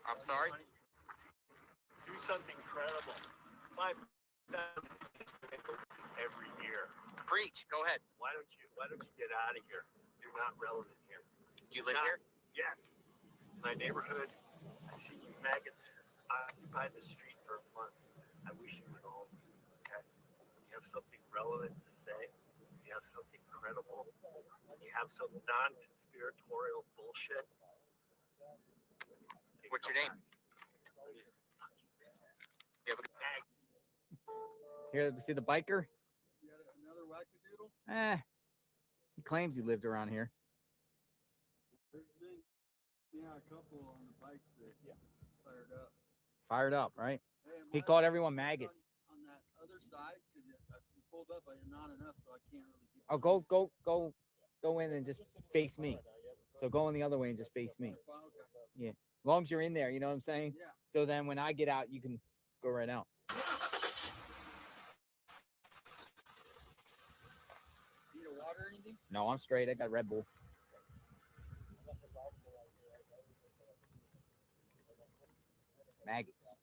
I'm sorry? Do something incredible. 5,000 every year. Preach. Go ahead. Why don't you get out of here? You're not relevant here. You live here? Yes. My neighborhood. I see you maggots occupy the street for a month. I wish you would all be okay. You have something relevant to say. You have something credible. You have some non-conspiratorial bullshit. What's your name? You have a Here, see the biker? Another wackadoodle? He claims he lived around here. There's been, a couple on the bikes that fired up. Fired up, right? Hey, He called everyone maggots. On that other side, because I pulled up, but not enough, so I can't really keep. Oh, go in and just face me. So go in the other way and just face me. Yeah. As long as you're in there, you know what I'm saying? Yeah. So then when I get out, you can go right out. Need a water or anything? No, I'm straight. I got Red Bull. Maggots.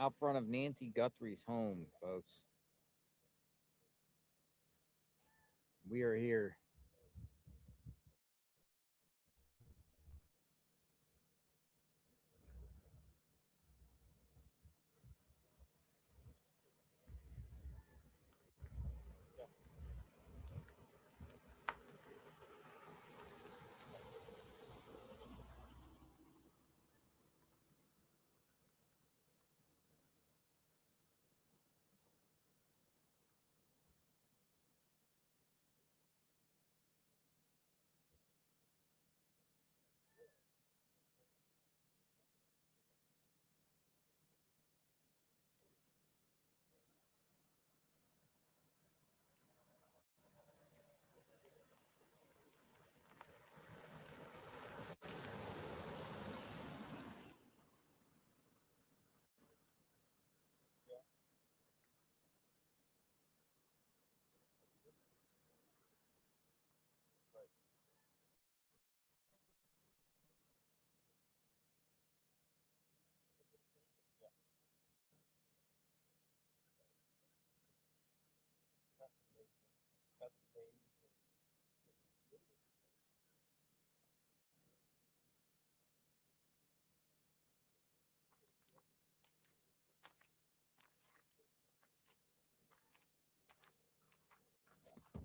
Out front of Nancy Guthrie's home, folks. We are here.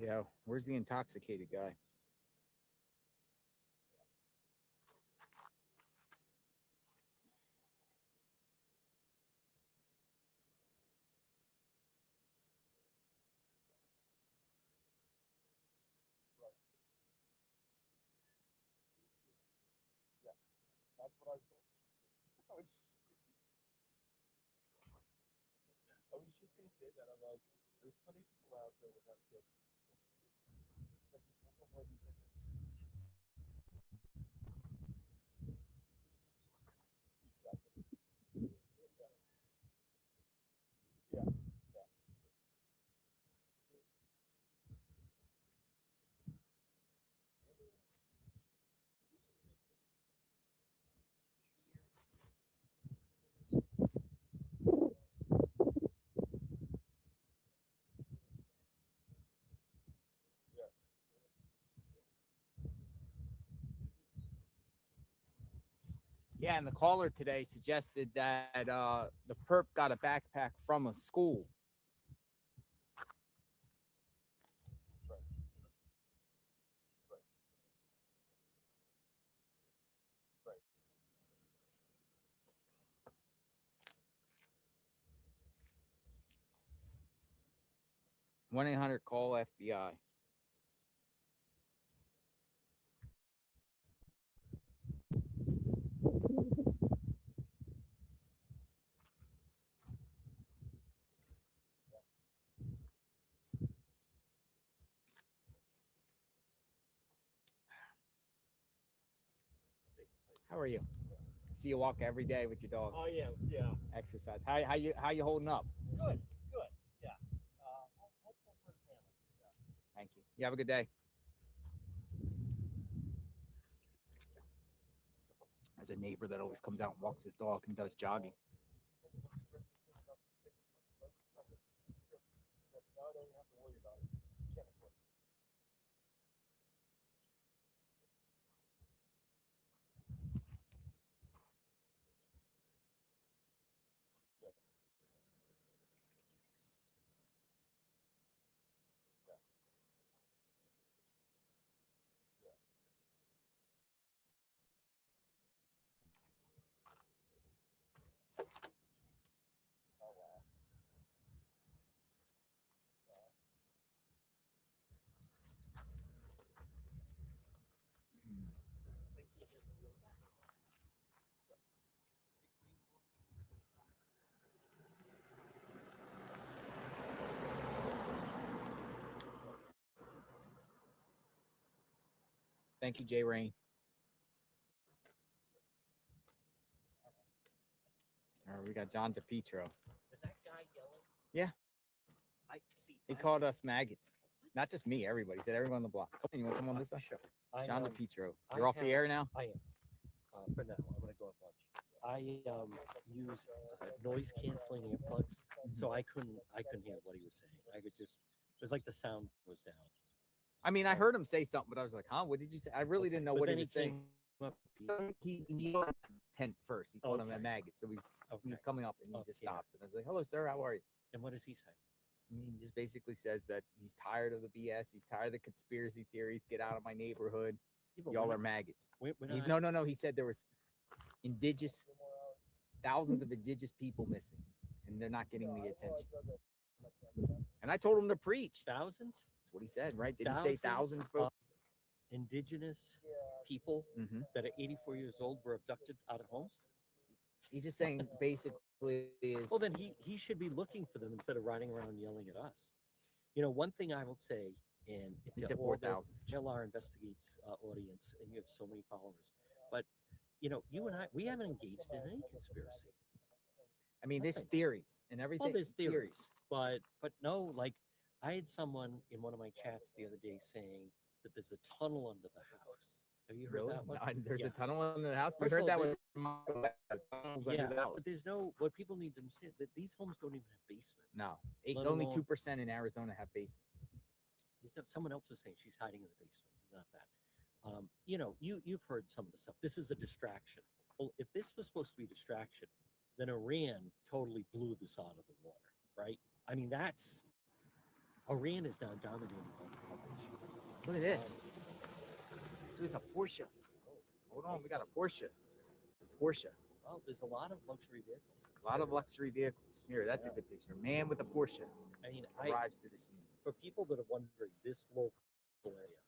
Yeah, where's the intoxicated guy? That's what I was going to I was just going to say that. I'm like, there's plenty of people out there that have kids. Like, avoid these tickets. Yeah. Yeah, and the caller today suggested that the perp got a backpack from a school. Right. 1-800-CALL-FBI. How are you? See you walk every day with your dog. Oh yeah. Exercise. How you holding up? Good. Yeah. Hopeful for the family. Yeah. Thank you. You have a good day. There's a neighbor that always comes out and walks his dog and does jogging. Thank you, Jay Rain. All right, we got John DePietro. Is that guy yelling? Yeah. He called us maggots. Not just me, everybody. He said everyone on the block. Come on, you want to come on this side? Sure. John DePietro. You're off the air now? I am. For now, I'm gonna go have lunch. I use noise canceling earplugs, so I couldn't hear what he was saying. I could just, it was like the sound was down. I mean, I heard him say something, but I was like, huh? What did you say? I really didn't know what he was saying. He tent first. He called him a maggot. So he's coming up and he just stops. And I was like, hello, sir. How are you? And what does he say? He just basically says that he's tired of the BS. He's tired of the conspiracy theories. Get out of my neighborhood. Y'all are maggots. No. He said there was thousands of indigenous people missing, and they're not getting the attention. And I told him to preach. Thousands? That's what he said, right? Did he say thousands, bro? Indigenous people that are 84 years old were abducted out of homes? He's just saying basically is... Well, then he should be looking for them instead of riding around yelling at us. You know, one thing I will say, and he said 4,000. JLR Investigates audience, and you have so many followers, but you know, you and I, we haven't engaged in any conspiracy. I mean, there's theories and everything. Well, there's theories, but no, like I had someone in one of my chats the other day saying that there's a tunnel under the house. Have you heard that one? There's a tunnel under the house. We heard that with but there's no. What people need to understand that these homes don't even have basements. No, only 2% in Arizona have basements. Someone else was saying she's hiding in the basement. It's not that. You know, you've heard some of the stuff. This is a distraction. Well, if this was supposed to be a distraction, then Iran totally blew this out of the water, right? I mean, Iran is now dominating all the coverage. Look at this. There's a Porsche. Hold on, we got a Porsche. Well, there's a lot of luxury vehicles. A lot of luxury vehicles. Here, that's a good picture. Man with a Porsche. I mean, arrives to the scene. For people that are wondering, this local area.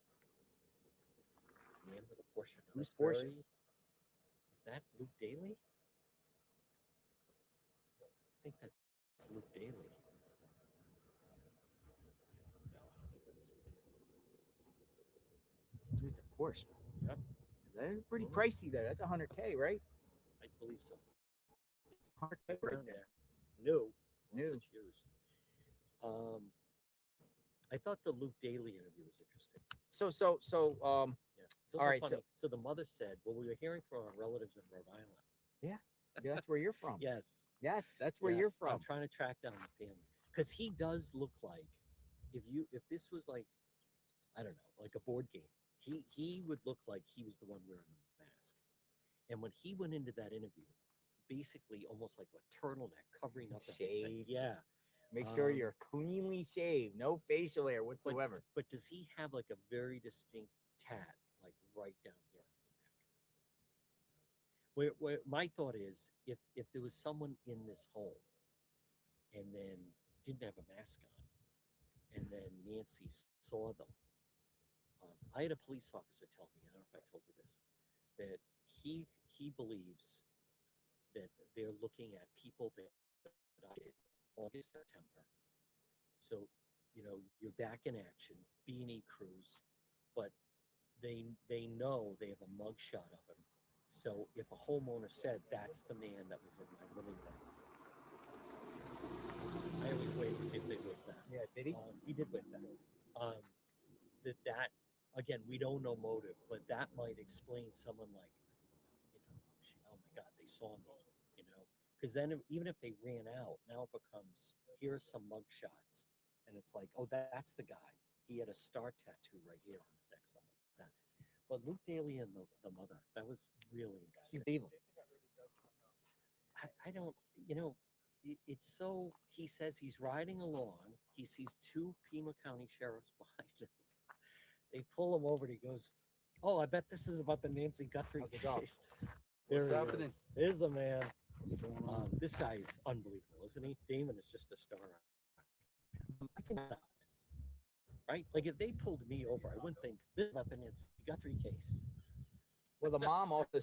Man with a Porsche. Who's Porsche? Is that Luke Daly? I think that's Luke Daly. No, I don't think that's Luke Daly. Dude, it's a Porsche. Yep. They're pretty pricey there. That's $100K, right? I believe so. It's $100K right there. New. New. Used. I thought the Luke Daly interview was interesting. So Yeah. all right. Funny. So the mother said, well, we were hearing from our relatives in Rhode Island. Yeah, that's where you're from. Yes, that's where you're from. I'm trying to track down the family because he does look like if this was like, I don't know, like a board game, he would look like he was the one wearing the mask. And when he went into that interview, basically almost like a turtleneck covering up the shave. Yeah. Make sure you're cleanly shaved, no facial hair whatsoever. But does he have like a very distinct tat, like right down here on the neck? Where my thought is, if there was someone in this home and then didn't have a mask on, and then Nancy saw them, I had a police officer tell me, I don't know if I told you this, that he believes that they're looking at people that died August, September. So, you know, you're back in action, B&E crews, but they know they have a mugshot of him. So if a homeowner said that's the man that was in my living room, I always wait to see if they live that. Yeah, did he? He did live that. That again, we don't know motive, but that might explain someone like, oh my God, they saw me, because then even if they ran out, now it becomes, here's some mug shots, and it's like, oh, that's the guy. He had a star tattoo right here on his neck, something like that. But Luke Daly and the mother, that was really interesting. Evil. I don't, it's so, he says he's riding along, he sees two Pima County sheriffs behind him. They pull him over and he goes, oh, I bet this is about the Nancy Guthrie case. What's There he happening? is the man. This guy is unbelievable, isn't he? Damon is just a star. I think that, right? Like if they pulled me over, I wouldn't think this is about the Nancy Guthrie case. Well, the mom also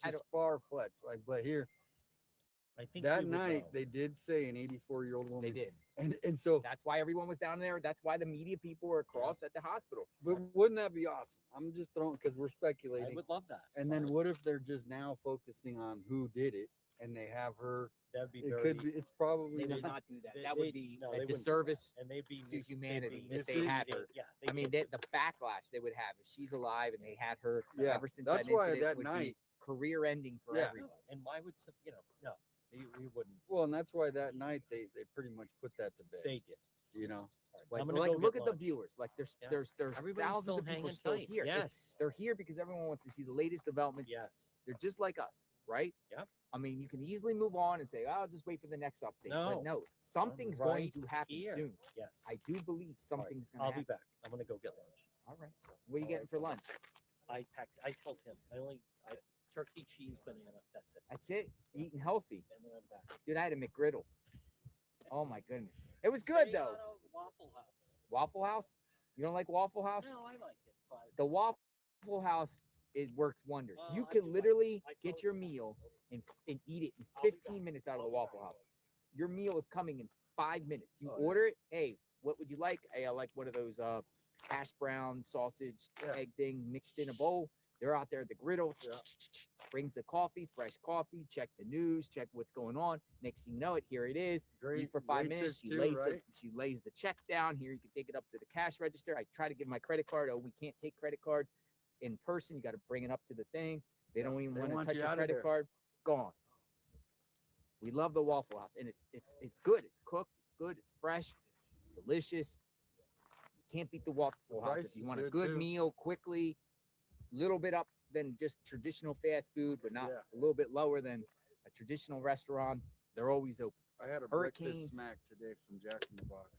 just far fetched. Like, but here, I think that we would night know. they did say an 84-year-old woman. They did. And so that's why everyone was down there. That's why the media people were across at the hospital. But wouldn't that be awesome? I'm just throwing because we're speculating. I would love that. And then what if they're just now focusing on who did it and they have her? That'd be it very. could be. It's probably They would not. not do that. They- That they- would be no, a they wouldn't do disservice that. And they'd be to humanity if they misleading. had her. Yeah, I mean, the backlash they would have if she's alive and they had her Yeah, ever since that's that why incident that would be night- career-ending for Yeah. everyone. And why would some, no, we wouldn't. Well, and that's why that night they pretty much put that to bed. They did. You know. Like, I'm gonna like go look get at the lunch. viewers. Like there's Yeah. there's Everybody's thousands still of people hanging still tight. here. Yes. They're here because everyone wants to see the latest developments. Yes. They're just like us, right? Yep. I mean, you can easily move on and say, "Oh, I'll just wait for the next update." No. But no, something's I'm going right to happen here. soon. Yes. I do believe something's going to I'll happen. be back. I'm gonna go get lunch. All right. What are you getting for lunch? I told him I turkey, cheese, banana. That's it. That's it. Eating healthy. And then I'm back. Dude, I had a McGriddle. Oh my goodness. It was good though. Waffle House. Waffle House? You don't like Waffle House? No, I like it, but The Waffle House, it works wonders. You I can do literally I get saw- your meal and eat it in I'll be 15 back. minutes out of I'll the be Waffle back. House. Your meal is coming in 5 minutes. You Oh, yeah. order it. Hey, what would you like? Hey, I like one of those hash brown sausage egg thing mixed in a bowl. They're out there at the griddle. Brings the coffee, fresh coffee. Check the news. Check what's going on. Next thing you know it, here it is. Great Eat for 5 minutes. waitress She too, lays right? she lays the check down. Here you can take it up to the cash register. I try to give my credit card. Oh, we can't take credit cards in person. You got to bring it up to the thing. They don't even They want to want touch you your out of credit there. card. Gone. We love the Waffle House, and it's good. It's cooked. It's good. It's fresh. It's delicious. You can't beat the Waffle House Price if you is want a good, good too. meal quickly. Little bit up than just traditional fast food, but not Yeah. a little bit lower than a traditional restaurant. They're always open. I had a Hurricanes. breakfast smack today from Jack in the Box.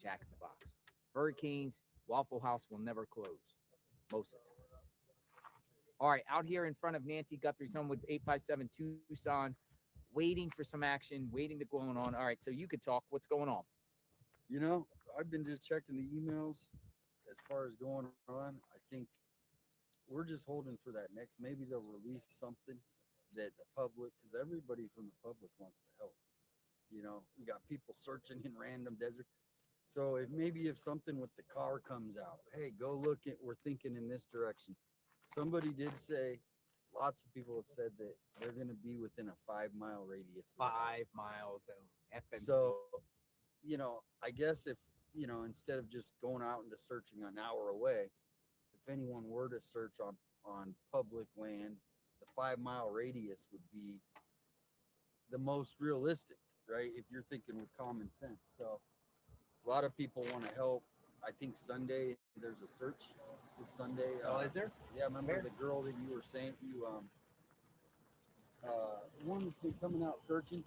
Jack in the Box. Hurricanes, Waffle House will never close most of the time. All right, out here in front of Nancy Guthrie's home with 857 Tucson, waiting for some action, waiting to go on. All right, so you could talk. What's going on? You know, I've been just checking the emails as far as going on. I think we're just holding for that next. Maybe they'll release something that the public, because everybody from the public wants to help. You know, we got people searching in random desert. So if something with the car comes out, hey, go look at, we're thinking in this direction. Somebody did say, lots of people have said that they're going to be within a 5-mile radius. of the house. 5 miles of FMC. So, you know, I guess if, you know, instead of just going out into searching an hour away, if anyone were to search on public land, the 5-mile radius would be the most realistic, right? If you're thinking with common sense. So a lot of people want to help. I think Sunday there's a search this Sunday. Oh, is there? Yeah, remember Where? the girl that you were saying one that's been coming out searching.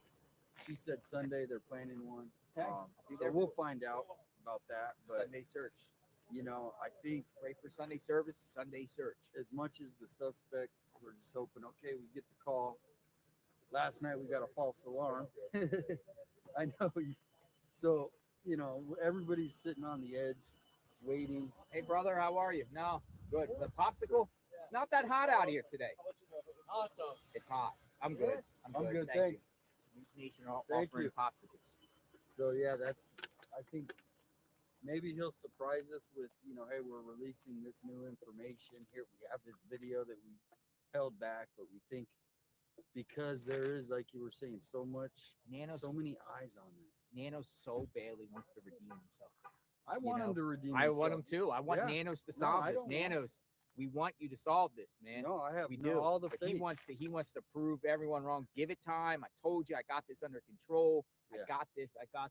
She said Sunday they're planning one. Okay. Be So there. we'll find out about that. But Sunday search. you know, I think Pray for Sunday service, Sunday search. as much as the suspect, we're just hoping, okay, we get the call. Last night we got a false alarm. I know. So, you know, everybody's sitting on the edge, waiting. Hey, brother, how are you? No, good. The popsicle? It's not that hot out here today. It's hot. I'm good. I'm good, Thank thanks. you. News Nation are Thank offering you. popsicles. So yeah, I think maybe he'll surprise us with, you know, hey, we're releasing this new information. Here we have this video that we held back, but we think because there is, like you were saying, so many eyes on this. Nano so badly wants to redeem himself. I You want know? him to redeem I want him himself. too. I want Yeah. Nanos to No, solve I this. don't want- Nanos, we want you to solve this, man. No, I have We no- do. all the But faith. he wants to prove everyone wrong. Give it time. I told you I got this under control. Yeah. I got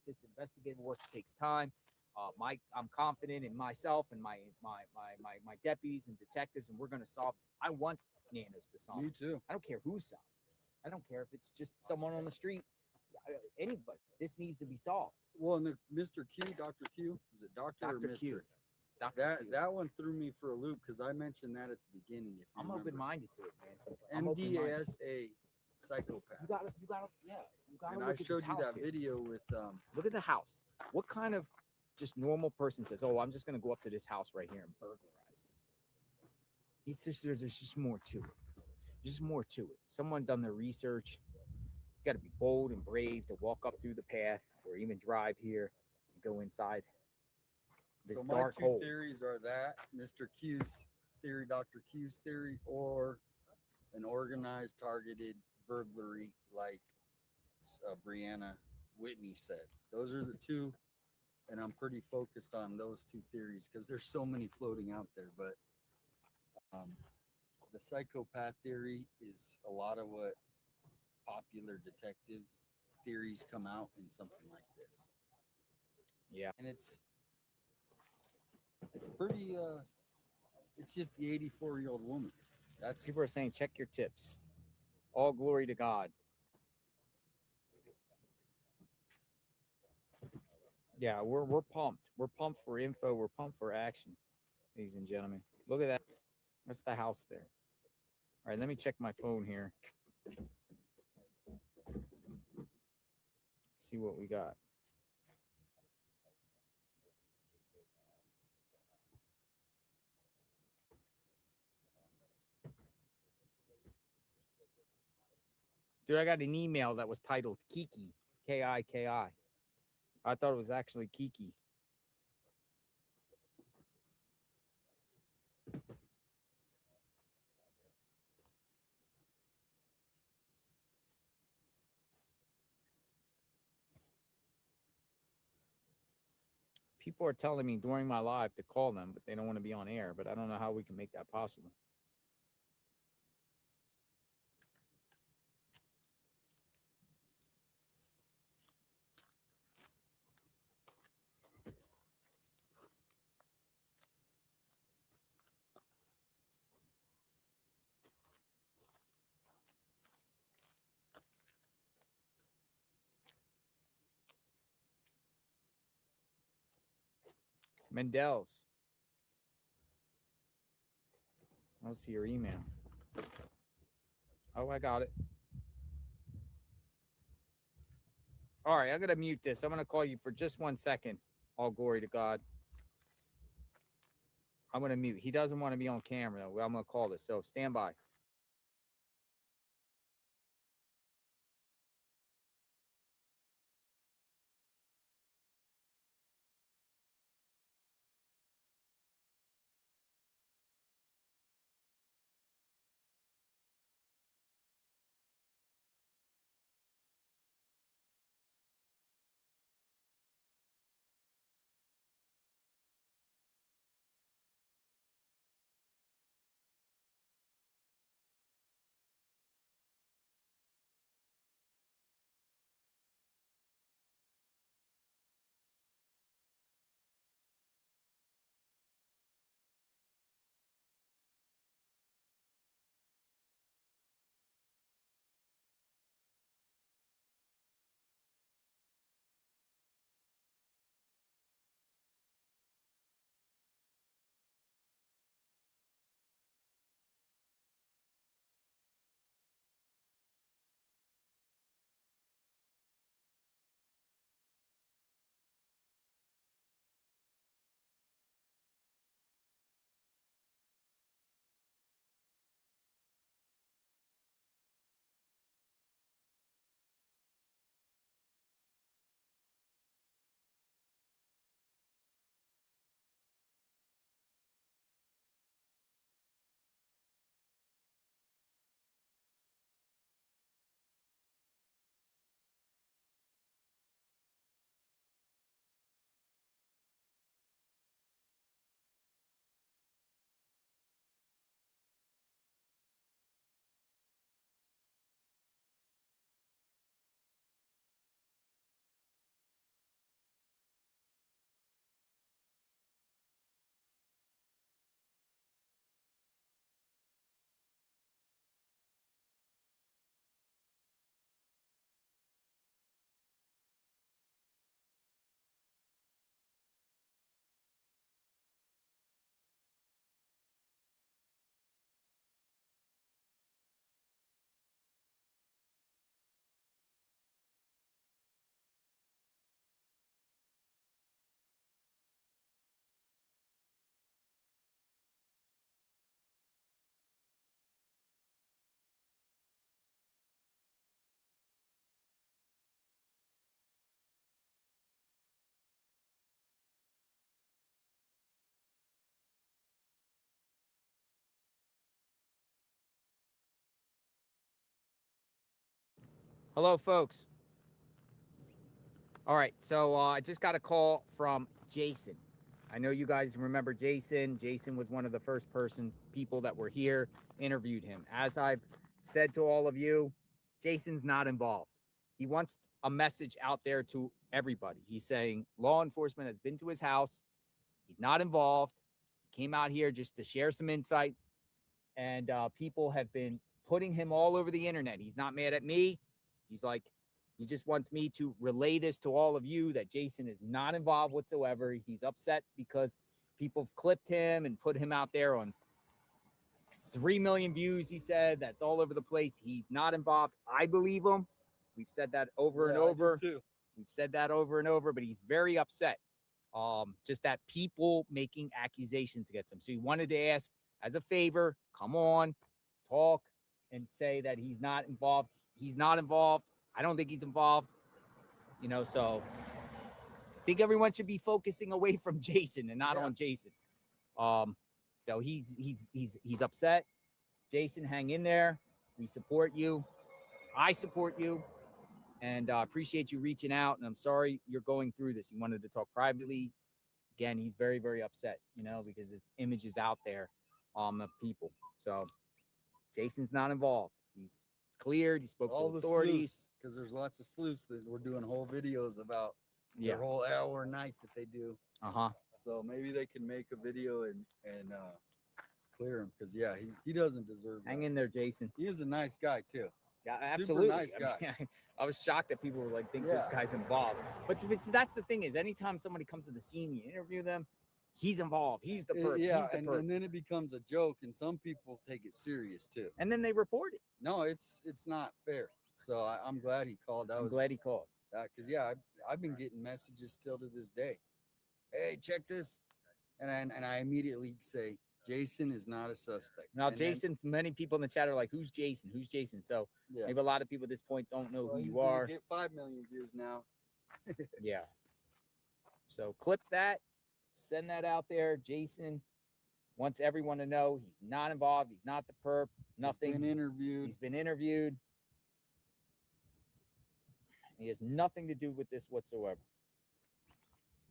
this. Investigative work takes time. I'm confident in myself and my deputies and detectives, and we're gonna solve this. I want Nanos to solve Me it. too. I don't care who solves it. I don't care if it's just someone on the street. Anybody. This needs to be solved. Well, and the Mr. Q, Dr. Q, is it Doctor or Dr. Mr.? Q. It's Dr. That Q. that one threw me for a loop because I mentioned that at the beginning. If you I'm remember. open-minded to it, man. I'm open-minded. MDASA psychopath. You gotta, And I look at showed this you house that here. video with Look at the house. What kind of just normal person says, "Oh, I'm just gonna go up to this house right here and burglarize it"? There's just more to it. There's more to it. Someone done their research. You got to be bold and brave to walk up through the path or even drive here and go inside this So my dark two hole. theories are that Mr. Q's theory, Dr. Q's theory, or an organized, targeted burglary like Brianna Whitney said. Those are the two, and I'm pretty focused on those two theories because there's so many floating out there. But the psychopath theory is a lot of what popular detective theories come out in something like this. Yeah. And it's pretty it's just the 84-year-old woman. That's People are saying check your tips. All glory to God. Yeah, we're pumped. We're pumped for info. We're pumped for action, ladies and gentlemen. Look at that. That's the house there. All right, let me check my phone here. See what we got. Dude, I got an email that was titled Kiki, Kiki. I thought it was actually Kiki. People are telling me during my live to call them, but they don't want to be on air. But I don't know how we can make that possible. Mendel's. I don't see your email. Oh, I got it. All right, I'm going to mute this. I'm going to call you for just 1 second. All glory to God. I'm going to mute. He doesn't want to be on camera, though. I'm going to call this. So stand by. Hello, folks. All right, so I just got a call from Jason. I know you guys remember Jason. Jason was one of the first people that were here, interviewed him. As I've said to all of you, Jason's not involved. He wants a message out there to everybody. He's saying law enforcement has been to his house. He's not involved. He came out here just to share some insight, and people have been putting him all over the internet. He's not mad at me. He's like, he just wants me to relay this to all of you that Jason is not involved whatsoever. He's upset because people have clipped him and put him out there on 3 million views. He said that's all over the place. He's not involved. I believe him. We've said that over and over. We've said that over and over, but he's very upset. Just that people making accusations against him. So he wanted to ask as a favor, come on, talk and say that he's not involved. He's not involved. I don't think he's involved, you know, so I think everyone should be focusing away from Jason and not on Jason. So he's upset. Jason, hang in there. We support you. I support you, and appreciate you reaching out. And I'm sorry you're going through this. You wanted to talk privately. Again, he's very, very upset, you know, because his image is out there of people. So Jason's not involved. He's cleared. He spoke to authorities. Because there's lots of sleuths that we're doing whole videos about their whole hour night that they do. So maybe they can make a video and clear him, because he doesn't deserve Hang in there, Jason. He is a nice guy too. Yeah, absolutely. Super nice guy. I mean, I was shocked that people were like, think this guy's involved. But that's the thing is, anytime somebody comes to the scene, you interview them, he's involved. He's the perp. Yeah, he's the perp. and then it becomes a joke, and some people take it serious too. And then they report it. No, it's not fair. So I'm glad he called. I'm glad he called. Because I've been getting messages still to this day. Hey, check this, and I immediately say, Jason is not a suspect. Now, and Jason, many people in the chat are like, who's Jason? Who's Jason? So maybe a lot of people at this point don't know who you are. Get 5 million views now. Yeah. So clip that, send that out there. Jason wants everyone to know he's not involved. He's not the perp. Nothing. He's been interviewed. He's been interviewed. He has nothing to do with this whatsoever.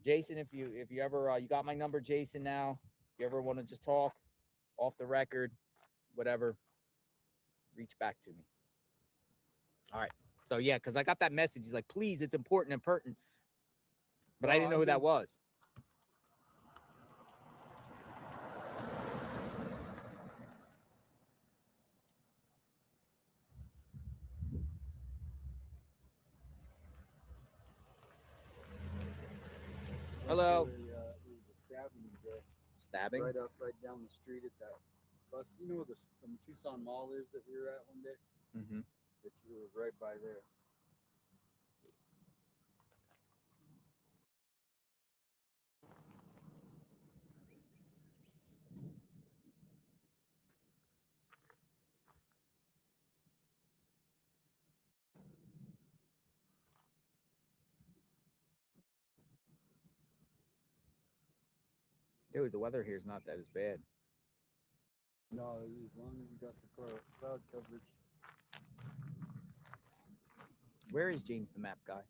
Jason, if you ever you got my number, Jason. Now, if you ever want to just talk off the record, whatever, reach back to me. All right. So yeah, because I got that message. He's like, please, it's important and pertinent. But I didn't know who that was. Hello. There was a stabbing today. Stabbing? Right down the street at that bus. You know where the Tucson Mall is that we were at one day? Mm-hmm. It was right by there. Dude, the weather here is not that as bad. No, as long as you got the cloud coverage. Where is James the map guy?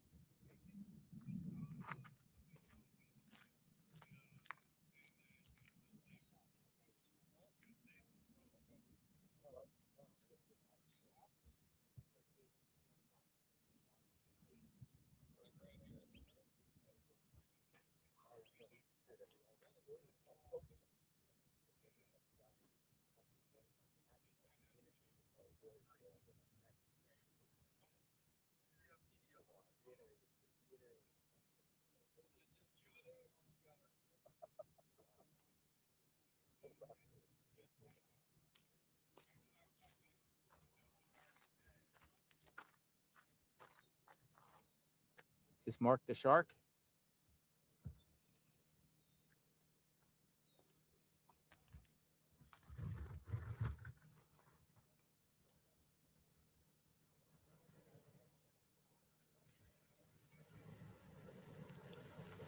Is this Mark the Shark?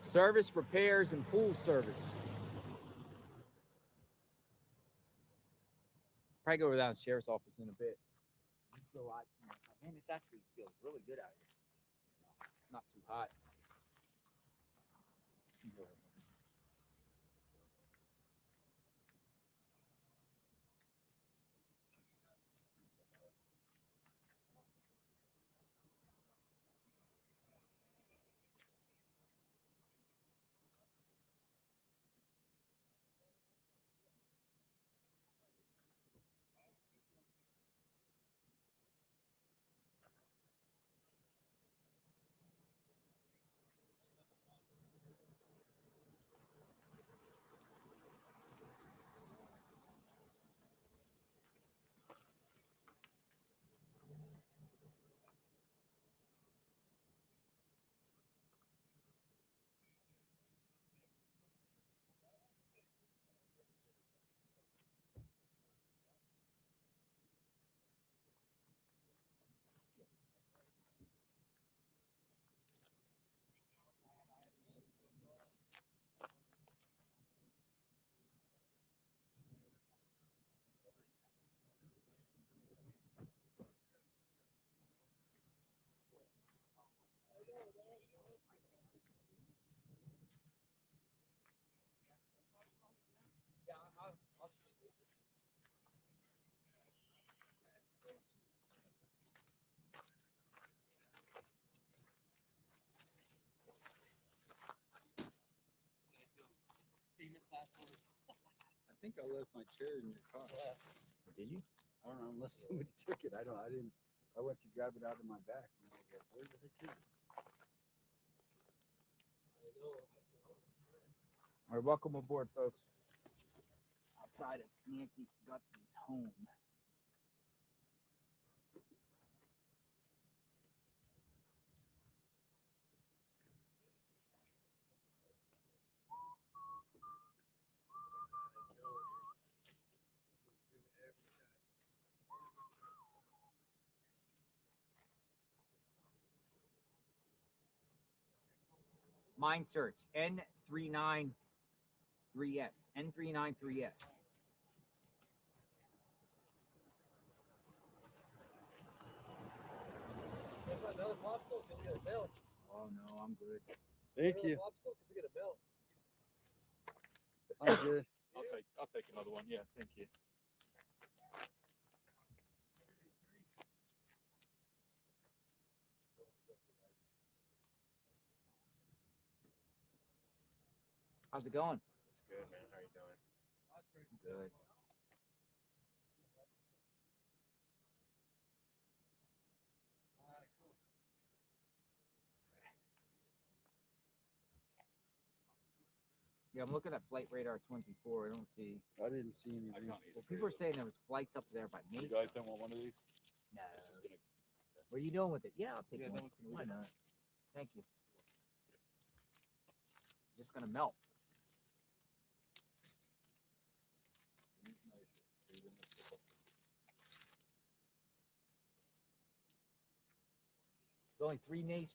Service, repairs, and pool service. Probably go over down to the sheriff's office in a bit. This is a lot. Man, it actually feels really good out here. It's not too hot. I think I left my chair in your car. Did you? I don't know, unless somebody took it. I didn't. I went to grab it out of my back. And I was like, where did it go? All right, welcome aboard, folks. Outside of Nancy Guthrie's home. Mind search N393S. N393S. Another popsicle? Can you get a bill? Oh no, I'm good. Thank Another you. popsicle? Can you get a bill? I'm good. I'll take another one. Yeah, thank you. How's it going? It's good, man. How you doing? Good. Yeah, I'm looking at flight radar 24. I don't see. I didn't see anything. Well, people are saying there was flights up there by Mesa. You guys don't want one of these? No. What are you doing with it? Yeah, I'll take one. Why not? Thank you. Just gonna melt.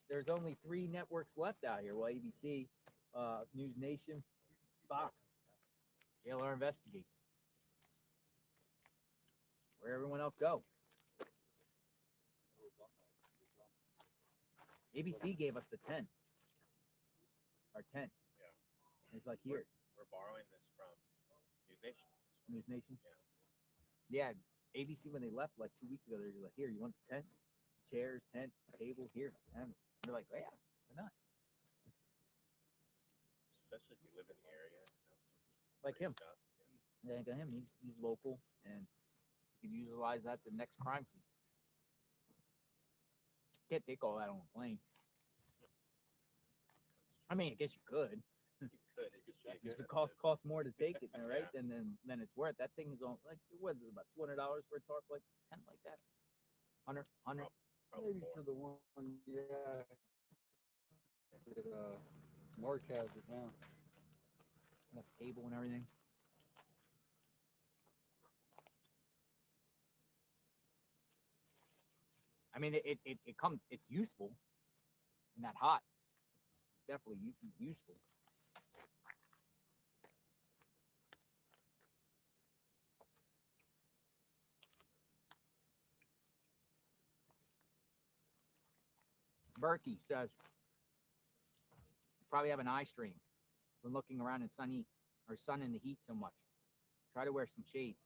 There's only three networks left out here. Well, ABC, News Nation, Fox. JLR Investigates. Where everyone else go? ABC gave us the 10. Our 10. Yeah. It's like here. We're borrowing this from News Nation. News Nation. Yeah. Yeah. ABC when they left like 2 weeks ago, they were like, "Here, you want the tent? Chairs, tent, table, here." And they're like, "Oh yeah, why not?" Especially if you live in the area. Like him. Yeah, I got him. He's local, and you can utilize that the next crime scene. Can't take all that on a plane. I mean, I guess you could. You could. It just be If it expensive. costs more to take it, right? Yeah. Then it's worth. That thing is on like what is it, about $200 for a tarp, like 10 like that. 100. Probably Maybe more. for the one, yeah. But, Mark has it now. Enough table and everything. I mean, it comes. It's useful. And that hot. It's definitely useful. Berkey says, probably have an eye strain from looking around in sun in the heat so much. Try to wear some shades.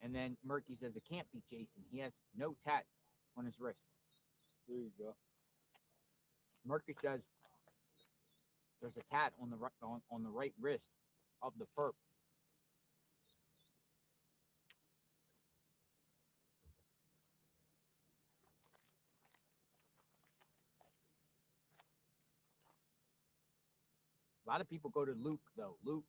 And then Murky says, it can't be Jason. He has no tat on his wrist. There you go. Murky says, there's a tat on the right wrist of the perp. A lot of people go to Luke, though. Luke.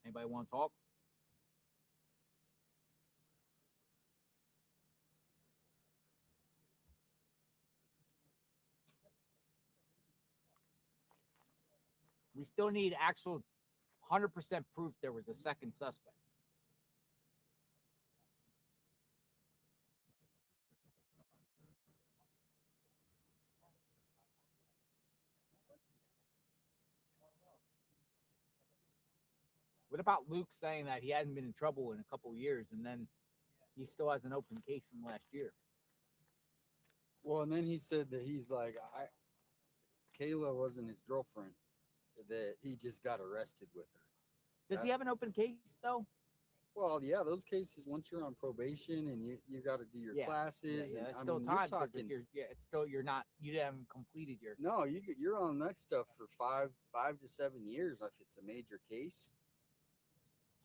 Anybody want to talk? We still need actual 100% proof there was a second suspect. What about Luke saying that he hasn't been in trouble in a couple of years and then he still has an open case from last year? Well, and then he said that he's like, Kayla wasn't his girlfriend, that he just got arrested with her. Does he have an open case, though? Well, yeah, those cases, once you're on probation and you got to do your classes. Yeah, and it's I still mean, time. you're talking, It's still, you haven't completed your. no, you're on that stuff for 5 to 7 years if it's a major case.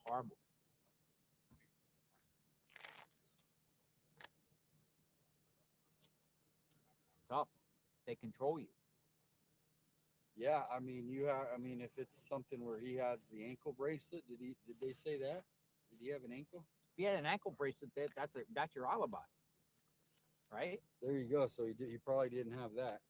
Horrible. Tough. They control you. Yeah, I mean, if it's something where he has the ankle bracelet, did they say that? Did he have an ankle? If he had an ankle bracelet, that's your alibi, right? There you go. So he probably didn't have that.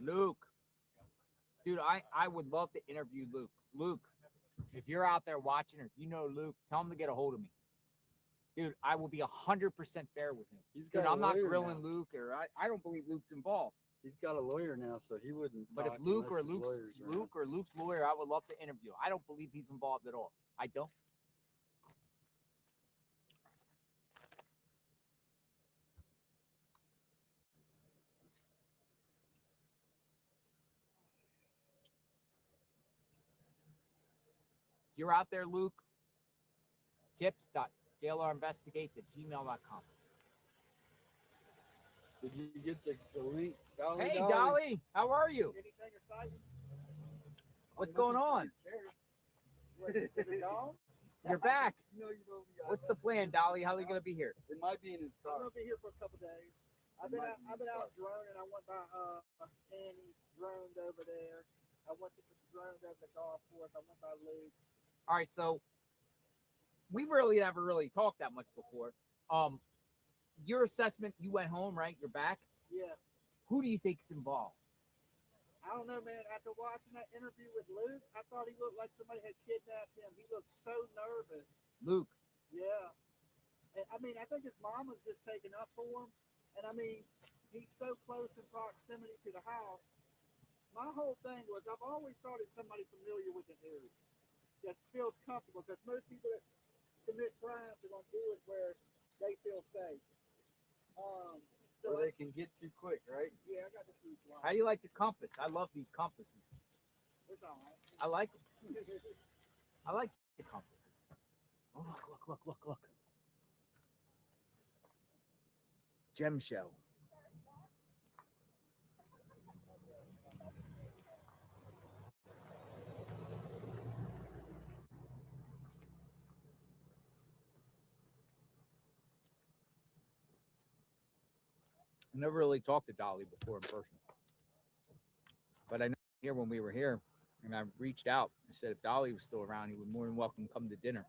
Luke. Dude, I would love to interview Luke. Luke, if you're out there watching or if you know Luke, tell him to get a hold of me. Dude, I will be 100% fair with him. Dude, I'm not grilling Luke, or I don't believe Luke's involved. He's got a lawyer now, so he wouldn't. But if Luke's lawyer, I would love to interview. I don't believe he's involved at all. I don't. If you're out there, Luke, tips.jlrinvestigates@gmail.com. Did you get the link? Dolly, Hey, Dolly, how are you? Anything exciting? What's going on? Is it gone? You're back. You know you're gonna be What's the plan, Dolly? How are you going to be here? It might be in his I'm car. gonna be here for a couple days. I've been out droning. I went by Annie, droned over there. I went to droned over the golf course. I went by Luke's. All right, so we really never really talked that much before. Your assessment, you went home, right? You're back. Yeah. Who do you think's involved? I don't know, man. After watching that interview with Luke, I thought he looked like somebody had kidnapped him. He looked so nervous. Luke. Yeah. And I mean, I think his mom was just taking up for him. And I mean, he's so close in proximity to the house. My whole thing was I've always thought it's somebody familiar with the area that feels comfortable, because most people that commit crimes are going to do it where they feel safe. So they can get too quick, right? Yeah, I got the food line. How do you like the compass? I love these compasses. It's all right. I like them. I like the compasses. Oh, look. Gem show. I never really talked to Dolly before in person, but I know here when we were here, and I reached out and said if Dolly was still around, he would more than welcome come to dinner.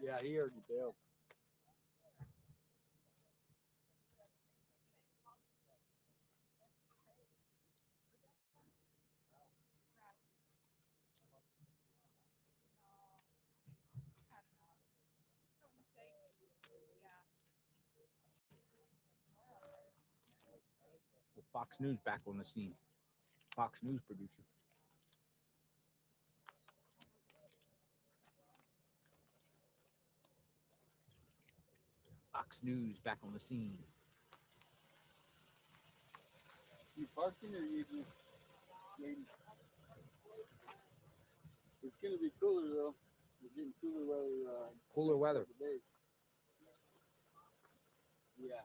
Yeah, he already bailed. With Fox News back on the scene. Fox News producer. Fox News back on the scene. You parking or you just waiting? It's gonna be cooler though. We're getting cooler weather. Cooler weather. Days. Yeah.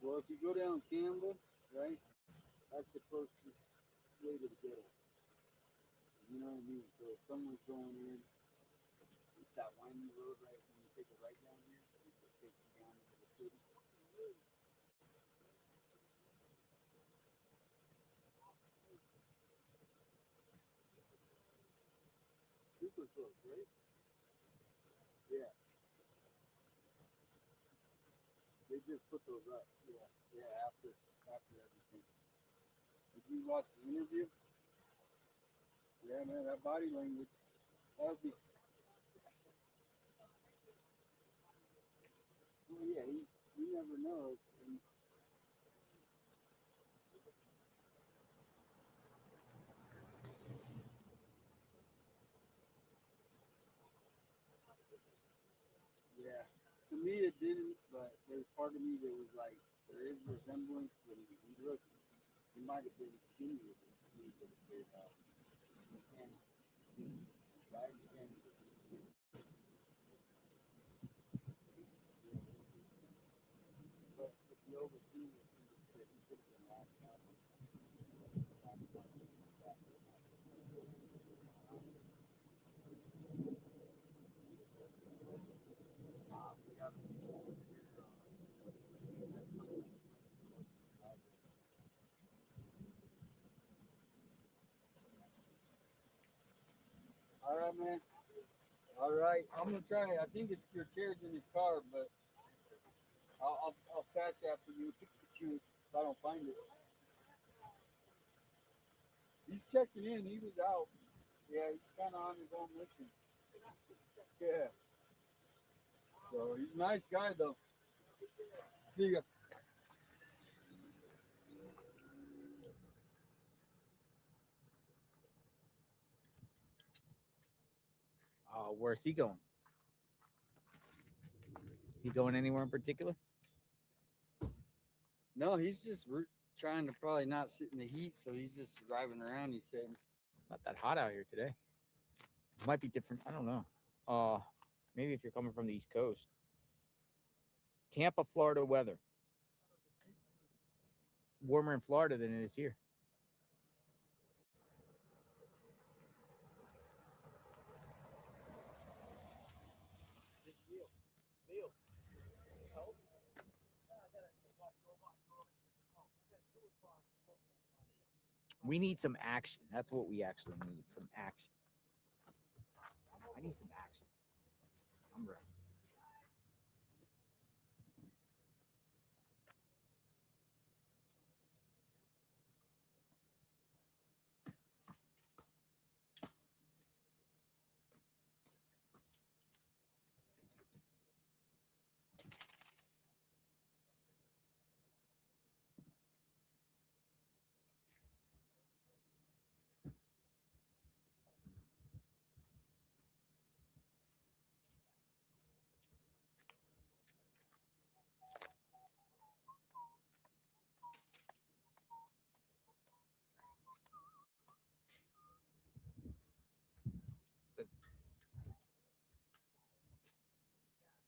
Well, if you go down Campbell, right, that's the closest way to the ghetto. You know what I mean? So if someone's going in, it's that winding road right when you take it right down here, it takes you down into the city. Super close, right? Yeah. They just put those up. Yeah. Yeah, after everything. Did you watch the interview? Yeah, man, that body language. That would be. Well, yeah, you never know. And yeah, to me it didn't, but there's part of me that was like, there is resemblance, but he might have been skinnier than me, but you can, right? You can. But if you overdo this, you said he could have been laughing at him. All right, man. All right, I'm gonna try. I think it's your chair's in his car, but I'll catch after you if I don't find it. He's checking in. He was out. Yeah, he's kind of on his own mission. Yeah. So he's a nice guy, though. See ya. Where's he going? He going anywhere in particular? No, he's just trying to probably not sit in the heat, so he's just driving around. He said, Not that hot out here today. It might be different. I don't know. Maybe if you're coming from the East Coast. Tampa, Florida weather. Warmer in Florida than it is here. We need some action. That's what we actually need. Some action. I need some action. I'm ready.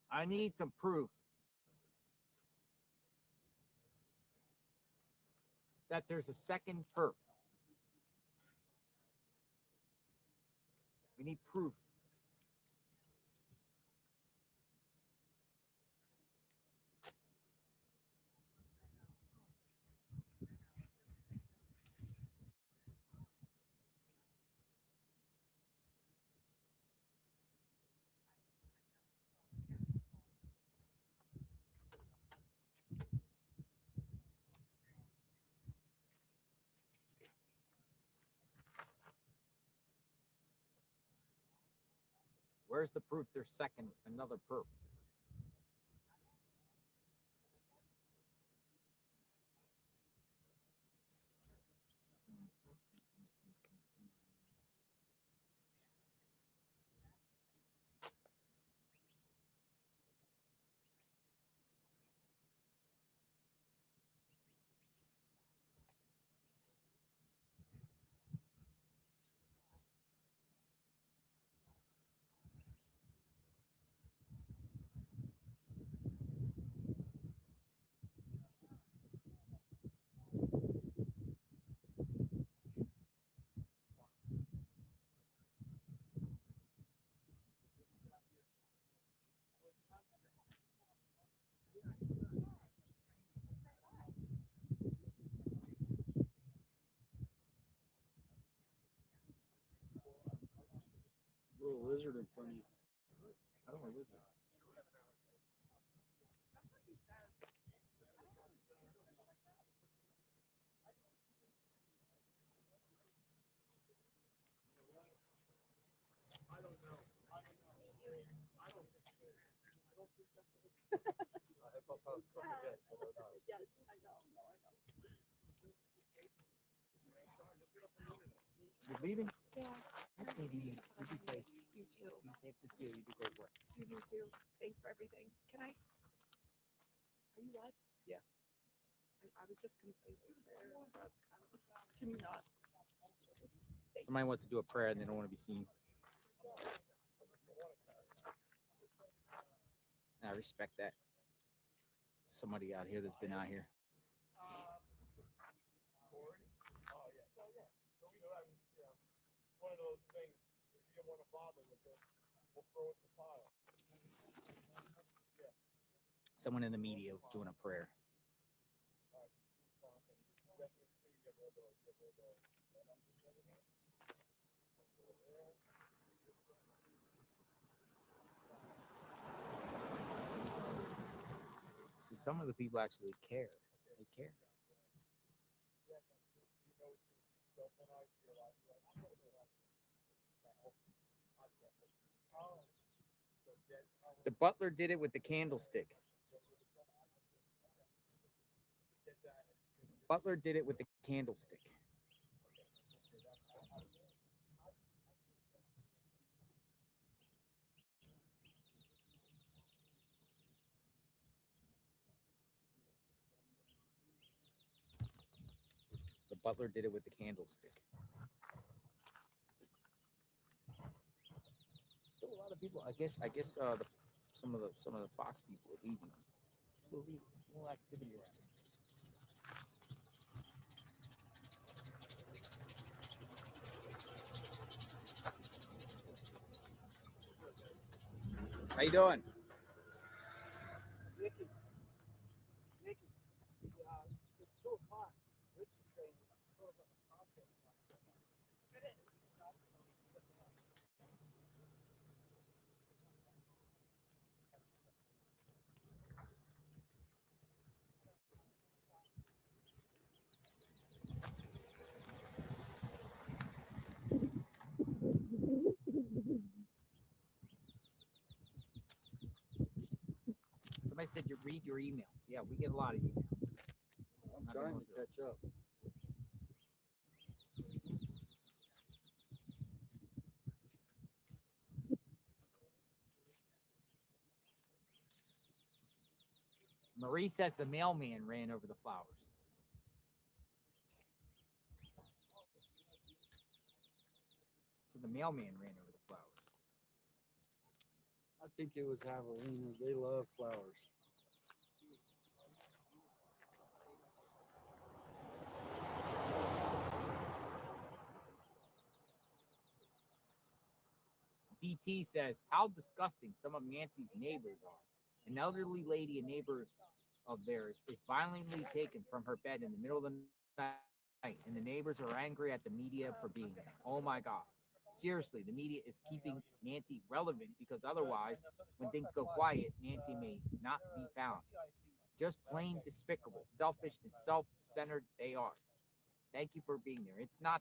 I need some proof that there's a second perp. We need proof. Where's the proof there's another perp? Little lizard in front of you. I don't know lizard. Yes, I know. You're leaving? Yeah. Nice meeting you. You be safe. You too. Be safe to see you. You do great work. You do too. Thanks for everything. Can I? Are you what? Yeah. I was just gonna say prayer, but can you not? Somebody wants to do a prayer and they don't want to be seen. I respect that. Somebody out here that's been out here. One of those things, if you don't want to bother with it, we'll throw it in the pile. Someone in the media was doing a prayer. See, some of the people actually care. They care. The butler did it with the candlestick. Butler did it with the candlestick. The butler did it with the candlestick. Still a lot of people. I guess some of the Fox people are leaving. Little activity around. How you doing? Nikki, it's 2:00. Rich is saying it's sort of like a contest. It is. Somebody said you read your emails. Yeah, we get a lot of emails. I'm trying to catch up. Marie says the mailman ran over the flowers. So the mailman ran over the flowers. I think it was javelinas. They love flowers. DT says, how disgusting some of Nancy's neighbors are. An elderly lady, a neighbor of theirs, is violently taken from her bed in the middle of the night, and the neighbors are angry at the media for being there. Oh my God. Seriously, the media is keeping Nancy relevant because otherwise, when things go quiet, Nancy may not be found. Just plain despicable, selfish, and self-centered they are. Thank you for being there. It's not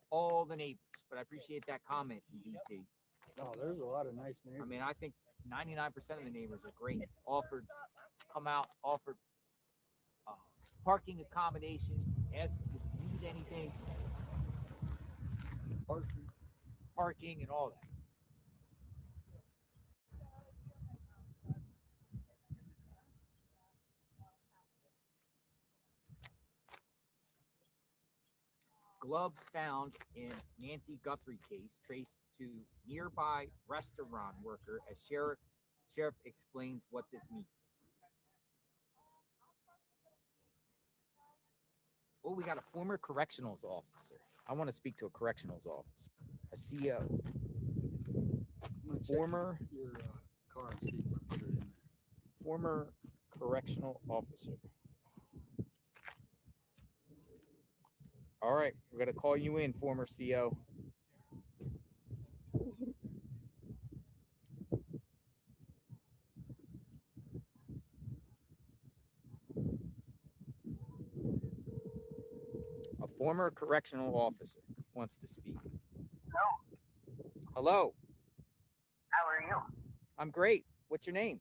all the neighbors, but I appreciate that comment, DT. Oh, there's a lot of nice neighbors. I mean, I think 99% of the neighbors are great. Offered, come out, offered parking accommodations, asked if you need anything, parking and all that. Gloves found in Nancy Guthrie case traced to nearby restaurant worker as sheriff explains what this means. Oh, we got a former correctionals officer. I want to speak to a correctionals officer, a CO. Former your car and see if I put it in there. Former correctional officer. All right, we're gonna call you in, former CO. A former correctional officer wants to speak. Hello. How are you? I'm great. What's your name?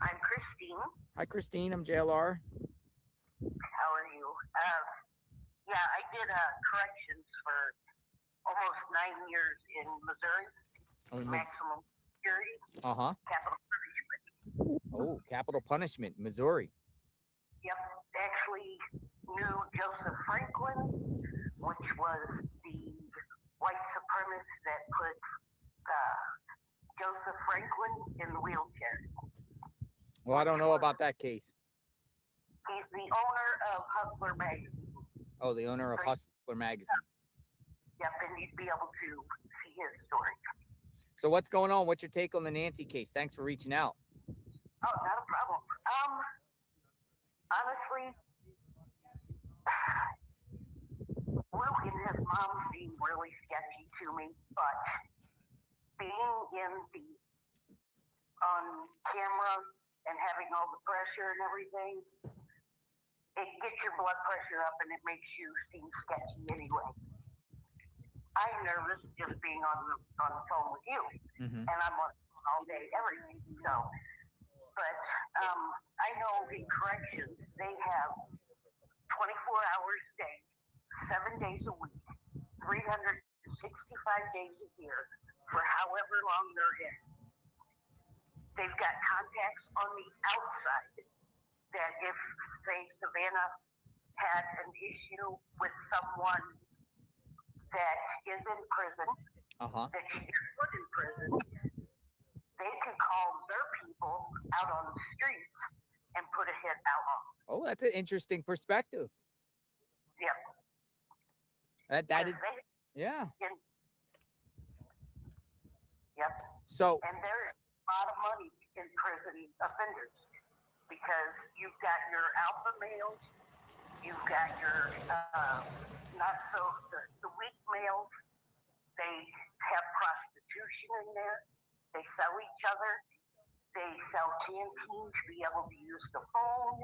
I'm Christine. Hi, Christine. I'm JLR. How are you? Yeah, I did corrections for almost 9 years in Missouri. Maximum security. Capital punishment. Oh, capital punishment, Missouri. Yep. Actually knew Joseph Franklin, which was the white supremacist that put Joseph Franklin in the wheelchair. Well, I don't know about that case. He's the owner of Hustler Magazine. Oh, the owner of Hustler Magazine. Yep, and you'd be able to see his story. So what's going on? What's your take on the Nancy case? Thanks for reaching out. Oh, not a problem. Honestly, Luke and his mom seem really sketchy to me, but being on camera and having all the pressure and everything, it gets your blood pressure up and it makes you seem sketchy anyway. I'm nervous just being on the phone with you, and I'm on all day, everything. So, but I know in corrections they have 24 hours a day, 7 days a week, 365 days a year for however long they're in. They've got contacts on the outside that if, say, Savannah had an issue with someone that is in prison, that she is put in prison, they could call their people out on the streets and put a hit out on them. Oh, that's an interesting perspective. Yep. That is, yeah. Yep. So. And there's a lot of money in prison offenders because you've got your alpha males, you've got your the weak males. They have prostitution in there. They sell each other. They sell canteen to be able to use the phone.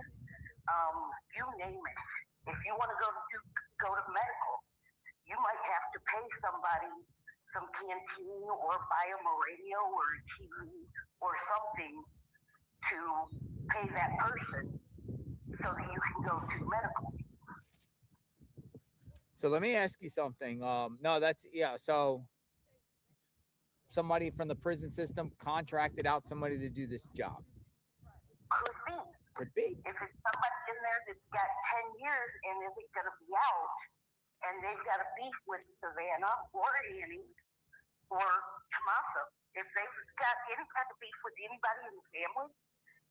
You name it. If you want to go to medical, you might have to pay somebody some canteen or buy them a radio or a TV or something to pay that person so that you can go to medical. So let me ask you something. No, that's, yeah. So somebody from the prison system contracted out somebody to do this job. Could be. Could be. If it's somebody in there that's got 10 years and isn't going to be out, and they've got a beef with Savannah or Annie or Tommaso, if they've got any kind of beef with anybody in the family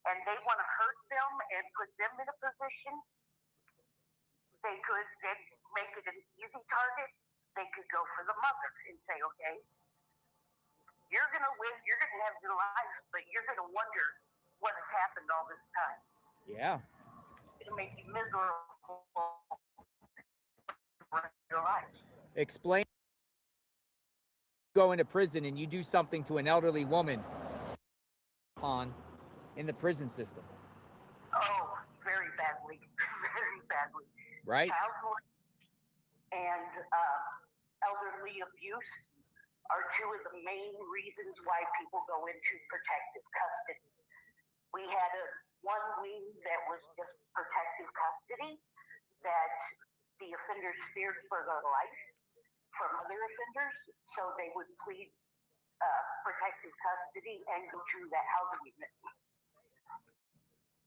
and they want to hurt them and put them in a position, they could then make it an easy target. They could go for the mother and say, okay, you're going to win, you're going to have your life, but you're going to wonder what has happened all this time. Yeah. It's going to make you miserable for your life. Explain. Go into prison and you do something to an elderly woman in the prison system. Oh, very badly. Very badly. Right? Child molestation and elderly abuse are two of the main reasons why people go into protective custody. We had one wing that was just protective custody, that the offenders feared for their life from other offenders, so they would plead protective custody and go through that housing unit.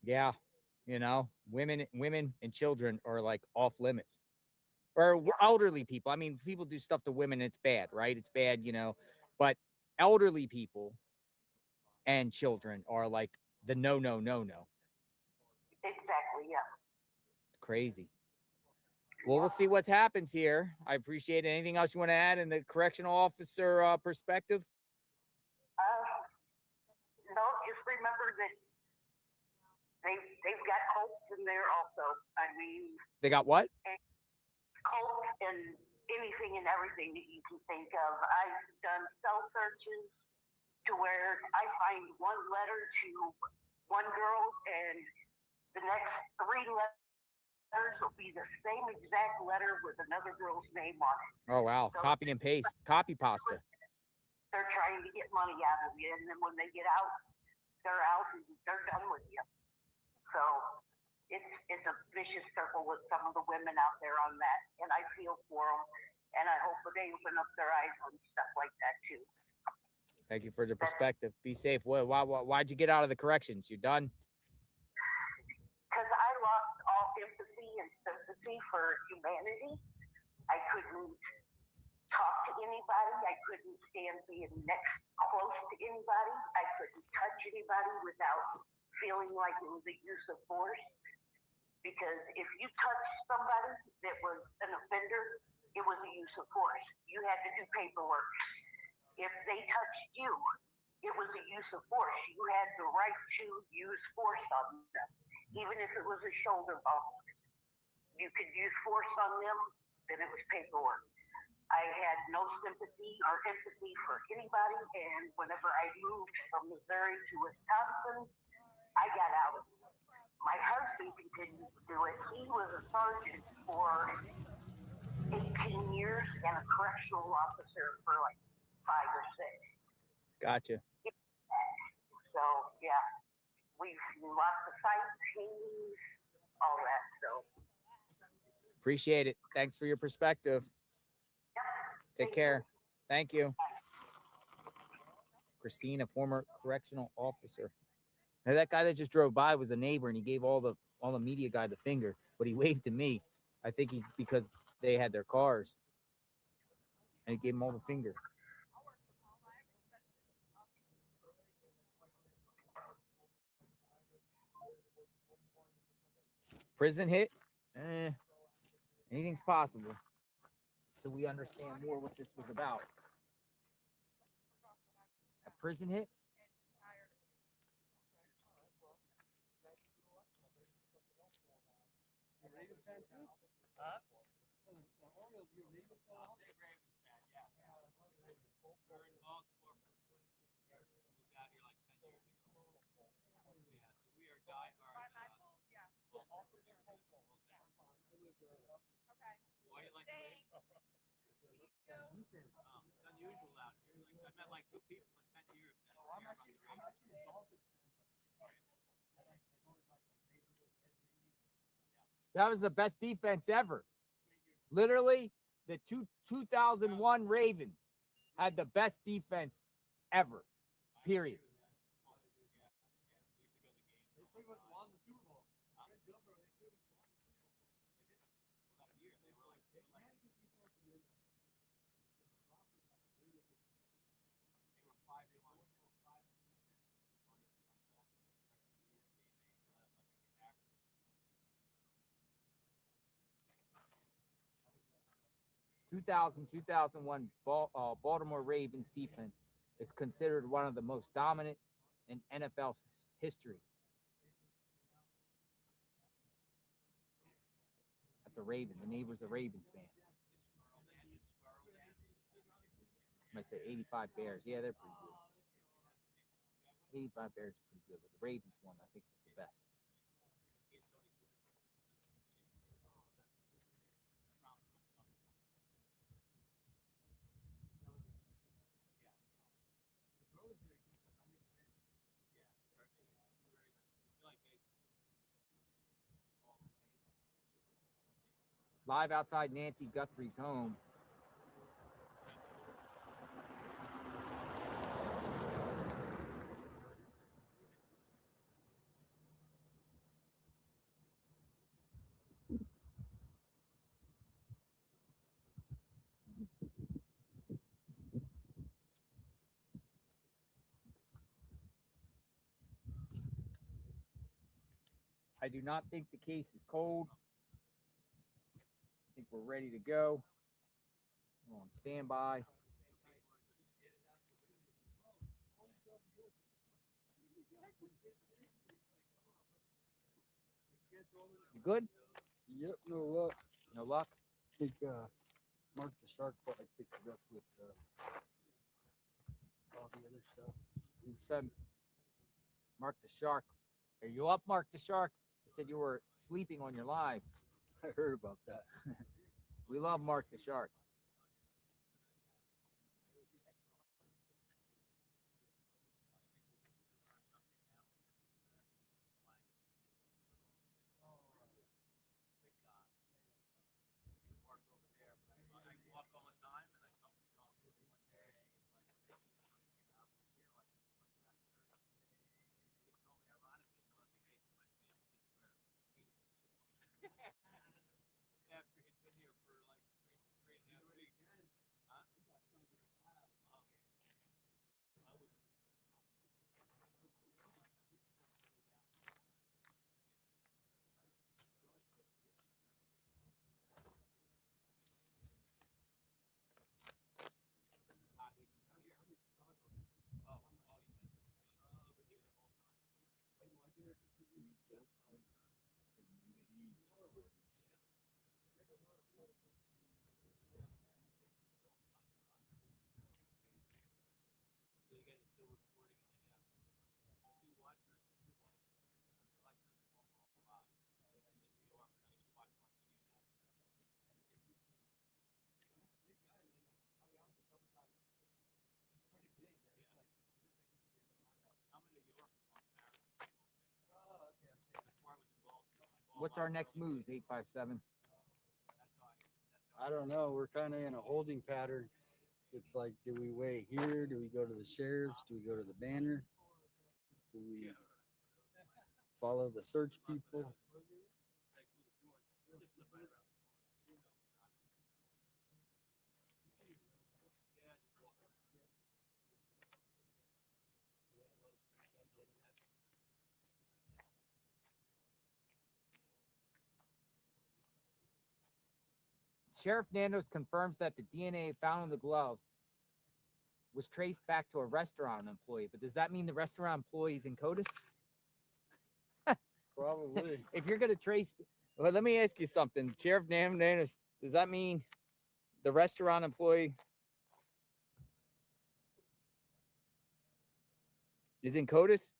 Yeah, you know, women and children are like off limits, or elderly people. I mean, people do stuff to women, it's bad, right? It's bad, you know, but elderly people and children are like the no. Exactly, yes. Crazy. Well, we'll see what happens here. I appreciate it. Anything else you want to add in the correctional officer perspective? No, just remember that they've got Colts in there also. I mean, They got what? Colts and anything and everything that you can think of. I've done cell searches to where I find one letter to one girl, and the next 3 letters will be the same exact letter with another girl's name on it. Oh, wow. So Copy and paste. Copy pasta. they're trying to get money out of you, and then when they get out, they're out and they're done with you. So it's a vicious circle with some of the women out there on that, and I feel for them, and I hope that they open up their eyes on stuff like that too. Thank you for the perspective. Be safe. Why'd you get out of the corrections? You're done? Because I lost all empathy and sympathy for humanity. I couldn't talk to anybody. I couldn't stand being next close to anybody. I couldn't touch anybody without feeling like it was a use of force. Because if you touched somebody that was an offender, it was a use of force. You had to do paperwork. If they touched you, it was a use of force. You had the right to use force on them, even if it was a shoulder bump. You could use force on them, then it was paperwork. I had no sympathy or empathy for anybody, and whenever I moved from Missouri to Wisconsin, I got out. My husband continued to do it. He was a sergeant for 18 years and a correctional officer for like 5 or 6. Gotcha. So yeah, we've lots of sights, scenes, all that. So Appreciate it. Thanks for your perspective. Take care. Thank you. Christine, a former correctional officer. Now, that guy that just drove by was a neighbor, and he gave all the media guy the finger, but he waved to me. I think because they had their cars, and he gave him all the finger. Prison hit? Anything's possible. So we understand more what this was about. A prison hit? That was the best defense ever. Literally, the 2001 Ravens had the best defense ever. Period. The 2001 Baltimore Ravens defense is considered one of the most dominant in NFL history. That's a Raven. The neighbor's a Ravens fan. I might say 85 Bears. Yeah, they're pretty good. 85 Bears is pretty good, but the Ravens one, I think, is the best. Live outside Nancy Guthrie's home. I do not think the case is cold. I think we're ready to go. We're on standby. You good? Yep, no luck. No luck? I think Mark the Shark probably picked it up with all the other stuff. He said, Mark the Shark. Are you up, Mark the Shark? He said you were sleeping on your live. I heard about that. We love Mark the Shark. What's our next moves, 857? I don't know. We're kind of in a holding pattern. It's like, do we wait here? Do we go to the sheriff's? Do we go to the banner? Do we follow the search people? Sheriff Nandos confirms that the DNA found in the glove was traced back to a restaurant employee. But does that mean the restaurant employee is in CODIS? Probably. If you're going to trace, well, let me ask you something. Sheriff Nandos, does that mean the restaurant employee is in CODIS?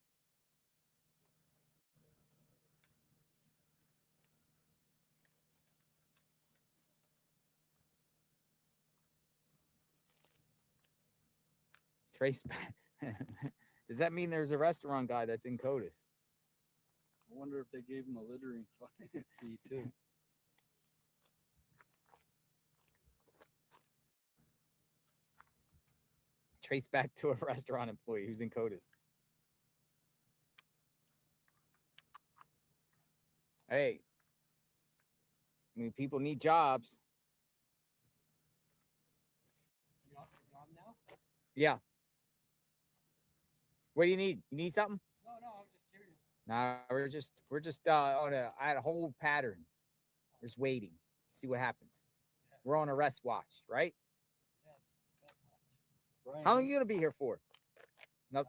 Trace back. Does that mean there's a restaurant guy that's in CODIS? I wonder if they gave him a littering fee too. Trace back to a restaurant employee who's in CODIS. Hey, I mean, people need jobs. You on now? Yeah. What do you need? You need something? No, I was just curious. Nah, we're just on a whole pattern. We're just waiting. See what happens. Yeah. We're on arrest watch, right? Yes, that's much. Brian, How long are you gonna be here for? Nope.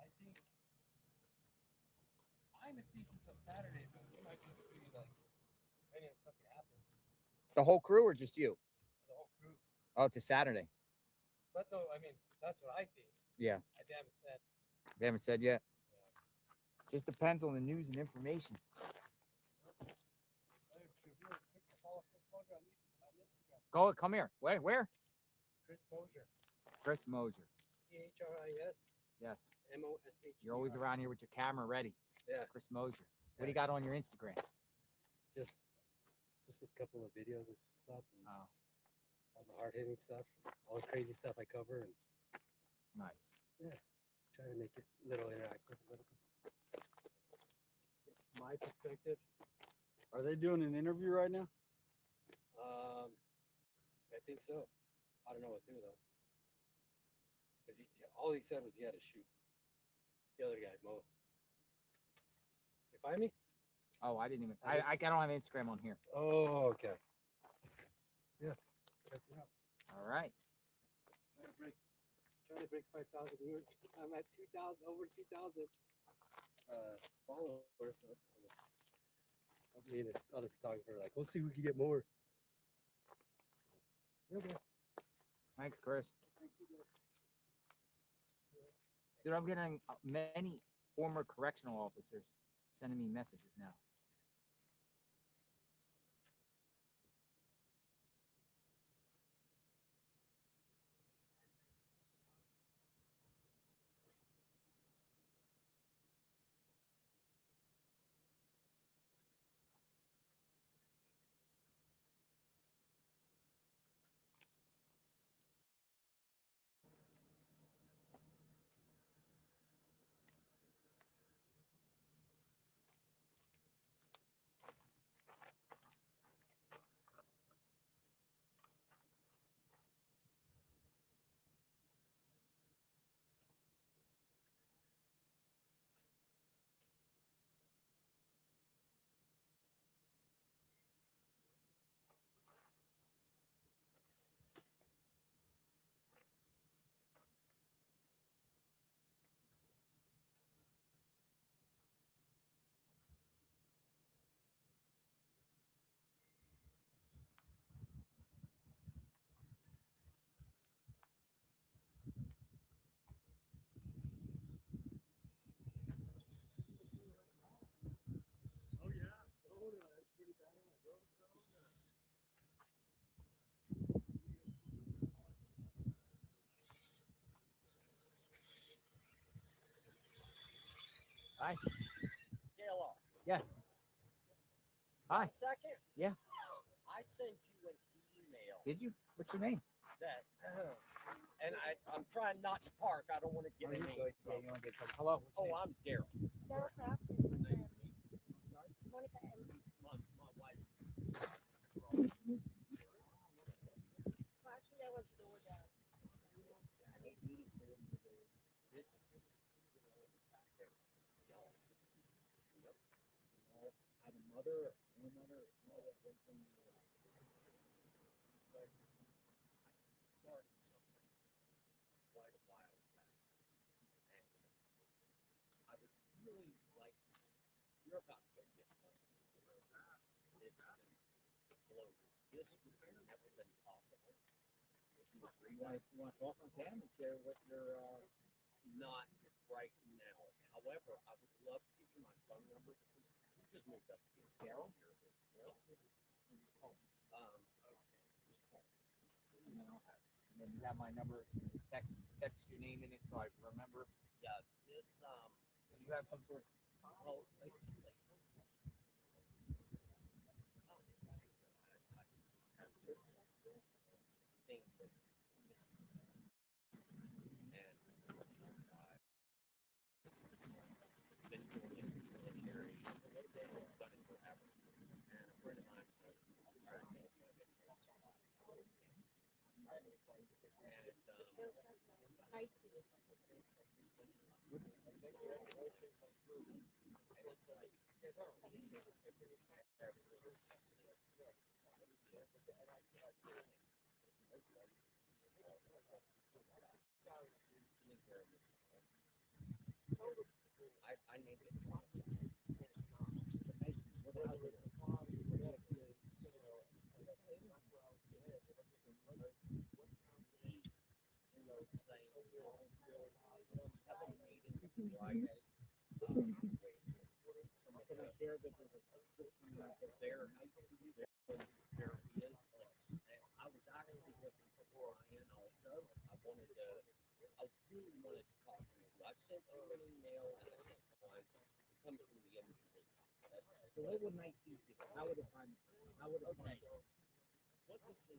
I think I'm thinking until Saturday, but we might just be like waiting if something happens. The whole crew or just you? The whole crew. Oh, to Saturday. But no, I mean that's what I think. Yeah. I haven't said. They haven't said yet. Just depends on the news and information. Go, come here. Where? Chris Mosier. Chris Mosier. CHRIS. Yes. MOSH. You're always around here with your camera ready. Yeah. Chris Mosier. What do you got on your Instagram? Just Just a couple of videos of stuff and Oh, all the hard hitting stuff, all the crazy stuff I cover, and nice. yeah, try to make it a little interactive. A little. My perspective. Are they doing an interview right now? I think so. I don't know what to do though, because all he said was he had to shoot the other guy, Mo. You find me? Oh, I didn't even. I don't have Instagram on here. Oh, okay. Yeah, check it out. All right. Trying to break 5,000 viewers. I'm at 2,000, over 2,000 followers. So me and this other photographer are like, we'll see if we can get more. Okay. Thanks, Chris. Dude, I'm getting many former correctional officers sending me messages now. Hi. JLR. Yes. Hi. Second. Yeah. I sent you an email Did you? What's your name? that, and I'm trying not to park. I don't want to get Oh, a you name. good. Yeah, you want to get some. Hello. Oh, I'm Daryl. Daryl Craft. Nice to meet you. Monica and My wife. well, actually, that was DoorDash. I'm a mother, a mother, one thing. But I started something quite a while back, and I would really like to see. You're about to get one. It's been bloated. This would have never been possible. You want to talk on cam and share what you're not right now. However, I would love to give you my phone number because you just moved up here. Daryl? Just call. And then you have my number. Just text your name in it so I remember. Yeah, this So you have some sort of. well, basically. I have this thing with missing. And I've been doing it in the military a little bit, done it forever. And a friend of mine said, all right, man, you gotta get this. I named it. Can I share that there's a system there? There is. I was actually looking for Brian also. I really wanted to talk to you. I sent you an email and I sent one. It comes from the industry. So what would 19 do? How would would have okay. What was the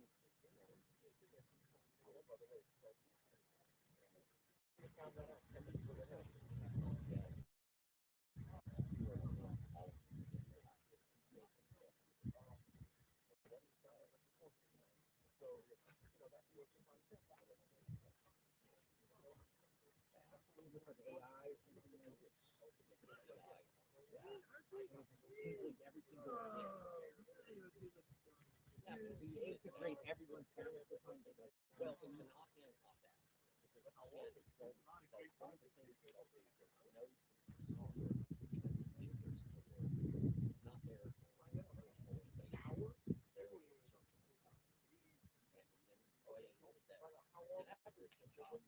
we integrate everyone's camera system. Well, it's an offhand opt-out. Because offhand is one of the things that I'll do, you know, it's not their power, it's their what this does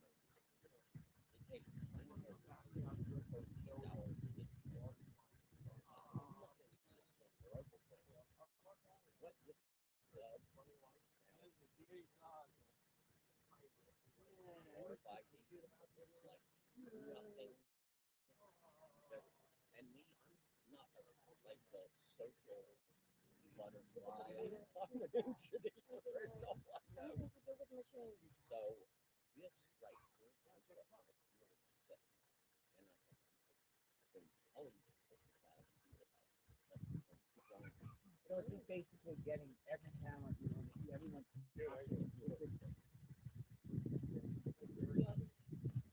notify people. It's like nothing. And me, I'm not like the social butterfly. I'm an engineer. It's all I know. So this right here is what I'm really sick. And I've been telling people about it. So it's just basically getting every camera, everyone's system. Yes,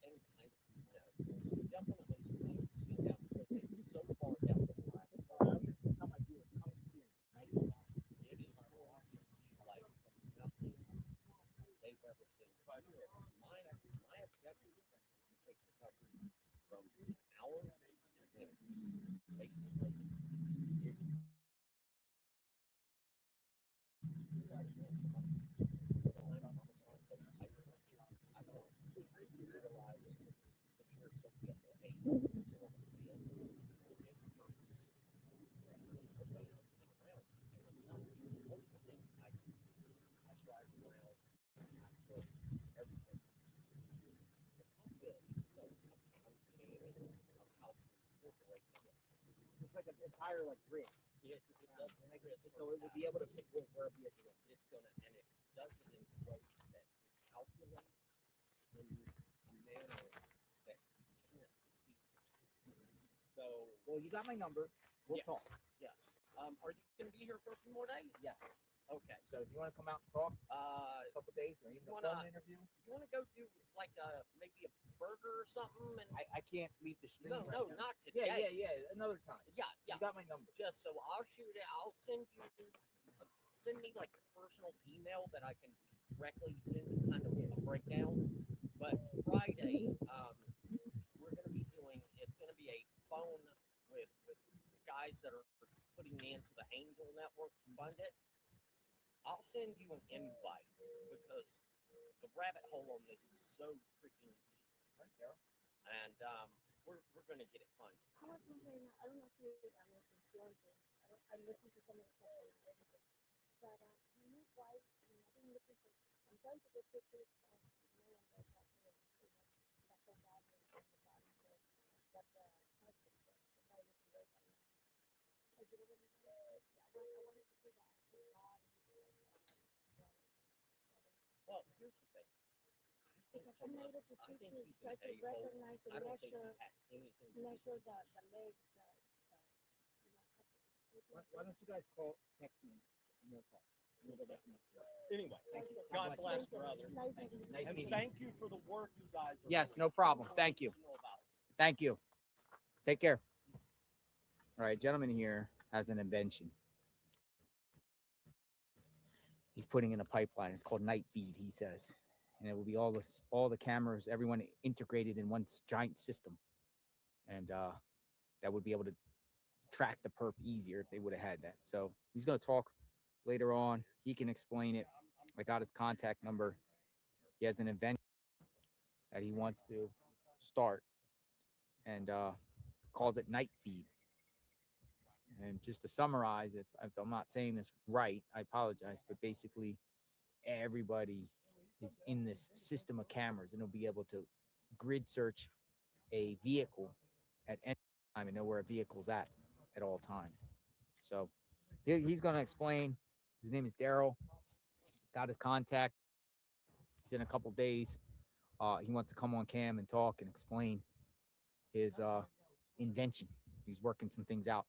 and kind of, definitely see down because it's so far down the line. This is how I do it. Come see it. It is like nothing they've ever seen. My objective is to take the coverage from an hour to minutes, basically. It's like an entire like grid. It does make it so it will be able to pick where be a grid. It's gonna, and it does it in ways that it calculates in a manner that you can't beat. So, well, you got my number. We'll talk. Yes. Are you gonna be here for a few more days? Yes. Okay. So if you want to come out and talk a couple days or even a phone interview, you want to go do like maybe a burger or something? And I can't leave the stream. No, right no, now. not today. Yeah. Another time. Yeah. You got my number. Just so I'll shoot it. I'll send you. Send me like a personal email that I can directly send you kind of a breakdown. But Friday, we're going to be doing. It's going to be a phone with the guys that are putting me into the Angel Network to fund it. I'll send you an invite because the rabbit hole on this is so freaking deep. Right there. And we're going to get it funded. I was wondering, I don't know if you listen to anything. I listen to some of the stuff on everything. But can you write, I've been looking for, I'm trying to get pictures of no one does that here. That's so bad in the body. So that's the husband. That's why I look away right now. I did it with I wanted to see the actual body. Well, here's the thing. Because I'm able to I think he's try to recognize and I don't measure think he had anything to do the with this. legs, Why don't you guys text me and we'll talk. We'll go back to my story. Anyway, God bless, brother. Nice And meeting you. thank you for the work you guys are Yes, doing. no problem. Thank you. Thank you. Take care. All right, gentleman here has an invention. He's putting in a pipeline. It's called Night Feed, he says. And it will be all the cameras, everyone integrated in one giant system. And that would be able to track the perp easier if they would have had that. So he's going to talk later on. He can explain it. I got his contact number. He has an invention that he wants to start and calls it Night Feed. And just to summarize, if I'm not saying this right, I apologize, but basically everybody is in this system of cameras and it'll be able to grid search a vehicle at any time and know where a vehicle's at all times. So he's going to explain His name is Daryl. Got his contact. He's in a couple days. He wants to come on cam and talk and explain his invention. He's working some things out.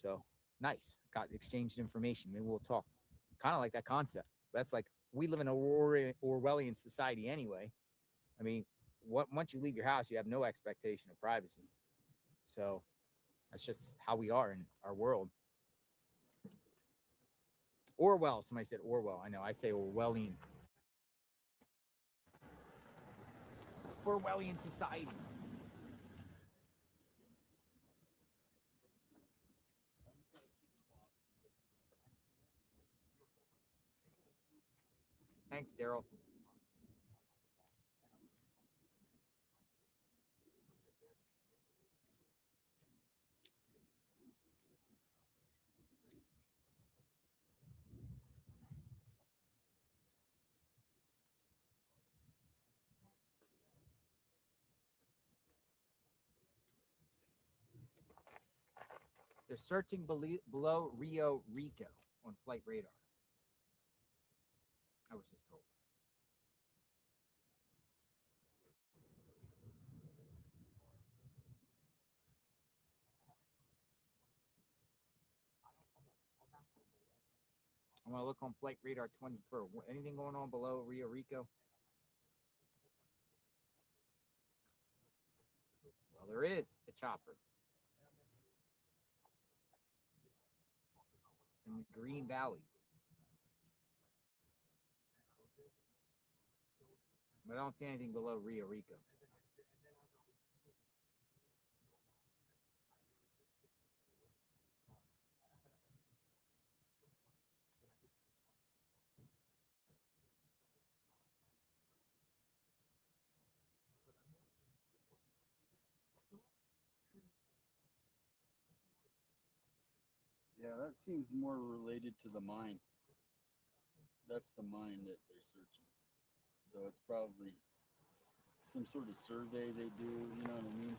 So nice. Got exchanged information. Maybe we'll talk. Kind of like that concept. That's like, we live in a Orwellian society anyway. I mean, once you leave your house, you have no expectation of privacy. So that's just how we are in our world. Orwell. Somebody said Orwell. I know. I say Orwellian. Orwellian society. Thanks, Daryl. They're searching below Rio Rico on flight radar. I was just told. I'm going to look on flight radar 24. Anything going on below Rio Rico? Well, there is a chopper in the Green Valley. But I don't see anything below Rio Rico. Yeah, that seems more related to the mine. That's the mine that they're searching. So it's probably some sort of survey they do, you know what I mean?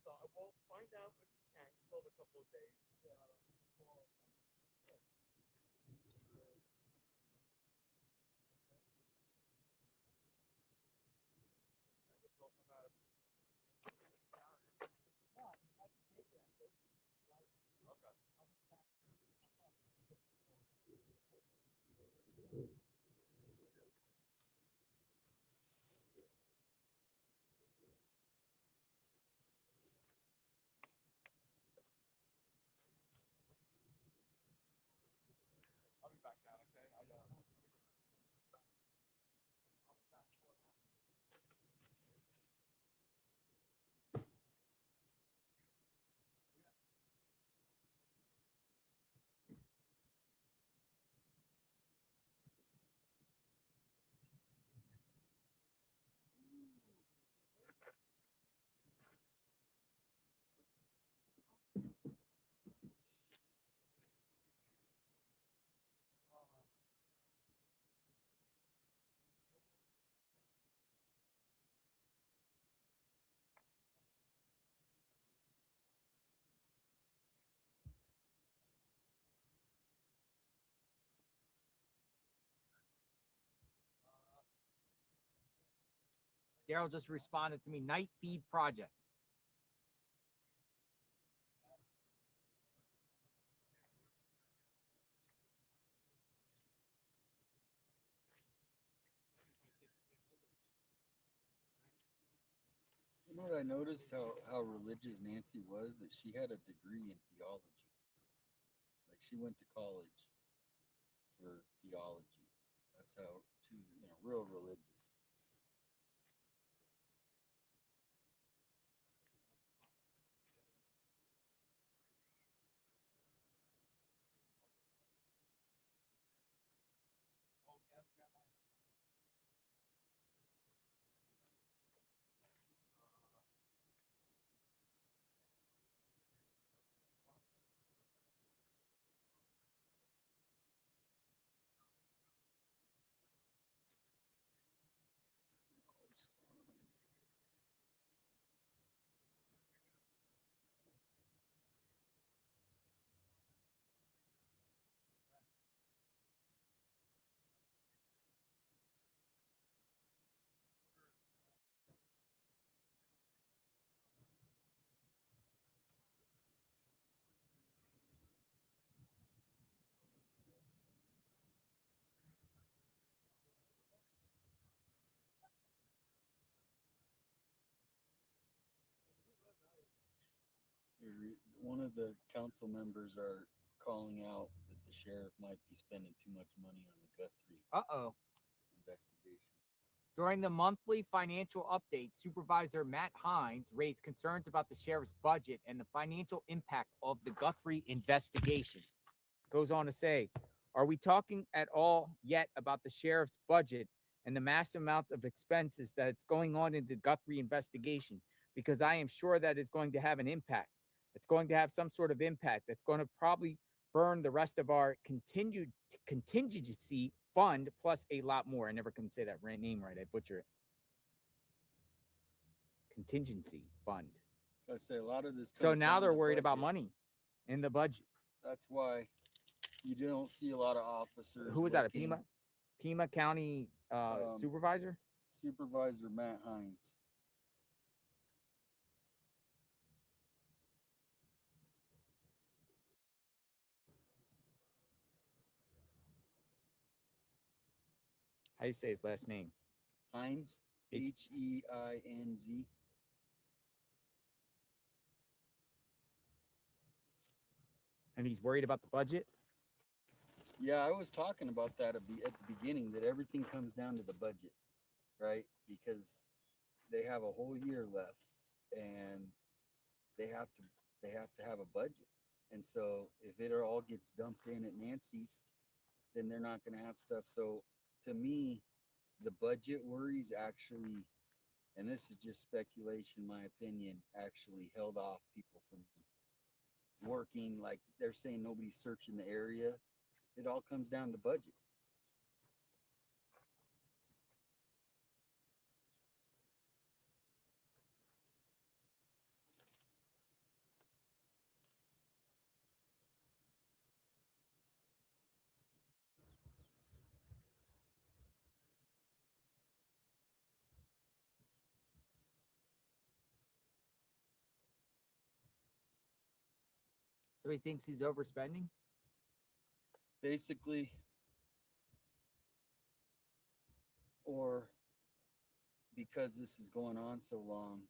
So I will find out what you can. Still have a couple of days. Daryl just responded to me. Night feed project. You know what I noticed how religious Nancy was, that she had a degree in theology. Like she went to college for theology. That's how she was, real religious. One of the council members are calling out that the sheriff might be spending too much money on the Guthrie investigation. During the monthly financial update, Supervisor Matt Hines raised concerns about the sheriff's budget and the financial impact of the Guthrie investigation. Goes on to say, are we talking at all yet about the sheriff's budget and the massive amount of expenses that's going on in the Guthrie investigation? Because I am sure that it's going to have an impact. It's going to have some sort of impact that's going to probably burn the rest of our contingency fund plus a lot more. I never can say that name right. I butcher it. Contingency fund. So I say a lot of this. So now they're worried about money in the budget. That's why you don't see a lot of officers. Who was that? A Pima County supervisor? Supervisor Matt Hines. How do you say his last name? Hines. H-E-I-N-Z. And he's worried about the budget? Yeah, I was talking about that at the beginning, that everything comes down to the budget, right? Because they have a whole year left and they have to have a budget. And so if it all gets dumped in at Nancy's, then they're not going to have stuff. So to me, the budget worries actually, and this is just speculation, my opinion, actually held off people from working. Like they're saying nobody's searching the area. It all comes down to budget. So he thinks he's overspending? Basically, or because this is going on so long,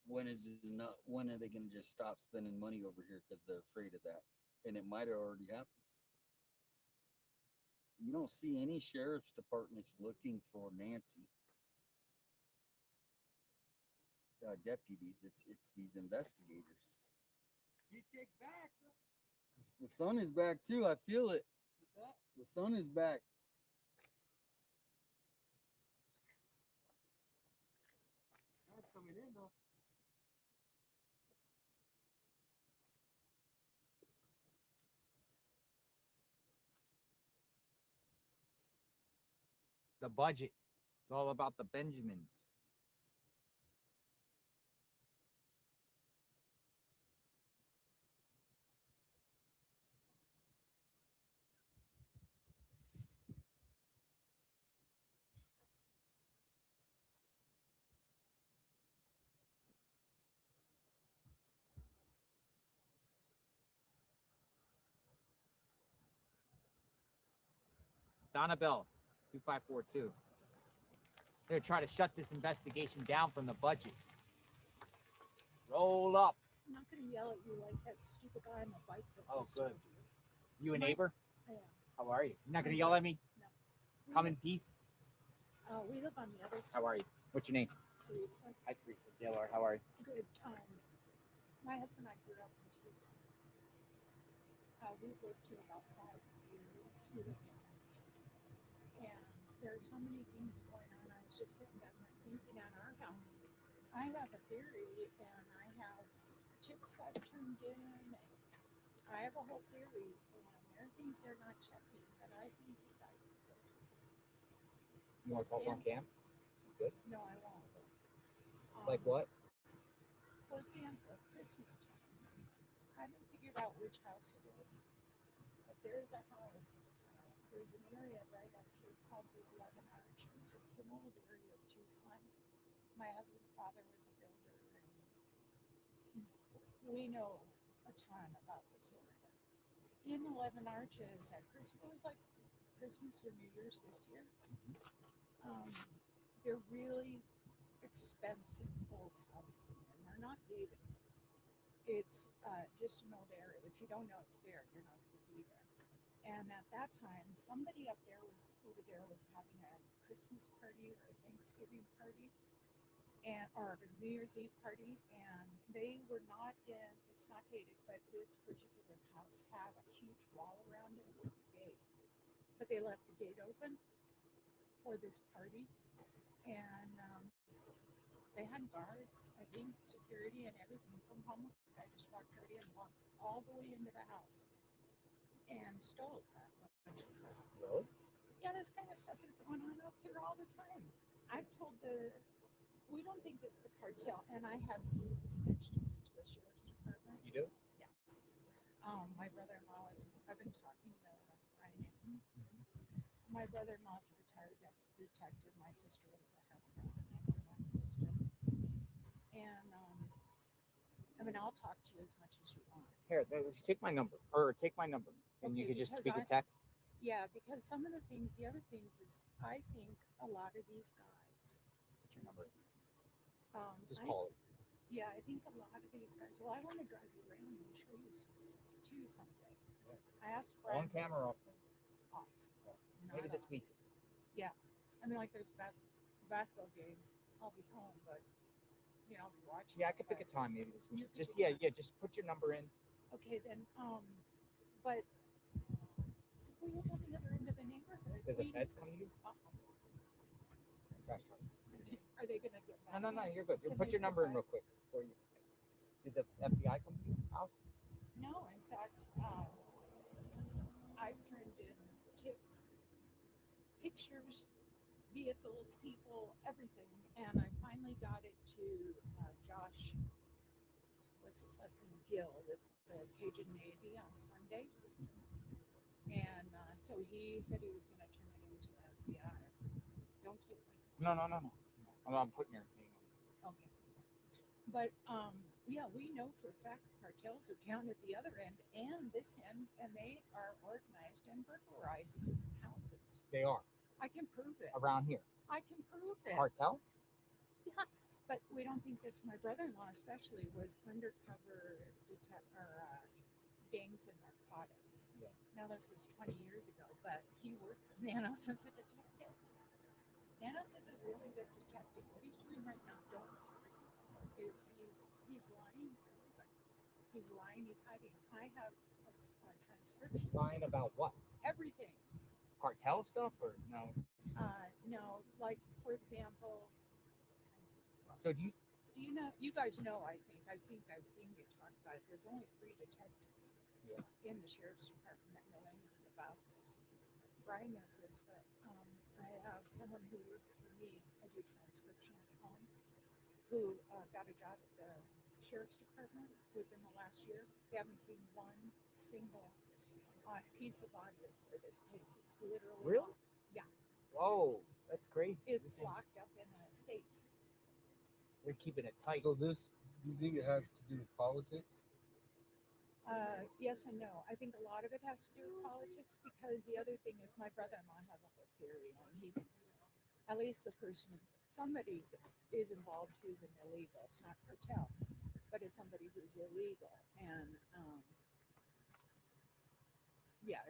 when is it enough? When are they going to just stop spending money over here because they're afraid of that? And it might have already happened. You don't see any sheriff's departments looking for Nancy deputies. It's these investigators. Back. The sun is back too. I feel it. The sun is back. That's coming in though. The budget. It's all about the Benjamins. Donna Bell, 2542. They're trying to shut this investigation down from the budget. Roll up. I'm not going to yell at you like that stupid guy on the bike. Oh, good. You a neighbor? I am. How are you? You're not going to yell at me? No. Come in peace? We live on the other side. How are you? What's your name? Teresa. Hi, Teresa. JLR, how are you? Good. My husband and I grew up in Tucson. We lived here about 5 years. We lived in house. And there are so many things going on. I was just sitting back and thinking on our house. I have a theory, and I have chips I've turned in. And I have a whole theory, and there are things they're not checking that I think you guys can go to. You want to talk on cam? Good. No, I won't. Like what? For example, Christmas time. I haven't figured out which house it is, but there's a house. There's an area right up here called the 11 Arches. It's an old area of Tucson. My husband's father was a builder, and we know a ton about this area. In 11 Arches at Christmas, it was like Christmas or New Year's this year. They're really expensive old houses, and they're not gated. It's just an old area. If you don't know it's there, you're not going to be there. And at that time, somebody up there was having a Christmas party or a Thanksgiving party, or a New Year's Eve party, and they were not in. It's not gated, but this particular house had a huge wall around it with a gate. But they left the gate open for this party, and they had guards, I think, security and everything. Some homeless guy just walked right in, walked all the way into the house, and stole a bunch of crap. Really? Yeah, this kind of stuff is going on up here all the time. I've told we don't think it's the cartel, and I have deep connections to the sheriff's department. You do? Yeah. My brother-in-law I've been talking to Ryan. My brother-in-law's a retired detective. My sister was a head of the 911 system. And, I'll talk to you as much as you want. Here, take my number, and you Okay, could just because speak a text. Yeah, because some of the other things is, I think a lot of these guys. What's your number? Just I call it. Yeah, I think a lot of these guys, well, I want to drive you around and show you some stuff too someday. I asked Brian. On camera, off. Off. Maybe Not this on. week. Yeah. Like there's a basketball game. I'll be home, but, I'll be watching. Yeah, I could pick a time maybe this week. Just put your number in. Okay, then, but we live on the other end of the neighborhood. Did the feds come to you? Trash truck. Are they going to get back? No, you're good. Put your number in real quick for you. Did the FBI come to your house? No, in fact, I've turned in tips, pictures, vehicles, people, everything, and I finally got it to Josh, what's his last name, Gill, with the Cajun Navy on Sunday, and so he said he was going to turn it into the FBI. Don't take my No. I'm putting your name on. Okay. But yeah, we know for a fact cartels are down at the other end and this end, and they are organized and burglarizing houses. They are. I can prove it. Around here. I can prove it. Cartel? Yeah, but we don't think this. My brother-in-law especially was undercover gangs and narcotics. Yeah. Now this was 20 years ago, but he worked for Nanos as a detective. Nanos is a really good detective. What he's doing right now, is he's lying to everybody. He's lying, he's hiding. I have a transcription. Lying about what? Everything. Cartel stuff or no? No, like for example. So do you know? You guys know? I think I've seen you talk about it. There's only 3 detectives in the sheriff's department that know anything about this. Brian knows this, but I have someone who works for me. I do transcription at home. Who got a job at the sheriff's department within the last year. They haven't seen one single piece of audio for this case. It's literally really? Yeah. Whoa, that's crazy. It's locked up in a safe. They're keeping it tight. So this, you think it has to do with politics? Yes and no. I think a lot of it has to do with politics because the other thing is my brother-in-law has a whole theory and he thinks at least the person, somebody is involved who's an illegal. It's not cartel, but it's somebody who's illegal. And yeah,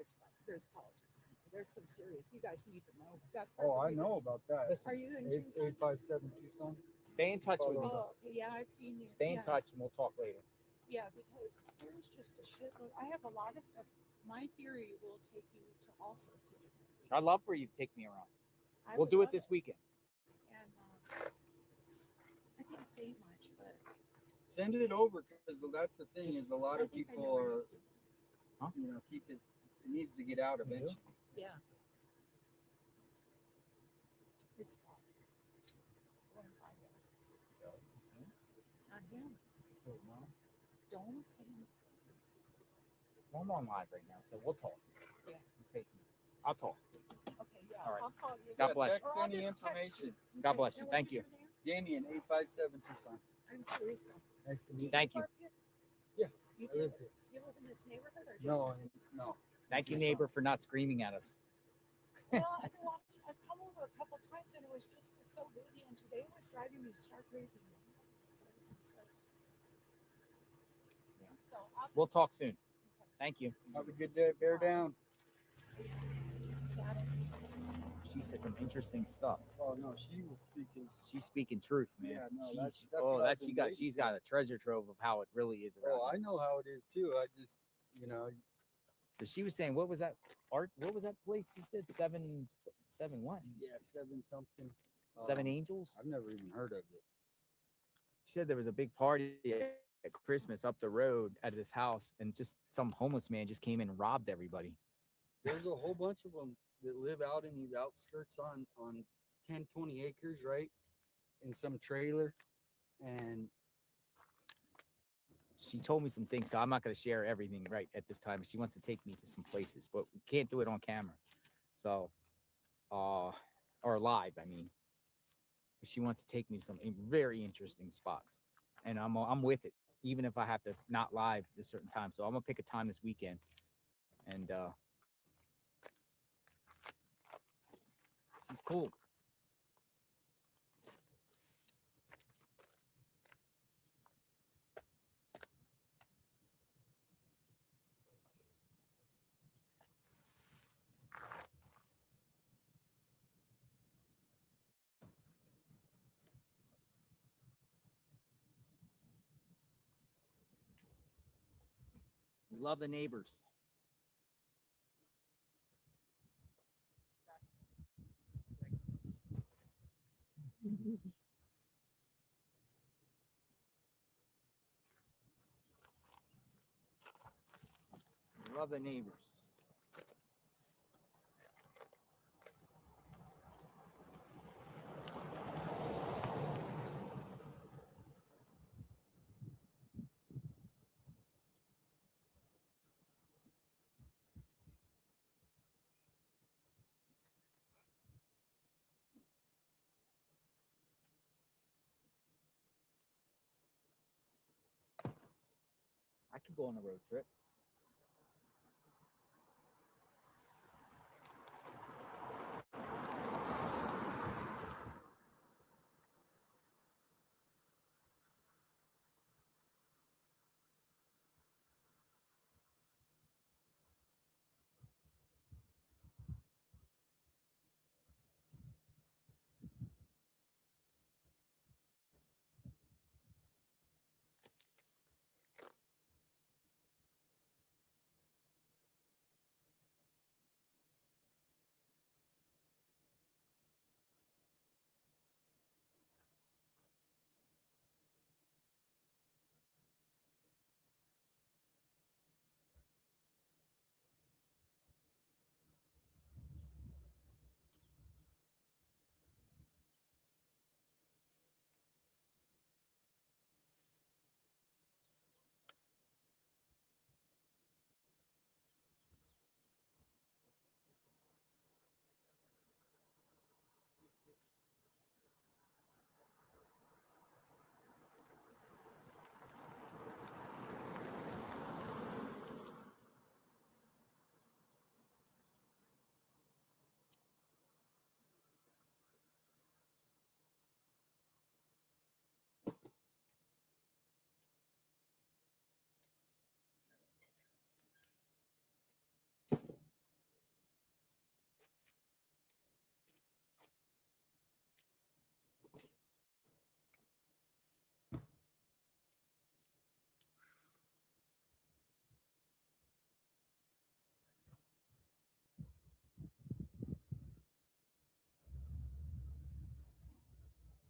there's politics. There's some serious. You guys need to know. That's part Oh, of I the reason. know about that. Are you in Tucson? 857 Tucson. Stay in touch with me. Oh, okay, yeah, I've seen you. Stay in Yeah. touch and we'll talk later. Yeah, because there's just a shitload. I have a lot of stuff. My theory will take you to all sorts of different things. I'd love for you to take me around. I We'll would do it love this weekend. And I can't say much, but Send it over because that's the thing is a lot of I think I people know where are, you know, keep it. It needs to get out eventually. yeah. It's fun. Not him. Don't say him. Well, I'm on live right now, so we'll talk. Yeah. I'll talk. Okay, yeah. All right. I'll call you. God bless you. Text Or I'll any just text information. you. God bless you. And Thank what you. is your name? Damien, 857 Tucson. I'm Teresa. Nice to meet you. Thank you. Yeah, You I do? live here. You live in this neighborhood or just? No, no. Thank you, neighbor, for not screaming at us. Well, I've come over a couple times and it was just so busy, and today was driving me stark crazy. So We'll talk soon. Thank you. Have a good day. Bear down. She said some interesting stuff. Oh no, she was speaking. She's speaking truth, man. Yeah, no, she's that's what I've been she got. waiting She's for. got a treasure trove of how it really is around. Oh, I know how it is too. I just, you know. So she was saying, what was that art? What was that place? She said seven what? Yeah, 7 something. Seven Angels. I've never even heard of it. She said there was a big party at Christmas up the road at his house, and just some homeless man just came in and robbed everybody. There's a whole bunch of them that live out in these outskirts on 10, 20 acres, right? In some trailer. And She told me some things, so I'm not going to share everything right at this time. She wants to take me to some places, but we can't do it on camera. So, or live, I mean. She wants to take me to some very interesting spots, and I'm with it, even if I have to not live at a certain time. So I'm gonna pick a time this weekend, and she's cool. Love the neighbors. Love the neighbors. I could go on a road trip.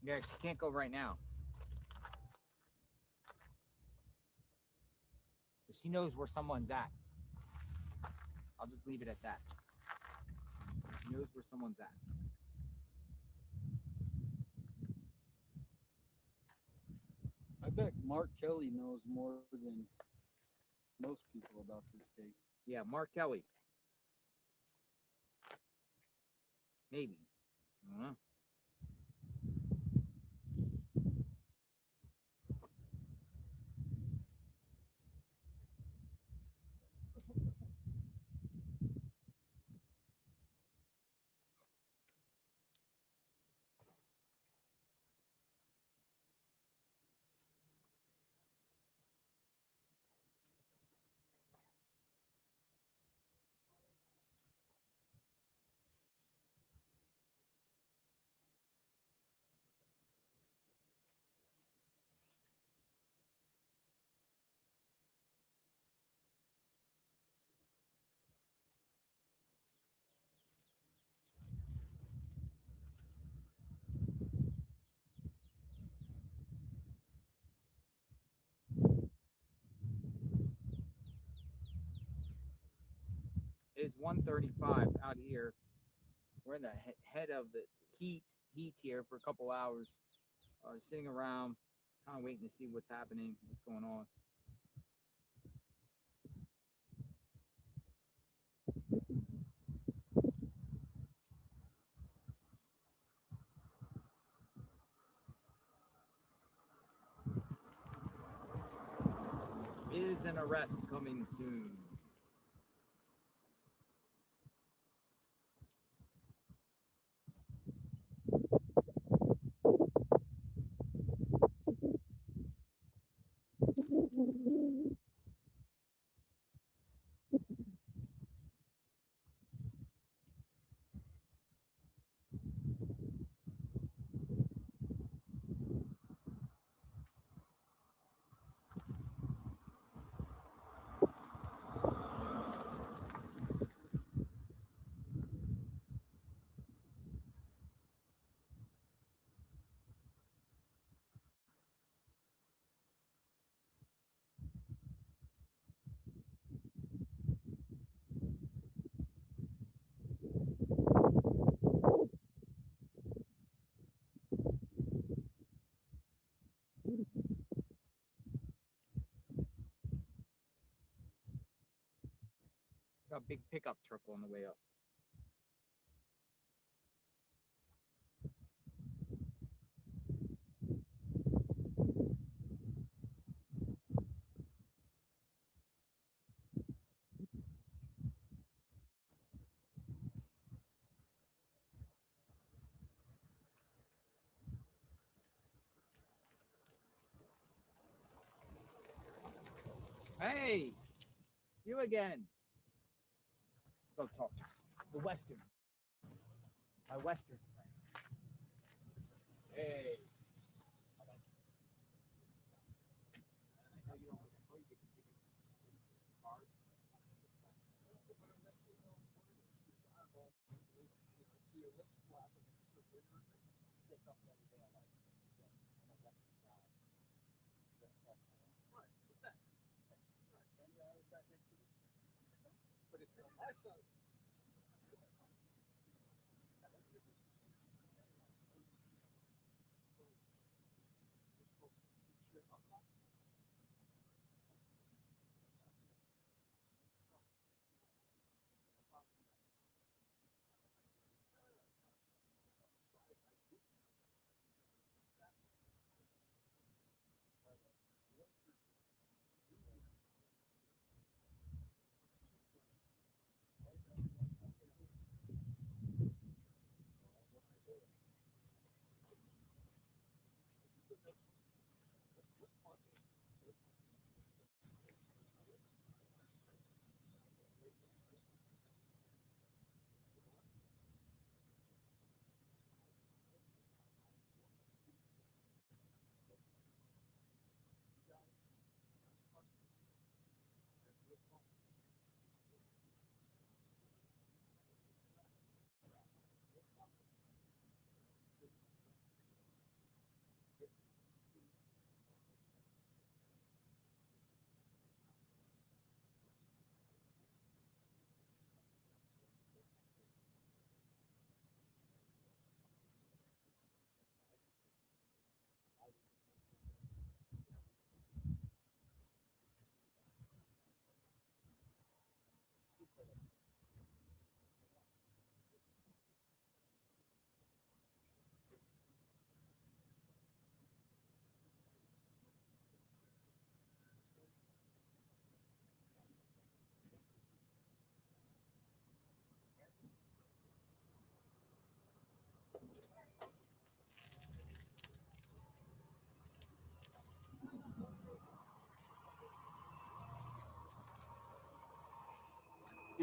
Yeah, she can't go right now. But she knows where someone's at. I'll just leave it at that. She knows where someone's at. I bet Mark Kelly knows more than most people about this case. Yeah, Mark Kelly. Maybe. I don't know. It is 1:35 out here. We're in the head of the heat here for a couple hours. Sitting around, kind of waiting to see what's happening, what's going on. Is an arrest coming soon? Got a big pickup truck on the way up. Hey, you again. Go talk to the Western. My Western friend. Hey. But if you're on my side,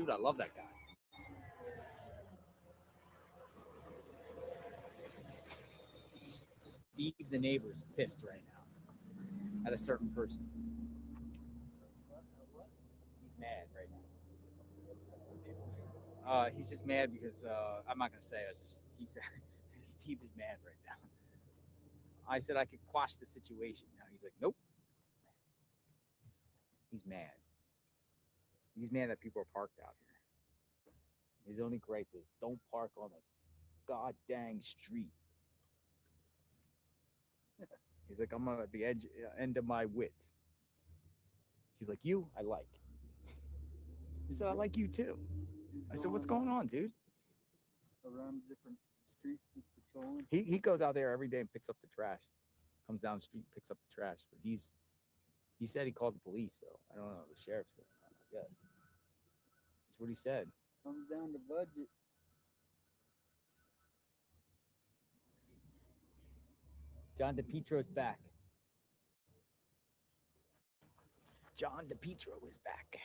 dude. I love that guy. Steve, the neighbor, is pissed right now at a certain person. He's mad right now. He's just mad because I'm not gonna say. He said Steve is mad right now. I said I could quash the situation. Now he's like, nope. He's mad. He's mad that people are parked out here. His only gripe is don't park on the god dang street. He's like, I'm at the end of my wits. He's like, you, I like. He said, I like you too. I said, what's going on, dude? Around different streets, just patrolling. He goes out there every day and picks up the trash. Comes down the street, picks up the trash. But he said he called the police though. I don't know, the sheriff's going on, I guess. That's what he said. Comes down to budget. John DePietro's back. John DePietro is back.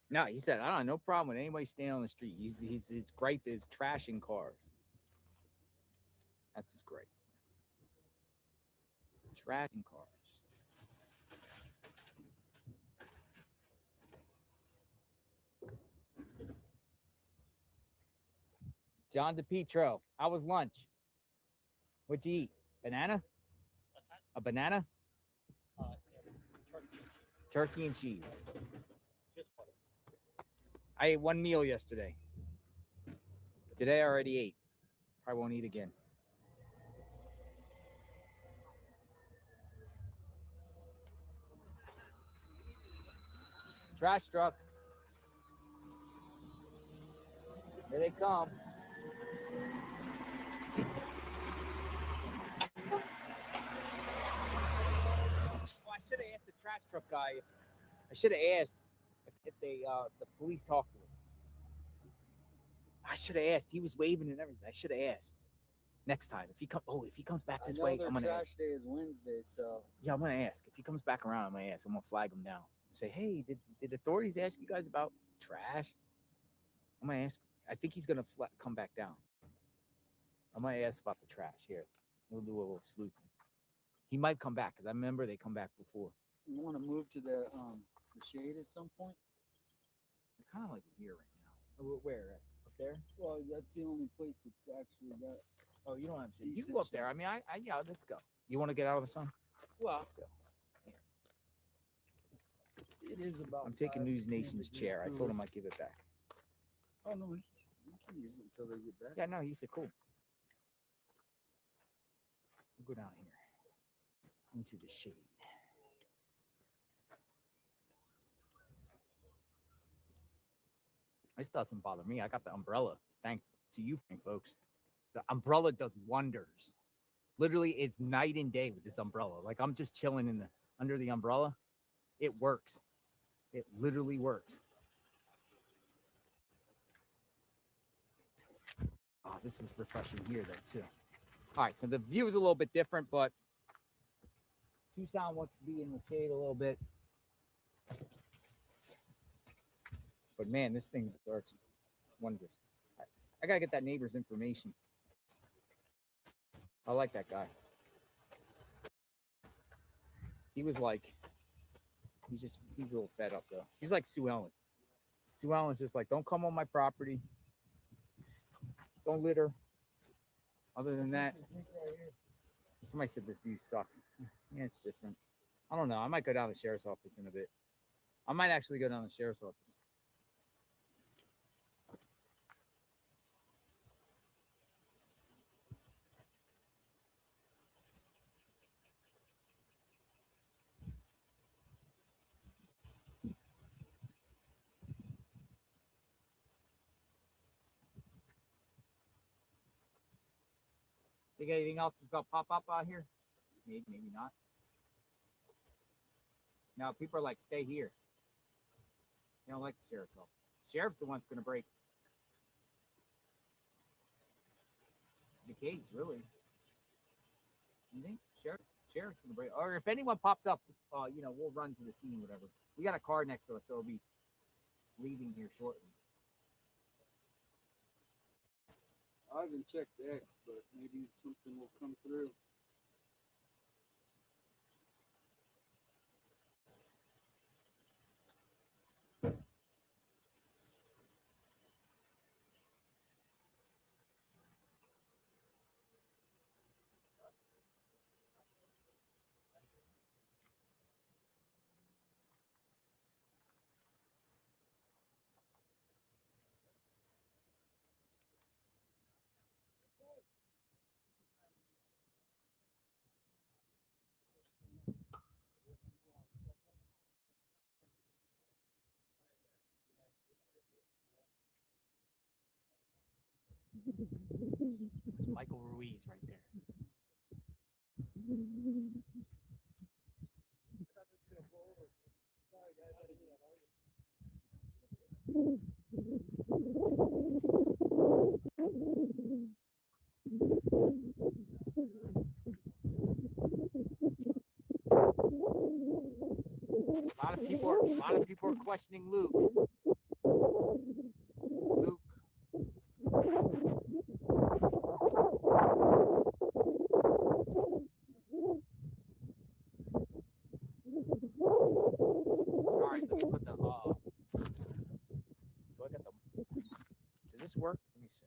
No, he said, I don't have no problem with anybody standing on the street. His gripe is trashing cars. That's his gripe. Trashing cars. John DePietro, how was lunch? What'd you eat? Banana? What's that? A banana? Turkey and cheese. Turkey and cheese. Just butter. I ate one meal yesterday. Today I already ate. Probably won't eat again. Trash truck. Here they come. Well, I should have asked the trash truck guy if the police talked to him. I should have asked. He was waving and everything. I should have asked. Next time, if he comes back this way, I'm gonna trash ask. day is Wednesday, so Yeah, I'm gonna ask. If he comes back around, I'm gonna ask. I'm gonna flag him down. Say, hey, did authorities ask you guys about trash? I'm gonna ask. I think he's gonna come back down. I'm gonna ask about the trash here. We'll do a little sleuthing. He might come back because I remember they come back before. you want to move to the shade at some point. They're kind of like here right now. Where? Up there? Well, that's the only place that's actually got. Oh, you don't have shade. You Decent can go up there. shade. I mean, yeah, let's go. You want to get out of the sun? Well, let's go. It is about. I'm taking 5 News to 10 Nation's degrees chair. I told cooler. him I'd give it back. Oh no, you can use it until they get back. Yeah, no, he said cool. We'll go down here into the shade. This doesn't bother me. I got the umbrella. Thanks to you, folks. The umbrella does wonders. Literally, it's night and day with this umbrella. Like I'm just chilling under the umbrella. It works. It literally works. Oh, this is refreshing here though too. All right, so the view is a little bit different, but Tucson wants to be in the shade a little bit. But man, this thing works wonders. I gotta get that neighbor's information. I like that guy. He was like, he's a little fed up though. He's like Sue Ellen. Sue Ellen's just like, don't come on my property. Don't litter. Other than that, somebody said this view sucks. Yeah, it's different. I don't know. I might go down to the sheriff's office in a bit. I might actually go down to the sheriff's office. Think anything else is gonna pop up out here? Maybe not. Now people are like, stay here. They don't like the sheriff's office. Sheriff's the one that's gonna break the case, really. You think? sheriff's gonna bring, or if anyone pops up, we'll run to the scene, whatever. We got a car next to us, so it'll be leaving here shortly. I haven't checked X, but maybe something will come through. It's Michael Ruiz right there. A lot of people are questioning Luke. Luke. All right, let me put the. Do I got the? Does this work? Let me see.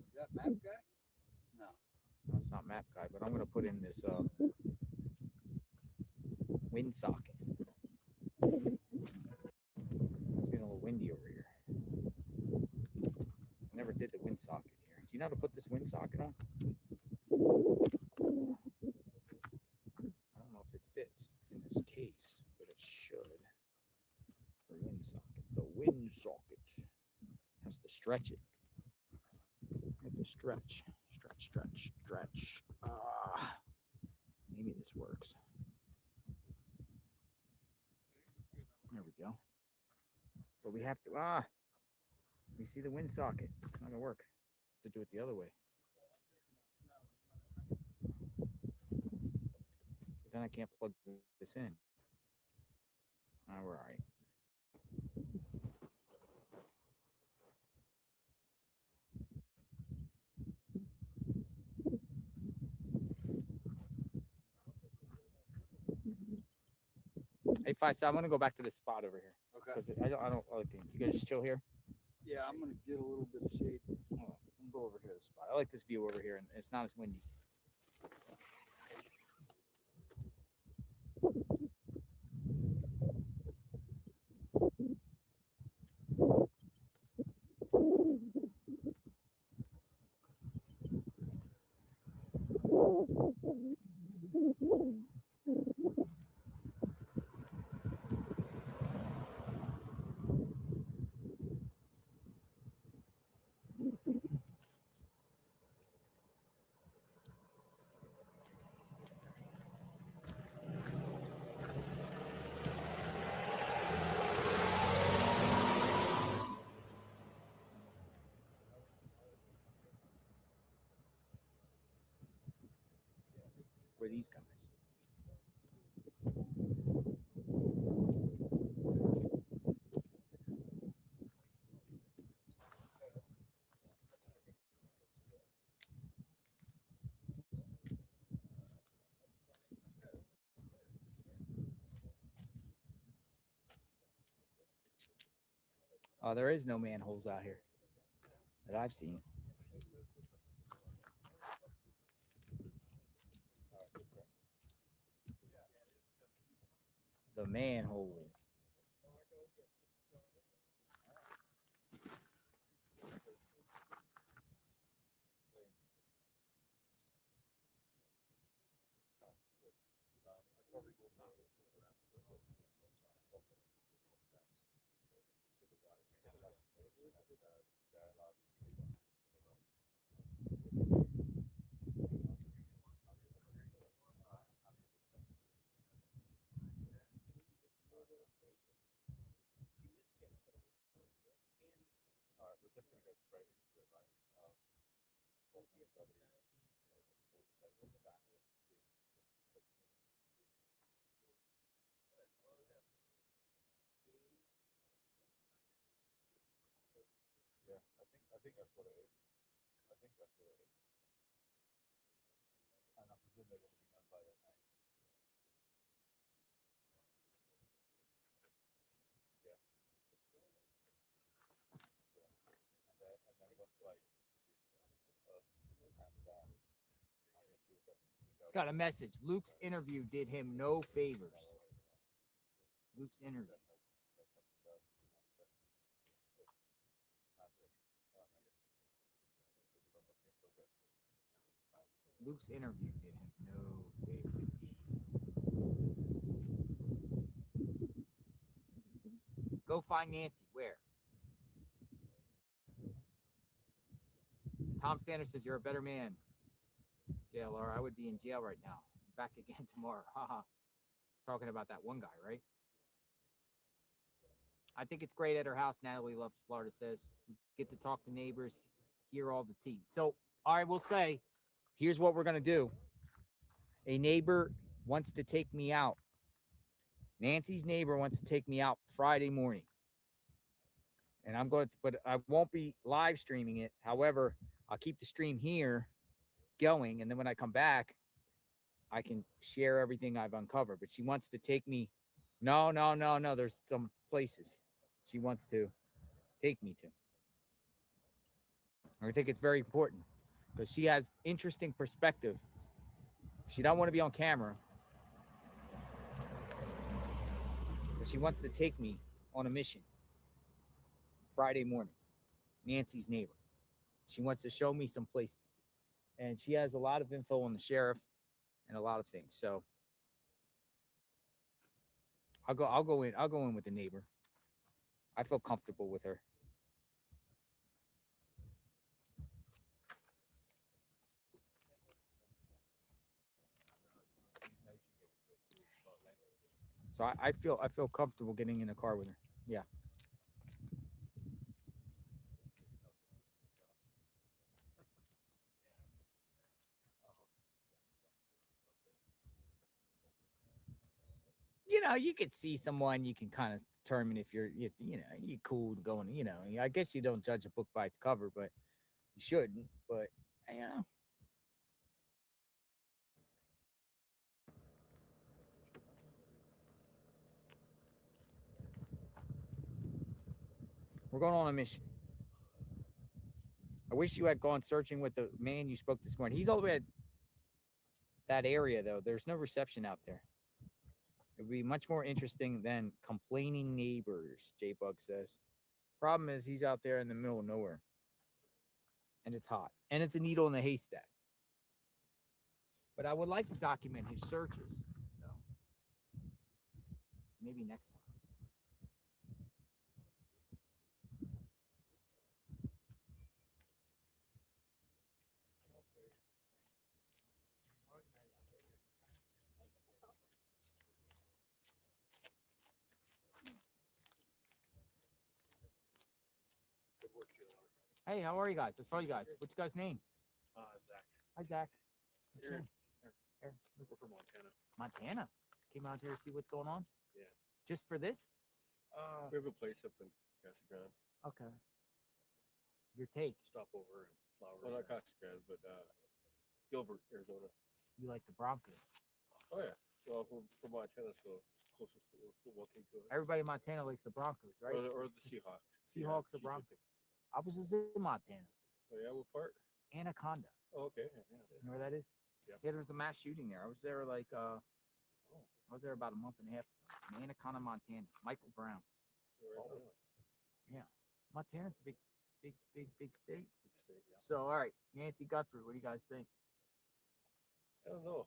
Is that map guy? No. No, it's not map guy, but I'm gonna put in this wind socket. It's getting a little windy over here. I never did the wind socket here. Do you know how to put this wind socket on? I don't know if it fits in this case, but it should. The wind socket. The wind socket has to stretch it. I have to stretch. Maybe this works. There we go. But we have to, we see the wind socket. It's not gonna work. To do it the other way. But then I can't plug this in. We're all right. Hey, Five, I'm gonna go back to this spot over here. Okay. Because I don't like it. You guys just chill here. Yeah, I'm gonna get a little bit of shade. Hold on. I'm gonna go over here to the spot. I like this view over here, and it's not as windy. Where are these guys? There is no manholes out here that I've seen. The manhole. think that's what it is. I think that's what it is. And I presume they're going to be known by their names. Yeah. And then once I introduce us and I guess you'll go. It's got a message. Luke's interview did him no favors. Luke's interview. Luke's interview did him no favors. Go find Nancy. Where? Tom Sanders says you're a better man. JLR, I would be in jail right now. Back again tomorrow. Haha. Talking about that one guy, right? I think it's great at her house. Natalie loves Florida says. We get to talk to neighbors, hear all the tea. So I will say, here's what we're gonna do. A neighbor wants to take me out. Nancy's neighbor wants to take me out Friday morning. And I'm going to, but I won't be live streaming it. However, I'll keep the stream here going. And then when I come back, I can share everything I've uncovered. But she wants to take me. No. There's some places she wants to take me to. I think it's very important because she has interesting perspective. She don't want to be on camera. But she wants to take me on a mission Friday morning. Nancy's neighbor. She wants to show me some places. And she has a lot of info on the sheriff and a lot of things. So I'll go in with the neighbor. I feel comfortable with her. So I feel comfortable getting in a car with her. Yeah. You know, you could see someone, you can kind of determine if you're cool going, I guess you don't judge a book by its cover, but you shouldn't, but we're going on a mission. I wish you had gone searching with the man you spoke this morning. He's all the way at that area, though. There's no reception out there. It would be much more interesting than complaining neighbors, J-Bug says. Problem is, he's out there in the middle of nowhere. And it's hot. And it's a needle in a haystack. But I would like to document his searches, though. Maybe next time. Hey, how are you guys? I saw you guys. What's you guys' names? Zach. Hi, Zach. What's your Aaron. name? We're from Montana. Montana. Came out here to see what's going on? Yeah. Just for this? We have a place up in Casa Grande. Okay. Your take. Stop over in Flowers. Well, not Casa Grande, but Gilbert, Arizona. You like the Broncos? Oh, yeah. Well, we're from Montana, so closest football team to us. Everybody in Montana likes the Broncos, right? Or the Seahawks. Seahawks or Chiefs, Broncos. I was just in Montana. Oh, yeah, what part? Anaconda. Oh, okay. You know where that is? Yeah. Yeah, there was a mass shooting there. I was there I was there about a month and a half ago. In Anaconda, Montana. Michael Brown. Oh, really? Yeah. Montana's a big state. Big state, yeah. So, all right. Nancy Guthrie, what do you guys think? I don't know.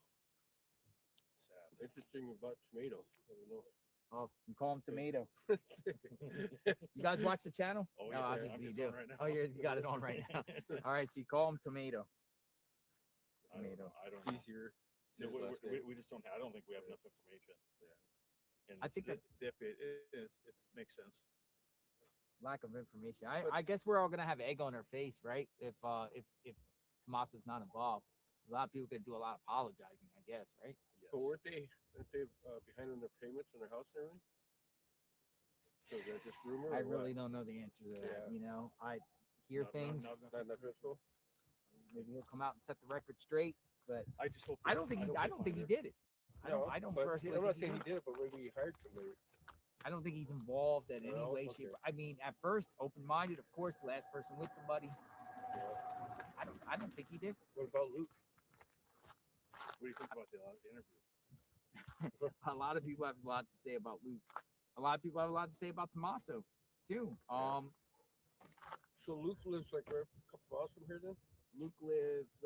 Sad. Interesting about tomato. I don't know. Oh, you call him Tomato. You guys watch the channel? Oh, No, yeah. obviously you do. Right now. Oh, you got it on right now. All right, so you call him Tomato. Tomato. I don't It's know. easier. Yeah, His last name. we just don't. I don't think we have enough information. Yeah. And I think it makes sense. Lack of information. I guess we're all gonna have egg on our face, right? If Tommaso's not involved, a lot of people could do a lot of apologizing, I guess, right? But weren't they behind on their payments on their house and everything? So is that just rumor? I or really what? don't know the answer to that. Yeah. hear things. Not stressful. Maybe he'll come out and set the record straight. But I just hope. I don't think he did it. I don't personally. I'm not think saying he did it, but maybe he hired somebody. I don't think he's involved in any No? way, Okay. shape. I mean, at first, open-minded, of course, the last person with somebody. Yeah. I don't think he did. What about Luke? What do you think about the interview? A lot of people have a lot to say about Luke. A lot of people have a lot to say about Tommaso, too. So Luke lives like right a couple miles from here, then? Luke lives,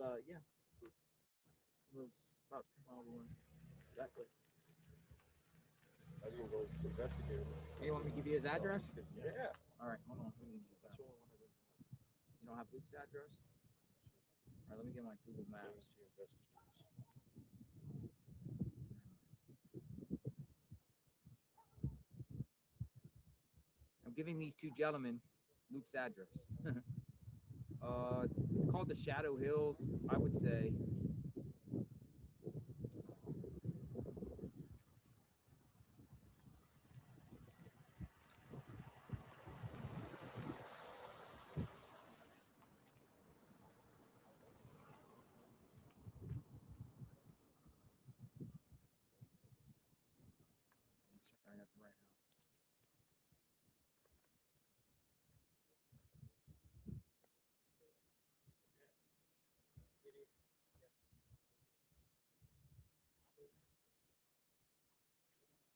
lives about 2 miles away. Exactly. I didn't go investigate him. You want me to give you his address? Yeah. All right, hold on. Let me get that. You don't have Luke's address? All right, let me get my Google Maps. I'm giving these two gentlemen Luke's address. It's called the Shadow Hills, I would say.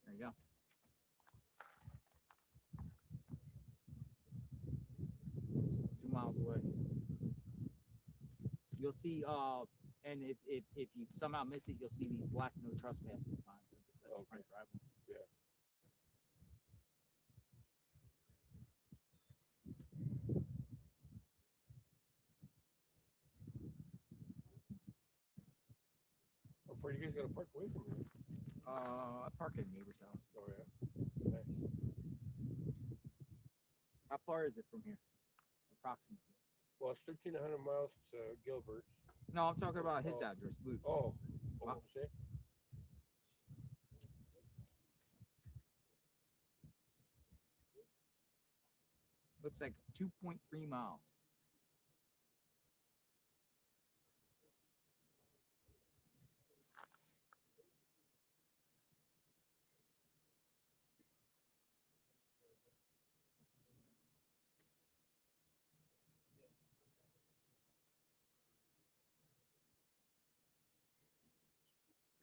There you go. Miles away. You'll see, and if you somehow miss it, you'll see these black no trespassing signs at the front driveway. Yeah. How far you guys got to park away from here? I park at a neighbor's house. Oh yeah. Nice. How far is it from here, approximately? Well, it's 1,300 miles to Gilbert. No, I'm talking about his address, Luke's. See? Looks like it's 2.3 miles.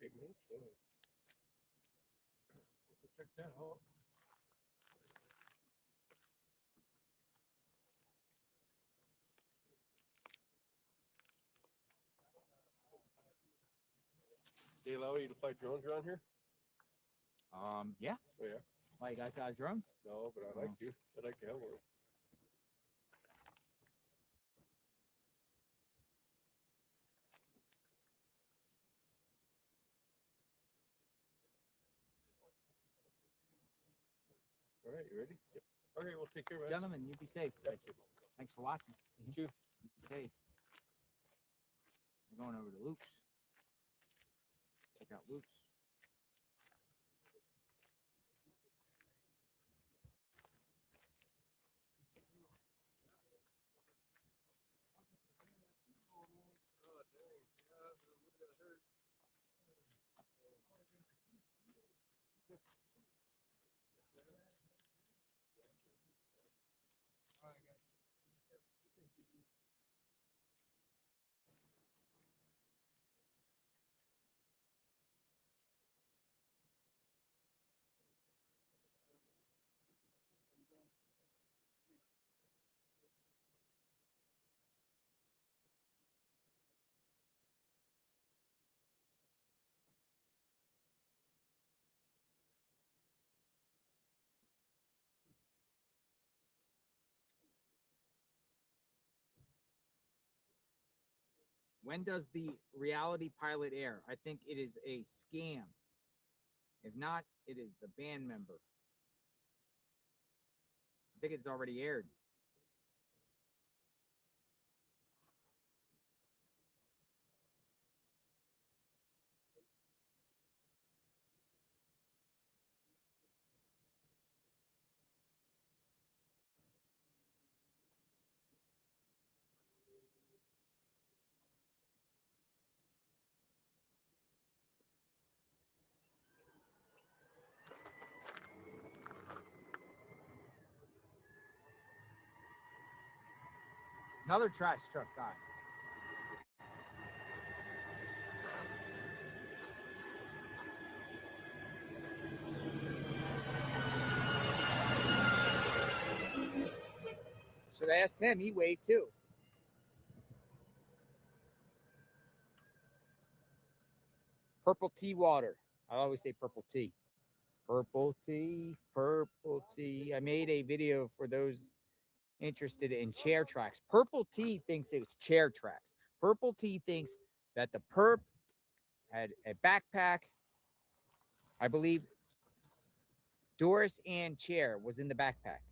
Eight minutes. Check that out. They allow you to fly drones around here? Yeah. Oh, yeah. Why, you guys got a drone? No, but I like to. I'd like to have one. All right, you ready? Yep. Okay, we'll take care, man. Gentlemen, you be safe. Thank you. Thanks for watching. You too. You be safe. We're going over to Luke's. Check out Luke's. When does the reality pilot air? I think it is a scam. If not, it is the band member. I think it's already aired. Another trash truck guy. Should have asked him. He waved too. Purple tea water. I always say purple tea. Purple tea, purple tea. I made a video for those interested in chair tracks. Purple tea thinks it's chair tracks. Purple tea thinks that the perp had a backpack. I believe Doris Ann chair was in the backpack.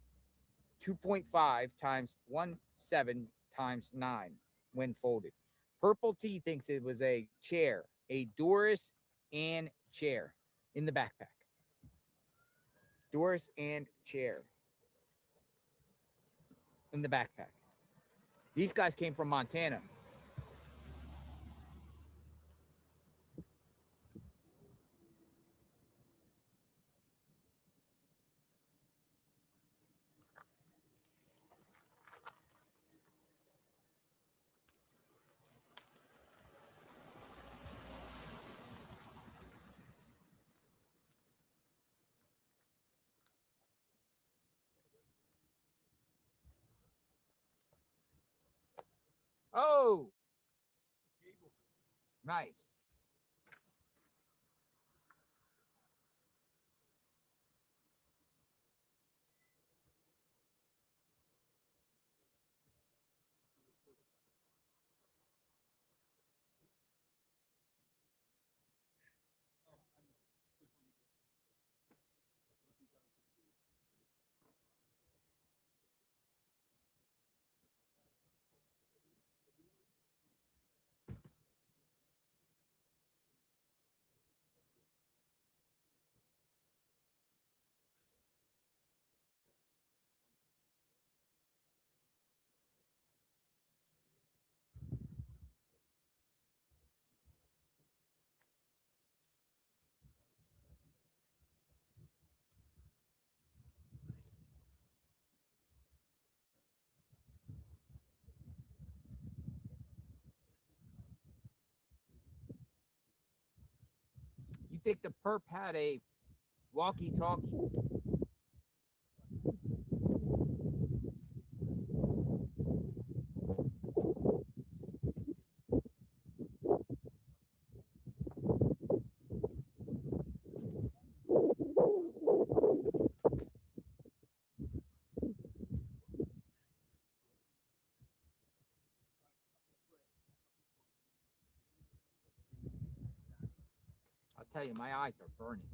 2.5 times 1.7 times 9 when folded. Purple tea thinks it was a chair, a Doris Ann chair in the backpack. Doris Ann chair in the backpack. These guys came from Montana. Oh, nice. You think the perp had a walkie-talkie? I'll tell you, my eyes are burning.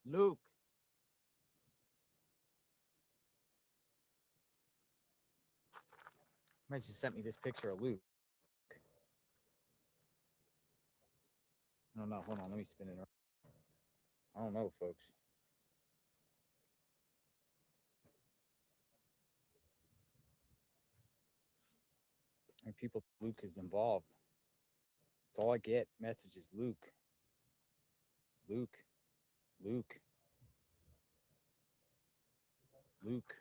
Luke. Might just sent me this picture of Luke. I don't know. Hold on. Let me spin it around. I don't know, folks. And people, Luke is involved. That's all I get. Messages. Luke. Luke. Luke. Luke.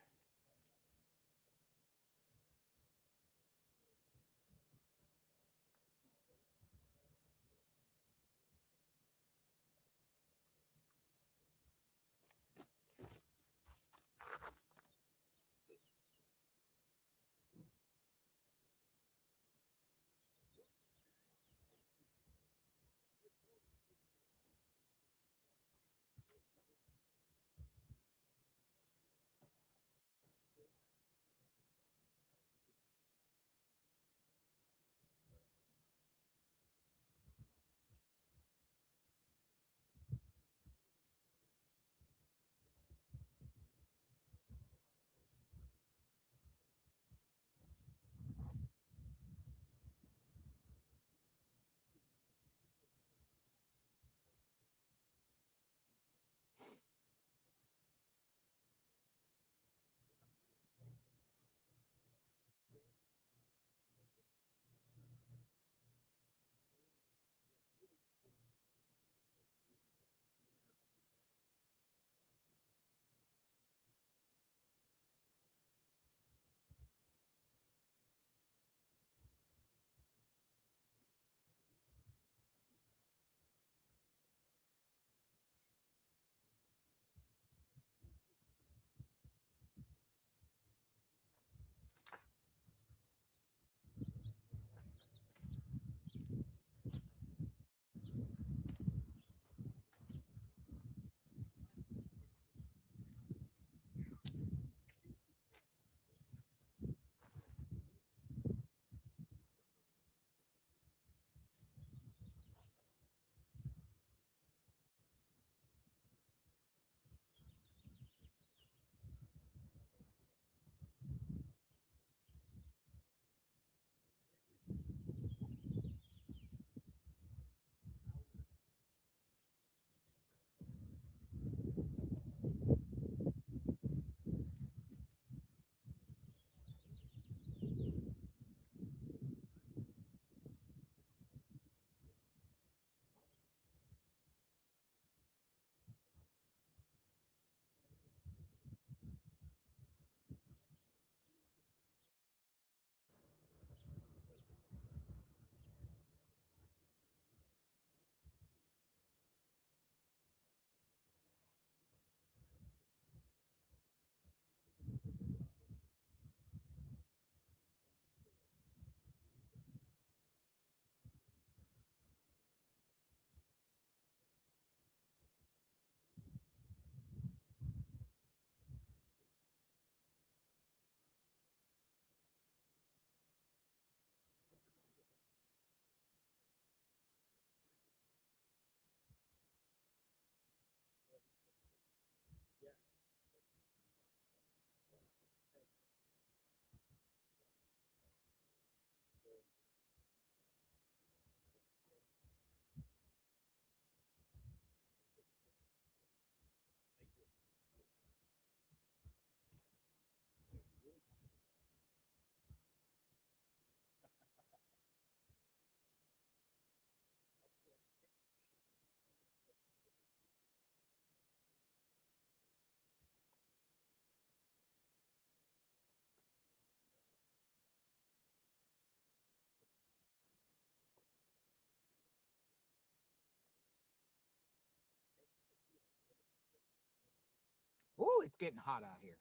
it's getting hot out here.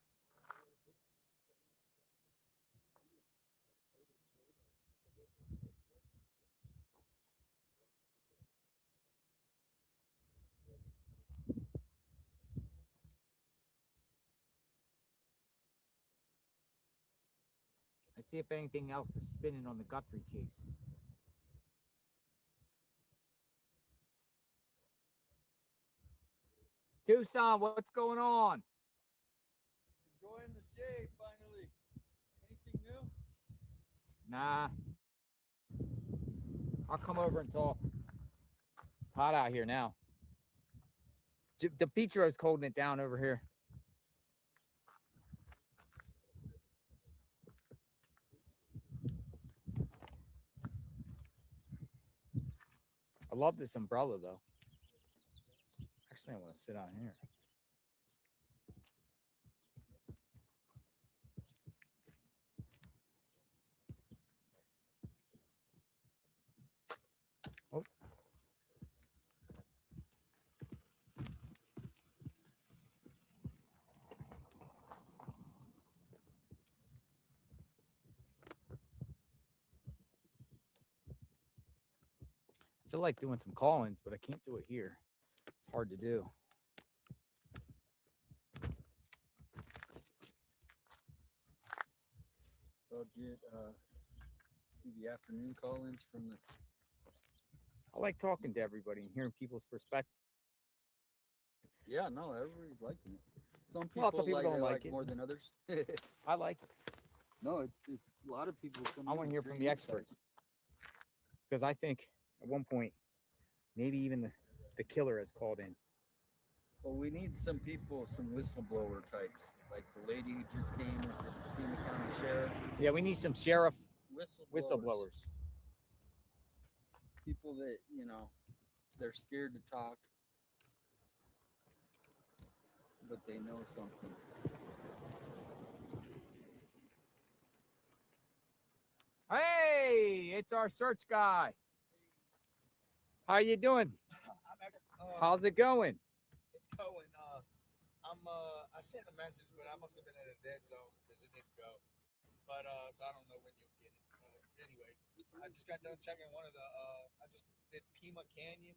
I see if anything else is spinning on the Guthrie case. Tucson, what's going on? Enjoying the shade finally. Anything new? Nah. I'll come over and talk. It's hot out here now. The Petro's holding it down over here. I love this umbrella though. Actually, I want to sit on here. Oh. I feel like doing some call-ins, but I can't do it here. It's hard to do. I'll get the afternoon call-ins from the. I like talking to everybody and hearing people's perspective. Yeah, no, everybody's liking it. Some people, Well, some people don't like it more than others. I like it. No, it's a lot of people. I want to hear from the experts because I think at one point, maybe even the killer has called in. Well, we need some people, some whistleblower types, like the lady who just came with the Pima County Sheriff. Yeah, we need some sheriff Whistleblowers. People that, they're scared to talk, but they know something. Hey, it's our search guy. How you doing? How's it going? It's going. I sent a message, but I must have been in a dead zone because it didn't go. But so I don't know when you'll get it. Anyway, I just got done checking one of the. I just did Pima Canyon,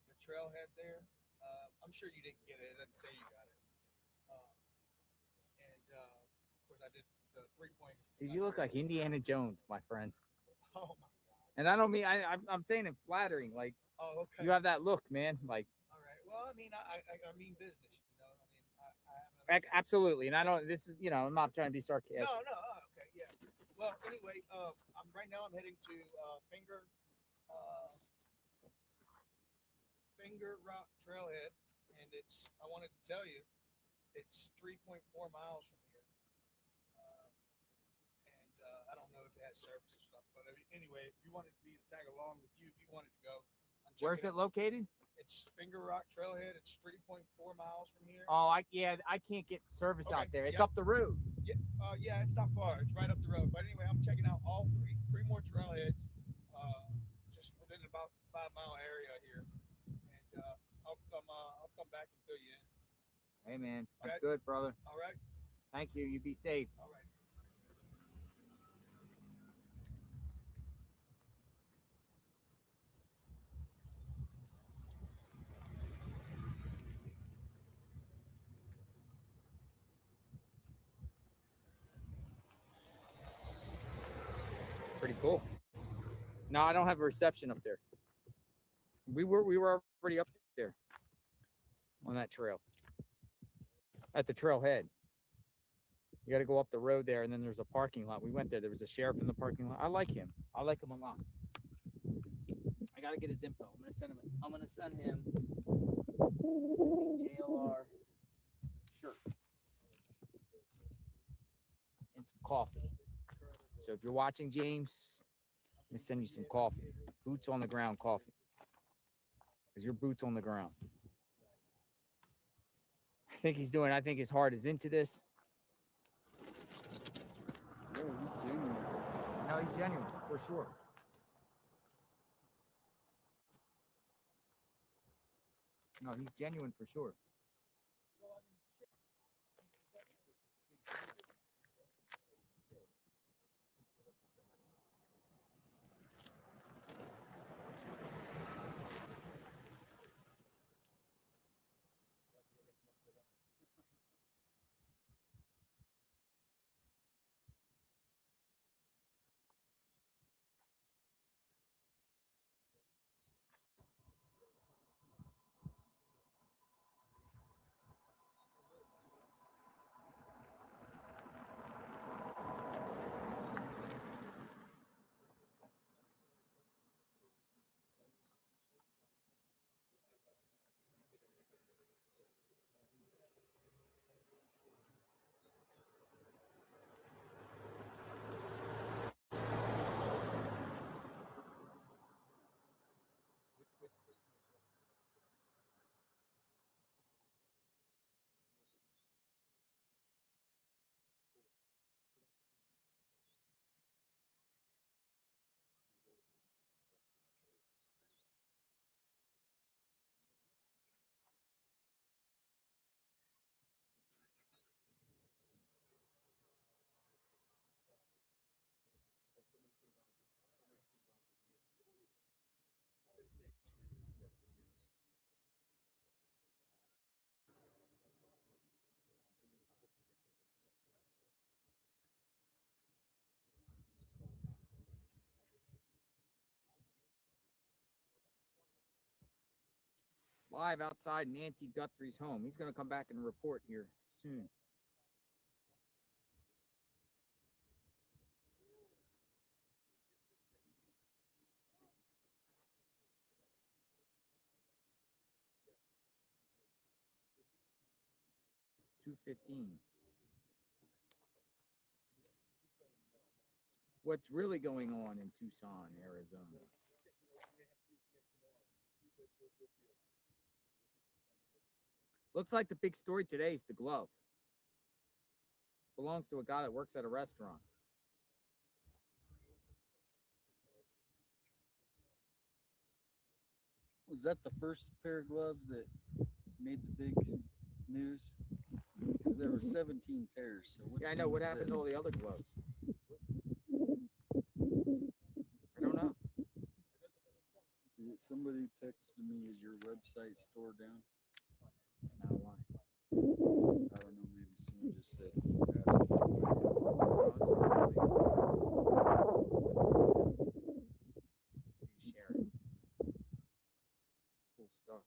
the trailhead there. I'm sure you didn't get it. It doesn't say you got it. And of course, I did the 3 points. Dude, you look like Indiana Jones, my friend. Oh my. And I don't mean I'm saying it flattering. Like, Oh, okay. you have that look, man. Like, All right. Well, I mean, I mean business. absolutely. And I don't. This is, I'm not trying to be sarcastic. No. Okay. Yeah. Well, anyway, right now I'm heading to Finger Rock Trailhead, and I wanted to tell you, it's 3.4 miles from here. I don't know if it has service or stuff, but anyway, if you wanted me to tag along with you, if you wanted to go. Where's it located? It's Finger Rock Trailhead. It's 3.4 miles from here. Oh, I can't get service out there. It's up the road. Yeah, yeah, it's not far. It's right up the road. But anyway, I'm checking out all three more trailheads, just within about 5-mile area here, and I'll come back and fill you in. Hey, man, that's Okay. good, brother. All right. Thank you. You be safe. All right. Pretty cool. No, I don't have a reception up there. We were already up there on that trail. At the trailhead. You got to go up the road there, and then there's a parking lot. We went there. There was a sheriff in the parking lot. I like him. I like him a lot. I got to get his info. I'm gonna send him a JLR shirt and some coffee. So if you're watching, James, I'm gonna send you some coffee. Boots on the ground coffee. Because your boots on the ground. I think his heart is into this. Yeah, he's genuine. No, he's genuine, for sure. No, he's genuine for sure. Live outside Nancy Guthrie's home. He's going to come back and report here soon. $2:15. What's really going on in Tucson, Arizona? Looks like the big story today is the glove. Belongs to a guy that works at a restaurant. Was that the first pair of gloves that made the big news? Because there were 17 pairs. So Yeah, I know. What happened to all the other gloves? I don't know. Somebody texted me, is your website store down? Now why? I don't know, maybe someone just said, ask Share it. Cool stuff.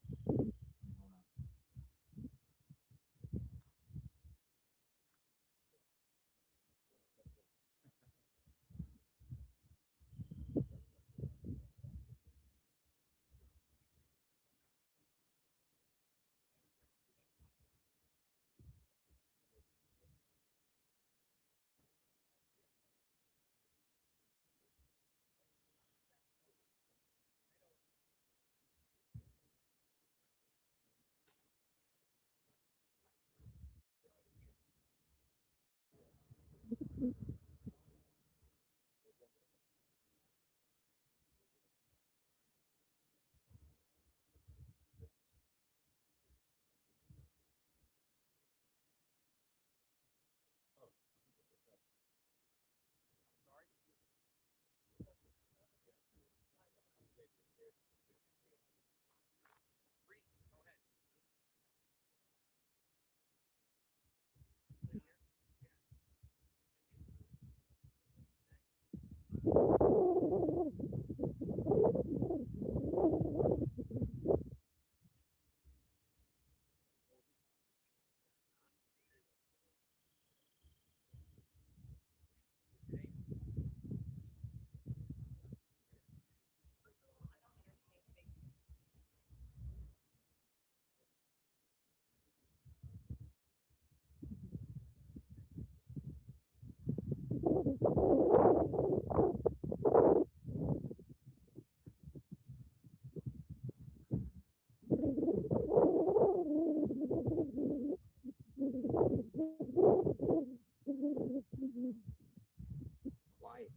Quiet.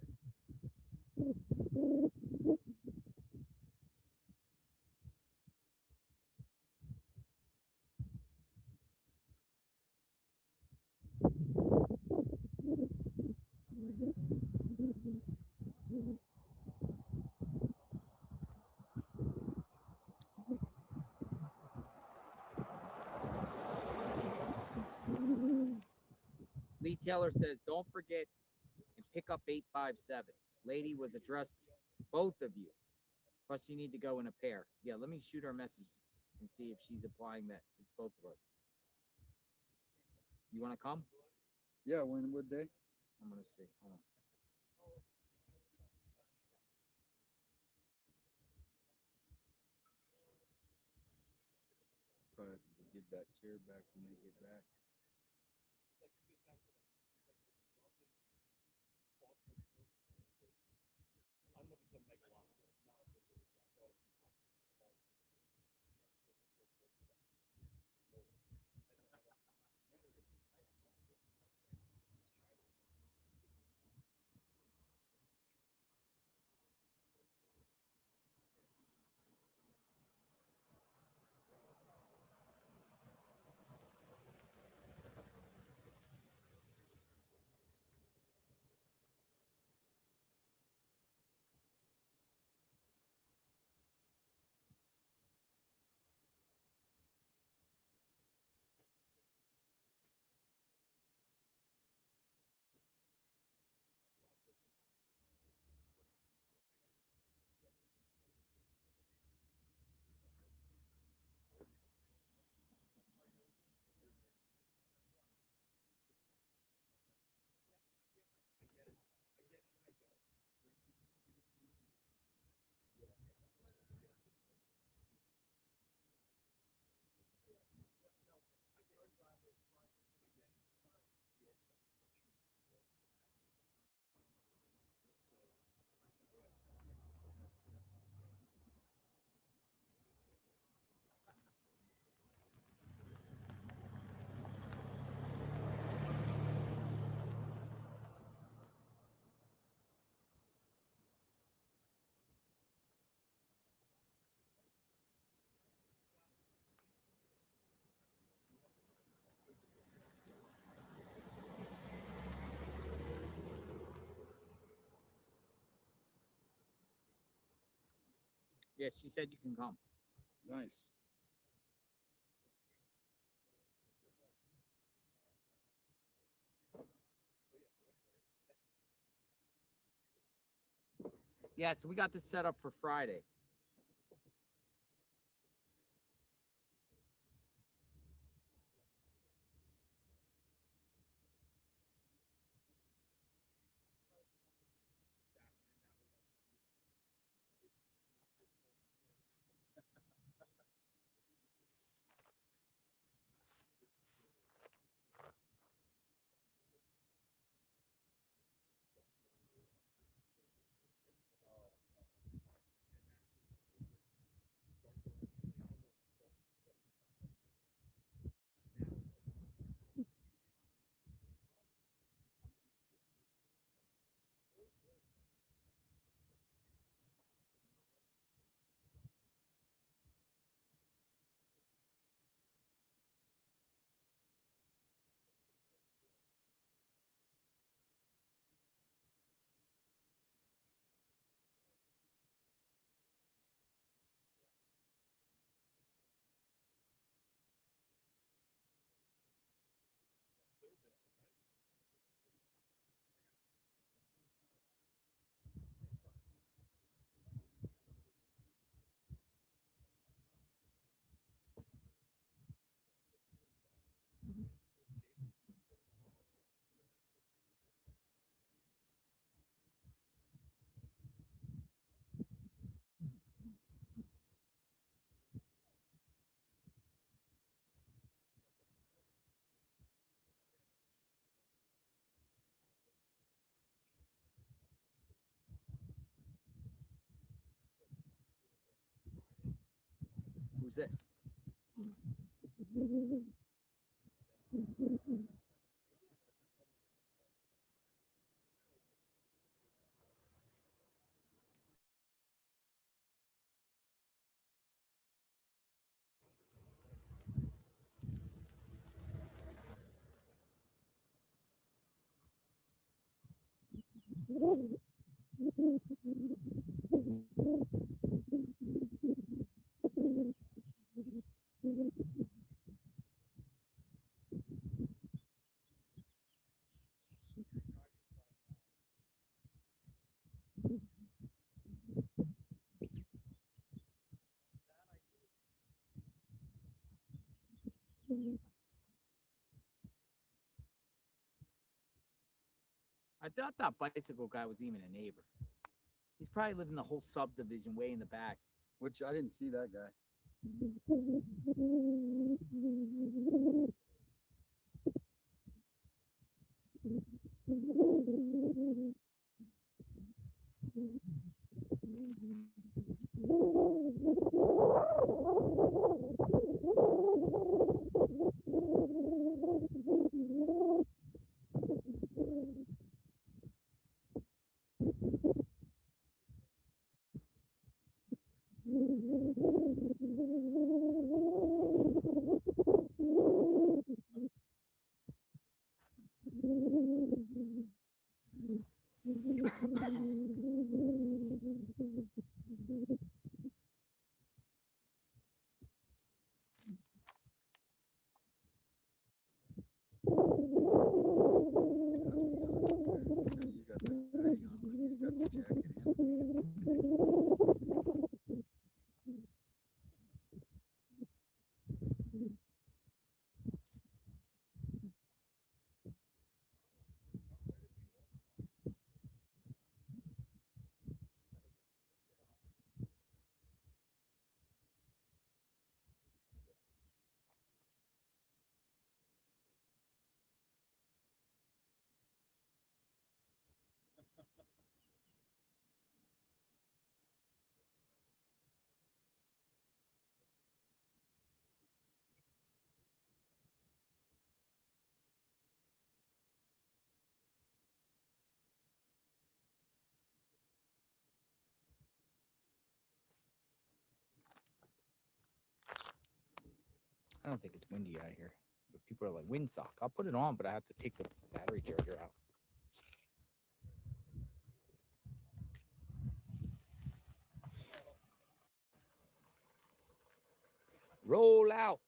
Lee Taylor says, don't forget and pick up 857. Lady was addressed, both of you. Plus, you need to go in a pair. Yeah, let me shoot her a message and see if she's applying that. It's both of us. You want to come? Yeah, when would they? I'm going to see. Hold on. Probably get that chair back when they get back. Yeah, she said you can come. Nice. Yeah, so we got this set up for Friday. Who's this? I thought that bicycle guy was even a neighbor. He's probably living the whole subdivision way in the back. Which I didn't see that guy. I don't think it's windy out here. But people are like, windsock. I'll put it on, but I have to take the battery charger out. Roll out.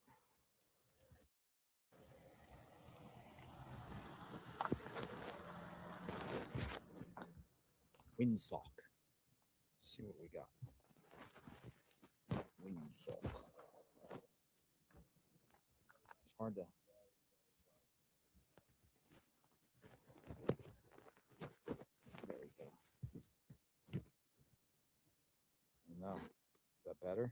Windsock. Let's see what we got. Windsock. It's hard to. There we go. No. Is that better?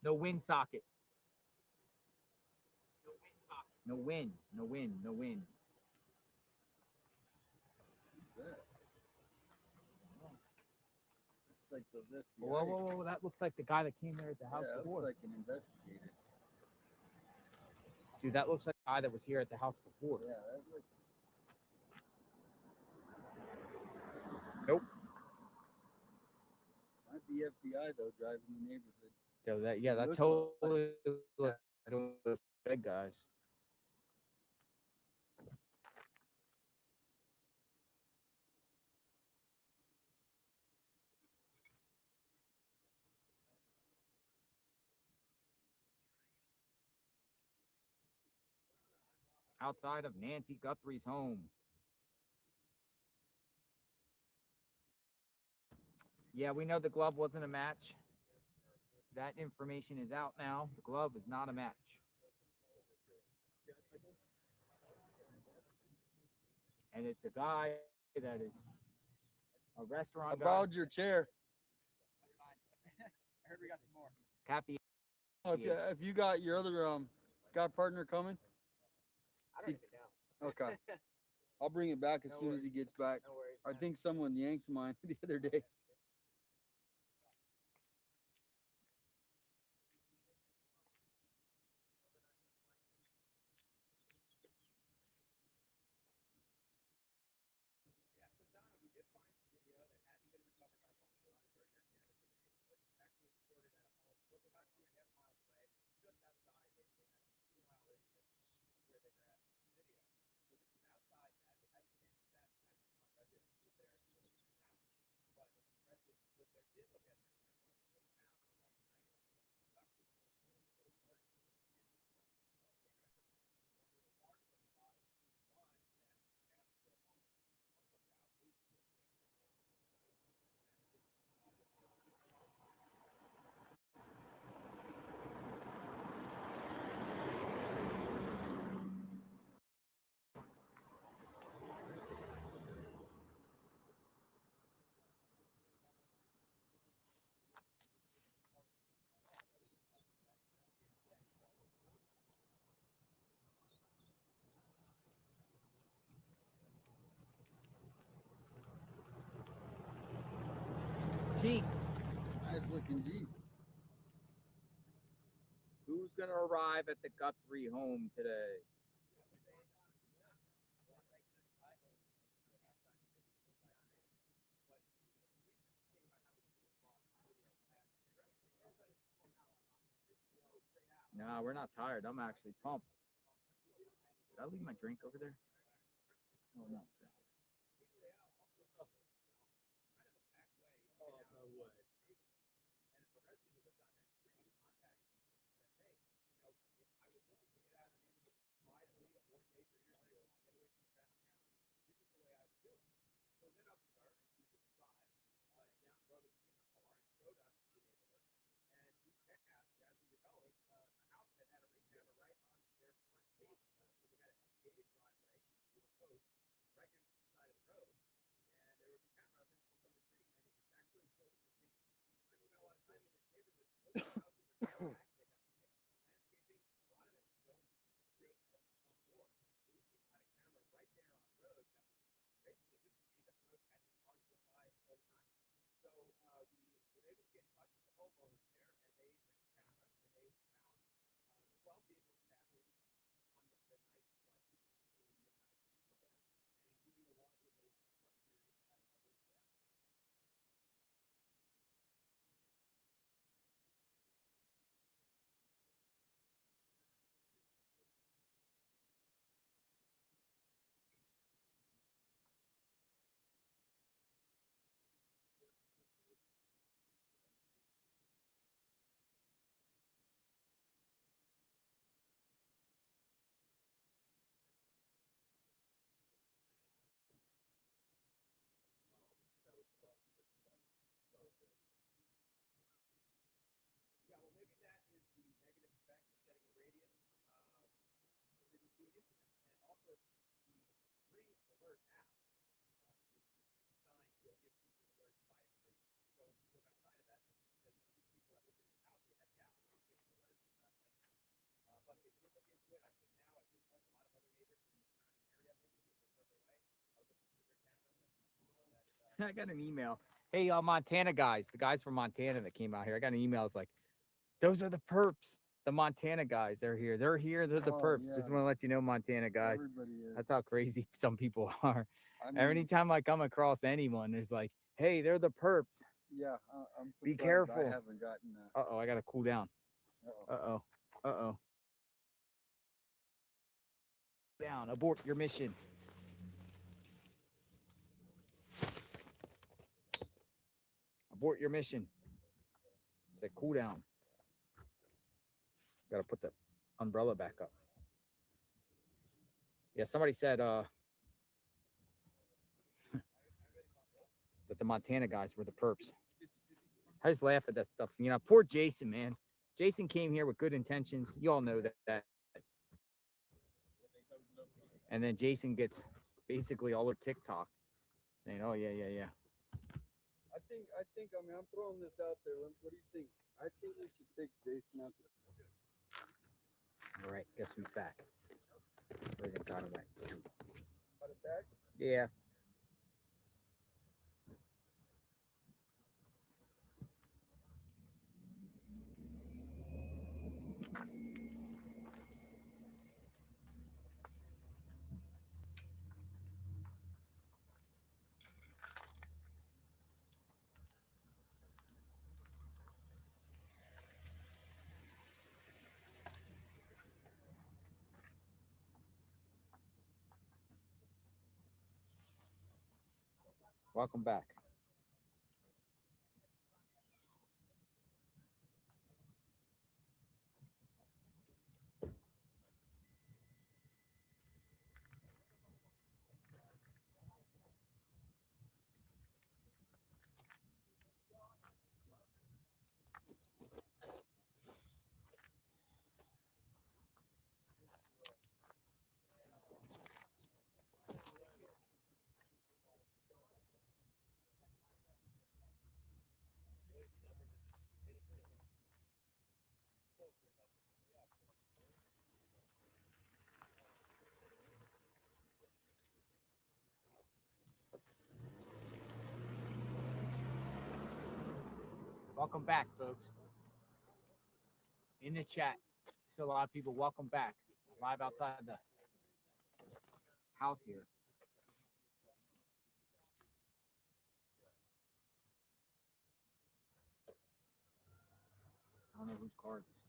No wind socket. No wind. No wind. No wind. It's like those FBI. Whoa, whoa, whoa! That looks like the guy that came there at the house Yeah, it before. looks like an investigator. Dude, that looks like the guy that was here at the house before. Yeah, that looks. Nope. Might be FBI though, driving the neighborhood. So that that Look totally looks like the big guys. Outside of Nancy Guthrie's home. Yeah, we know the glove wasn't a match. That information is out now. The glove is not a match. And it's a guy that is a restaurant guy. I borrowed your chair. I heard we got some more. Cappy. Oh, if you got your other got partner coming. I don't even know. Okay. I'll bring it back as soon as he gets back. No worries, I think someone yanked mine the other day. Jeep. Nice looking Jeep. Who's going to arrive at the Guthrie home today? Nah, we're not tired. I'm actually pumped. Did I leave my drink over there? Oh, no. It's right there. I got an email. Hey, Montana guys, the guys from Montana that came out here. I got an email. It's like, those are the perps. The Montana guys, they're here. They're here. They're the perps. Just want to let you know, Montana guys. Everybody is. That's how crazy some people are. I mean, Anytime I come across anyone, there's like, hey, they're the perps. yeah, I'm Be surprised careful. I haven't gotten that. Uh-oh, I got to cool down. Uh-oh. Uh-oh. Down. Abort your mission. Abort your mission. Say cool down. Got to put the umbrella back up. Yeah, somebody said that the Montana guys were the perps. I just laugh at that stuff. You know, poor Jason, man. Jason came here with good intentions. You all know that. And then Jason gets basically all over TikTok saying, oh, yeah. I think, I mean, I'm throwing this out there. What do you think? I think we should take Jason out there. All right, guess who's back? Everything got away. Got it back? Yeah. Welcome back. Welcome back, folks. In the chat, still a lot of people. Welcome back. Live outside the house here. I don't know whose car this is.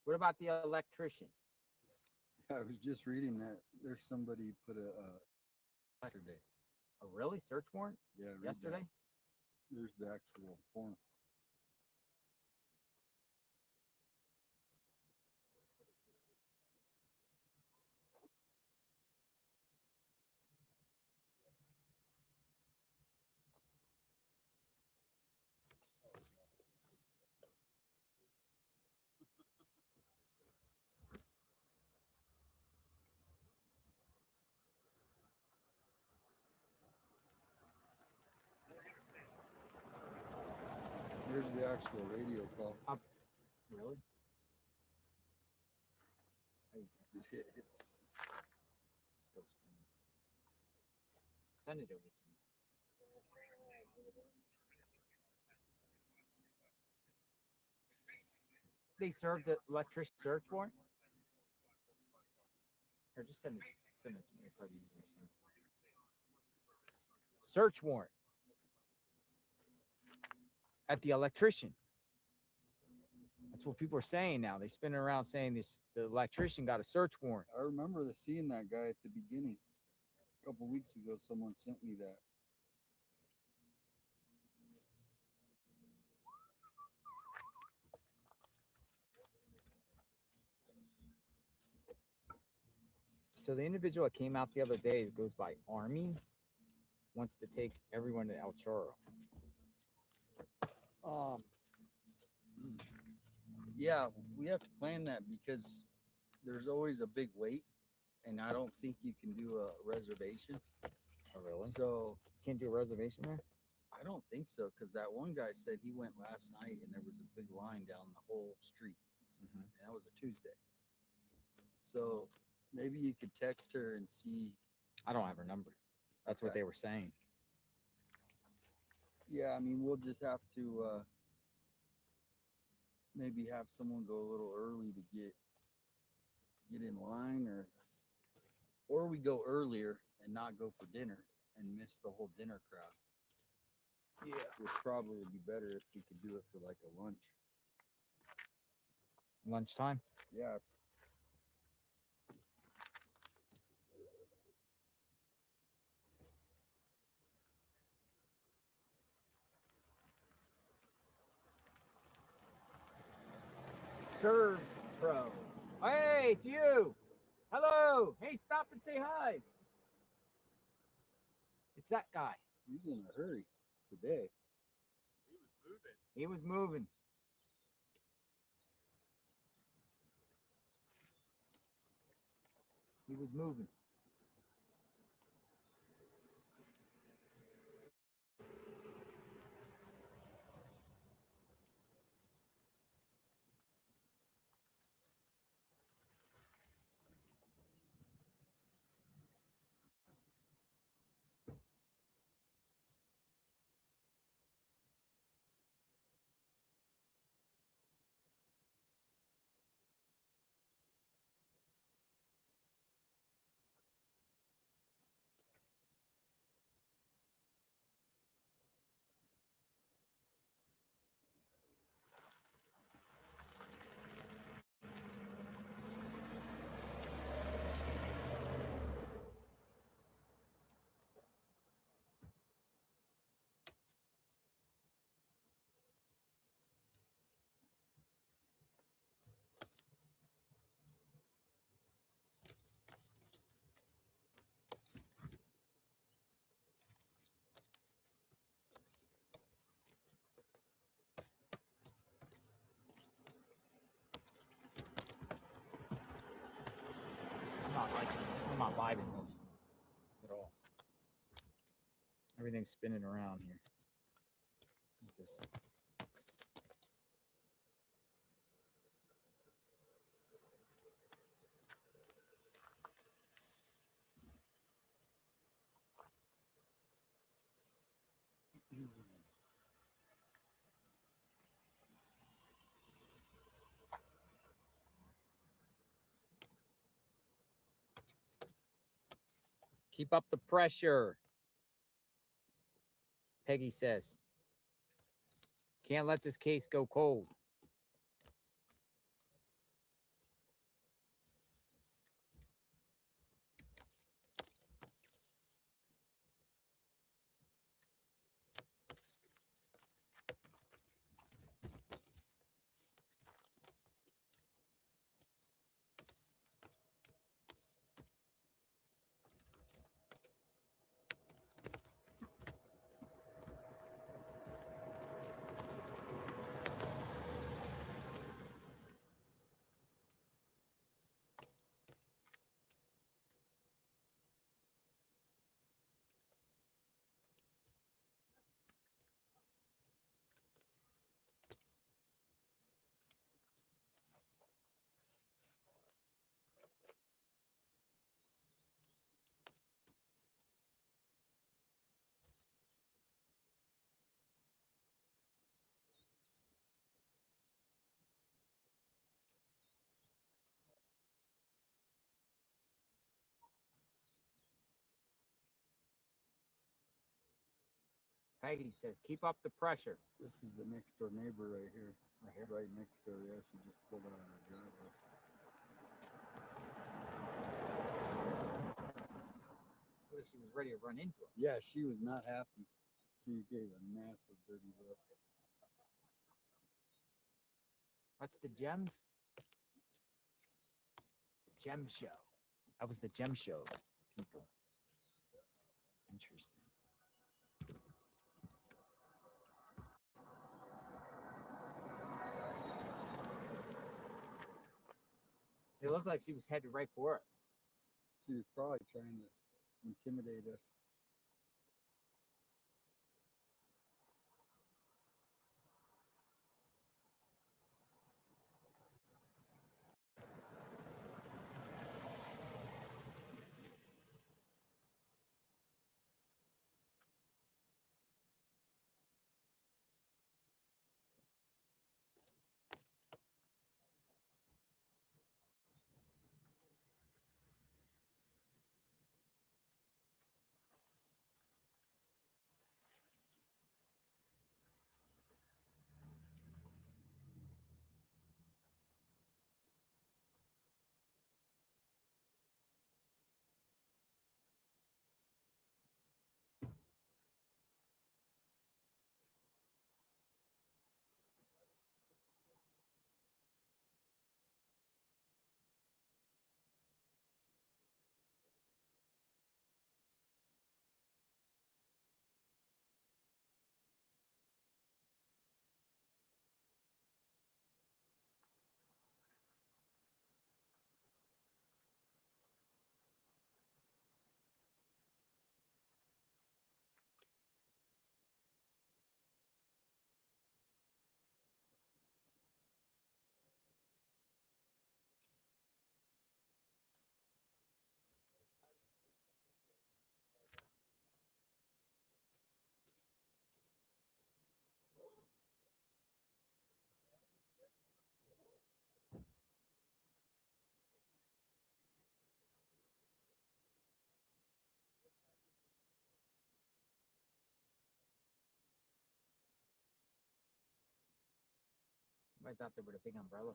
What about the electrician? I was just reading that there's somebody put a yesterday. Oh, really? Search warrant? Yeah, read Yesterday? that. There's the actual form. Here's the actual radio call. Really? Just hit. Still spinning. send it over to me. They served the electrician search warrant? Or just send it to me. Probably easier. Search warrant at the electrician. That's what people are saying now. They spin around saying the electrician got a search warrant. I remember seeing that guy at the beginning. A couple weeks ago, someone sent me that. So the individual that came out the other day that goes by Army wants to take everyone to El Chorro. Yeah, we have to plan that because there's always a big wait, and I don't think you can do a reservation. Oh, really? So can't do a reservation there? I don't think so, because that one guy said he went last night and there was a big line down the whole street, and that was a Tuesday. So maybe you could text her and see. I don't have her number. That's what they were saying. Yeah, I mean, we'll just have to maybe have someone go a little early to get in line, or we go earlier and not go for dinner and miss the whole dinner crowd. Yeah, which probably would be better if we could do it for like a lunch. Lunchtime? Yeah. Serve Pro. Hey, it's you. Hello. Hey, stop and say hi. It's that guy. He's in a hurry today. He was moving. He was moving. I'm not liking this. I'm not vibing this at all. Everything's spinning around here. Just keep up the pressure, Peggy says. Can't let this case go cold. Peggy says, keep up the pressure. This is the next door neighbor right here. Right here? Right next door, yeah. She just pulled out of her driveway. Well, she was ready to run into him. Yeah, she was not happy. She gave a massive dirty look. What's the gems? Gem show. That was the gem show, people. Interesting. It looked like she was headed right for us. She was probably trying to intimidate us. Somebody's out there with a big umbrella.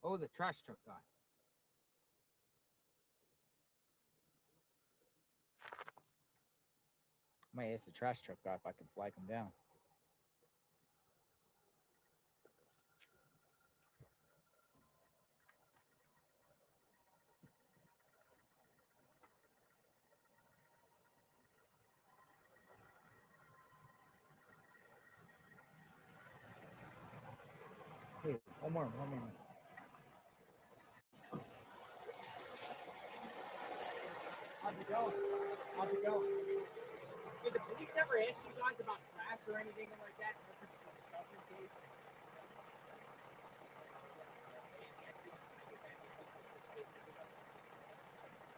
Oh, the trash truck guy. Might ask the trash truck guy if I can flag him down. Hey, one more. How's it going? Did the police ever ask you guys about trash or anything like that?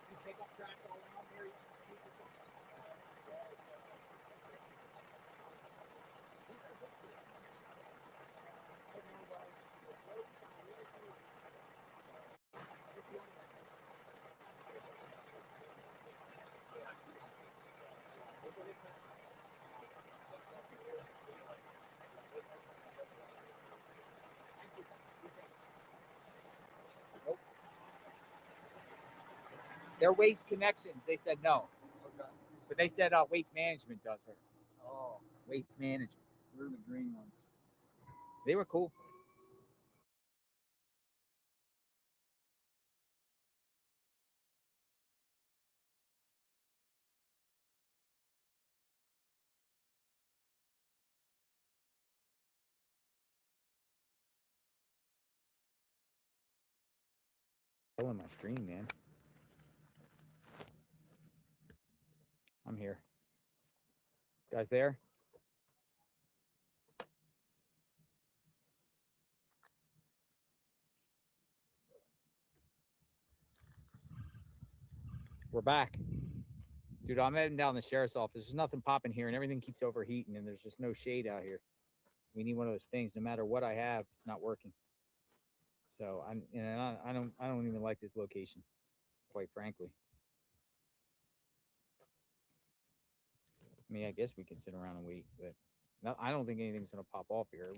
You pick up trash all around here? They're Waste Connections. They said no. Okay. But they said Waste Management does her. Oh, Waste Management. we're the green ones. They were cool. On my screen, man. I'm here. Guys there? We're back. Dude, I'm heading down the sheriff's office. There's nothing popping here, and everything keeps overheating, and there's just no shade out here. We need one of those things. No matter what I have, it's not working. So I don't even like this location, quite frankly. I mean, I guess we can sit around and wait, but no, I don't think anything's gonna pop off here.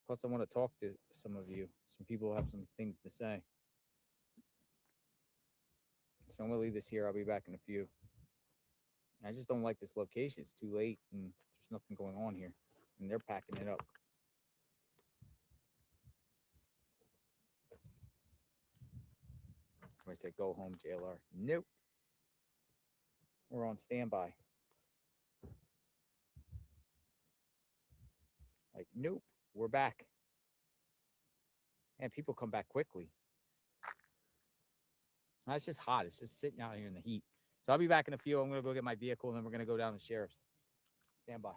Plus, I want to talk to some of you. Some people have some things to say. So I'm gonna leave this here. I'll be back in a few. I just don't like this location. It's too late, and there's nothing going on here, and they're packing it up. I say go home, JLR. Nope. We're on standby. Like, nope, we're back. And people come back quickly. It's just hot. It's just sitting out here in the heat. So I'll be back in a few. I'm going to go get my vehicle, and then we're going to go down to the sheriff's. Stand by.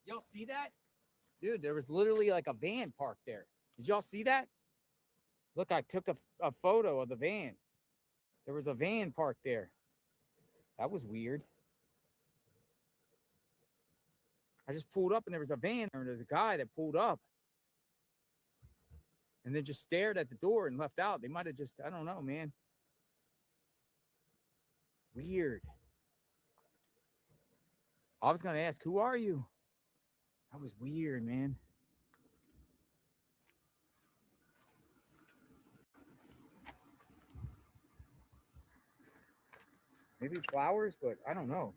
Did y'all see that? Dude, there was literally like a van parked there. Did y'all see that? Look, I took a photo of the van. There was a van parked there. That was weird. I just pulled up and there was a van there and there's a guy that pulled up and then just stared at the door and left out. They might have just, I don't know, man. Weird. I was going to ask, who are you? That was weird, man. Maybe flowers, but I don't know.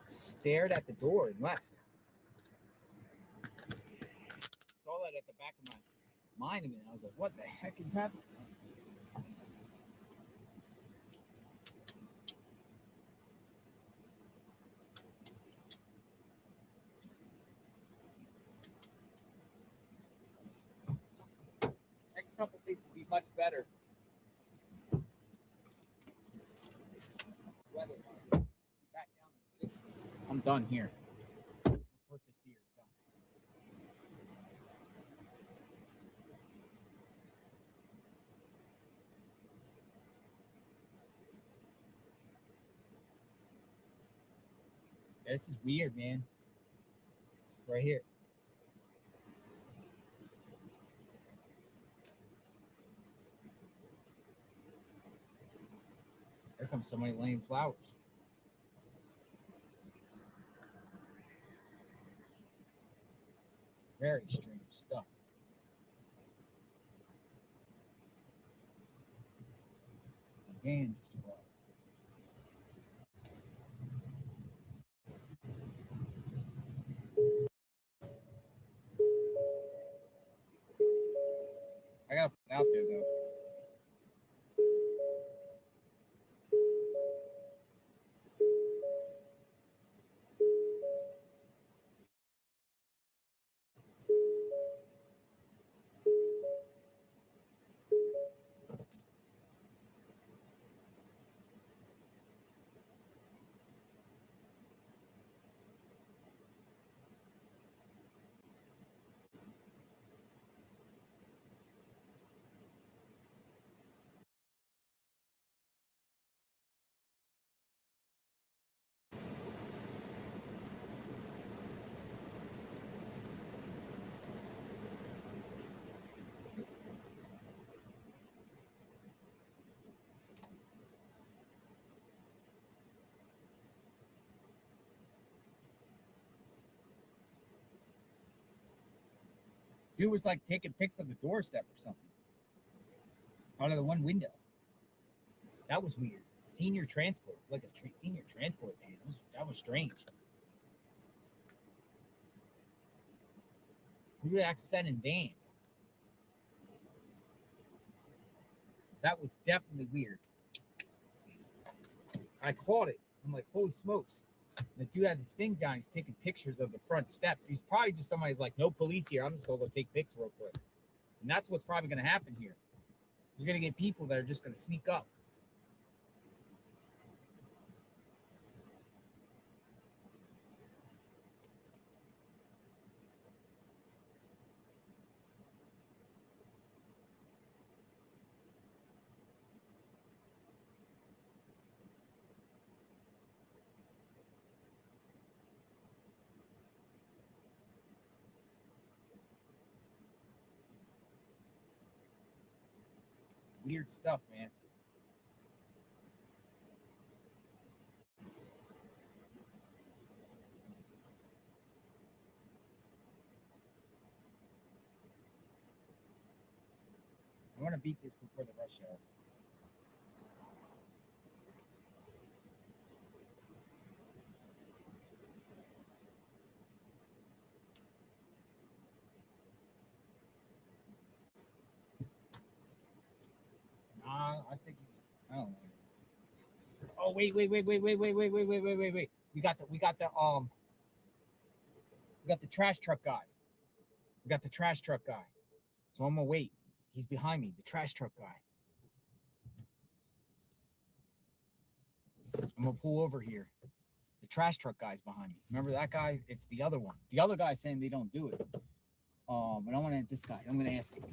Stared at the door and left. Saw that at the back of my mind again. I was like, what the heck is happening? Next couple days will be much better. Weather-wise. Back down to the 60s. I'm done here. Work this year is done. This is weird, man. Right here. There comes somebody laying flowers. Very strange stuff. Again, Mr. Clark. I gotta put it out there though. Dude was like taking pics of the doorstep or something. Out of the one window. That was weird. Senior transport. It was like a senior transport van. That was strange. Who would actually send in vans? That was definitely weird. I caught it. I'm like, holy smokes. And the dude had this thing down. He's taking pictures of the front steps. He's probably just somebody like, no police here. I'm just going to go take pics real quick. And that's what's probably going to happen here. You're going to get people that are just going to sneak up. Weird stuff, man. I want to beat this before the rush hour. Nah, I think he was. I don't know. Oh wait. We got the trash truck guy. We got the trash truck guy. So I'm gonna wait. He's behind me. The trash truck guy. I'm gonna pull over here. The trash truck guy's behind me. Remember that guy? It's the other one. The other guy's saying they don't do it. But I want to this guy. I'm gonna ask him.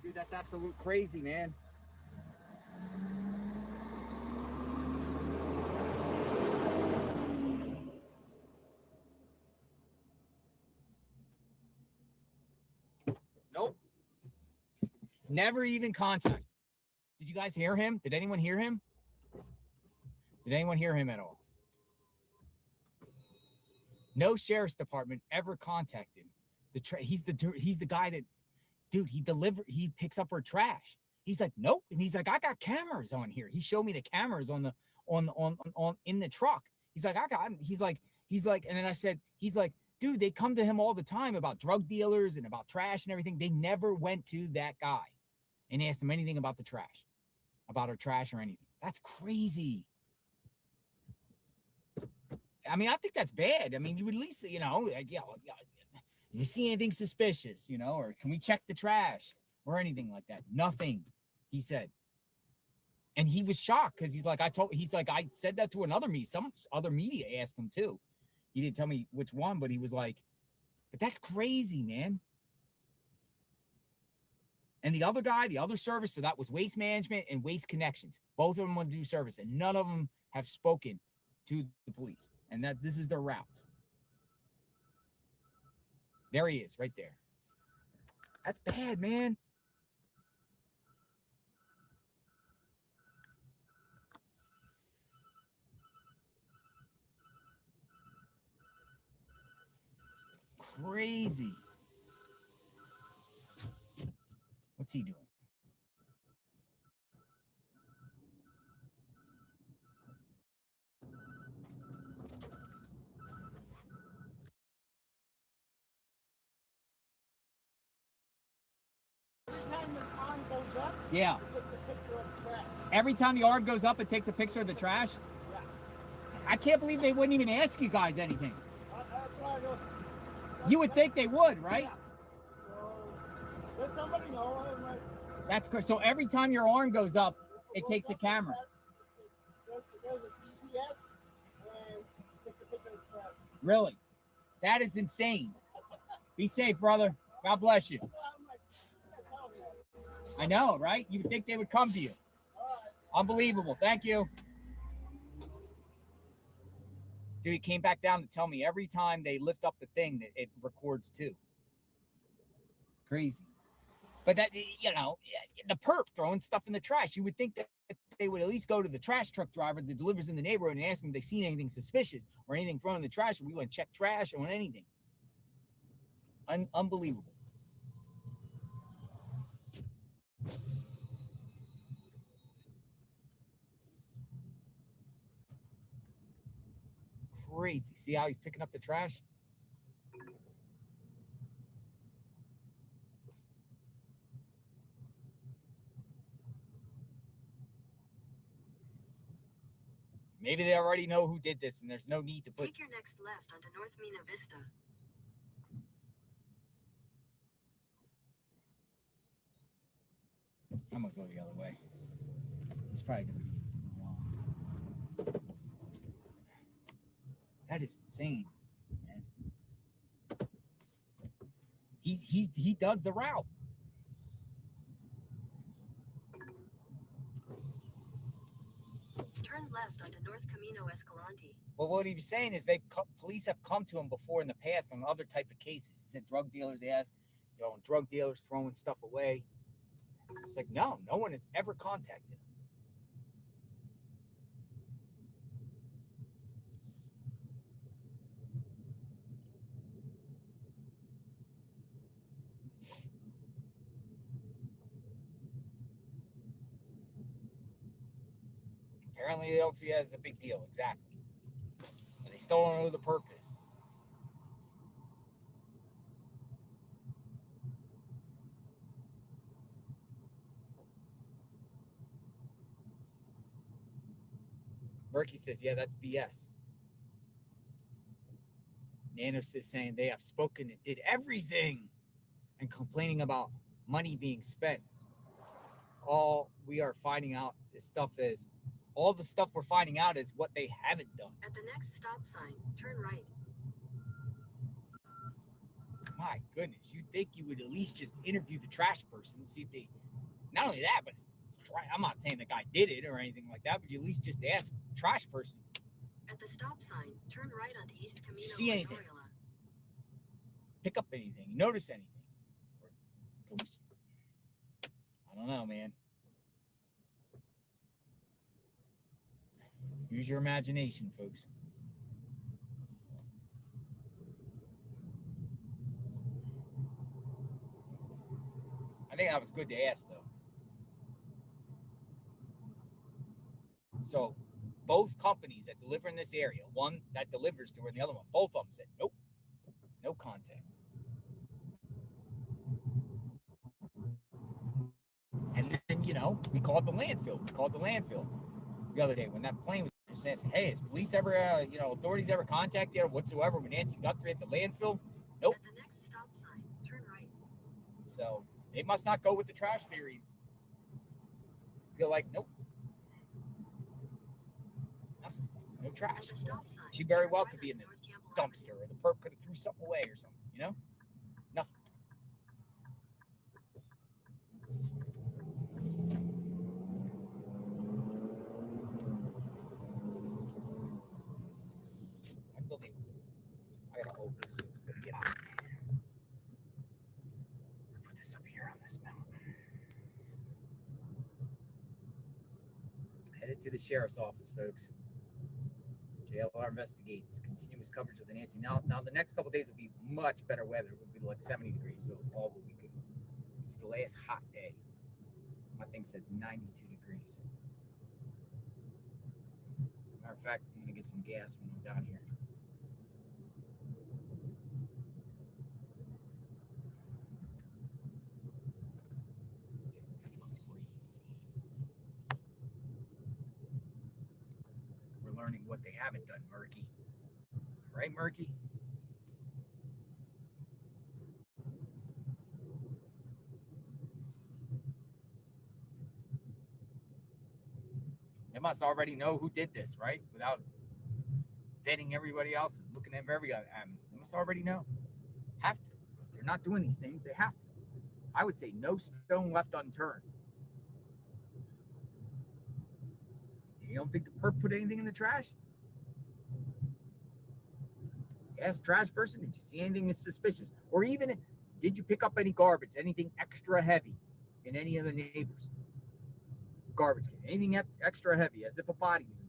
Dude, that's absolute crazy, man. Nope. Never even contact. Did you guys hear him? Did anyone hear him? Did anyone hear him at all? No sheriff's department ever contacted he's the guy that, dude, he picks up her trash. He's like, nope. And he's like, I got cameras on here. He showed me the cameras on in the truck. He's like, he's like, and then I said, he's like, dude, they come to him all the time about drug dealers and about trash and everything. They never went to that guy and asked him anything about the trash, about her trash or anything. That's crazy. I mean, I think that's bad. I mean, you would at least, you see anything suspicious, or can we check the trash or anything like that? Nothing, he said. And he was shocked because he's like, I said that to another media. Some other media asked him too. He didn't tell me which one, but he was like, but that's crazy, man. And the other guy, the other service, so that was Waste Management and Waste Connections. Both of them want to do service, and none of them have spoken to the police. And that this is their route. There he is, right there. That's bad, man. Crazy. What's he doing? Yeah. Every time the arm goes up, it takes a picture of the trash? Yeah. I can't believe they wouldn't even ask you guys anything. That's why I know. You would think they would, right? Yeah. Let somebody know. That's good. So every time your arm goes up, it takes a camera. There's a GPS and takes a picture of the trash. Really? That is insane. Be safe, brother. God bless you. I know, right? You would think they would come to you. Unbelievable. Thank you. Dude, he came back down to tell me every time they lift up the thing that it records too. Crazy. But that, the perp throwing stuff in the trash, you would think that they would at least go to the trash truck driver that delivers in the neighborhood and ask them if they've seen anything suspicious or anything thrown in the trash. We want to check trash or anything. Unbelievable. Crazy. See how he's picking up the trash? Maybe they already know who did this, and there's no need to put. Take your next left onto North Mina Vista. I'm gonna go the other way. It's probably gonna be long. That is insane, man. He does the route. Turn left onto North Camino Escalante. Well, what he was saying is police have come to him before in the past on other type of cases. He said drug dealers asked, drug dealers throwing stuff away. It's like, no one has ever contacted him. Apparently, they don't see it as a big deal. Exactly. But they still don't know the purpose. Murky says, yeah, that's BS. Nanos is saying they have spoken and did everything and complaining about money being spent. All we are finding out all the stuff we're finding out is what they haven't done. At the next stop sign, turn right. My goodness, you'd think you would at least just interview the trash person and see if they, not only that, but I'm not saying the guy did it or anything like that, but you at least just ask the trash person. At the stop sign, turn right onto East Camino. See anything? Pick up anything? Notice anything? I don't know, man. Use your imagination, folks. I think that was good to ask, though. So, both companies that deliver in this area, one that delivers to her and the other one, both of them said, nope, no contact. And then, we called the landfill. The other day when that plane was just asking, hey, has police ever, authorities ever contacted you whatsoever with Nancy Guthrie at the landfill? Nope. At the next stop sign, turn right. So they must not go with the trash theory. Feel like, nope. No trash. She very well could be in the dumpster, or the perp could have threw something away or something, Nothing. Unbelievable. I gotta hold this because it's gonna get hot. Put this up here on this mountain. Headed to the sheriff's office, folks. JLR investigates continuous coverage of the Nancy. Now the next couple of days will be much better weather. It will be like 70 degrees, so all will be good. It's the last hot day. My thing says 92 degrees. Matter of fact, I'm gonna get some gas when I'm down here. We're learning what they haven't done, Murky. Right, Murky? They must already know who did this, right? Without vetting everybody else and looking at every other avenue. They must already know. Have to. They're not doing these things. They have to. I would say no stone left unturned. You don't think the perp put anything in the trash? Ask the trash person, did you see anything that's suspicious? Or even, did you pick up any garbage, anything extra heavy in any of the neighbors? Garbage can, anything extra heavy, as if a body was in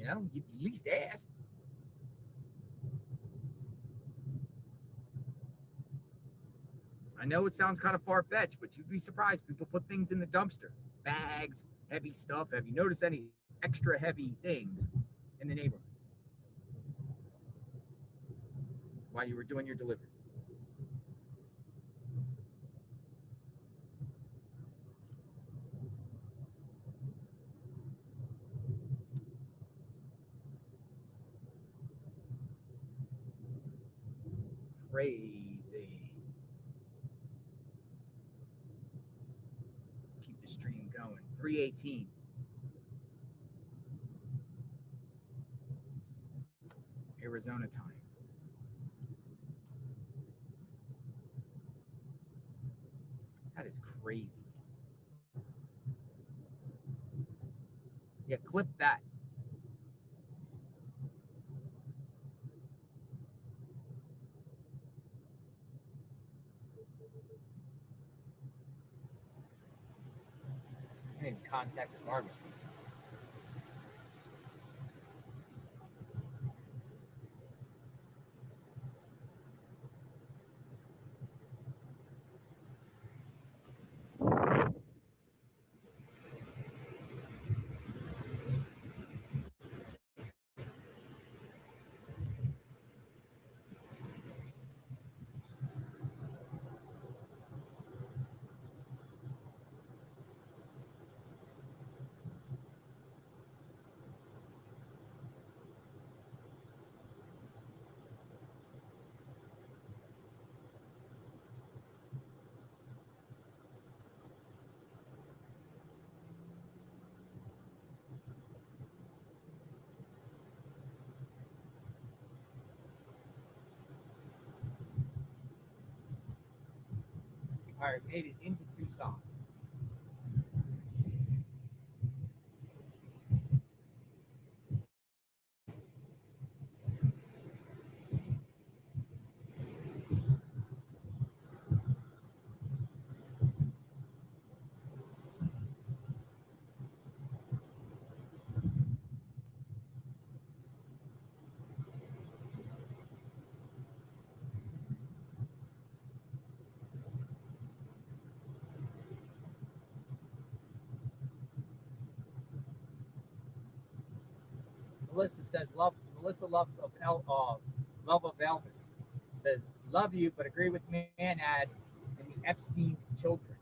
there. You at least ask. I know it sounds kind of far-fetched, but you'd be surprised. People put things in the dumpster, bags, heavy stuff. Have you noticed any extra heavy things in the neighborhood while you were doing your delivery? Crazy. Keep the stream going. 3:18. Arizona time. That is crazy. Yeah, clip that. I didn't contact the garbage people. All right, made it into Tucson. Melissa says Melissa loves love of Elvis. Says love you, but agree with man ad and the Epstein children.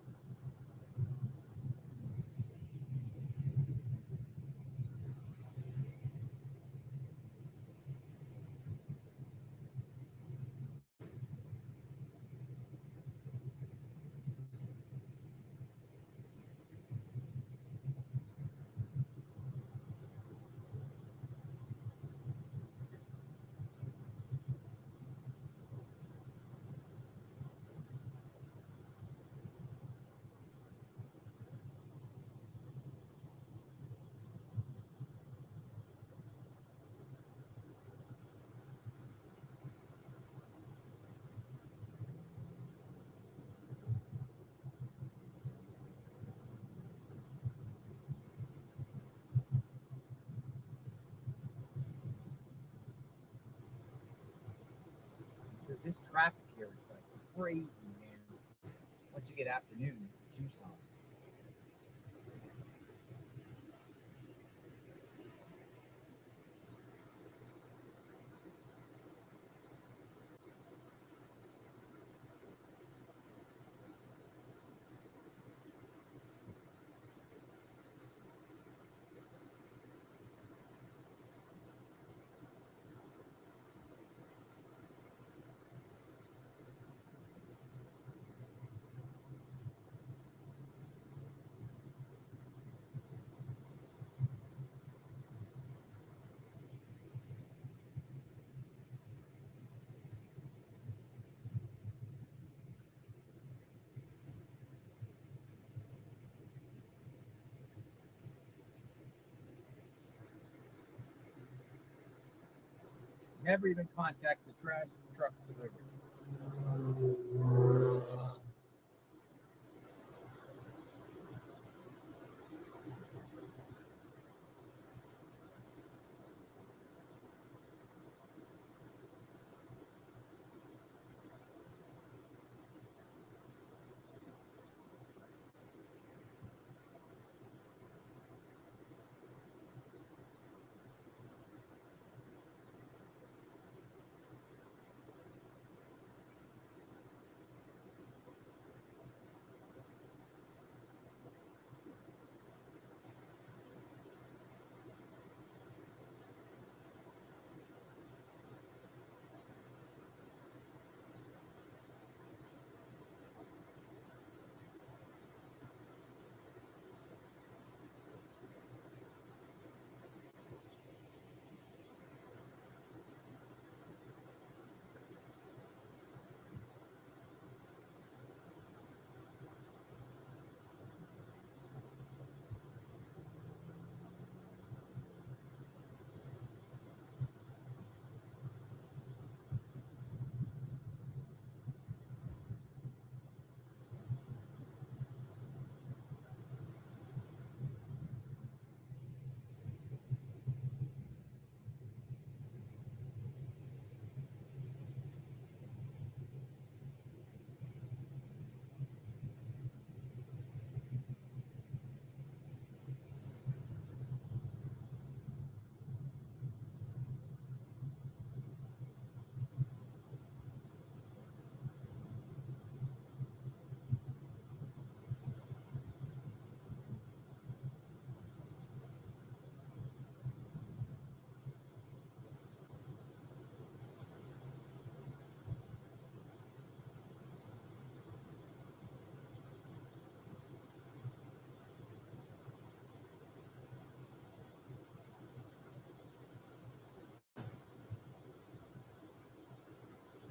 This traffic here is like crazy, man. Once you get afternoon in Tucson. Never even contact the trash truck delivery.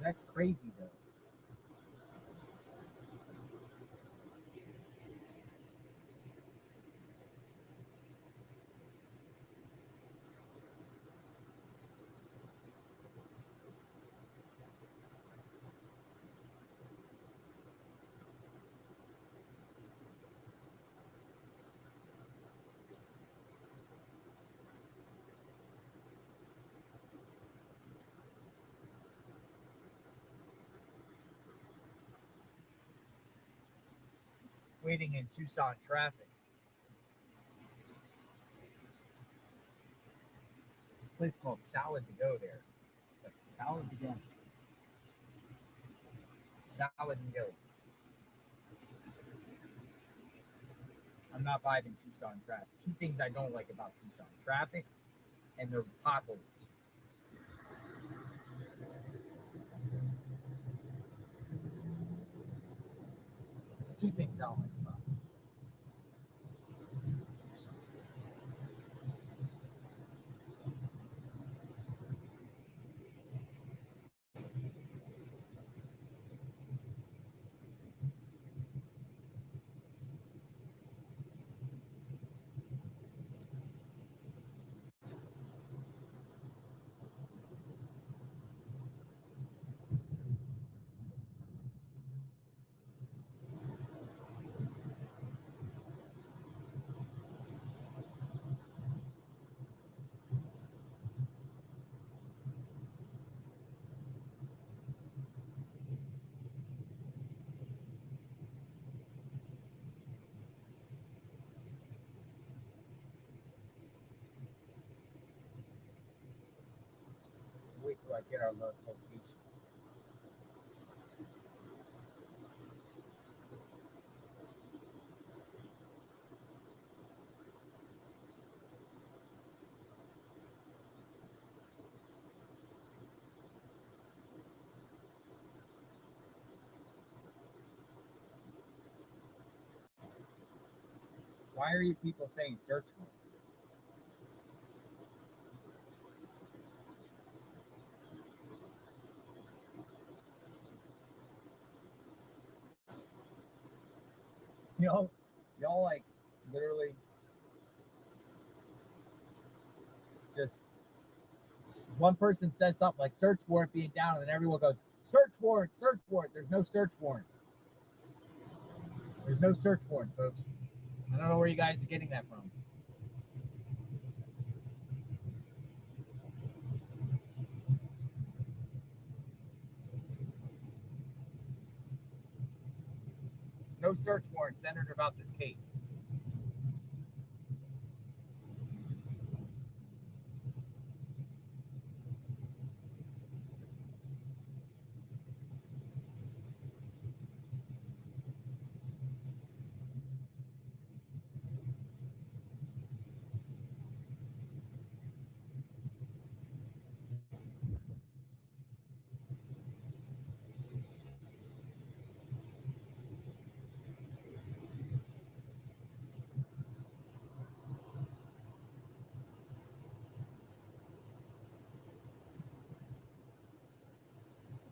That's crazy though. Waiting in Tucson traffic. This place called Salad to Go there. Like Salad to Go. Salad and Go. I'm not vibing Tucson traffic. Two things I don't like about Tucson: traffic and the potholes. It's two things I don't like about Tucson. Wait till I get our location. Why are you people saying search warrant? Y'all like literally just one person says something like search warrant being down, and everyone goes search warrant, search warrant. There's no search warrant. There's no search warrant, folks. I don't know where you guys are getting that from. No search warrants entered about this case.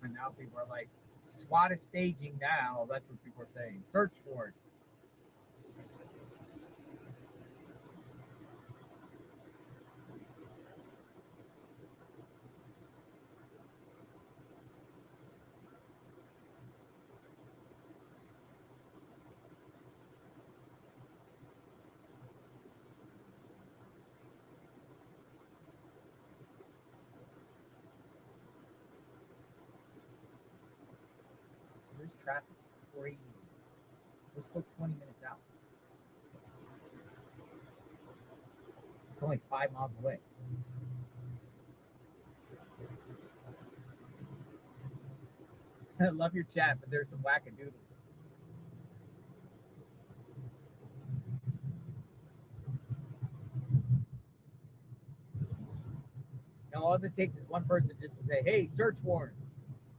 And now people are like, SWAT is staging now. That's what people are saying. Search warrant. This traffic's crazy. We're still 20 minutes out. It's only 5 miles away. I love your chat, but there's some wackadoodles. Now, all it takes is one person just to say, hey, search warrant.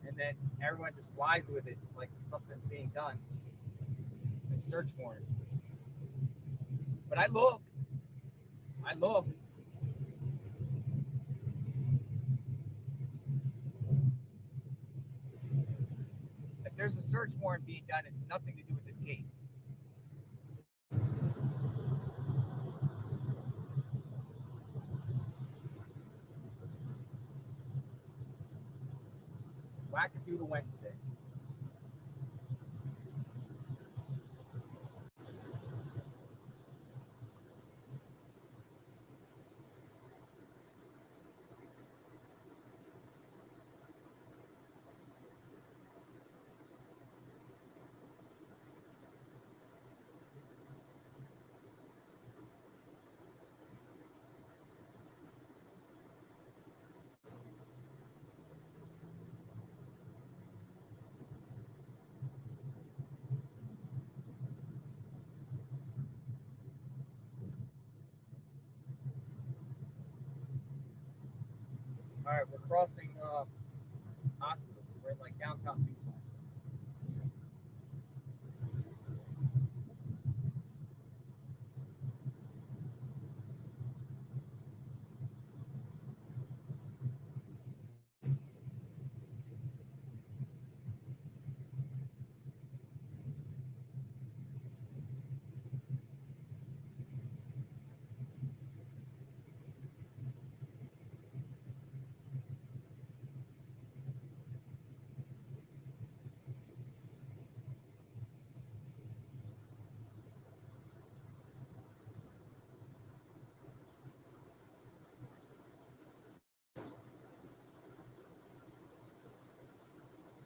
And then everyone just flies with it like something's being done. Like search warrant. But I look. there's a search warrant being done. It's nothing to do with this case. Wackadoodle Wednesday. All right, we're crossing hospitals. We're in like downtown Tucson.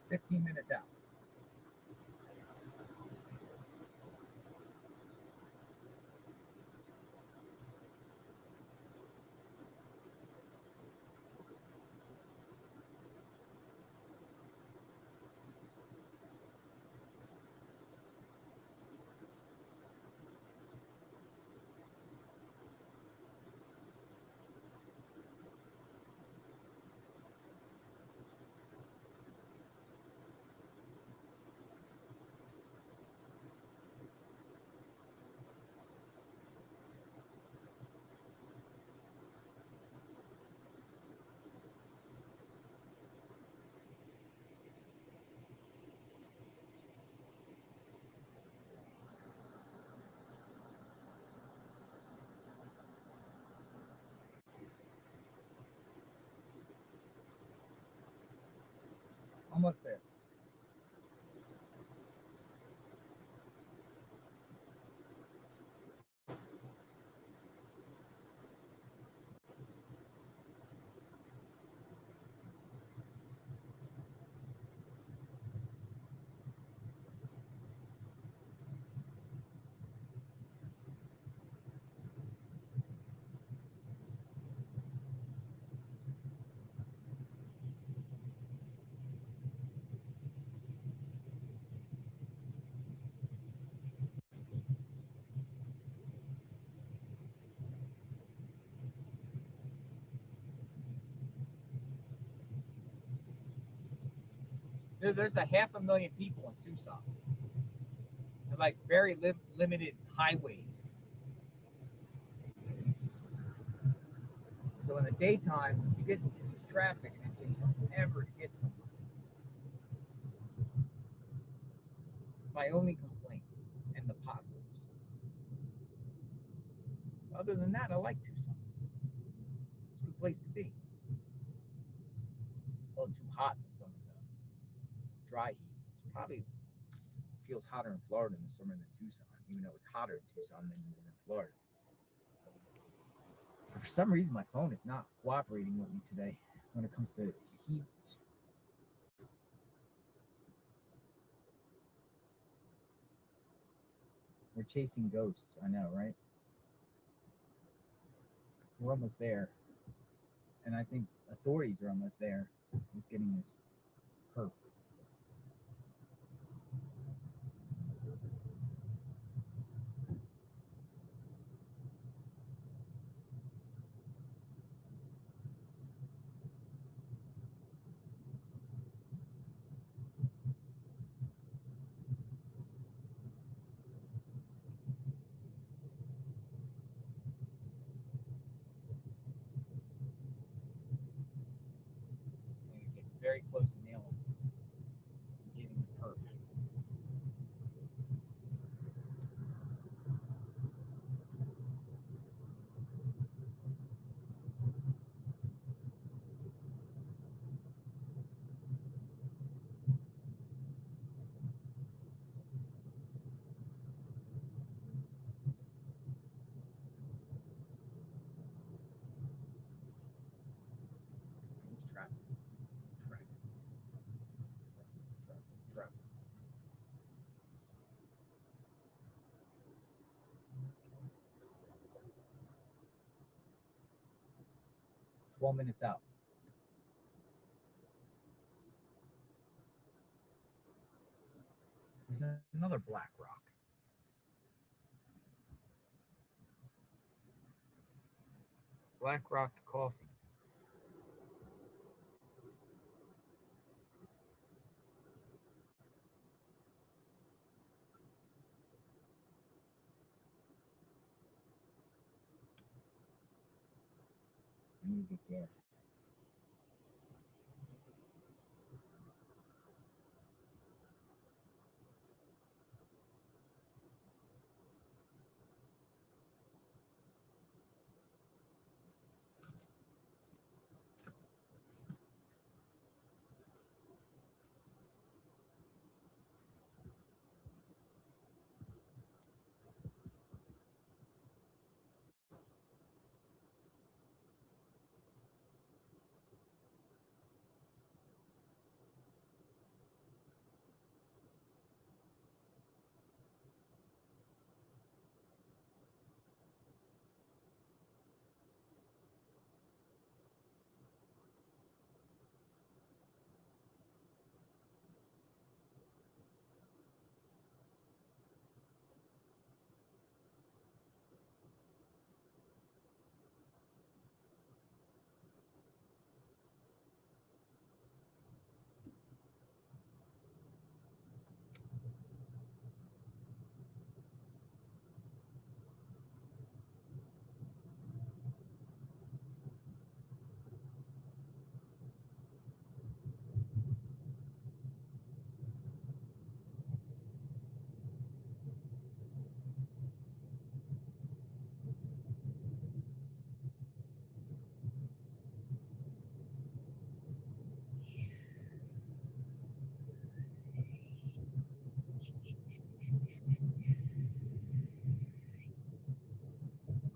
Fifteen minutes out. Almost there. There's a 500,000 people in Tucson. They're like very limited highways. So in the daytime, you get into this traffic and it takes forever to get somewhere. It's my only complaint, and the potholes. Other than that, I like Tucson. It's a good place to be. Well, too hot in the summer though. Dry heat. It probably feels hotter in Florida in the summer than Tucson, even though it's hotter in Tucson than it is in Florida. For some reason, my phone is not cooperating with me today when it comes to heat. We're chasing ghosts, I know, right? We're almost there. And I think authorities are almost there with getting this perp. Very close to nailing getting the perp. 12 minutes out. There's another Black Rock. Black Rock Coffee. I need to get gas.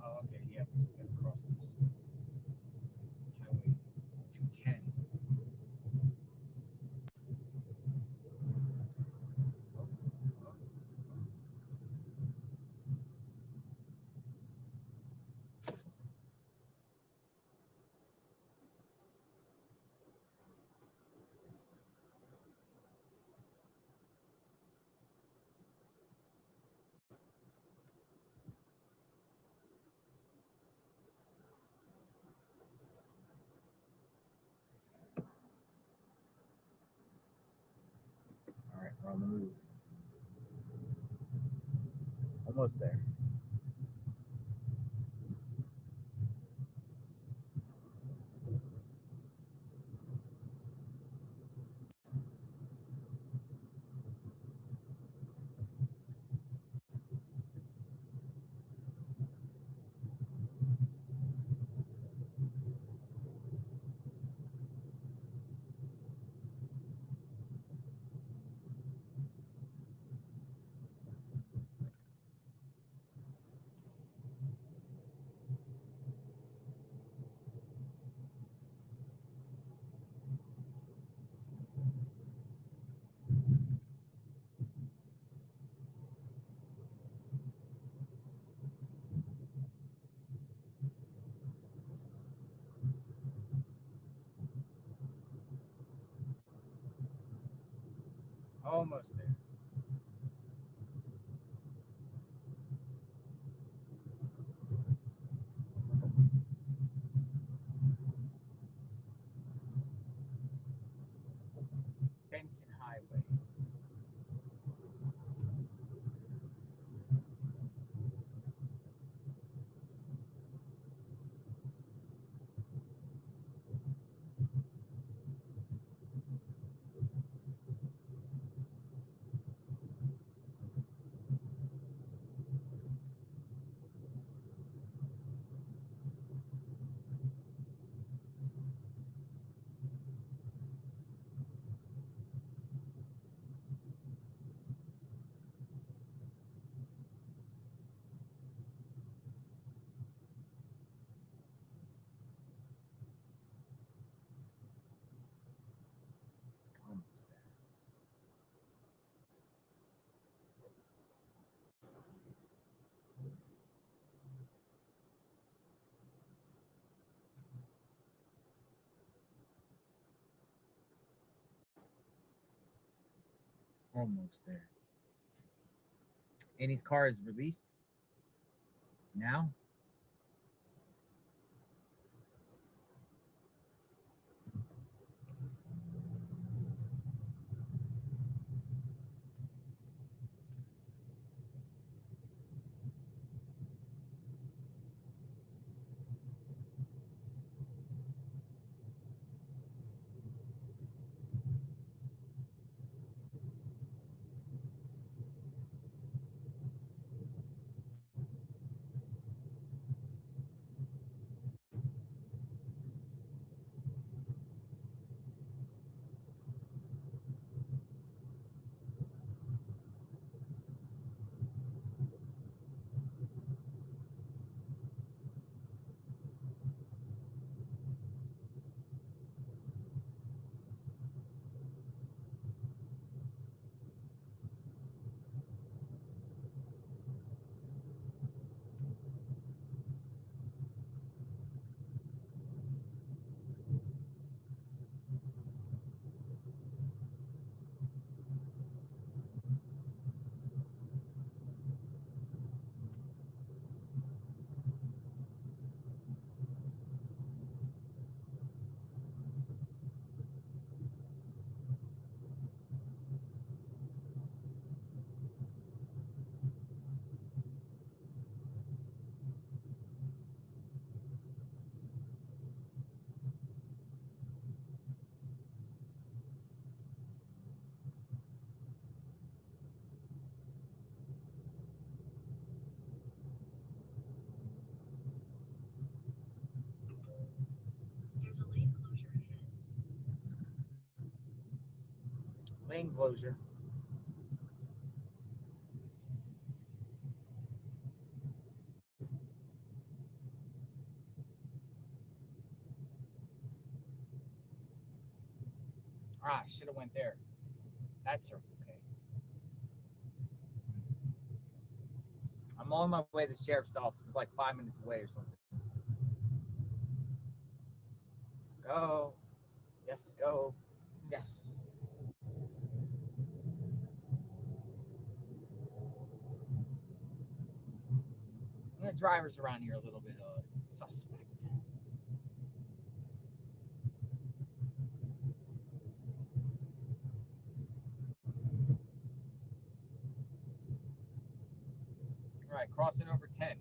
Oh, okay, yeah, we just gotta cross this highway 210. All right, we're on the move. Almost there. Almost there. Benson Highway. Almost there. Annie's car is released now. There's a lane closure ahead. Lane closure. Ah, I should have went there. That's okay. I'm on my way to the sheriff's office. It's like 5 minutes away or something. Go. Yes, go. Yes. The drivers around here are a little bit suspect. All right, crossing over 10.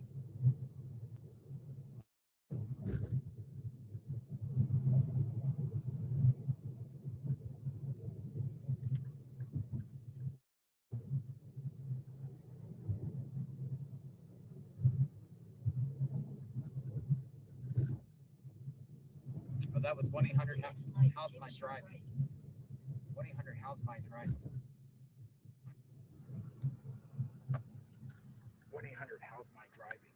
Oh, that was 1-800. How's my driving? 1-800. How's my driving? 1-800. How's my driving?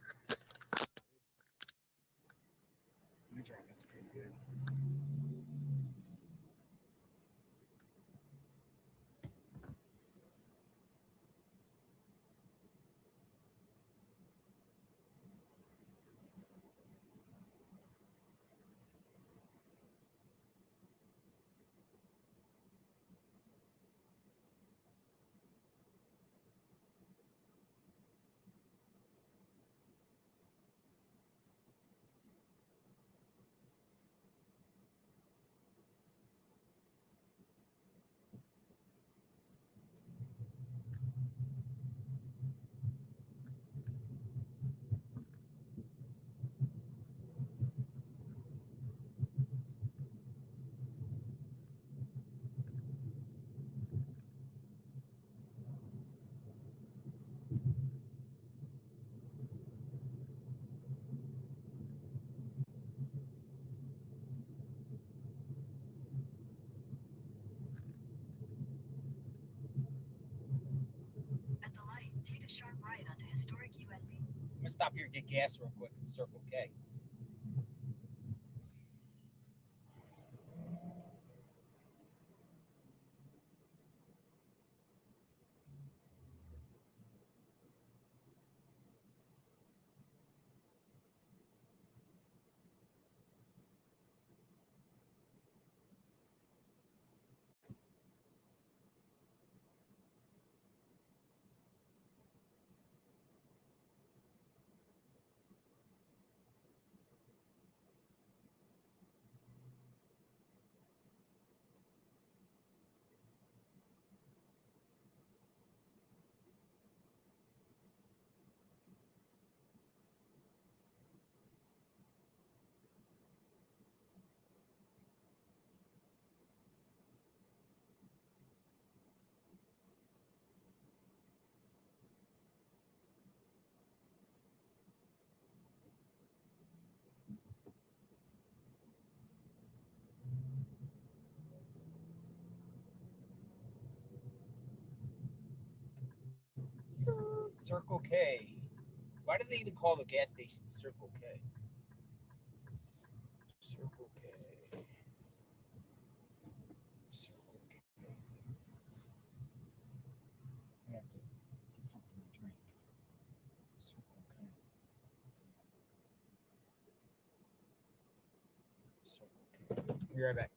My driving's pretty good. At the light, take a sharp right onto historic USA. I'm gonna stop here and get gas real quick at Circle K. Circle K. Why do they even call the gas station Circle K? Circle K. Circle K. I have to get something to drink. Circle K. Circle K. Be right back.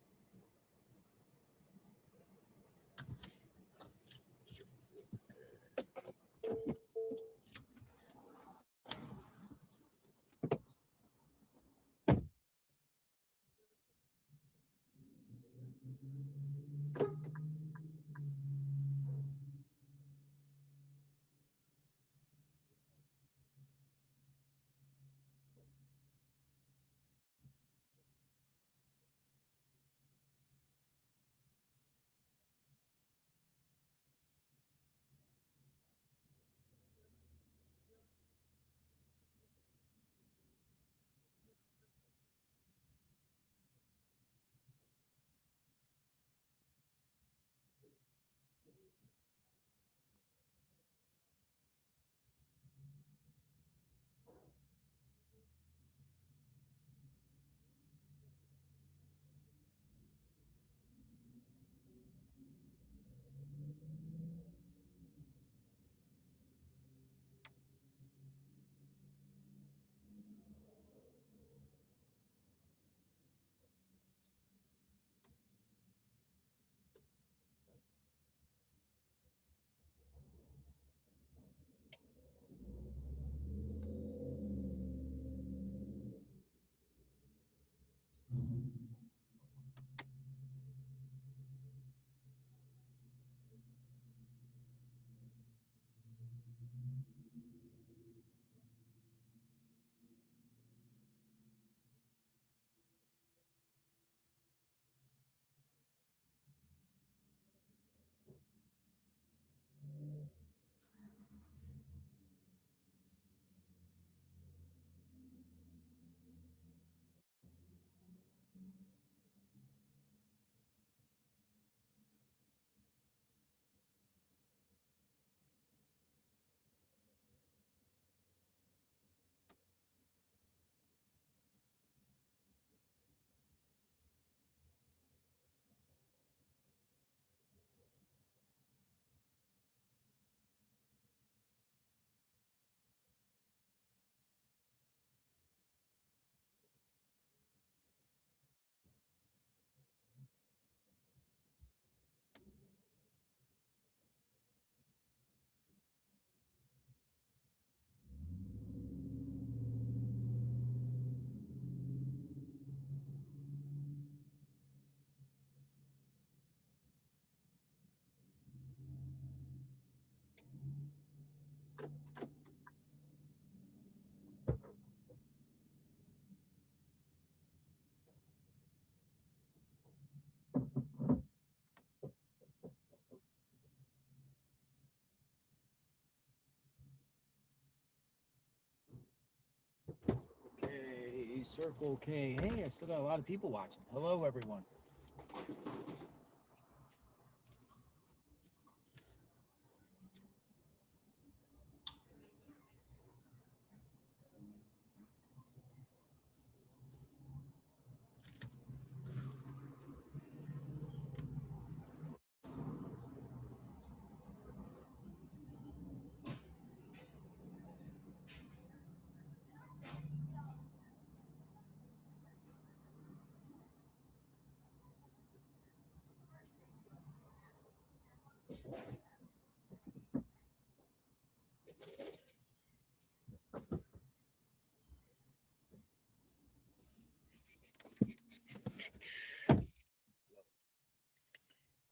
Okay, Circle K. Hey, I still got a lot of people watching. Hello, everyone.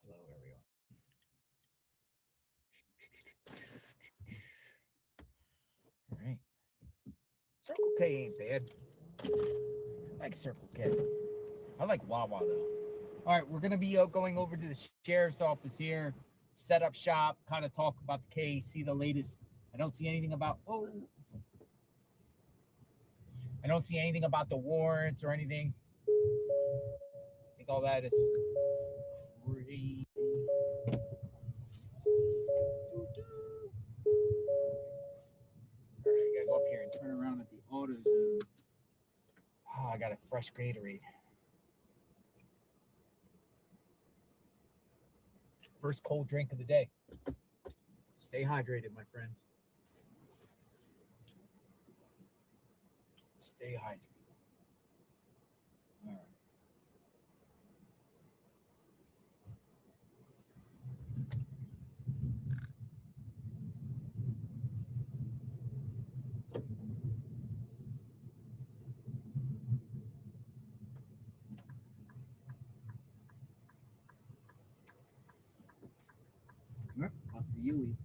Hello, everyone. All right. Circle K ain't bad. I like Circle K. I like Wawa, though. All right, we're going to be going over to the sheriff's office here, set up shop, kind of talk about the case, see the latest. I don't see anything about, I don't see anything about the warrants or anything. I think all that is crazy. AutoZone. Oh, I got a fresh Gatorade. First cold drink of the day. Stay hydrated, my friends. Stay hydrated. All right. That's the Yui.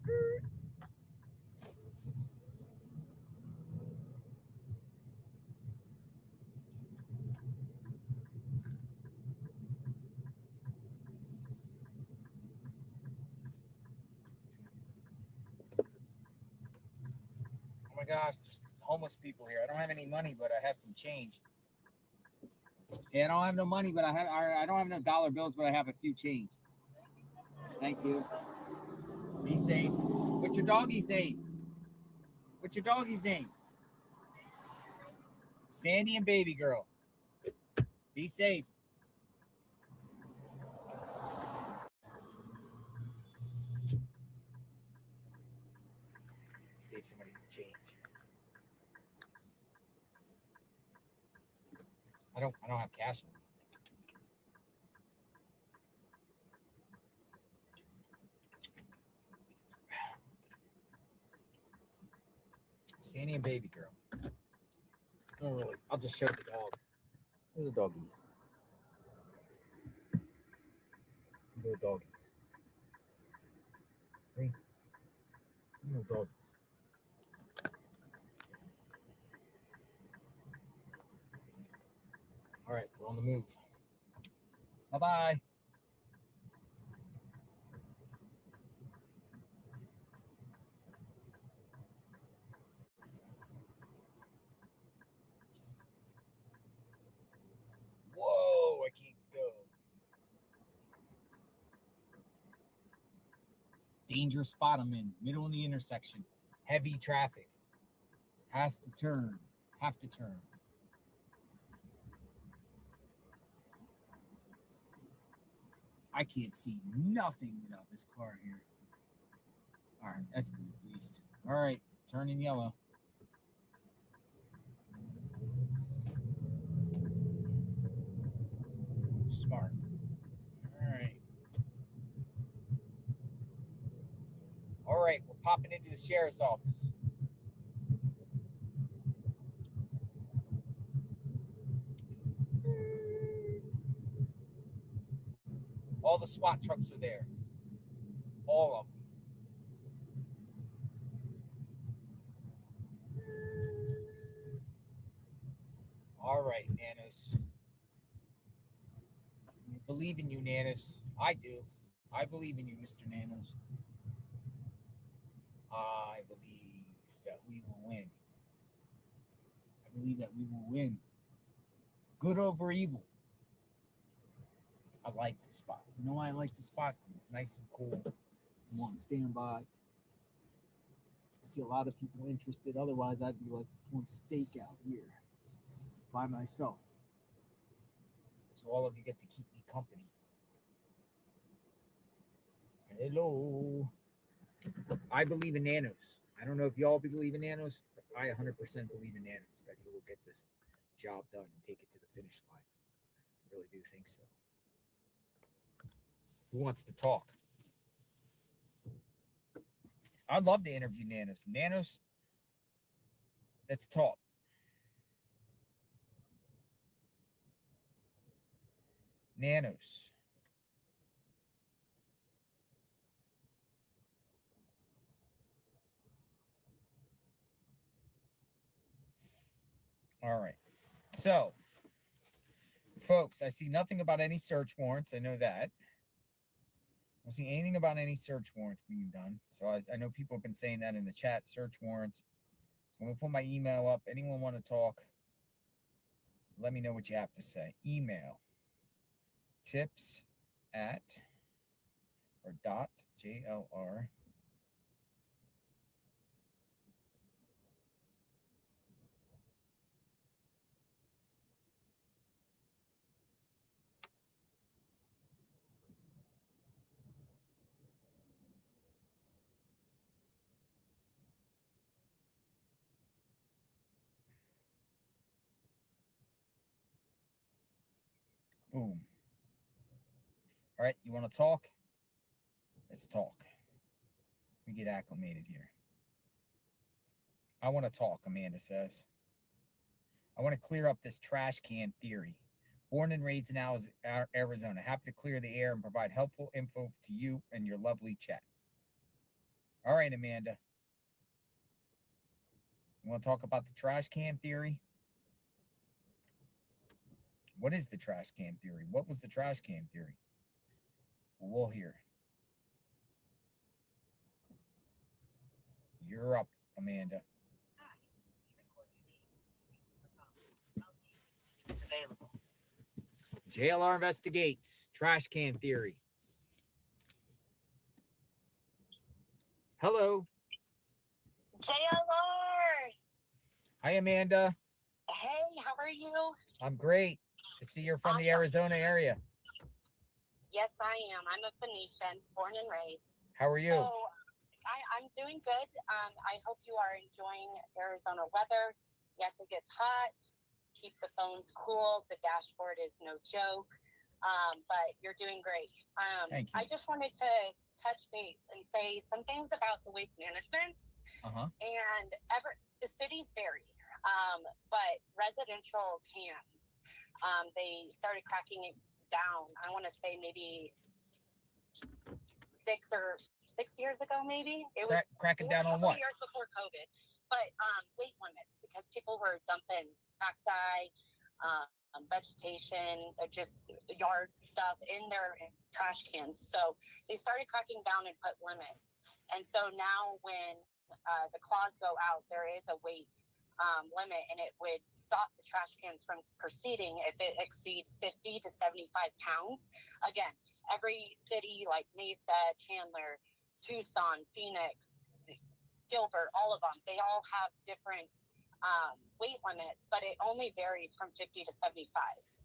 Oh my gosh, there's homeless people here. I don't have any money, but I have some change. Yeah, I don't have no money, but I don't have no dollar bills, but I have a few change. Thank you. Be safe. What's your doggy's name? What's your doggy's name? Sandy and Baby Girl. Be safe. Save somebody some change. I don't have cash on me. Sandy and Baby Girl. Oh, really? I'll just show the dogs. Where's the doggies? Little doggies. Hey. Little doggies. All right, we're on the move. Bye-bye. Whoa, I can't go. Dangerous spot I'm in. Middle of the intersection. Heavy traffic. Has to turn. Have to turn. I can't see nothing without this car here. All right, that's good at least. All right, it's turning yellow. Smart. All right. All right, we're popping into the sheriff's office. All the SWAT trucks are there. All of them. All right, Nanos. We believe in you, Nanos. I do. I believe in you, Mr. Nanos. I believe that we will win. I believe that we will win. Good over evil. I like this spot. You know why I like this spot? It's nice and cool. I'm on standby. I see a lot of people interested. Otherwise, I'd be like on steak out here by myself. So all of you get to keep me company. Hello. I believe in Nanos. I don't know if y'all believe in Nanos, but I 100% believe in Nanos, that he will get this job done and take it to the finish line. I really do think so. Who wants to talk? I'd love to interview Nanos. Nanos, let's talk. Nanos. All right. So, folks, I see nothing about any search warrants. I know that. I don't see anything about any search warrants being done. So I know people have been saying that in the chat, search warrants. So I'm going to put my email up. Anyone want to talk? Let me know what you have to say. Email tips at or dot JLR Boom. All right, you want to talk? Let's talk. Let me get acclimated here. I want to talk, Amanda says. I want to clear up this trash can theory. Born and raised in Arizona. Happy to clear the air and provide helpful info to you and your lovely chat. All right, Amanda. You want to talk about the trash can theory? What is the trash can theory? What was the trash can theory? Well, we'll hear. You're up, Amanda. Available. JLR investigates trash can theory. Hello. JLR. Hi, Amanda. Hey, how are you? I'm great. I see you're from the Arizona area. Yes, I am. I'm a Phoenician, born and raised. How are you? So I'm doing good. I hope you are enjoying Arizona weather. Yes, it gets hot. Keep the phones cool. The dashboard is no joke. But you're doing great. Thank you. I just wanted to touch base and say some things about the waste management. And the cities vary. But residential cans, they started cracking it down. I want to say maybe 6 years ago, maybe. It was cracking down on what? Years before COVID. But weight limits, because people were dumping cacti, vegetation, just yard stuff in their trash cans. So they started cracking down and put limits. And so now when the claws go out, there is a weight limit, and it would stop the trash cans from proceeding if it exceeds 50 to 75 pounds. Again, every city like Mesa, Chandler, Tucson, Phoenix, Gilbert, all of them, they all have different weight limits, but it only varies from 50 to 75.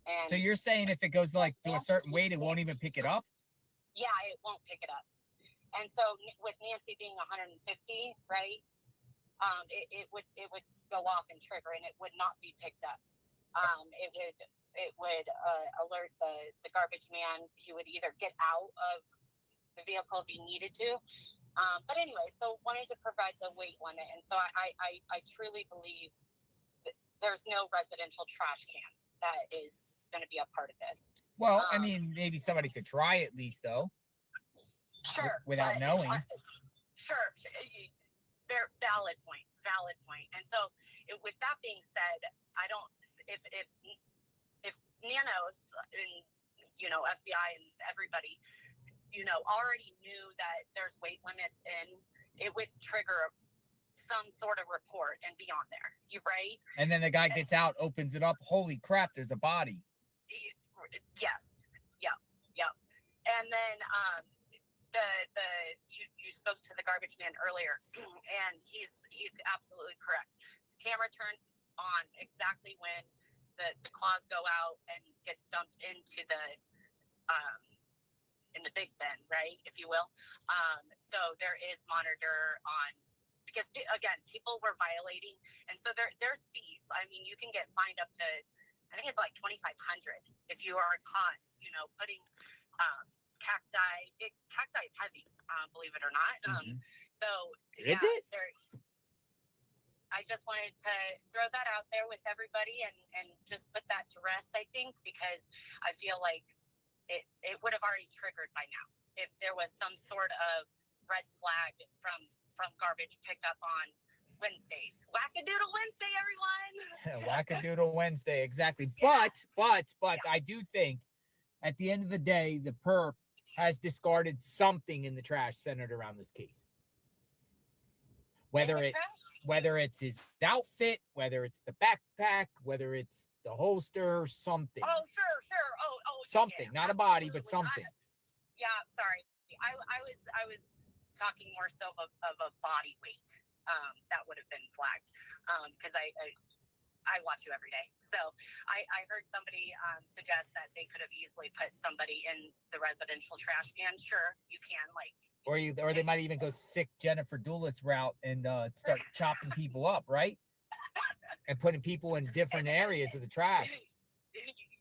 And so you're saying if it goes like to a certain weight, it won't even pick it up? Yeah, it won't pick it up. And so with Nancy being 150, right? It would go off and trigger, and it would not be picked up. It would alert the garbage man. He would either get out of the vehicle if he needed to. But anyway, so wanted to provide the weight limit, and so I truly believe that there's no residential trash can that is going to be a part of this. Well, I mean, maybe somebody could try at least, though. Sure. Without knowing. Sure. Valid point. And so, with that being said, I don't. If Nanos and FBI and everybody, already knew that there's weight limits in, it would trigger some sort of report and be on there. You right? And then the guy gets out, opens it up. Holy crap! There's a body. Yes. Yep. And then you spoke to the garbage man earlier, and he's absolutely correct. The camera turns on exactly when the claws go out and gets dumped into the in the big bin, right, if you will. So there is monitor on, because again, people were violating, and so there's fees. I mean, you can get fined up to, I think it's like $2,500 if you are caught, putting cacti. Cacti is heavy, believe it or not. So is it? I just wanted to throw that out there with everybody and just put that to rest, I think, because I feel like it would have already triggered by now if there was some sort of red flag from garbage pickup on Wednesdays. Wackadoodle Wednesday, everyone. Wackadoodle Wednesday, exactly. Yeah. But I do think at the end of the day, the perp has discarded something in the trash centered around this case. Whether it's his outfit, whether it's the backpack, whether it's the holster, something. Oh, sure. Oh, something, yeah, not a body, but something. Sorry. I was talking more so of a body weight. That would have been flagged because I watch you every day. So I heard somebody suggest that they could have easily put somebody in the residential trash can. Sure, you can, or they might even go sick Jennifer Doolittle route and start chopping people up, right? And putting people in different areas of the trash.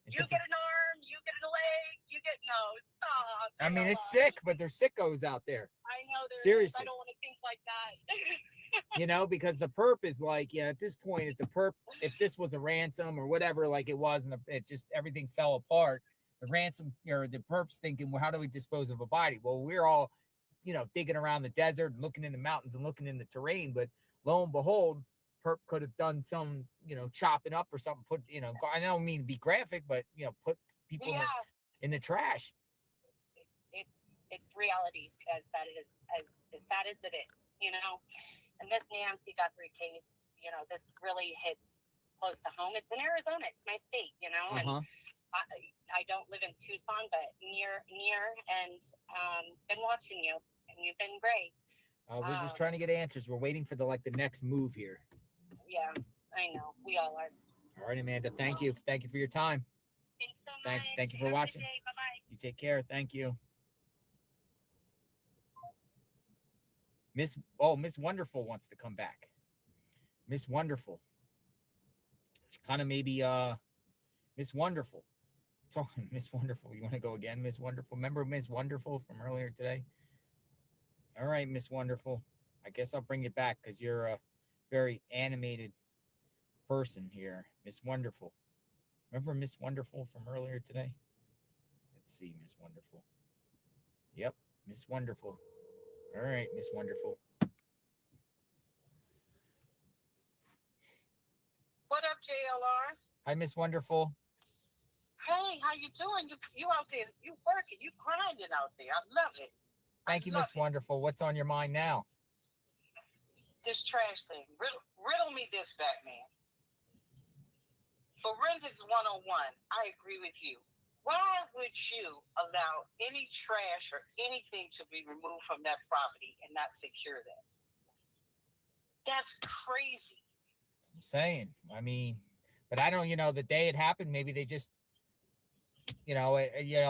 You get an arm, you get a No, stop. I mean, it's sick, but there's sickos out there. I know there is. Seriously. I don't want to think like that. You know, because the perp is like, yeah, at this point, if this was a ransom or whatever, like it was, and it just everything fell apart, the ransom or the perp's thinking, well, how do we dispose of a body? Well, we're all, you know, digging around the desert and looking in the mountains and looking in the terrain, but lo and behold, perp could have done some, you know, chopping up or something. Put, you know, I don't mean to be graphic, but you know, put people in the trash. It's reality, as sad as it is, you know. And this Nancy Guthrie case, you know, this really hits close to home. It's in Arizona. It's my state, you know, and I don't live in Tucson, but near, and been watching you, and you've been great. We're just trying to get answers. We're waiting for the next move here. Yeah, I know. We all are. All right, Amanda. Thank you. Thank you for your time. Thanks so much. Thank you for watching. Bye-bye. You take care. Thank you. Miss Wonderful wants to come back. Miss Wonderful. Kind of maybe Miss Wonderful. Talking Miss Wonderful. You want to go again, Miss Wonderful? Remember Miss Wonderful from earlier today? All right, Miss Wonderful. I guess I'll bring you back because you're a very animated person here. Miss Wonderful. Remember Miss Wonderful from earlier today? Let's see, Miss Wonderful. Yep, Miss Wonderful. All right, Miss Wonderful. What up, JLR? Hi, Miss Wonderful. Hey, how you doing? You out there, you working, you grinding out there. I love it. Thank you, Miss Wonderful. What's on your mind now? This trash thing. Riddle me this, Batman. Forensics 101, I agree with you. Why would you allow any trash or anything to be removed from that property and not secure that? That's crazy. That's what I'm saying. I mean, but I don't, you know, the day it happened, maybe they just, you know,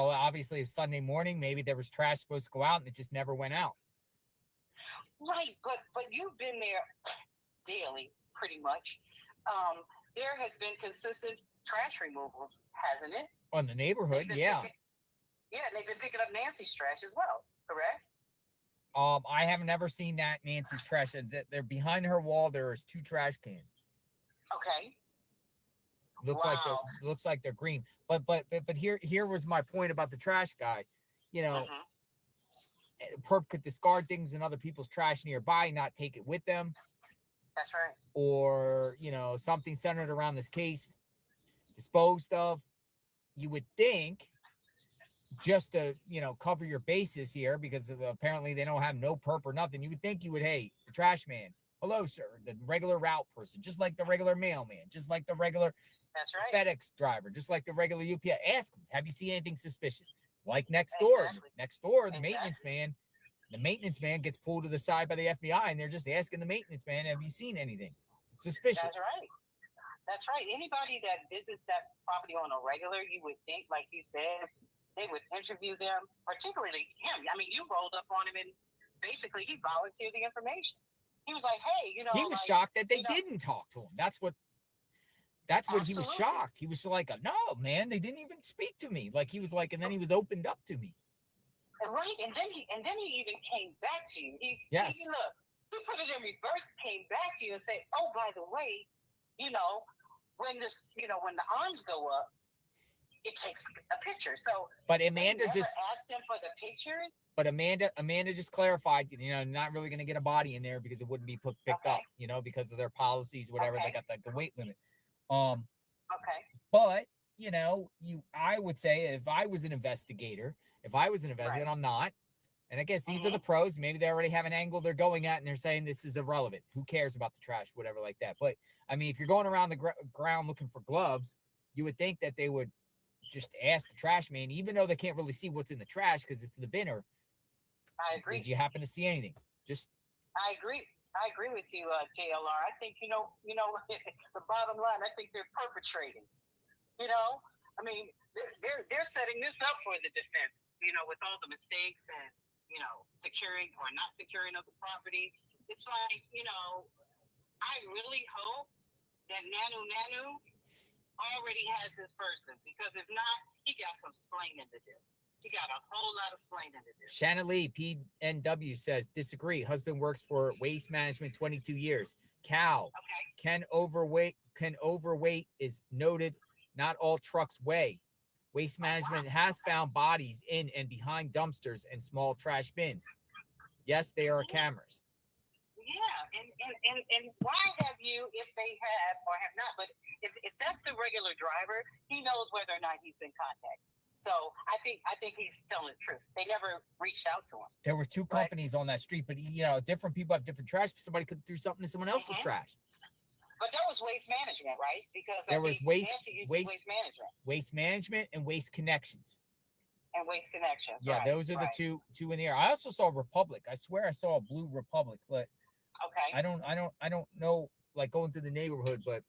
obviously it's Sunday morning, maybe there was trash supposed to go out and it just never went out. Right, but you've been there daily, pretty much. There has been consistent trash removals, hasn't it? On the neighborhood, yeah. They've been picking up Nancy's trash as well, correct? I have never seen that Nancy's trash. They're behind her wall. There is 2 trash cans. Okay. Looks like they're green. But here was my point about the trash guy. You know, perp could discard things in other people's trash nearby, not take it with them. That's right. Or, you know, something centered around this case disposed of. You would think, just to, you know, cover your bases here, because apparently they don't have no perp or nothing, you would think you would, hey, the trash man, hello, sir, the regular route person, just like the regular mailman, just like the regular FedEx driver, just like the regular UPS. Ask them, have you seen anything suspicious? Like next door. Next door, the maintenance man gets pulled to the side by the FBI, and they're just asking the maintenance man, have you seen anything suspicious? That's right. That's right. Anybody that visits that property on a regular, you would think, like you said, they would interview them, particularly him. I mean, you rolled up on him and basically he volunteered the information. He was like, hey, you know. He was shocked that they didn't talk to him. That's what he was shocked. He was like, no, man, they didn't even speak to me. Like, he was like, and then he was opened up to me. Right. And then he even came back to you. He put it in reverse, came back to you and said, oh, by the way, you know, when the arms go up, it takes a picture. So, but Amanda just asked him for the picture. But Amanda just clarified, you know, not really going to get a body in there because it wouldn't be picked up, you know, because of their policies, whatever. They got the weight limit. But you know, I would say if I was an investigator, I'm not. And I guess these are the pros. Maybe they already have an angle they're going at and they're saying this is irrelevant. Who cares about the trash, whatever like that. But I mean, if you're going around the ground looking for gloves, you would think that they would just ask the trash man, even though they can't really see what's in the trash because it's the binner. I agree. Did you happen to see anything? I agree with you, JLR. I think, you know, the bottom line, I think they're perpetrating. You know, I mean, they're setting this up for the defense, you know, with all the mistakes and, you know, securing or not securing of the property. It's like, you know, I really hope that Nanu already has his person, because if not, he got some explaining to do. He got a whole lot of explaining to do. Shanna Lee, PNW says, disagree. Husband works for Waste Management 22 years. Cal, can overweight is noted. Not all trucks weigh. Waste Management has found bodies in and behind dumpsters and small trash bins. Yes, they are cameras. Yeah, and why have you, if they have or have not, but if that's the regular driver, he knows whether or not he's been contacted. So I think he's telling the truth. They never reached out to him. There were two companies on that street, but different people have different trash. Somebody could have threw something in someone else's trash. But that was Waste Management, right? Because there was Waste Management. Waste Management and Waste Connections. And Waste Connections. Yeah, right, those are the two in the air. I also saw Republic. I swear I saw a blue Republic, but I don't know, like going through the neighborhood, but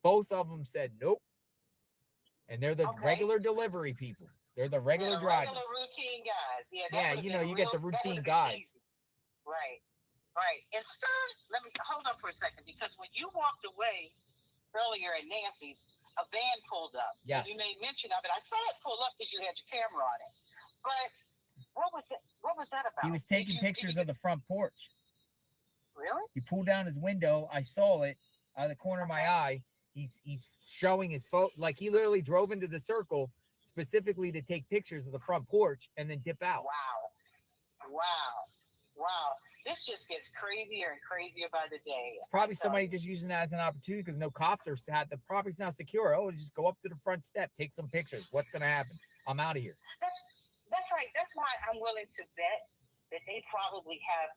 both of them said nope. And they're the regular delivery people. They're the regular drivers. Regular routine guys. Yeah, you get the routine guys. Easy. Right. And Stern, let me hold on for a second, because when you walked away earlier at Nancy's, a van pulled up. Yes. You made mention of it. I saw it pull up because you had your camera on it. But what was that about? He was taking pictures of the front porch. Really? He pulled down his window. I saw it out of the corner of my eye. He's showing his photo. Like, he literally drove into the circle specifically to take pictures of the front porch and then dip out. Wow. This just gets crazier and crazier by the day. It's probably somebody just using that as an opportunity because no cops are sat. The property's now secure. Oh, just go up to the front step, take some pictures. What's going to happen? I'm out of here. That's right. That's why I'm willing to bet that they probably have,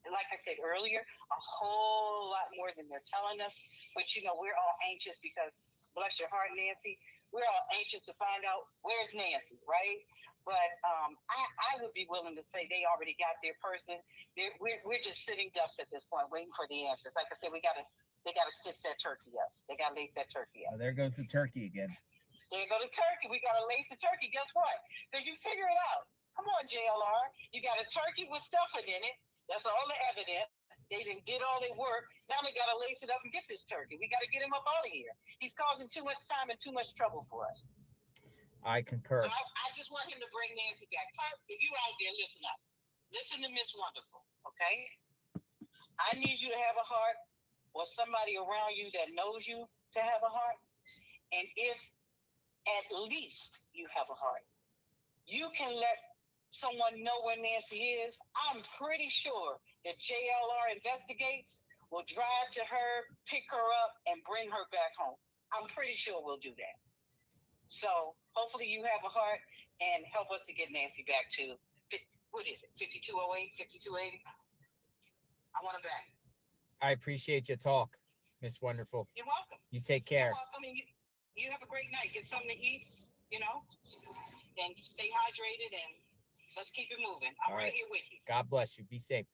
like I said earlier, a whole lot more than they're telling us. But, we're all anxious because, bless your heart, Nancy, we're all anxious to find out where's Nancy, right? But I would be willing to say they already got their person. We're just sitting ducks at this point, waiting for the answers. Like I said, they got to stitch that turkey up. They got to lace that turkey up. Oh, there goes the turkey again. There go the turkey. We got to lace the turkey. Guess what? Did you figure it out? Come on, JLR. You got a turkey with stuffing in it. That's all the evidence. They did all their work. Now they got to lace it up and get this turkey. We got to get him up out of here. He's causing too much time and too much trouble for us. I concur. So I just want him to bring Nancy back. If you out there, listen up. Listen to Miss Wonderful, okay? I need you to have a heart, or somebody around you that knows you to have a heart. And if at least you have a heart, you can let someone know where Nancy is. I'm pretty sure that JLR Investigates will drive to her, pick her up, and bring her back home. I'm pretty sure we'll do that. So hopefully you have a heart and help us to get Nancy back to, what is it, 5208, 5280? I want her back. I appreciate your talk, Miss Wonderful. You're welcome. You take care. I mean, you have a great night. Get something to eat, and stay hydrated, and let's keep it moving. I'm right here with you. God bless you. Be safe.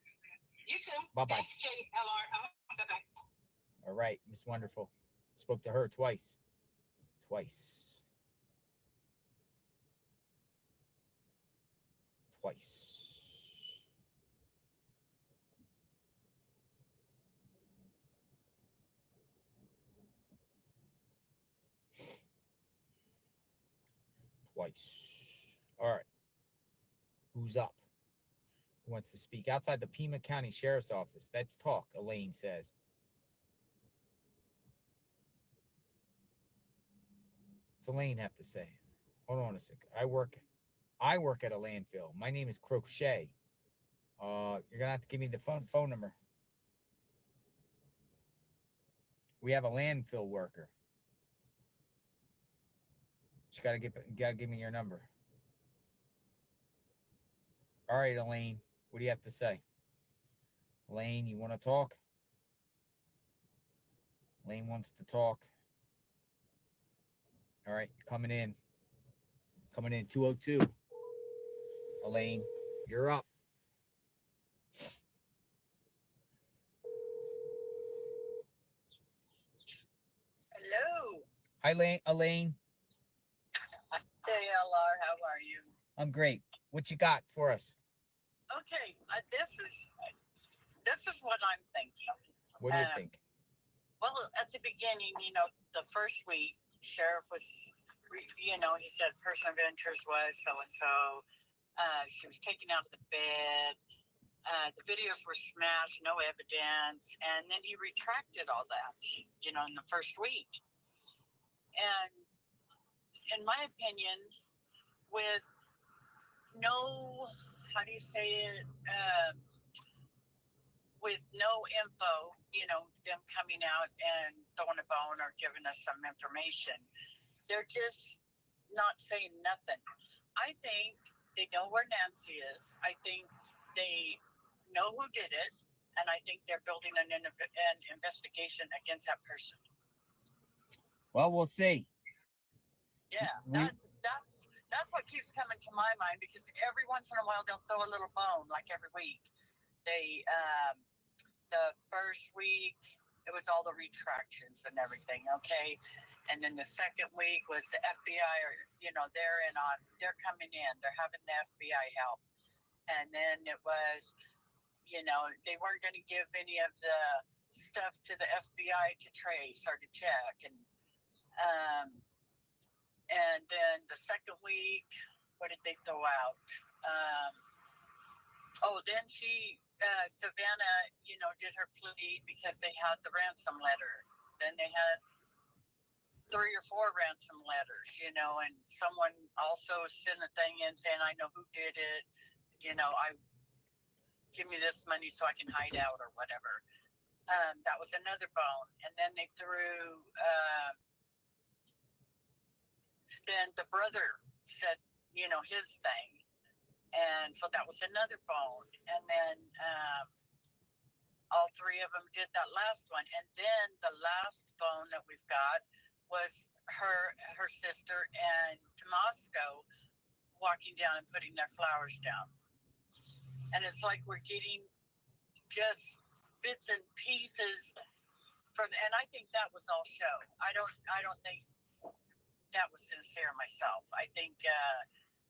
You too. Bye-bye. Thanks, JLR. Bye-bye. All right, Miss Wonderful. Spoke to her twice. Twice. All right. Who's up? Who wants to speak? Outside the Pima County Sheriff's Office. Let's talk, Elaine says. What's Elaine have to say? Hold on a second. I work at a landfill. My name is Crochet. You're gonna have to give me the phone number. We have a landfill worker. Just gotta give me your number. All right, Elaine. What do you have to say? Elaine, you want to talk? Elaine wants to talk. All right, coming in. 202. Elaine, you're up. Hello. Hi, Elaine. JLR, how are you? I'm great. What you got for us? Okay, this is what I'm thinking. What do you think? Well, at the beginning, the first week, Sheriff was he said person of interest was so and so. She was taken out of the bed. The videos were smashed, no evidence, and then he retracted all that. In the first week. And in my opinion, with no, how do you say it? With no info, them coming out and throwing a bone or giving us some information, they're just not saying nothing. I think they know where Nancy is. I think they know who did it, and I think they're building an investigation against that person. Well, we'll see. Yeah, that's what keeps coming to my mind, because every once in a while they'll throw a little bone, like every week. They the first week it was all the retractions and everything, okay, and then the second week was the FBI, or they're coming in, they're having the FBI help, and then it was, they weren't going to give any of the stuff to the FBI to trace or to check, and then the second week, what did they throw out? Then Savannah, did her plea because they had the ransom letter. Then they had 3 or 4 ransom letters, and someone also sent a thing in saying, I know who did it. Give me this money so I can hide out or whatever. That was another bone. And then they threw, then the brother said, his thing. And so that was another bone. And then all 3 of them did that last one. And then the last bone that we've got was her sister and Tomasco walking down and putting their flowers down. And it's like we're getting just bits and pieces from, and I think that was all show. I don't think that was sincere myself. I think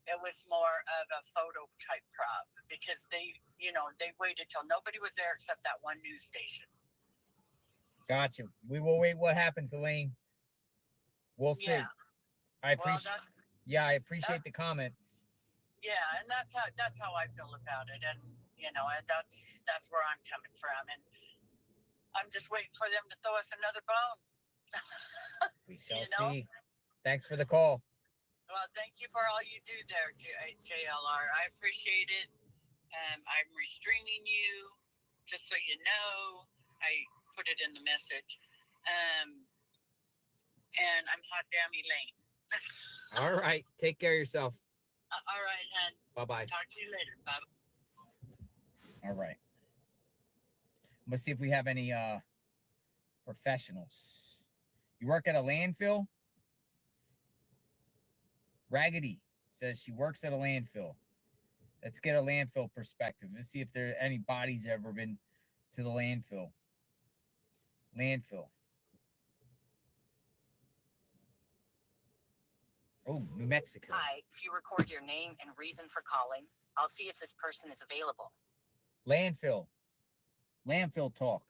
it was more of a photo type prop, because they waited till nobody was there except that one news station. Got you. We will wait what happens, Elaine. We'll see. Yeah. I appreciate the comment. Yeah, and that's how I feel about it, and and that's where I'm coming from, and I'm just waiting for them to throw us another bone. We shall see. Thanks for the call. Well, thank you for all you do there, JLR. I appreciate it. I'm restraining you, just so you know. I put it in the message. And I'm hot damn Elaine. All right. Take care of yourself. All right, hon. Bye-bye. Talk to you later. Bye. All right. Let's see if we have any professionals. You work at a landfill? Raggedy says she works at a landfill. Let's get a landfill perspective. Let's see if there are any bodies ever been to the landfill. Landfill. Oh, New Mexico. Hi, if you record your name and reason for calling, I'll see if this person is available. Landfill. Landfill talk.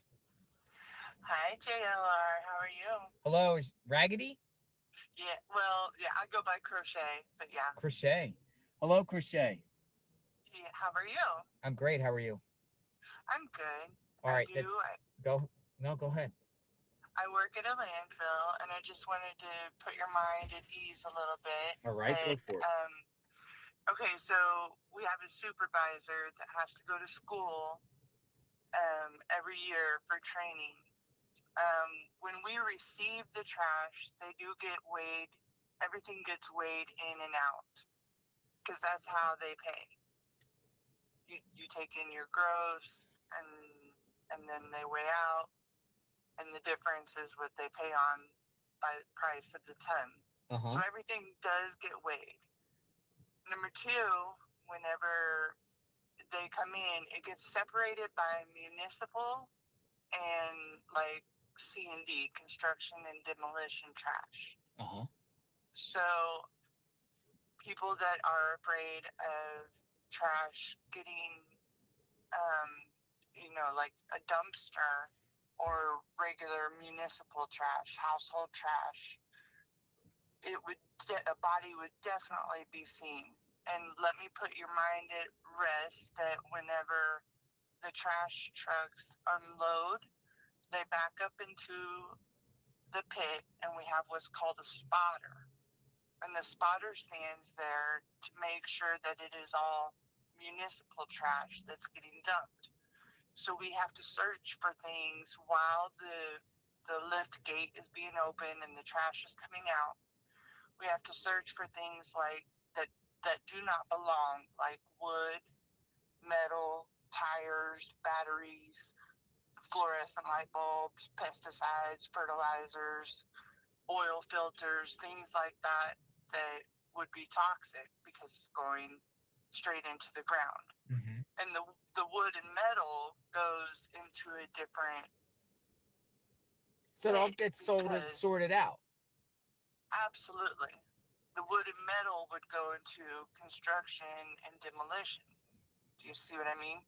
Hi, JLR. How are you? Hello, is Raggedy? Yeah, well, yeah, I go by Crochet, but yeah. Crochet. Hello, Crochet. Yeah, how are you? I'm great. How are you? I'm good. All right, go. No, go ahead. I work at a landfill, and I just wanted to put your mind at ease a little bit. All right, go for it. Okay, so we have a supervisor that has to go to school every year for training. When we receive the trash, they do get weighed. Everything gets weighed in and out, because that's how they pay. You take in your gross, and then they weigh out, and the difference is what they pay on by the price of the ton. So everything does get weighed. Number 2, whenever they come in, it gets separated by municipal and like C&D, construction and demolition trash. So people that are afraid of trash getting, like a dumpster or regular municipal trash, household trash, a body would definitely be seen. And let me put your mind at rest that whenever the trash trucks unload, they back up into the pit, and we have what's called a spotter. And the spotter stands there to make sure that it is all municipal trash that's getting dumped. So we have to search for things while the lift gate is being open and the trash is coming out. We have to search for things like that do not belong, like wood, metal, tires, batteries, fluorescent light bulbs, pesticides, fertilizers, oil filters, things like that would be toxic because it's going straight into the ground. Mm-hmm. And the wood and metal goes into a different. So it all gets sorted out. Absolutely. The wood and metal would go into construction and demolition. Do you see what I mean?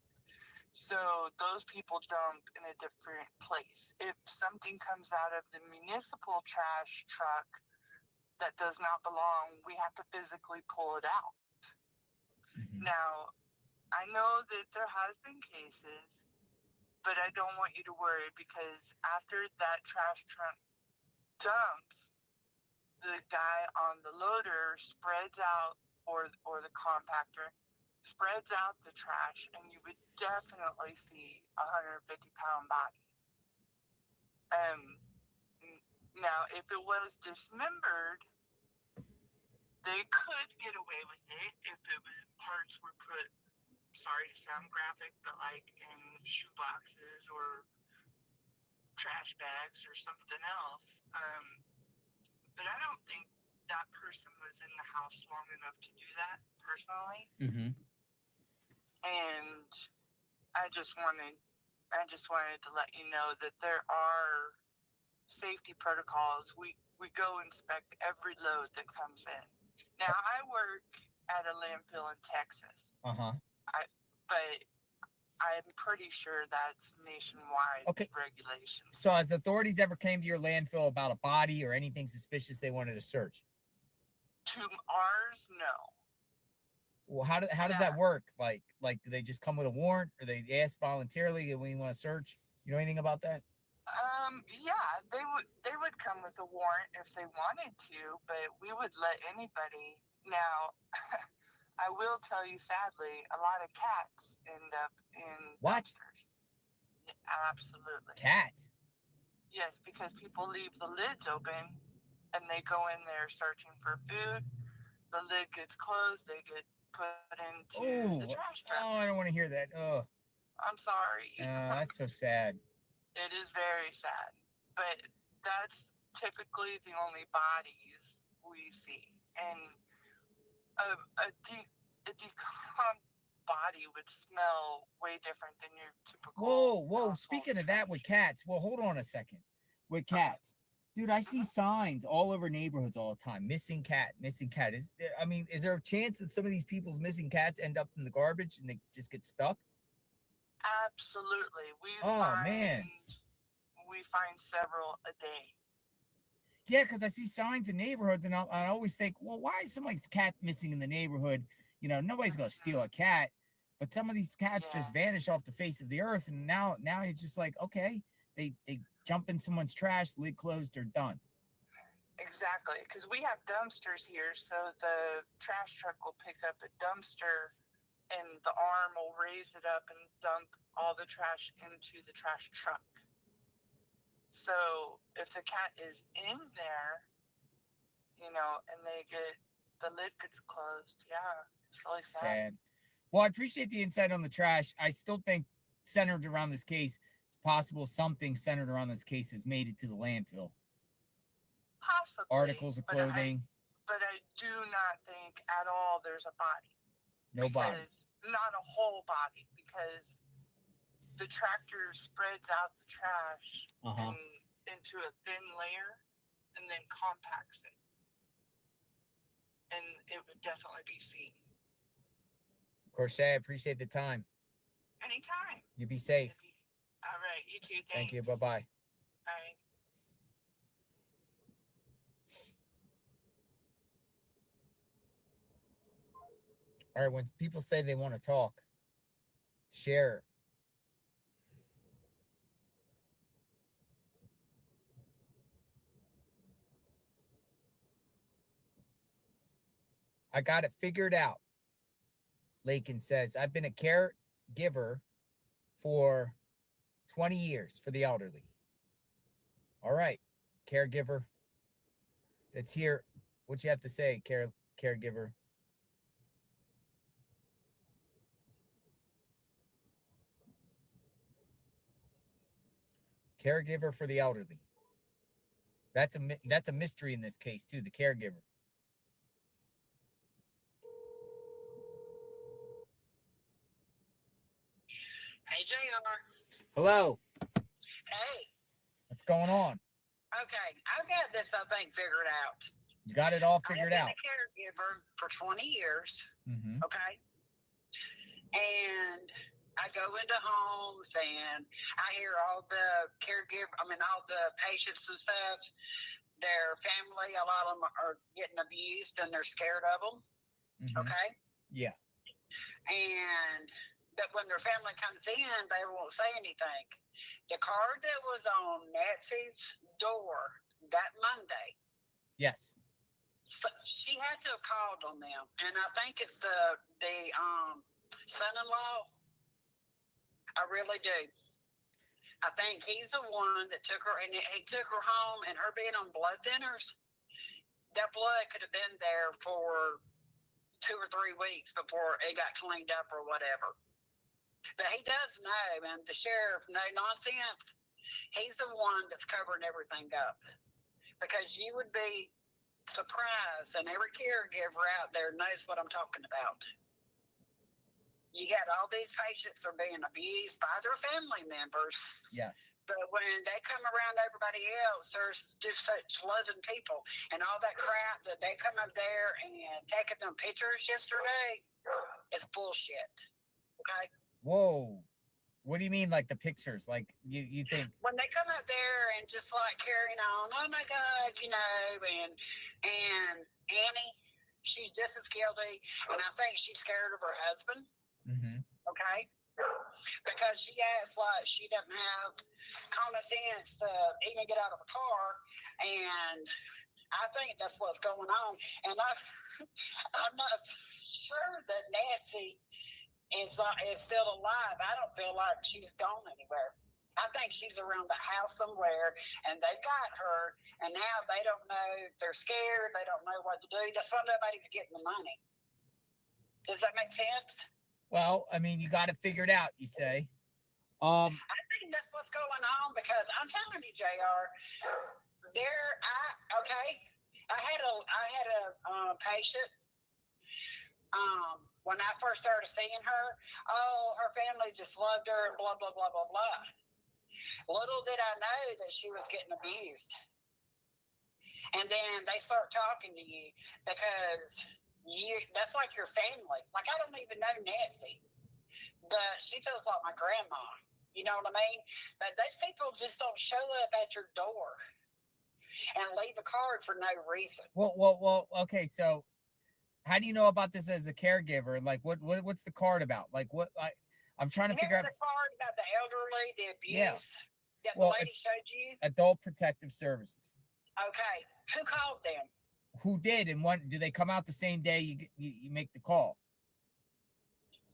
So those people dump in a different place. If something comes out of the municipal trash truck that does not belong, we have to physically pull it out. Mm-hmm. Now, I know that there has been cases, but I don't want you to worry, because after that trash truck dumps, the guy on the loader spreads out, or the compactor spreads out the trash, and you would definitely see a 150-pound body. Now, if it was dismembered, they could get away with it if parts were put, sorry to sound graphic, but like in shoe boxes or trash bags or something else. But I don't think that person was in the house long enough to do that, personally. Mm-hmm. And I just wanted to let you know that there are safety protocols. We go inspect every load that comes in. Now, I work at a landfill in Texas. Uh-huh. But I'm pretty sure that's nationwide regulation. So has authorities ever came to your landfill about a body or anything suspicious they wanted to search? To ours, no. Well, how does that work? Like do they just come with a warrant, or they ask voluntarily and we want to search? You know anything about that? Yeah, they would come with a warrant if they wanted to, but we would let anybody. Now, I will tell you, sadly, a lot of cats end up in dumpsters. Yeah, absolutely. Cats? Yes, because people leave the lids open and they go in there searching for food. The lid gets closed, they get put into the trash truck. Oh, I don't want to hear that. Oh. I'm sorry. That's so sad. It is very sad. But that's typically the only bodies we see. And a decomposed body would smell way different than your typical. Whoa. Speaking of that with cats, well, hold on a second. With cats. Dude, I see signs all over neighborhoods all the time. Missing cat. Is there a chance that some of these people's missing cats end up in the garbage and they just get stuck? Absolutely. We find several a day. Yeah, because I see signs in neighborhoods, and I always think, well, why is somebody's cat missing in the neighborhood? You know, nobody's going to steal a cat, but some of these cats just vanish off the face of the earth, and now you're just like, okay, they jump in someone's trash, lid closed, they're done. Exactly, because we have dumpsters here, so the trash truck will pick up a dumpster, and the arm will raise it up and dump all the trash into the trash truck. So if the cat is in there, and the lid gets closed, it's really sad. Well, I appreciate the insight on the trash. I still think centered around this case, it's possible something centered around this case has made it to the landfill. Possibly. Articles of clothing. But I do not think at all there's a body. No body. Not a whole body, because the tractor spreads out the trash into a thin layer and then compacts it. And it would definitely be seen. Crochet, I appreciate the time. Anytime. You be safe. All right, you too. Thanks. Thank you. Bye-bye. Bye. All right, when people say they want to talk, share. I got it figured out. Lakin says, I've been a caregiver for 20 years for the elderly. All right, caregiver. That's here. What you have to say, caregiver? Caregiver for the elderly. That's a mystery in this case too. The caregiver. Hey, JR. Hello. Hey. What's going on? Okay, I've got this, I think, figured out. You got it all figured out. I've been a caregiver for 20 years. Mm-hmm. Okay. And I go into homes and I hear all the all the patients and stuff, their family, a lot of them are getting abused and they're scared of them. Mm-hmm. Okay. Yeah. And but when their family comes in, they won't say anything. The card that was on Nancy's door that Monday. Yes. So she had to have called on them, and I think it's the son-in-law. I really do. I think he's the one that took her, and he took her home, and her being on blood thinners, that blood could have been there for 2 or 3 weeks before it got cleaned up or whatever. But he does know, and the sheriff, no nonsense, he's the one that's covering everything up. Because you would be surprised, and every caregiver out there knows what I'm talking about. You got all these patients are being abused by their family members. Yes. But when they come around everybody else, there's just such loving people. And all that crap that they come up there and taking them pictures yesterday is bullshit. Okay? Whoa. What do you mean, like the pictures? Like you think when they come up there and just like carrying on, oh my God, and Annie, she's just as guilty, and I think she's scared of her husband. Mm-hmm. Okay, because she acts like she doesn't have common sense to even get out of a car, and I think that's what's going on. And I'm not sure that Nancy is still alive. I don't feel like she's gone anywhere. I think she's around the house somewhere, and they got her, and now they don't know. They're scared. They don't know what to do. That's why nobody's getting the money. Does that make sense? Well, I mean, you got it figured out, you say. I think that's what's going on, because I'm telling you, JR, I had a patient, when I first started seeing her, her family just loved her and blah, blah, blah, blah, blah. Little did I know that she was getting abused. And then they start talking to you because that's like your family. Like, I don't even know Nancy, but she feels like my grandma. You know what I mean? But those people just don't show up at your door and leave a card for no reason. Well, okay, so how do you know about this as a caregiver? Like, what's the card about? Like, I'm trying to figure out. The card about the elderly, the abuse that the lady showed you? Adult Protective Services. Okay. Who called them? Who did, and when do they come out the same day you make the call?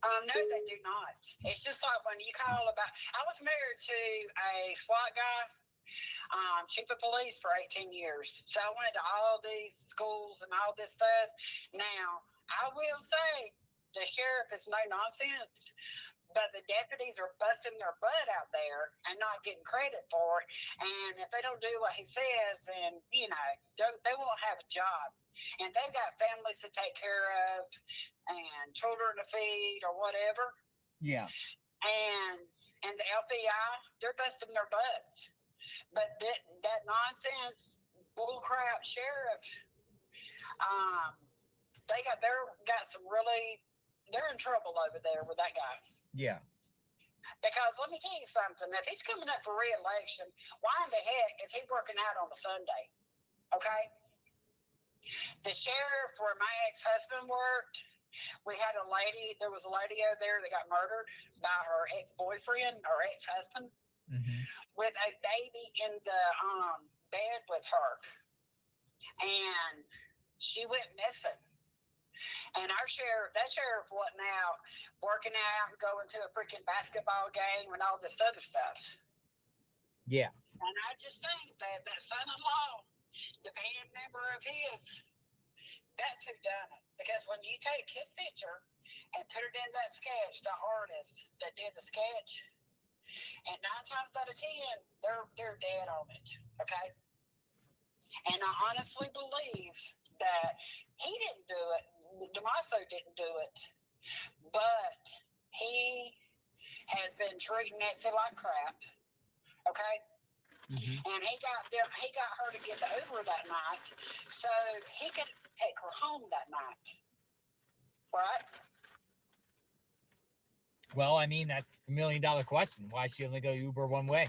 No, they do not. It's just like when you call about. I was married to a SWAT guy, chief of police for 18 years. So I went to all these schools and all this stuff. Now, I will say the sheriff is no nonsense, but the deputies are busting their butt out there and not getting credit for it. And if they don't do what he says, then, they won't have a job. And they've got families to take care of and children to feed or whatever. Yeah. And the FBI, they're busting their butts. But that nonsense bullcrap sheriff, they're in trouble over there with that guy. Yeah. Because let me tell you something, if he's coming up for re-election, why in the heck is he working out on a Sunday? Okay? The sheriff where my ex-husband worked, We had a lady, there was a lady over there that got murdered by her ex-boyfriend or ex-husband with a baby in the bed with her. And she went missing. And our sheriff, that sheriff wasn't out working out and going to a freaking basketball game and all this other stuff. Yeah. And I just think that son-in-law, the band member of his, that's who done it. Because when you take his picture and put it in that sketch, the artist that did the sketch, and 9 times out of 10, they're dead on it. Okay. And I honestly believe that he didn't do it. Damaso didn't do it, but he has been treating Nancy like crap. Okay. And he got her to get the Uber that night so he could take her home that night. Right? Well, I mean, that's the $1 million question. Why she only go Uber one way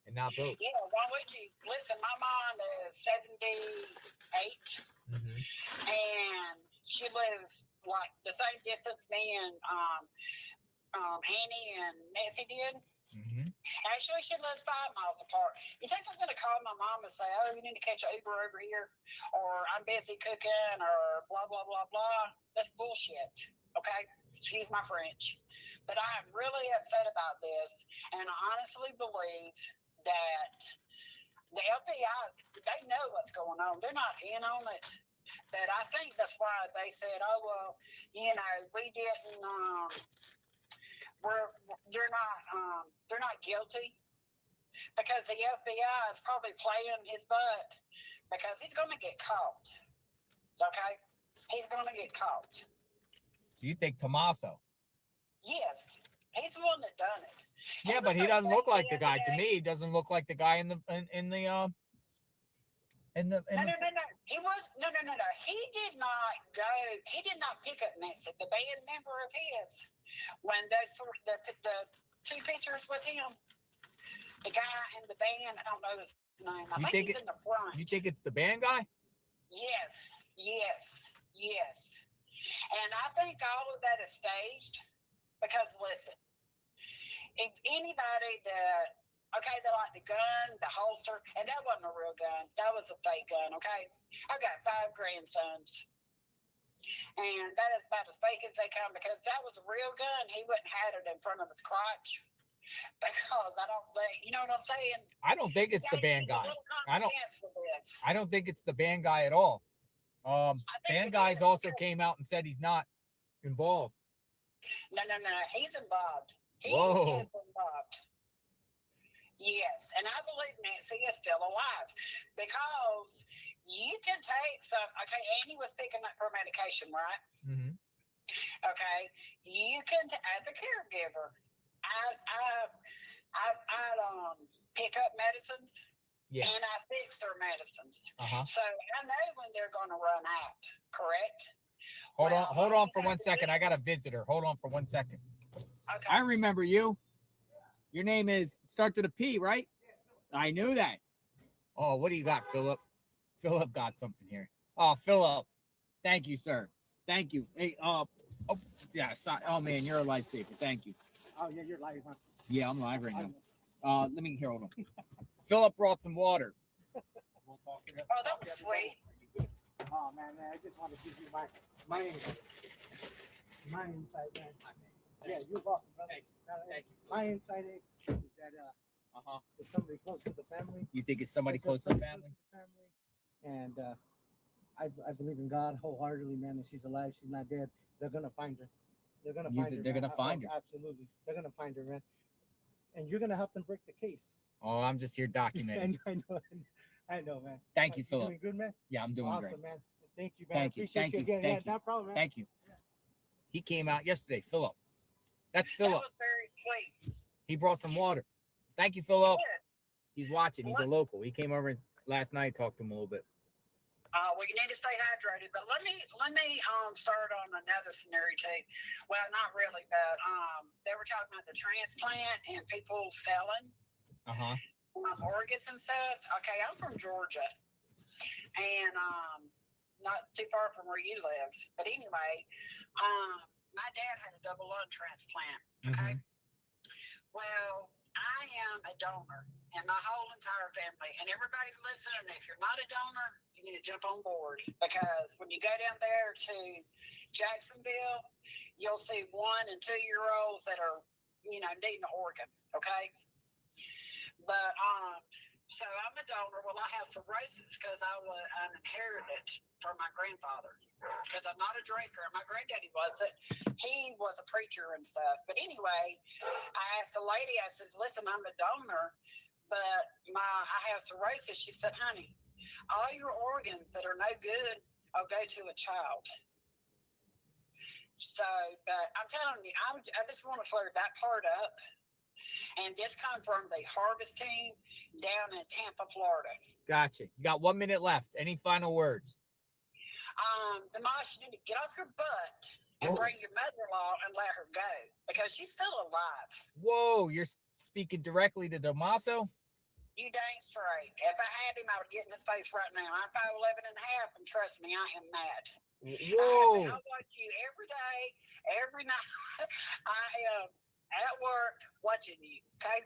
and not both? Yeah, why would you? Listen, my mom is 78, and she lives like the same distance me and Annie and Nancy did. Actually, she lives 5 miles apart. You think I'm going to call my mom and say, oh, you need to catch an Uber over here, or I'm busy cooking, or blah, blah, blah, blah? That's bullshit, okay? Excuse my French. But I am really upset about this, and I honestly believe that the FBI, they know what's going on. They're not in on it. But I think that's why they said, oh, well, you know, we didn't, they're not guilty, because the FBI is probably playing his butt, because he's going to get caught. Okay? He's going to get caught. So you think Tommaso? Yes. He's the one that done it. Yeah, but he doesn't look like the guy. To me, he doesn't look like the guy in the No. He did not go. He did not pick up Nancy, the band member of his, when those the 2 pictures with him. The guy in the band, I don't know his name. I think he's in the front. You think it's the band guy? Yes. And I think all of that is staged, because listen, if anybody that like the gun, the holster, and that wasn't a real gun. That was a fake gun, okay? I've got 5 grandsons. And that is about as fake as they come, because that was a real gun. He wouldn't have had it in front of his crotch, because I don't think, you know what I'm saying? I don't think it's the band guy. I don't think it's the band guy at all. Band guys also came out and said he's not involved. No. He's involved. He Whoa. is involved. Yes, and I believe Nancy is still alive, because you can take some. Okay, Annie was picking up her medication, right? Okay, you can, as a caregiver, I pick up medicines. Yeah. And I fixed her medicines. Uh-huh. So I know when they're going to run out. Correct? Hold on for 1 second. I got a visitor. Hold on for 1 second. Okay. I remember you. Your name is starts with a P, right? I knew that. Oh, what do you got, Philip? Philip got something here. Oh, Philip. Thank you, sir. Thank you. Hey, yeah. Sorry. Oh man, you're a lifesaver. Thank you. Oh yeah, you're live, huh? Yeah, I'm live right now. Let me hear. Hold on. Philip brought some water. Oh, that was sweet. Oh man, I just want to give you my insight, man. Yeah, you're welcome, brother. Thank you. My insight is that it's somebody close to the family. You think it's somebody close to the family? And I believe in God wholeheartedly, man. And she's alive. She's not dead. They're gonna find her. They're gonna find her. They're gonna find her. Absolutely. They're gonna find her, man. And you're gonna help them break the case. Oh, I'm just here documenting. I know, man. Thank you, Philip. Doing good, man. Yeah, I'm doing awesome, great. Man. Thank you, man. Thank you. Again. Thank you. No problem, man. Thank you. He came out yesterday, Philip. That's Philip. That was very sweet. He brought some water. Thank you, Philip. He's watching. He's a local. He came over last night, talked to him a little bit. Well, you need to stay hydrated. But let me start on another scenario too. Well, not really, but they were talking about the transplant and people selling organs and stuff. Okay, I'm from Georgia, and not too far from where you live. But anyway, my dad had a double lung transplant. Okay. Well, I am a donor, and my whole entire family, and everybody listening, if you're not a donor, you need to jump on board, because when you go down there to Jacksonville, you'll see 1 and 2 year olds that are, needing an organ. Okay. But so I'm a donor. Well, I have cirrhosis because I inherited it from my grandfather, because I'm not a drinker. My granddaddy wasn't. He was a preacher and stuff. But anyway, I asked the lady, I says, listen, I'm a donor, but I have cirrhosis. She said, honey, all your organs that are no good, I'll go to a child. So, but I'm telling you, I just want to clear that part up. And this comes from the harvest team down in Tampa, Florida. Gotcha. You got 1 minute left. Any final words? Demosh, you need to get off your butt and bring your mother-in-law and let her go, because she's still alive. Whoa, you're speaking directly to Damaso? You dang straight. If I had him, I would get in his face right now. I'm 5'11 and a half, and trust me, I am mad. Whoa. I watch you every day, every night. I am at work watching you, okay?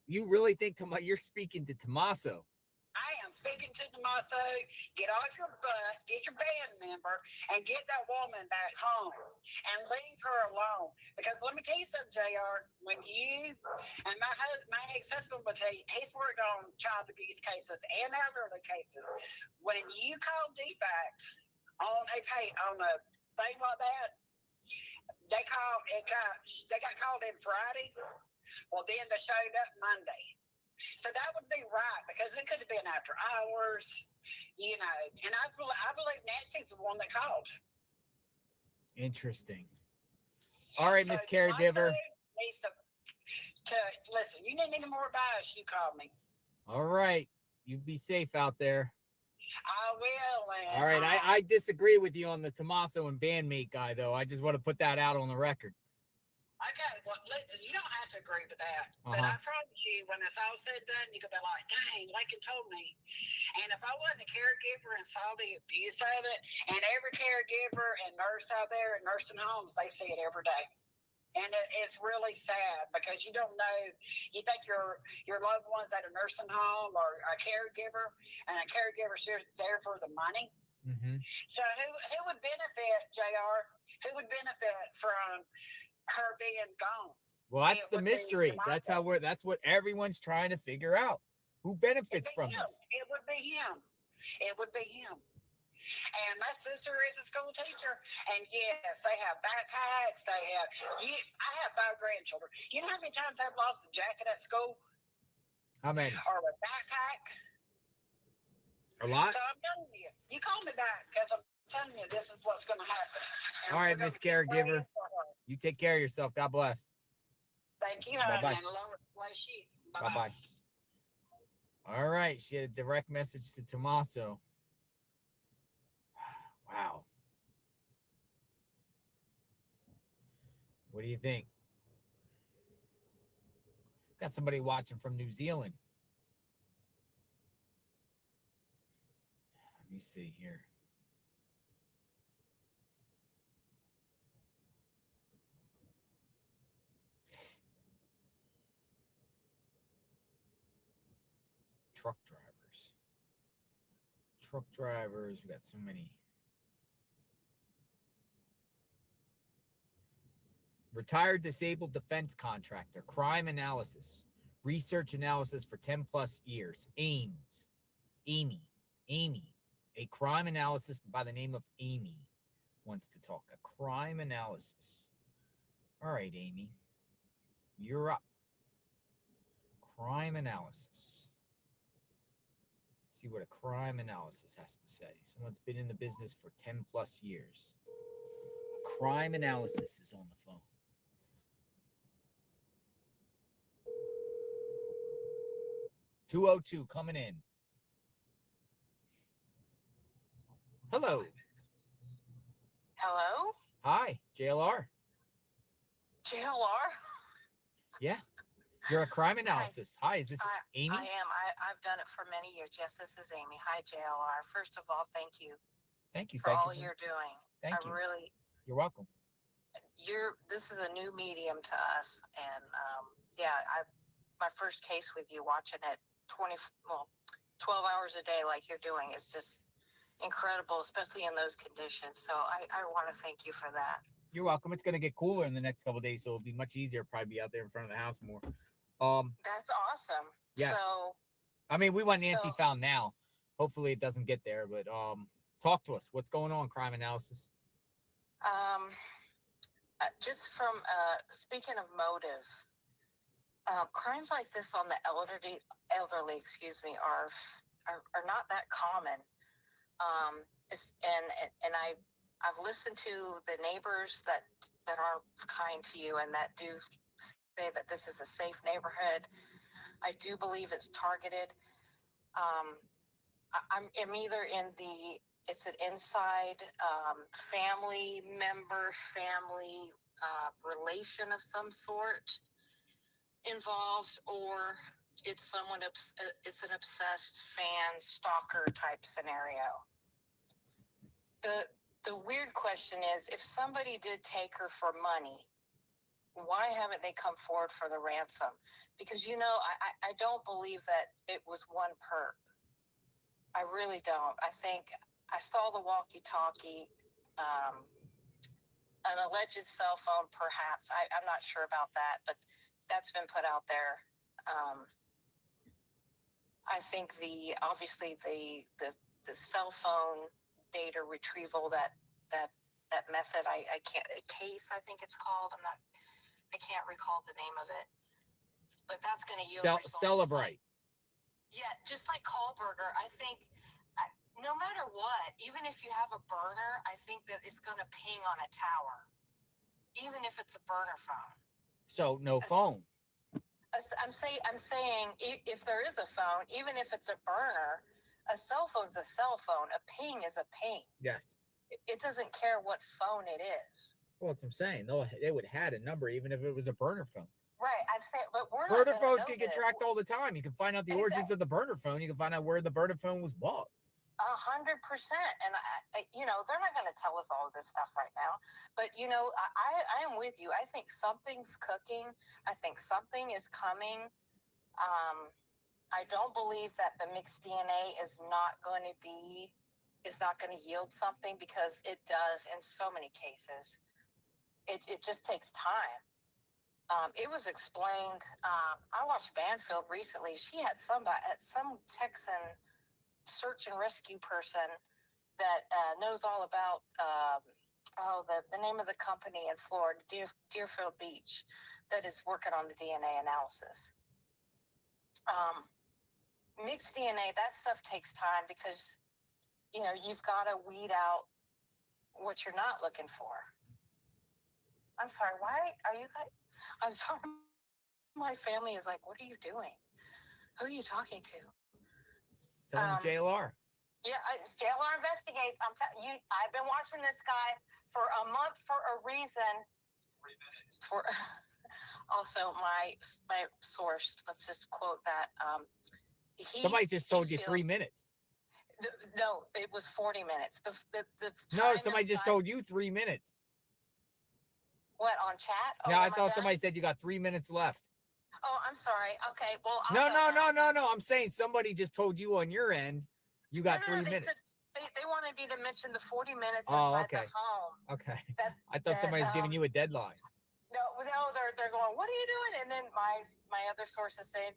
You really think you're speaking to Tommaso? I am speaking to Tommaso. Get off your butt, get your band member, and get that woman back home, and leave her alone. Because let me tell you something, JR. When you and my ex-husband would tell you, he's worked on child abuse cases and elderly cases. When you call DFACS on a thing like that, they got called in Friday. Well, then they showed up Monday. So that would be right, because it could have been after hours, and I believe Nancy's the one that called. Interesting. All right, Miss Caregiver. Needs to listen. You need any more advice, you call me. All right. You be safe out there. I will. All right. I disagree with you on the Tommaso and bandmate guy, though. I just want to put that out on the record. Okay, well, listen, you don't have to agree with that. But I promise you, when it's all said and done, you could be like, dang, Lincoln told me. And if I wasn't a caregiver and saw the abuse of it, and every caregiver and nurse out there in nursing homes, they see it every day. And it's really sad, because you don't know. You think your loved one's at a nursing home or a caregiver, and a caregiver's there for the money. So who would benefit, JR? Who would benefit from her being gone? Well, that's the mystery. That's what everyone's trying to figure out. Who benefits from this? It would be him. It would be him. And my sister is a school teacher, and yes, they have backpacks. I have 5 grandchildren. You know how many times I've lost a jacket at school? How many? Or a backpack? A lot? So I'm telling you, you call me back, because I'm telling you, this is what's going to happen. And all right, Miss Caregiver. You take care of yourself. God bless. Thank you, honey. Bye-bye. And along with you. Bye-bye. All right. She had a direct message to Tommaso. Wow. What do you think? Got somebody watching from New Zealand. Let me see here. Truck drivers. We got so many. Retired disabled defense contractor, crime analysis, research analysis for 10 plus years. Amy, a crime analysis by the name of Amy wants to talk. A crime analysis. All right, Amy, you're up. Crime analysis. See what a crime analysis has to say. Someone's been in the business for 10 plus years. A crime analysis is on the phone. $202 coming in. Hello. Hello? Hi, JLR. JLR? Yeah. You're a crime analysis. Hi, is this Amy? I am. I've done it for many years. Yes, this is Amy. Hi, JLR. First of all, thank you Thank you. for all you're doing. Thank you. Really, You're welcome. this is a new medium to us, and my first case with you, watching it 12 hours a day like you're doing is just incredible, especially in those conditions. So I want to thank you for that. You're welcome. It's going to get cooler in the next couple of days, so it'll be much easier. Probably be out there in front of the house more. That's awesome. Yes. So, I mean, we want Nancy found now. Hopefully, it doesn't get there. But talk to us. What's going on, crime analysis? just from speaking of motive, crimes like this on the elderly, are not that common. I've listened to the neighbors that are kind to you and that do say that this is a safe neighborhood. I do believe it's targeted. I'm either in it's an inside family member, family relation of some sort involved, or it's it's an obsessed fan stalker type scenario. The weird question is, if somebody did take her for money, why haven't they come forward for the ransom? Because, I don't believe that it was one perp. I really don't. I think I saw the walkie-talkie, an alleged cell phone, perhaps. I'm not sure about that, but that's been put out there. I think obviously the cell phone data retrieval, that method, I can't, case, I think it's called. I can't recall the name of it, but that's going to yield results. Celebrate. Yeah, just like Kohlberger, I think no matter what, even if you have a burner, I think that it's going to ping on a tower, even if it's a burner phone. So no phone. I'm saying if there is a phone, even if it's a burner, a cell phone's a cell phone. A ping is a ping. Yes. It doesn't care what phone it is. Well, that's what I'm saying. They would have had a number even if it was a burner phone. Right. I'm saying, but we're not burner phones can get tracked all the time. You can find out the origins of the burner phone. You can find out where the burner phone was bought. 100%. And they're not going to tell us all of this stuff right now. But I am with you. I think something's cooking. I think something is coming. I don't believe that the mixed DNA is not going to yield something, because it does in so many cases. It just takes time. It was explained. I watched Banfield recently. She had some Texan search and rescue person that knows all about the name of the company in Florida, Deerfield Beach, that is working on the DNA analysis. Mixed DNA, that stuff takes time, because you've got to weed out what you're not looking for. I'm sorry, why are you guys? I'm sorry, my family is like, what are you doing? Who are you talking to? Tell them JLR. Yeah, JLR Investigates. I've been watching this guy for a month for a reason. 3 minutes. Also, my source, let's just quote that. Somebody just told you 3 minutes. No, it was 40 minutes. No, somebody just told you 3 minutes. What, on chat? Yeah, I thought somebody said you got 3 minutes left. Oh, I'm sorry. Okay, well, No. I'm saying somebody just told you on your end you got 3 minutes. They wanted me to mention the 40 minutes inside the home. Okay. I thought somebody's giving you a deadline. No, they're going, what are you doing? And then my other sources say,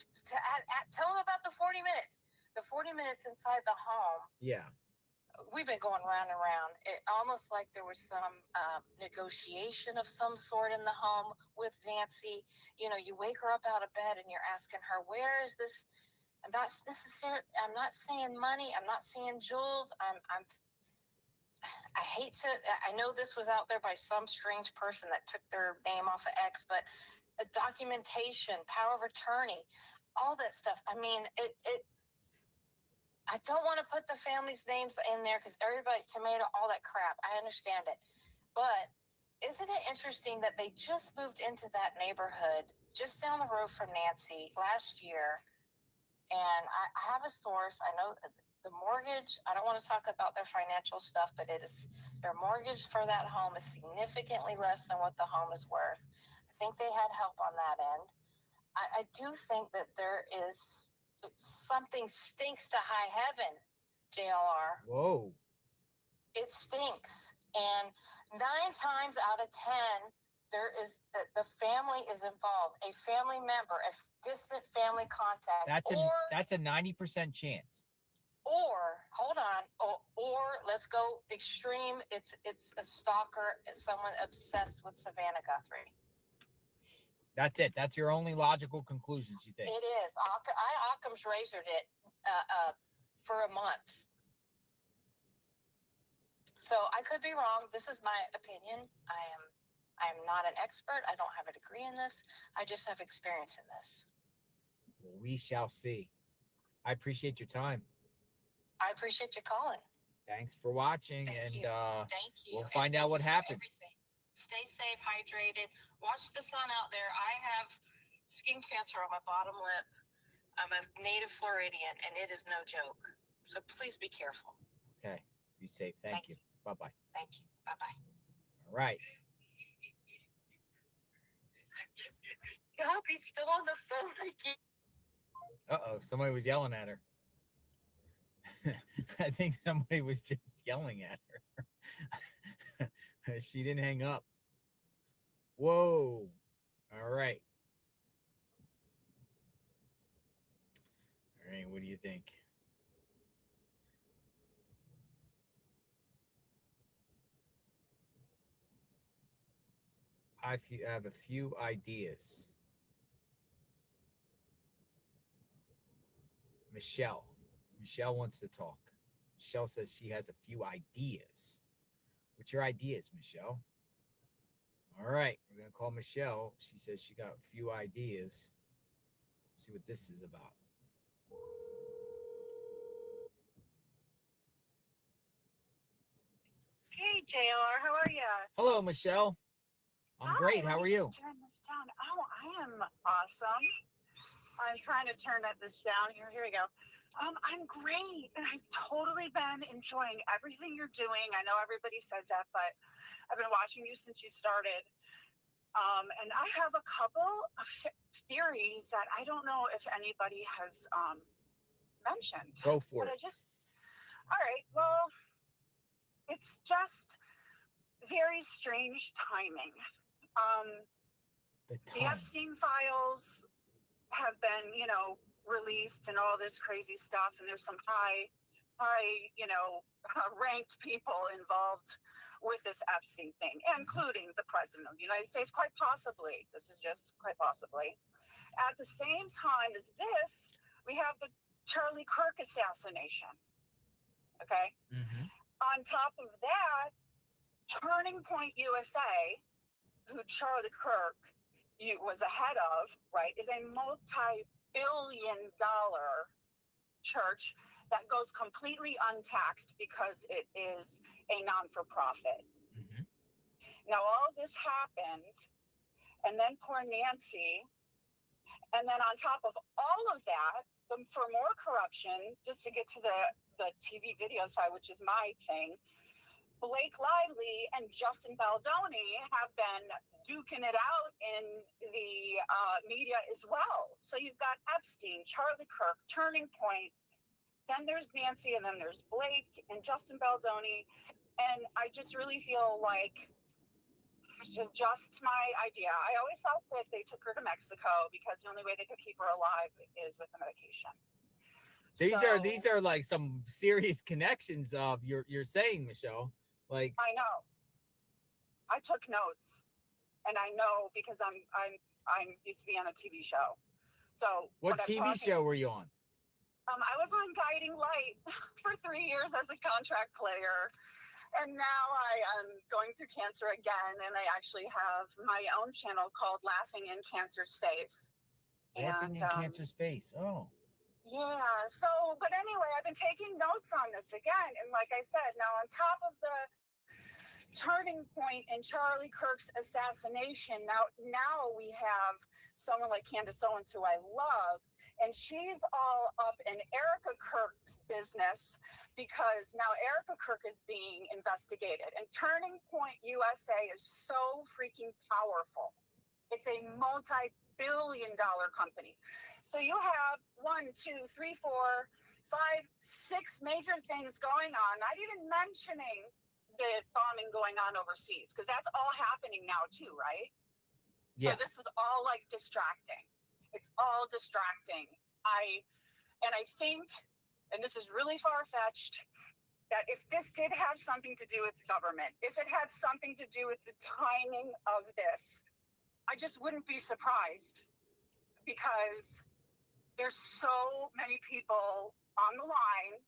tell them about the 40 minutes. The 40 minutes inside the home. Yeah. We've been going round and round. It almost like there was some negotiation of some sort in the home with Nancy. You wake her up out of bed and you're asking her, where is this? I'm not saying money. I'm not saying jewels. I hate to, I know this was out there by some strange person that took their name off of X, but documentation, power of attorney, all that stuff. I mean, I don't want to put the family's names in there because everybody, tomato, all that crap. I understand it. But isn't it interesting that they just moved into that neighborhood just down the road from Nancy last year? And I have a source. I know the mortgage, I don't want to talk about their financial stuff, but it is their mortgage for that home is significantly less than what the home is worth. I think they had help on that end. I do think that there is something stinks to high heaven, JLR. Whoa. It stinks. And 9 times out of 10, there is the family is involved, a family member, a distant family contact. That's a 90% chance. Or hold on, or let's go extreme. It's a stalker, it's someone obsessed with Savannah Guthrie. That's it. That's your only logical conclusions, you think? It is. I Occam's razored it for a month. So I could be wrong. This is my opinion. I am not an expert. I don't have a degree in this. I just have experience in this. Well, we shall see. I appreciate your time. I appreciate you calling. Thanks for watching. Thank and you. Thank you. We'll find out what happened. Stay safe, hydrated. Watch the sun out there. I have skin cancer on my bottom lip. I'm a native Floridian, and it is no joke. So please be careful. Okay. Be safe. Thank you. Bye-bye. Thank you. Bye-bye. All right. I hope he's still on the phone. Uh-oh. Somebody was yelling at her. I think somebody was just yelling at her. She didn't hang up. Whoa. All right. All right. What do you think? I have a few ideas. Michelle wants to talk. Michelle says she has a few ideas. What's your ideas, Michelle? All right, we're going to call Michelle. She says she got a few ideas. See what this is about. Hey, JR, how are you? Hello, Michelle. I'm great. How are you? Turn this down. Oh, I am awesome. I'm trying to turn this down here. Here we go. I'm great, and I've totally been enjoying everything you're doing. I know everybody says that, but I've been watching you since you started. And I have a couple of theories that I don't know if anybody has mentioned. Go for but it. All right. Well, it's just very strange timing. The Epstein files have been, released and all this crazy stuff, and there's some high, ranked people involved with this Epstein thing, including the president of the United States, quite possibly. This is just quite possibly. At the same time as this, we have the Charlie Kirk assassination. Okay. Mm-hmm. On top of that, Turning Point USA, who Charlie Kirk was a head of, right, is a multi-billion-dollar church that goes completely untaxed because it is a non-for-profit. Mm-hmm. Now, all this happened, and then poor Nancy, and then on top of all of that, for more corruption, just to get to the TV video side, which is my thing, Blake Lively and Justin Baldoni have been duking it out in the media as well. So you've got Epstein, Charlie Kirk, Turning Point, then there's Nancy, and then there's Blake and Justin Baldoni. And I just really feel like it's just my idea. I always thought that they took her to Mexico because the only way they could keep her alive is with the medication. These are like some serious connections of you're saying, Michelle. Like I know. I took notes, and I know because I'm used to be on a TV show. So what TV show were you on? I was on Guiding Light for 3 years as a contract player, and now I am going through cancer again, and I actually have my own channel called Laughing in Cancer's Face. Laughing in Cancer's Face. Oh. Yeah. So, but anyway, I've been taking notes on this again, and like I said, now on top of the turning point in Charlie Kirk's assassination. Now we have someone like Candace Owens, who I love, and she's all up in Erica Kirk's business because now Erica Kirk is being investigated. And Turning Point USA is so freaking powerful. It's a multi-billion-dollar company. So you have 1, 2, 3, 4, 5, 6 major things going on, not even mentioning the bombing going on overseas, because that's all happening now too, right? Yeah. So this is all like distracting. It's all distracting. I think, and this is really far-fetched, that if this did have something to do with government, if it had something to do with the timing of this, I just wouldn't be surprised, because there's so many people on the line.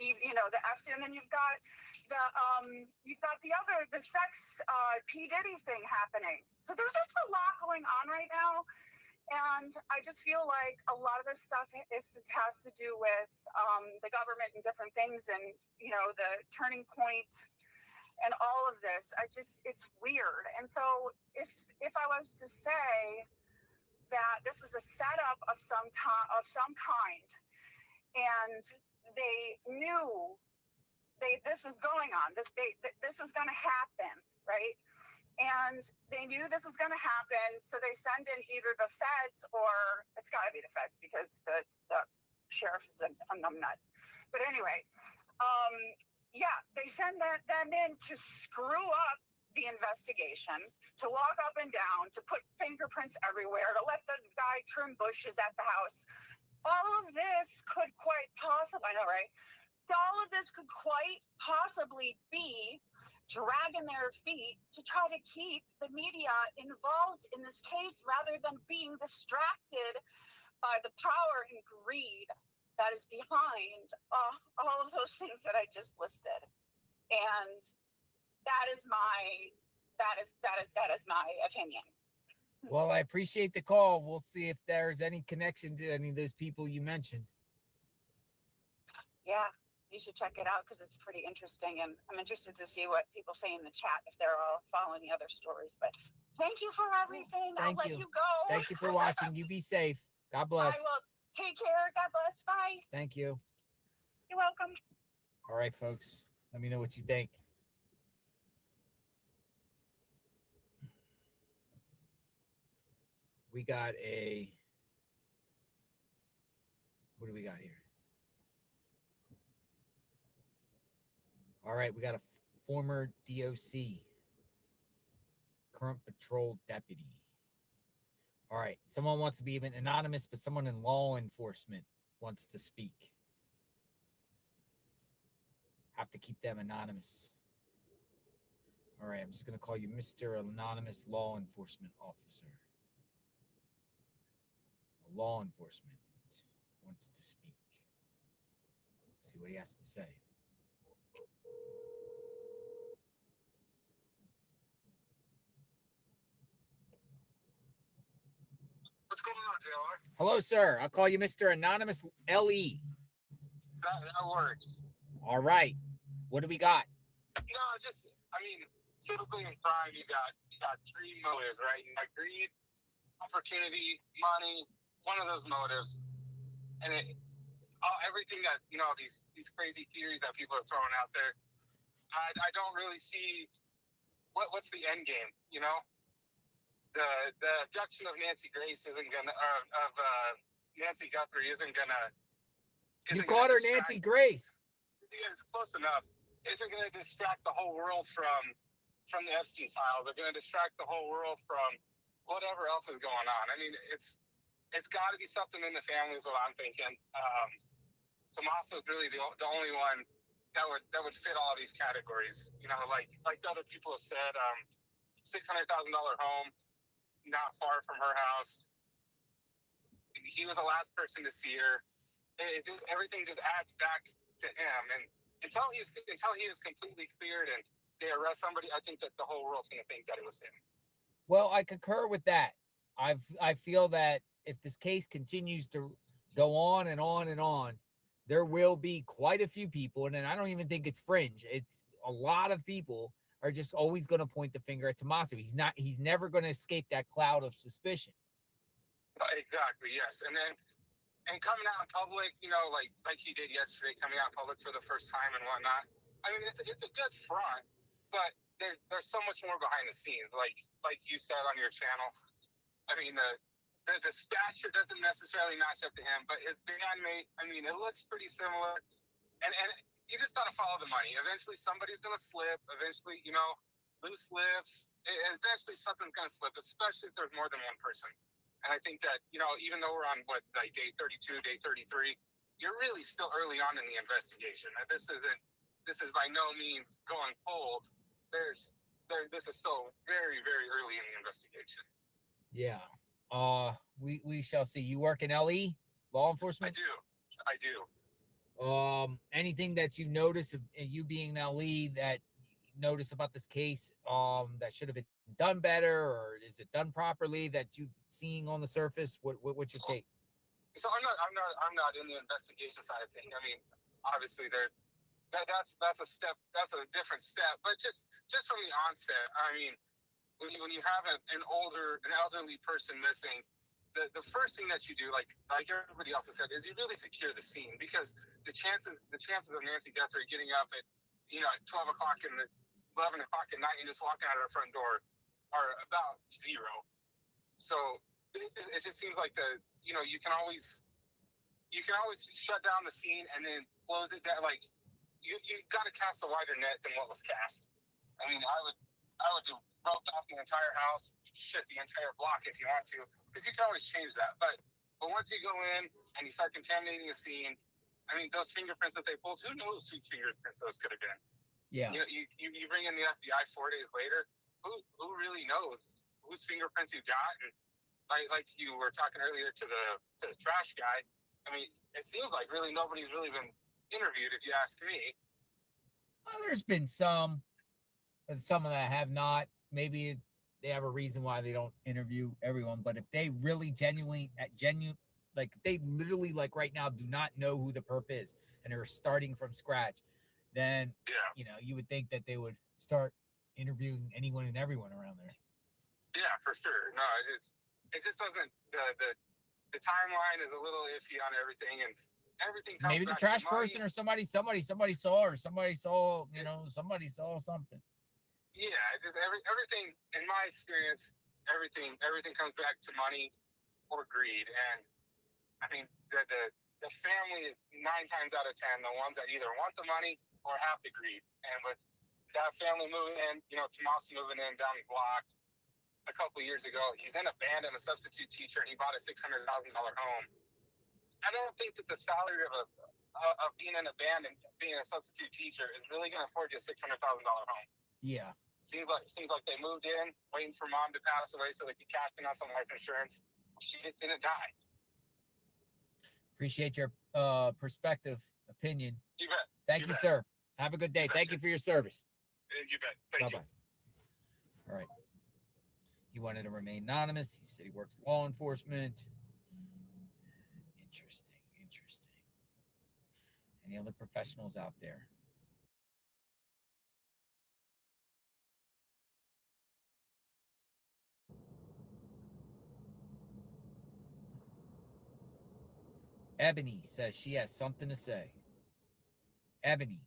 You know, the FC, and then you've got the sex P. Diddy thing happening. So there's just a lot going on right now. And I just feel like a lot of this stuff has to do with the government and different things, and, you know, the Turning Point and all of this. It's weird. And so if I was to say that this was a setup of some kind, and they knew this was going on, this was going to happen, right? And they knew this was going to happen, so they send in either the feds, or it's got to be the feds, because the sheriff is a numbnut. But anyway, they send them in to screw up the investigation, to walk up and down, to put fingerprints everywhere, to let the guy trim bushes at the house. All of this could quite possibly, I know, right? All of this could quite possibly be dragging their feet to try to keep the media involved in this case, rather than being distracted by the power and greed that is behind all of those things that I just listed. And that is my opinion. Well, I appreciate the call. We'll see if there's any connection to any of those people you mentioned. Yeah, you should check it out, because it's pretty interesting, and I'm interested to see what people say in the chat, if they're all following the other stories. But thank you for everything. I'll let you go. Thank you for watching. You be safe. God bless. I will. Take care. God bless. Bye. Thank you. You're welcome. All right, folks. Let me know what you think. We got what do we got here? All right, we got a former DOC, current patrol deputy. All right, someone wants to be even anonymous, but someone in law enforcement wants to speak. Have to keep them anonymous. All right, I'm just going to call you Mr. Anonymous Law Enforcement Officer. Law enforcement wants to speak. Let's see what he has to say. What's going on, JR? Hello, sir. I'll call you Mr. Anonymous LE. That works. All right. What do we got? Typically in crime, you got three motives, right? You got greed, opportunity, money, one of those motives. And everything that, these crazy theories that people are throwing out there, I don't really see what's the end game, The abduction of Nancy Grace isn't gonna, Nancy Guthrie isn't gonna. You called her Nancy Grace. Yeah, it's close enough. Isn't gonna distract the whole world from the Epstein file. They're gonna distract the whole world from whatever else is going on. I mean, it's got to be something in the family is what I'm thinking. Tommaso is really the only one that would fit all these categories. Like the other people have said, $600,000 home, not far from her house. He was the last person to see her. Everything just adds back to him, and until he is completely cleared and they arrest somebody, I think that the whole world's going to think that it was him. Well, I concur with that. I feel that if this case continues to go on and on and on, there will be quite a few people, and I don't even think it's fringe. It's a lot of people are just always going to point the finger at Tommaso. He's never going to escape that cloud of suspicion. Exactly, yes. And coming out in public, you know, like he did yesterday, coming out in public for the first time and whatnot. I mean, it's a good front, but there's so much more behind the scenes. Like you said on your channel, I mean, the stature doesn't necessarily match up to him, but his bandmate, I mean, it looks pretty similar. And you just got to follow the money. Eventually, somebody's going to slip. Eventually, you know, loose lips. Eventually, something's going to slip, especially if there's more than one person. And I think that, you know, even though we're on, day 32, day 33, you're really still early on in the investigation. This is by no means going cold. This is still very, very early in the investigation. Yeah. We shall see. You work in LE, law enforcement? I do. Anything that you notice of you being in LE that you notice about this case, that should have been done better, or is it done properly that you've seen on the surface? What's your take? So I'm not in the investigation side of things. I mean, obviously that's a step, that's a different step, but just from the onset, I mean, when you have an elderly person missing, the first thing that you do, like everybody else has said, is you really secure the scene, because the chances of Nancy Guthrie getting up at, you know, at 12 o'clock and 11 o'clock at night and just walking out of her front door are about zero. So it just seems like you can always shut down the scene and then close it down. Like you got to cast a wider net than what was cast. I mean, I would do roped off the entire house, shit the entire block if you want to, because you can always change that. But once you go in and you start contaminating the scene, I mean, those fingerprints that they pulled, who knows whose fingerprints those could have been? Yeah. You bring in the FBI 4 days later, who really knows whose fingerprints you got? And like you were talking earlier to the trash guy, I mean, it seems like really nobody's really been interviewed, if you ask me. Well, there's been some, but some of that have not. Maybe they have a reason why they don't interview everyone, but if they really genuinely, like they literally, like right now, do not know who the perp is and they're starting from scratch, then, you know, you would think that they would start interviewing anyone and everyone around there. Yeah, for sure. No, it just doesn't, the timeline is a little iffy on everything, and everything comes Maybe the back to trash money. person or somebody saw, or somebody saw, you know, somebody saw something. Yeah, everything, in my experience, everything comes back to money or greed. And I mean, the family is 9 times out of 10 the ones that either want the money or have the greed. And with that family moving in, you know, Tomas moving in down the block a couple of years ago, he's in a band and a substitute teacher, and he bought a $600,000 home. I don't think that the salary of being in a band and being a substitute teacher is really going to afford you a $600,000 home. Yeah. Seems like they moved in, waiting for mom to pass away so they could cash in on some life insurance. She just didn't die. Appreciate your perspective, opinion. You bet. Thank you, sir. Have a good day. Thank you for your service. You bet. Thank you. All right. He wanted to remain anonymous. He said he works in law enforcement. Interesting. Any other professionals out there? Ebony says she has something to say. Ebony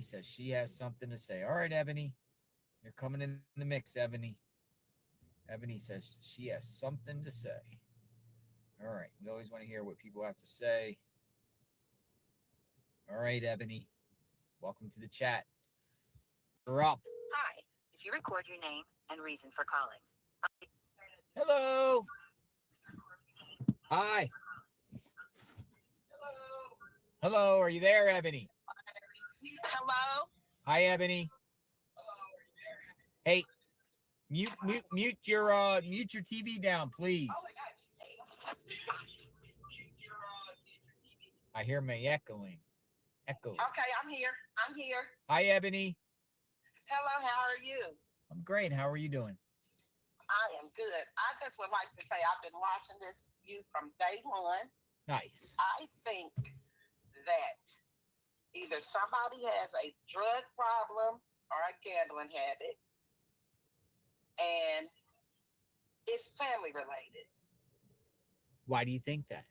says she has something to say. All right, Ebony. You're coming in the mix, Ebony. Ebony says she has something to say. All right. We always want to hear what people have to say. All right, Ebony. Welcome to the chat. You're up. Hi. If you record your name and reason for calling. Hello. Hi. Hello. Are you there, Ebony? Hello. Hi, Ebony. Hey, mute your TV down, please. I hear my echoing. Echo. Okay, I'm here. Hi, Ebony. Hello, how are you? I'm great. How are you doing? I am good. I just would like to say I've been watching you from day one. Nice. I think that either somebody has a drug problem or a gambling habit, and it's family related. Why do you think that?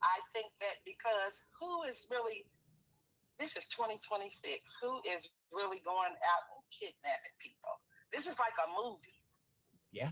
I think that because who is really, this is 2026, who is really going out and kidnapping people? This is like a movie. Yeah.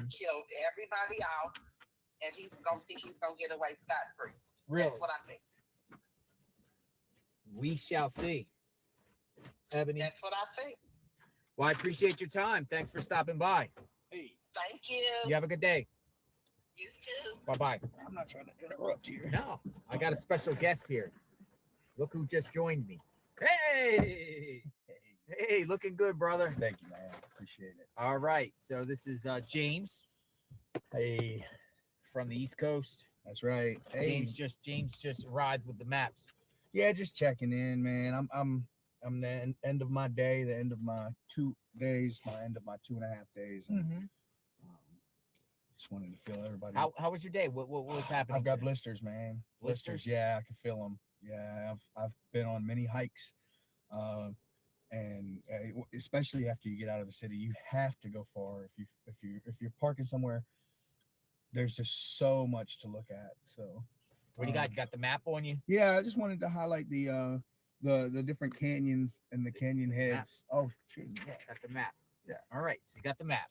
killed everybody out, and he's gonna think he's gonna get away scot free. Really? That's what I think. We shall see. Ebony. That's what I think. Well, I appreciate your time. Thanks for stopping by. Hey. Thank you. You have a good day. You too. Bye-bye. I'm not trying to interrupt here. No, I got a special guest here. Look who just joined me. Hey! Hey, looking good, brother. Thank you, man. Appreciate it. All right. So this is James. Hey. From the East Coast. That's right. Hey. James just arrived with the maps. Yeah, just checking in, man. I'm the end of my day, the end of my 2 days, my end of my 2.5 days. And, just wanted to feel everybody. How was your day? What was happening? I've got today? blisters, man. Blisters? Yeah, I can feel them. Yeah, I've been on many hikes, and especially after you get out of the city, you have to go far. If you're parking somewhere, there's just so much to look at. So, what do you got? You got the map on you? Yeah, I just wanted to highlight the different canyons and the canyon heads. Oh, shoot. Yeah, got the map. Yeah. All right. So you got the map.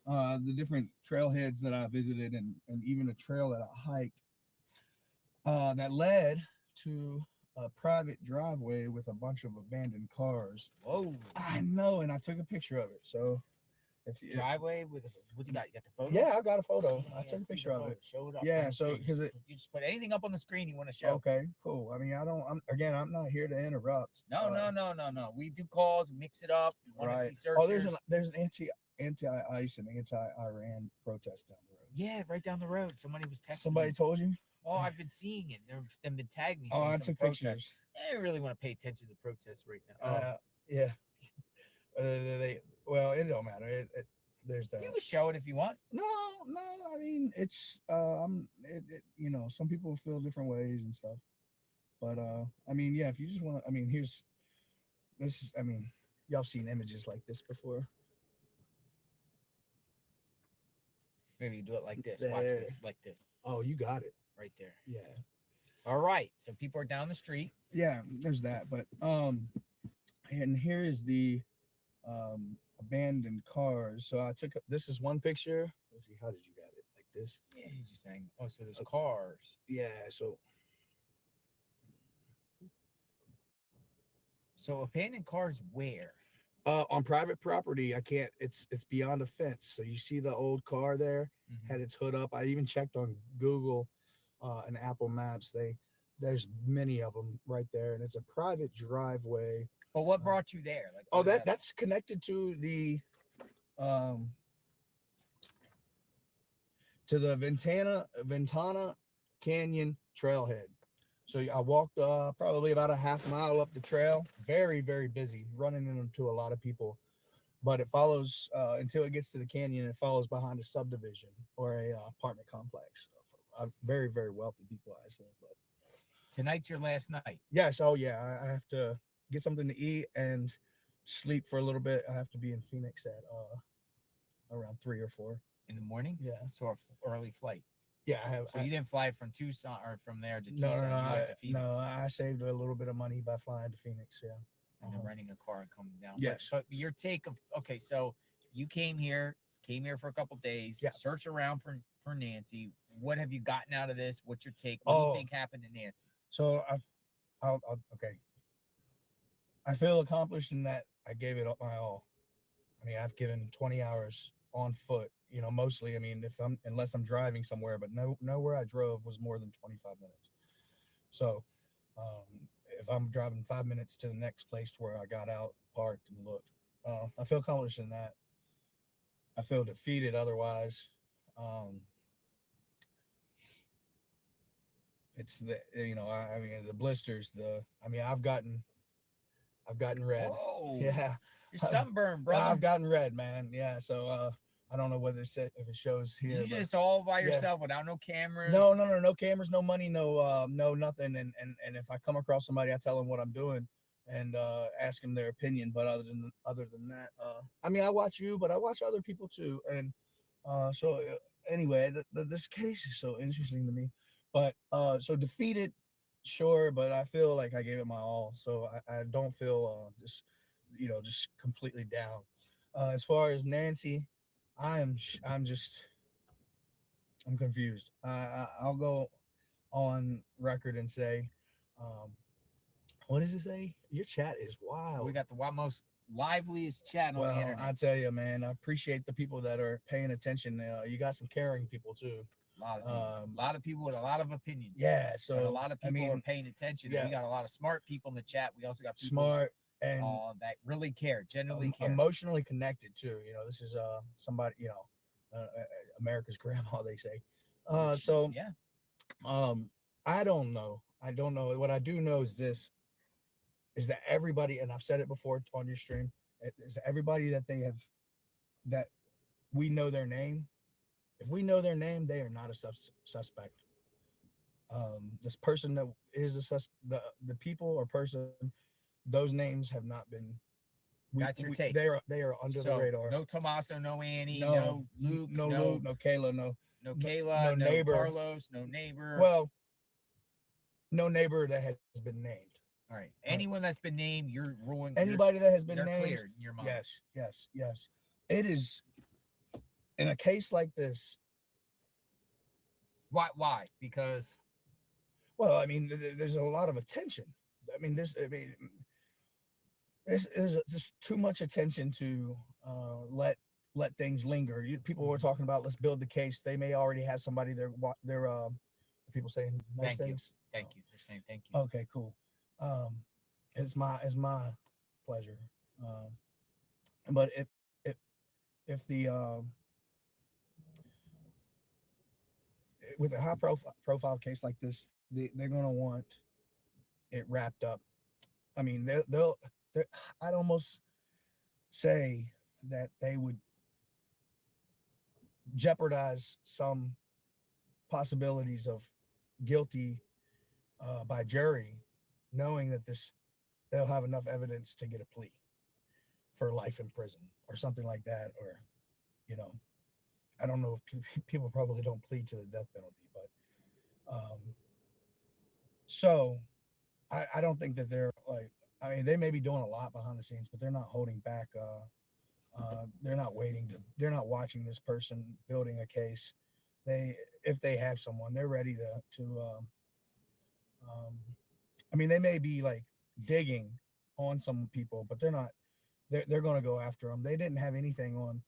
The different trailheads that I visited, and even a trail that I hiked that led to a private driveway with a bunch of abandoned cars. Whoa. I know, and I took a picture of it. So if you driveway with what you got? You got the photo? Yeah, I got a photo. I Yeah, took a see the picture of photo. it. Show it up. Yeah, on the so screen. because you just put anything up on the screen you want to show. Okay, cool. I mean, I'm not here to interrupt. No. We do calls, mix it up. You want to see searchers. Oh, there's an anti-ICE and anti-Iran protest down the road. Yeah, right down the road. Somebody was texting. Somebody me. told you? Oh, I've been seeing it. They've been tagging me. Oh, I seeing some took protests. pictures. I don't really want to pay attention to the protests right now. Yeah. Well, it don't matter. There's that. You can show it if you want. No. I mean, it's some people feel different ways and stuff. But I mean, yeah. If you just want to, I mean, I mean, y'all seen images like this before. Maybe you do it like this. There. Watch this, like this. Oh, you got it right there. Yeah. All right. So people are down the street. Yeah, there's that. But and here is the abandoned cars. So I took this is one picture. Let's see, how did you get it? Like this? Yeah, he's just saying. Oh, so there's cars. Yeah. So abandoned cars where? On private property. I can't. It's beyond a fence. So you see the old car there had its hood up. I even checked on Google and Apple Maps. There's many of them right there, and it's a private driveway. But what brought you there? Like, that's connected to the Ventana Canyon trailhead. So I walked probably about a half mile up the trail. Very, very busy, running into a lot of people. But it follows until it gets to the canyon. It follows behind a subdivision or a apartment complex. Very, very wealthy people, I assume. But tonight's your last night. Yes. Oh, yeah. I have to get something to eat and sleep for a little bit. I have to be in Phoenix at around 3 or 4 in the morning. Yeah. So an early flight. Yeah, I have. So you didn't fly from Tucson or from there to Tucson? No, I saved a little bit of money by flying to Phoenix. Yeah. And then renting a car and coming down. Yes. But your take of, okay, so you came here for a couple of days. Yeah. Search around for Nancy. What have you gotten out of this? What's your take? What do you think happened to Nancy? So okay. I feel accomplished in that I gave it up my all. I mean, I've given 20 hours on foot. Mostly, I mean, unless I'm driving somewhere, but nowhere I drove was more than 25 minutes. So, if I'm driving 5 minutes to the next place where I got out, parked, and looked, I feel accomplished in that. I feel defeated otherwise. It's the I mean the blisters. I've gotten red. Whoa. Yeah, you're sunburned, brother. I've gotten red, man. Yeah, so I don't know whether if it shows here. You just all by yourself without no cameras? No cameras, no money, no nothing. And if I come across somebody, I tell them what I'm doing and ask them their opinion. But other than that, I mean, I watch you, but I watch other people too. And so anyway, this case is so interesting to me. But so defeated, sure, but I feel like I gave it my all. So I don't feel just completely down. As far as Nancy, I'm confused. I'll go on record and say, what does it say? Your chat is wild. We got the most liveliest chat on the Well, internet. I tell you, man, I appreciate the people that are paying attention. You got some caring people too. A lot of people with a lot of opinions. Yeah, But so a lot of people are paying attention. Yeah. We got a lot of smart people in the chat. We also got people smart and that really care, genuinely care. emotionally connected too. This is somebody, America's grandma, they say. So yeah. I don't know. What I do know is this: is that everybody, and I've said it before on your stream, is everybody that that we know their name. If we know their name, they are not a suspect. This person that is the people or person, those names have not been. That's your take. They are under the radar. No Tommaso, no Annie, No no Luke, no Luke, no Kayla, no Kayla, no neighbor. Carlos, no neighbor. Well, no neighbor that has been named. All right. Anyone that's been named, you're ruling. Anybody that has been named, cleared in your mind. Yes. It is in a case like this. Why? Because. Well, I mean, there's a lot of attention. I mean, this is just too much attention to let things linger. People were talking about, let's build the case. They may already have somebody. They're people saying nice things. Thank you. They're saying thank you. Okay, cool. It's my pleasure. But if the with a high profile case like this, they're going to want it wrapped up. I mean, they'll I'd almost say that they would jeopardize some possibilities of guilty by jury, knowing that they'll have enough evidence to get a plea for life in prison or something like that. Or, I don't know if people probably don't plead to the death penalty, but so I don't think that they're like, I mean, they may be doing a lot behind the scenes, but they're not holding back. They're not they're not watching this person building a case. If they have someone, they're ready to I mean, they may be like digging on some people, but they're not, they're going to go after them. They didn't have anything on,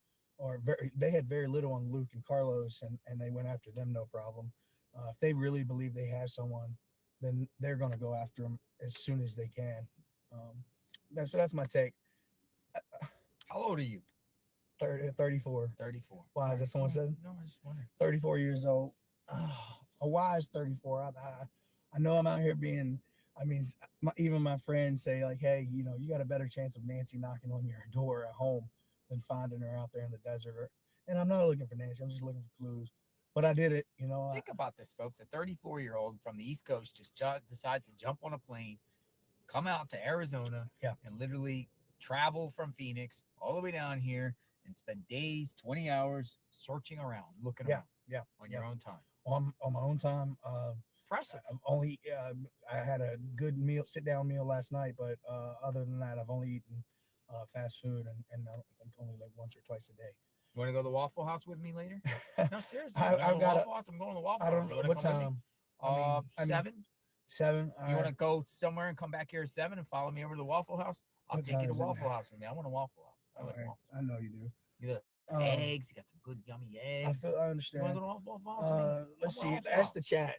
they had very little on Luke and Carlos, and they went after them, no problem. If they really believe they have someone, then they're going to go after them as soon as they can. So that's my take. How old are you? 34. 34. Why is that someone said? No, I just wondering. 34 years old. A wise 34. I know I'm out here being, I mean, even my friends say like, hey, you got a better chance of Nancy knocking on your door at home than finding her out there in the desert. And I'm not looking for Nancy. I'm just looking for clues. But I did it, Think about this, folks. A 34-year-old from the East Coast just decides to jump on a plane, come out to Arizona, and literally travel from Phoenix all the way down here and spend days, 20 hours searching around, looking around. On your own time. On my own time. Impressive. I had a good meal, sit-down meal last night, but other than that, I've only eaten fast food, and I think only like once or twice a day. You want to go to the Waffle House with me later? No, seriously. I've got Waffle House. I'm going to the Waffle House. I don't know what time. 7. 7. You want to go somewhere and come back here at 7 and follow me over to the Waffle House? I'll take you to Waffle House with me. I want a Waffle House. I like Waffle House. I know you do. You got eggs. You got some good yummy eggs. I understand. You want to go to Waffle House? Let's see. Ask the chat.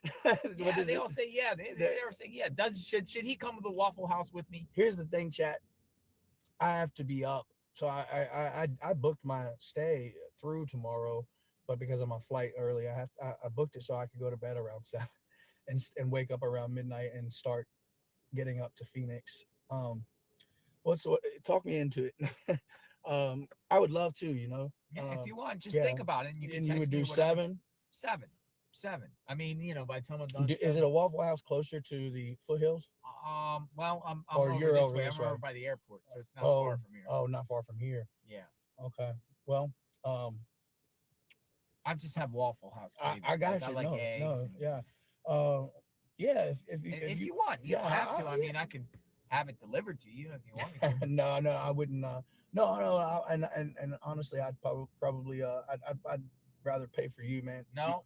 Yeah, they all say yeah. They all say yeah. Should he come to the Waffle House with me? Here's the thing, chat. I have to be up, so I booked my stay through tomorrow, but because of my flight early, I booked it so I could go to bed around 7 and wake up around midnight and start getting up to Phoenix. Talk me into it. I would love to, Yeah, if you want, just think about it, and you can text you would me do whatever. 7. 7. I mean, by the time I'm done. Is it a Waffle House closer to the foothills? Well, I'm or over you're this over way. this I'm way. over by the airport, so it's not far from here. Oh, not far from here. Yeah. Okay. Well, I just have Waffle House. I got you. I like eggs. Yeah. Yeah. If you want, you don't have to. I mean, I can. have it delivered to you if you want me to. No, I wouldn't. And honestly, I'd probably I'd rather pay for you, man. No,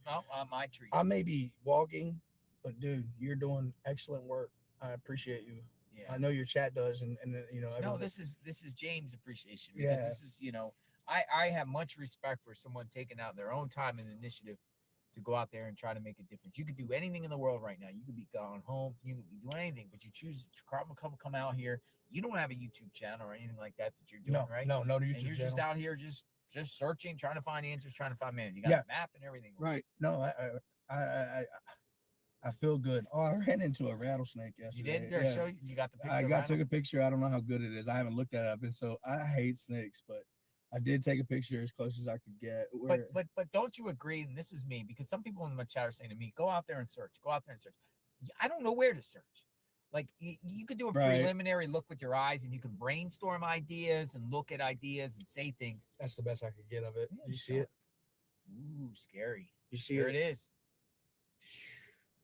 my treat. I may be walking, but dude, you're doing excellent work. I appreciate you. Yeah. I know your chat does, and you know. No, everybody- this is James' appreciation because Yeah. this is, you know, I have much respect for someone taking out their own time and initiative to go out there and try to make a difference. You could do anything in the world right now. You could be gone home. You could be doing anything, but you choose to come out here. You don't have a YouTube channel or anything like that you're doing, right? No YouTube and you're channel. just out here just searching, trying to find answers, trying to find man. You got a map and everything. Right. No, I feel good. Oh, I ran into a rattlesnake yesterday. You did? Show you got the picture. I took a picture. I don't know how good it is. I haven't looked at it up, and so I hate snakes, but I did take a picture as close as I could get. But don't you agree? And this is me, because some people in my chat are saying to me, "Go out there and search. Go out there and search." I don't know where to search. Like you could do a preliminary look with your eyes, and you can brainstorm ideas and look at ideas and say things. That's the best I could get of it. Yeah, You see it? Ooh, scary. You see There it? it is.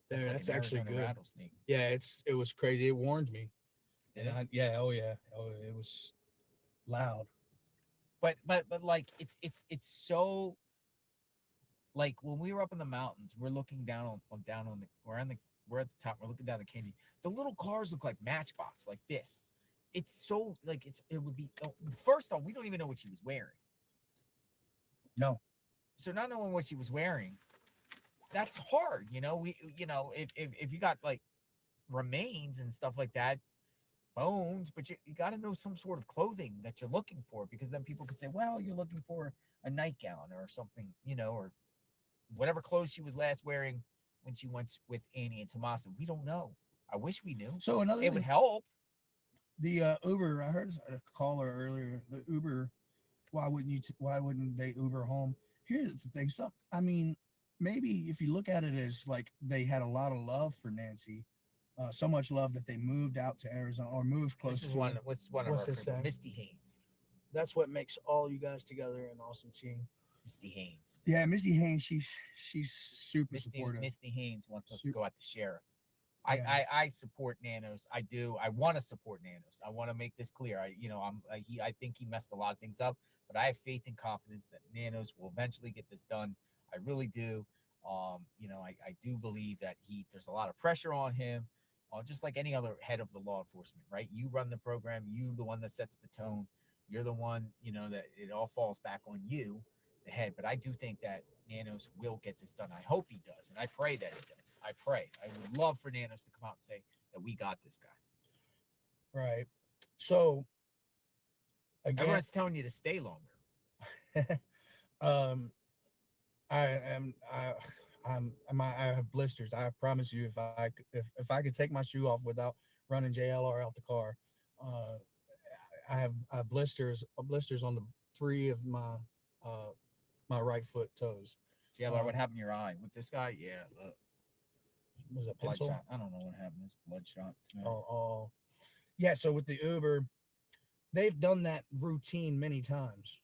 Dude, like that's an actually Arizona good. rattlesnake. Yeah, it was crazy. It warned me. Did And it? oh yeah. Oh, it was loud. But like it's so, like when we were up in the mountains, we're looking down on the we're at the top, we're looking down the canyon. The little cars look like Matchbox, like this. It's so like it would be, first off, we don't even know what she was wearing. No. So not knowing what she was wearing, that's hard, you know. If you got like remains and stuff like that, bones, but you got to know some sort of clothing that you're looking for, because then people could say, well, you're looking for a nightgown or something, you know, or whatever clothes she was last wearing when she went with Annie and Tommaso. We don't know. I wish we knew. So another it would help. The Uber, I heard a caller earlier. The Uber, why wouldn't they Uber home? Here's the thing. I mean, maybe if you look at it as like they had a lot of love for Nancy, so much love that they moved out to Arizona or moved close This is to one. her. What's one What's of our this people? say? Misty Haynes. That's what makes all you guys together an awesome team. Misty Haynes. Yeah, Misty Haynes, she's super supportive. Misty Haynes wants us to Super- go at the sheriff. Yeah. I support Nanos. I do. I want to support Nanos. I want to make this clear. I think he messed a lot of things up, but I have faith and confidence that Nanos will eventually get this done. I really do. I do believe that there's a lot of pressure on him, just like any other head of the law enforcement, right? You run the program. You the one that sets the tone. You're the one, that it all falls back on you, the head. But I do think that Nanos will get this done. I hope he does, and I pray that he does. I pray. I would love for Nanos to come out and say that we got this guy. Right. So again, Everyone's telling you to stay longer. I have blisters. I promise you, if I could take my shoe off without running JLR out the car, I have blisters on the 3 of my my right foot toes. JLR, what happened to your eye with this guy? Yeah, look. Was it Bloodshot. pencil? I don't know what happened. It's bloodshot. Oh, yeah. So with the Uber, they've done that routine many times.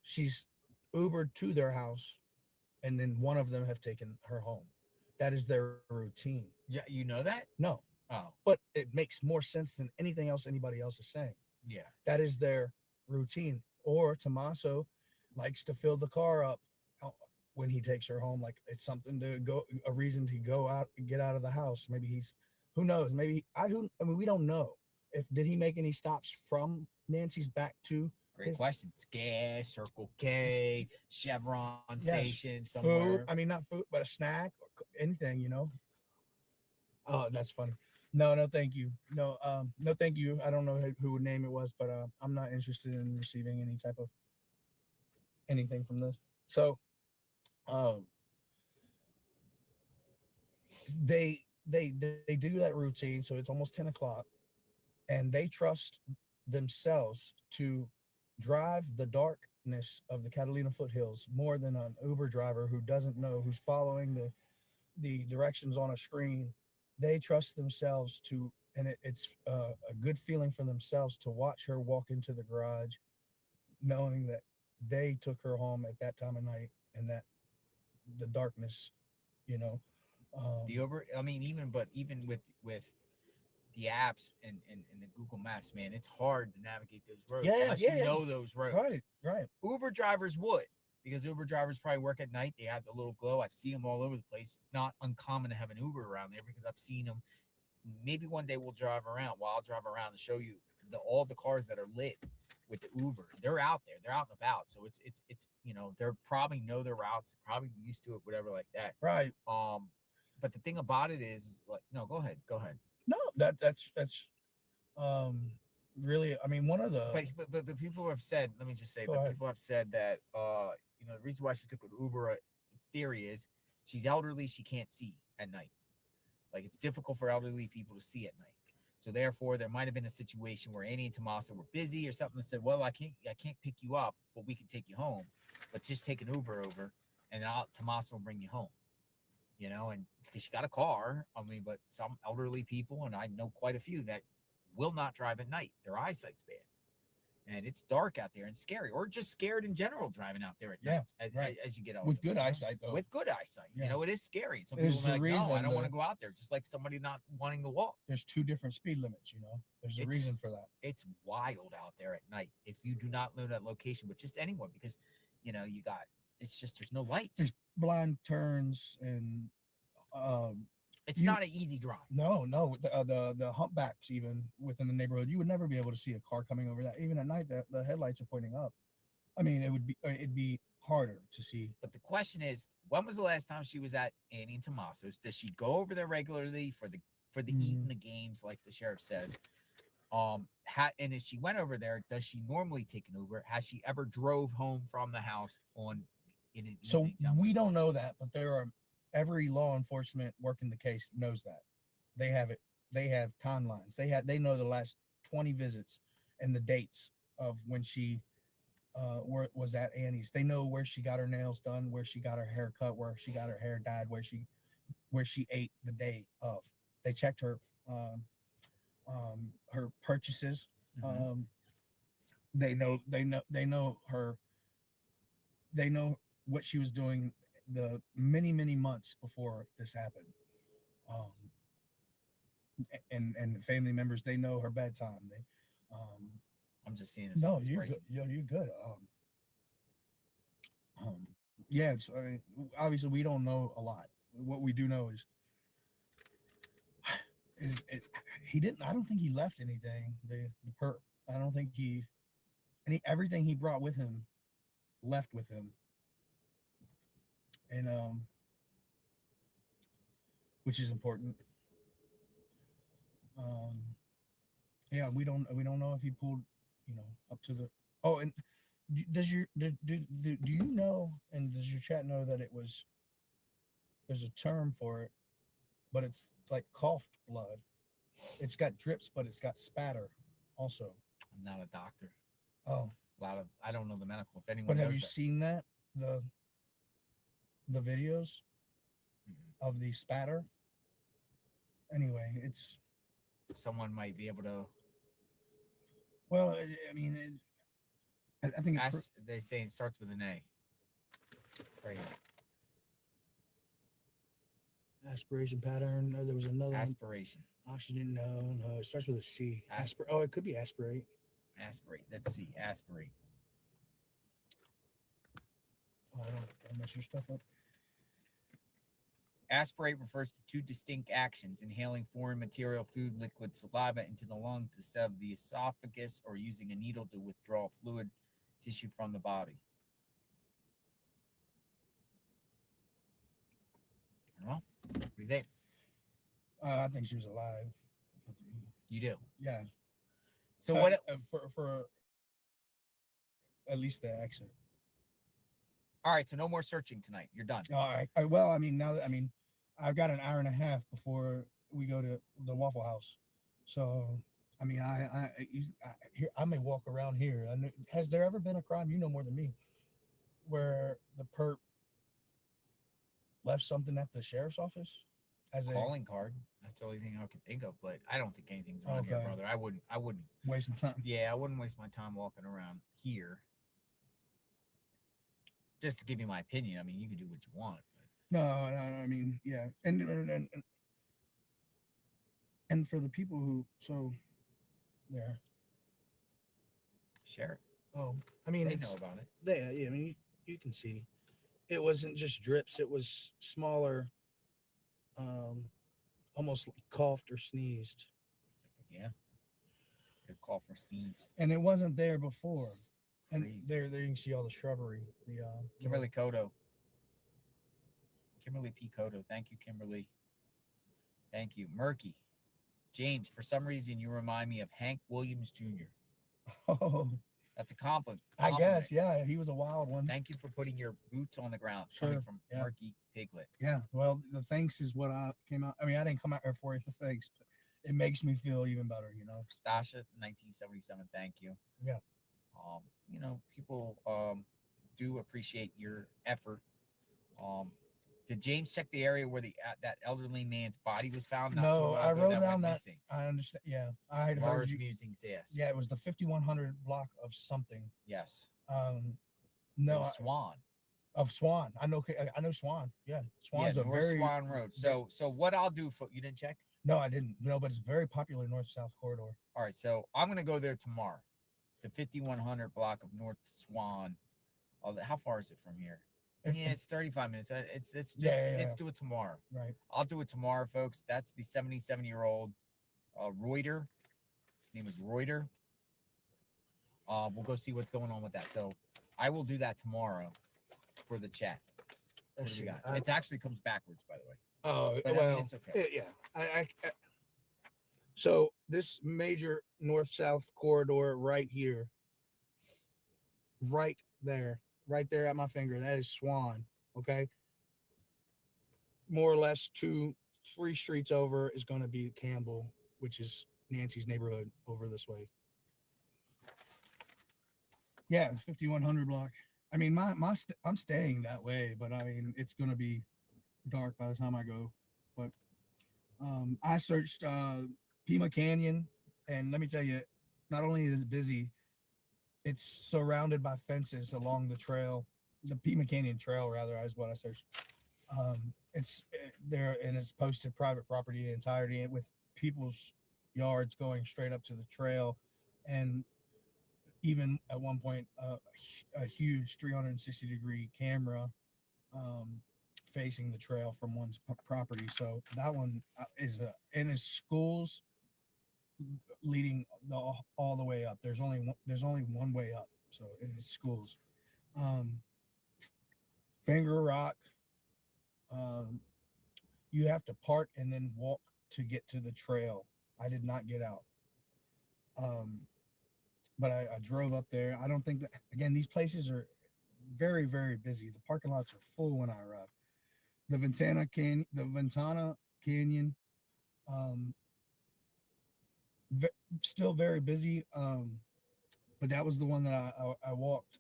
She's Ubered to their house, and then one of them have taken her home. That is their routine. Yeah, you know that? No. Oh, but it makes more sense than anything else anybody else is saying. yeah. That is their routine. Or Tommaso likes to fill the car up when he takes her home. Like it's something a reason to go out and get out of the house. Maybe who knows? Maybe we don't know. Did he make any stops from Nancy's back to? Great question. It's gas, Circle K, Chevron Yes, station somewhere. Food. I mean, not food, but a snack or anything, Oh, that's funny. No, thank you. No, thank you. I don't know who name it was, but I'm not interested in receiving any type of anything from this. So, they do that routine. So it's almost 10 o'clock, and they trust themselves to drive the darkness of the Catalina foothills more than an Uber driver who doesn't know, who's following the directions on a screen. They trust themselves to, and it's a good feeling for themselves to watch her walk into the garage, knowing that they took her home at that time of night and that the darkness, The Uber. I mean, even with the apps and the Google Maps, man, it's hard to navigate those roads Yeah, unless yeah, you yeah. know those roads. Right. Uber drivers would, because Uber drivers probably work at night. They have the little glow. I see them all over the place. It's not uncommon to have an Uber around there because I've seen them. Maybe one day we'll drive around. Well, I'll drive around and show you all the cars that are lit with the Uber. They're out there. They're out and about. So it's they're probably know their routes. They're probably used to it, whatever like that. Right. But the thing about it is like, no, go ahead. No, that's really, I mean, one of the but people have said, let me just say, Go but ahead. people have said that the reason why she took an Uber theory is she's elderly, she can't see at night. Like it's difficult for elderly people to see at night. So therefore, there might have been a situation where Annie and Tommaso were busy or something that said, well, I can't pick you up, but we can take you home. But just take an Uber over and Tommaso will bring you home. And because she got a car, I mean, but some elderly people, and I know quite a few that will not drive at night. Their eyesight's bad. And it's dark out there and scary, or just scared in general driving out there at night as you get older. With good eyesight, though. With good eyesight. Yeah. It is scary. Some There's people are a like, no, I reason don't want to that- go out there. Just like somebody not wanting to walk. There's 2 different speed limits, There's a reason for that. It's wild out there at night if you do not know that location, but just anyone, because it's just there's no lights. There's blind turns and it's not an easy drive. No, the humpbacks even within the neighborhood, you would never be able to see a car coming over that. Even at night, the headlights are pointing up. I mean, it'd be harder to see. But the question is, when was the last time she was at Annie and Tommaso's? Does she go over there regularly for the eating the games, like the sheriff says? And if she went over there, does she normally take an Uber? Has she ever drove home from the house So we don't know that, but every law enforcement working the case knows that. They have it. They have timelines. They know the last 20 visits and the dates of when she was at Annie's. They know where she got her nails done, where she got her hair cut, where she got her hair dyed, where she ate the day of. They checked her purchases. Mm-hmm. They know her. They know what she was doing the many months before this happened. And the family members, they know her bedtime. I'm just seeing this. No, you're good. You're good. Yeah, it's, obviously we don't know a lot. What we do know is he didn't. I don't think he left anything. The perp. I don't think everything he brought with him left with him. And which is important. Yeah, we don't know if he pulled, up to the. Oh, and do you know, and does your chat know that there's a term for it, but it's like coughed blood. It's got drips, but it's got spatter also. I'm not a doctor. Oh, I don't know the medical. If anyone but knows have you that. seen that the videos of the spatter? Anyway, it's someone might be able to. Well, I mean, I think they say it starts with an A. Right. Aspiration pattern. There was another aspiration. Oxygen. No, it starts with a C. Oh, it could be aspirate. Aspirate. Let's see. Aspirate. Oh, don't mess your stuff up. Aspirate refers to 2 distinct actions: inhaling foreign material, food, liquid, saliva into the lungs instead of the esophagus, or using a needle to withdraw fluid tissue from the body. Well, what do you think? I think she was alive. You do? Yeah. So what? For at least the exit. All right, so no more searching tonight. You're done. All right. Well, I mean, I've got an hour and a half before we go to the Waffle House. So, I mean, I may walk around here. Has there ever been a crime, you know more than me, where the perp left something at the sheriff's office as calling card? That's the only thing I can think of, but I don't think anything's on here, brother. I wouldn't waste my time. Yeah, I wouldn't waste my time walking around here. Just to give you my opinion, I mean, you can do what you want. But... No, I mean, yeah, and And for the people who, so there. Share it. Oh, I mean, They it's, know about it. Yeah, I mean, you can see it wasn't just drips, it was smaller, almost coughed or sneezed. Yeah. Good call for sneeze. And it wasn't there before. It's And crazy. there you can see all the shrubbery. The Kimberly Cotto. Kimberly P. Cotto. Thank you, Kimberly. Thank you. Murky. James, for some reason, you remind me of Hank Williams Jr. Oh, that's a compliment. I guess, yeah, he was a wild one. Thank you for putting your boots on the ground. Sure, Coming from yeah. Murky Piglet. Yeah, well, the thanks is what I came out. I mean, I didn't come out here for the thanks, but it makes me feel even better, you know. Stasha, 1977. Thank you. Yeah. You know, people do appreciate your effort. Did James check the area where that elderly man's body was found? Not too No, long I ago wrote that down went that. missing? I understand. Yeah, I had heard Laura's you. musings. Yes. Yeah, it was the 5100 block of something. Yes. No, Swan. Of Swan. I know Swan. Yeah, Swan's a North very Swan Road. So what I'll do for you didn't check? No, I didn't. No, but it's a very popular north-south corridor. All right, so I'm gonna go there tomorrow. The 5100 block of North Swan. How far is it from here? Yeah, it's 35 minutes. Let's do it tomorrow. Right. I'll do it tomorrow, folks. That's the 77-year-old Reuter. His name is Reuter. We'll go see what's going on with that. So I will do that tomorrow for the chat. What do we got? It actually comes backwards, by the way. Oh, But, well, I mean, it's okay. yeah. I so this major north-south corridor right here, right there at my finger, that is Swan. Okay. More or less 2-3 streets over is going to be Campbell, which is Nancy's neighborhood over this way. Yeah, 5100 block. I mean, I'm staying that way, but I mean, it's going to be dark by the time I go. But I searched Pima Canyon, and let me tell you, not only is it busy, it's surrounded by fences along the trail. The Pima Canyon Trail, rather, is what I searched. It's there, and it's posted private property in entirety with people's yards going straight up to the trail, and even at one point a huge 360-degree camera facing the trail from one's property. So that one is and his schools leading all the way up. There's only one way up. So in his schools, Finger Rock, you have to park and then walk to get to the trail. I did not get out. But I drove up there. I don't think that, again, these places are very, very busy. The parking lots are full when I arrived. The Ventana Canyon, still very busy. But that was the one that I walked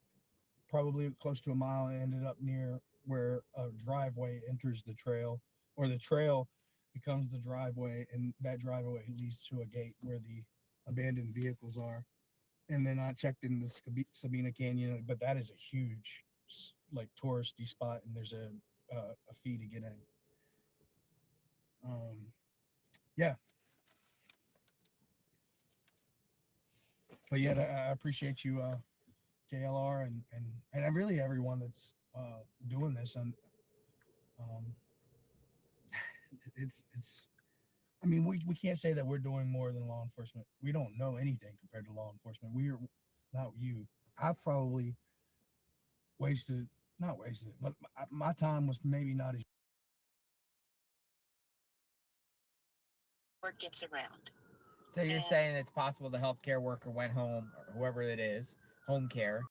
probably close to a mile and ended up near where a driveway enters the trail, or the trail becomes the driveway, and that driveway leads to a gate where the abandoned vehicles are. And then I checked in the Sabina Canyon, but that is a huge, like, touristy spot, and there's a fee to get in. Yeah. But yeah, I appreciate you, JLR, and really everyone that's doing this. And it's. I mean, we can't say that we're doing more than law enforcement. We don't know anything compared to law enforcement. We're not you. I probably not wasted, but my time was maybe not as. Work gets around. So you're saying it's possible the healthcare worker went home, or whoever it is, home care,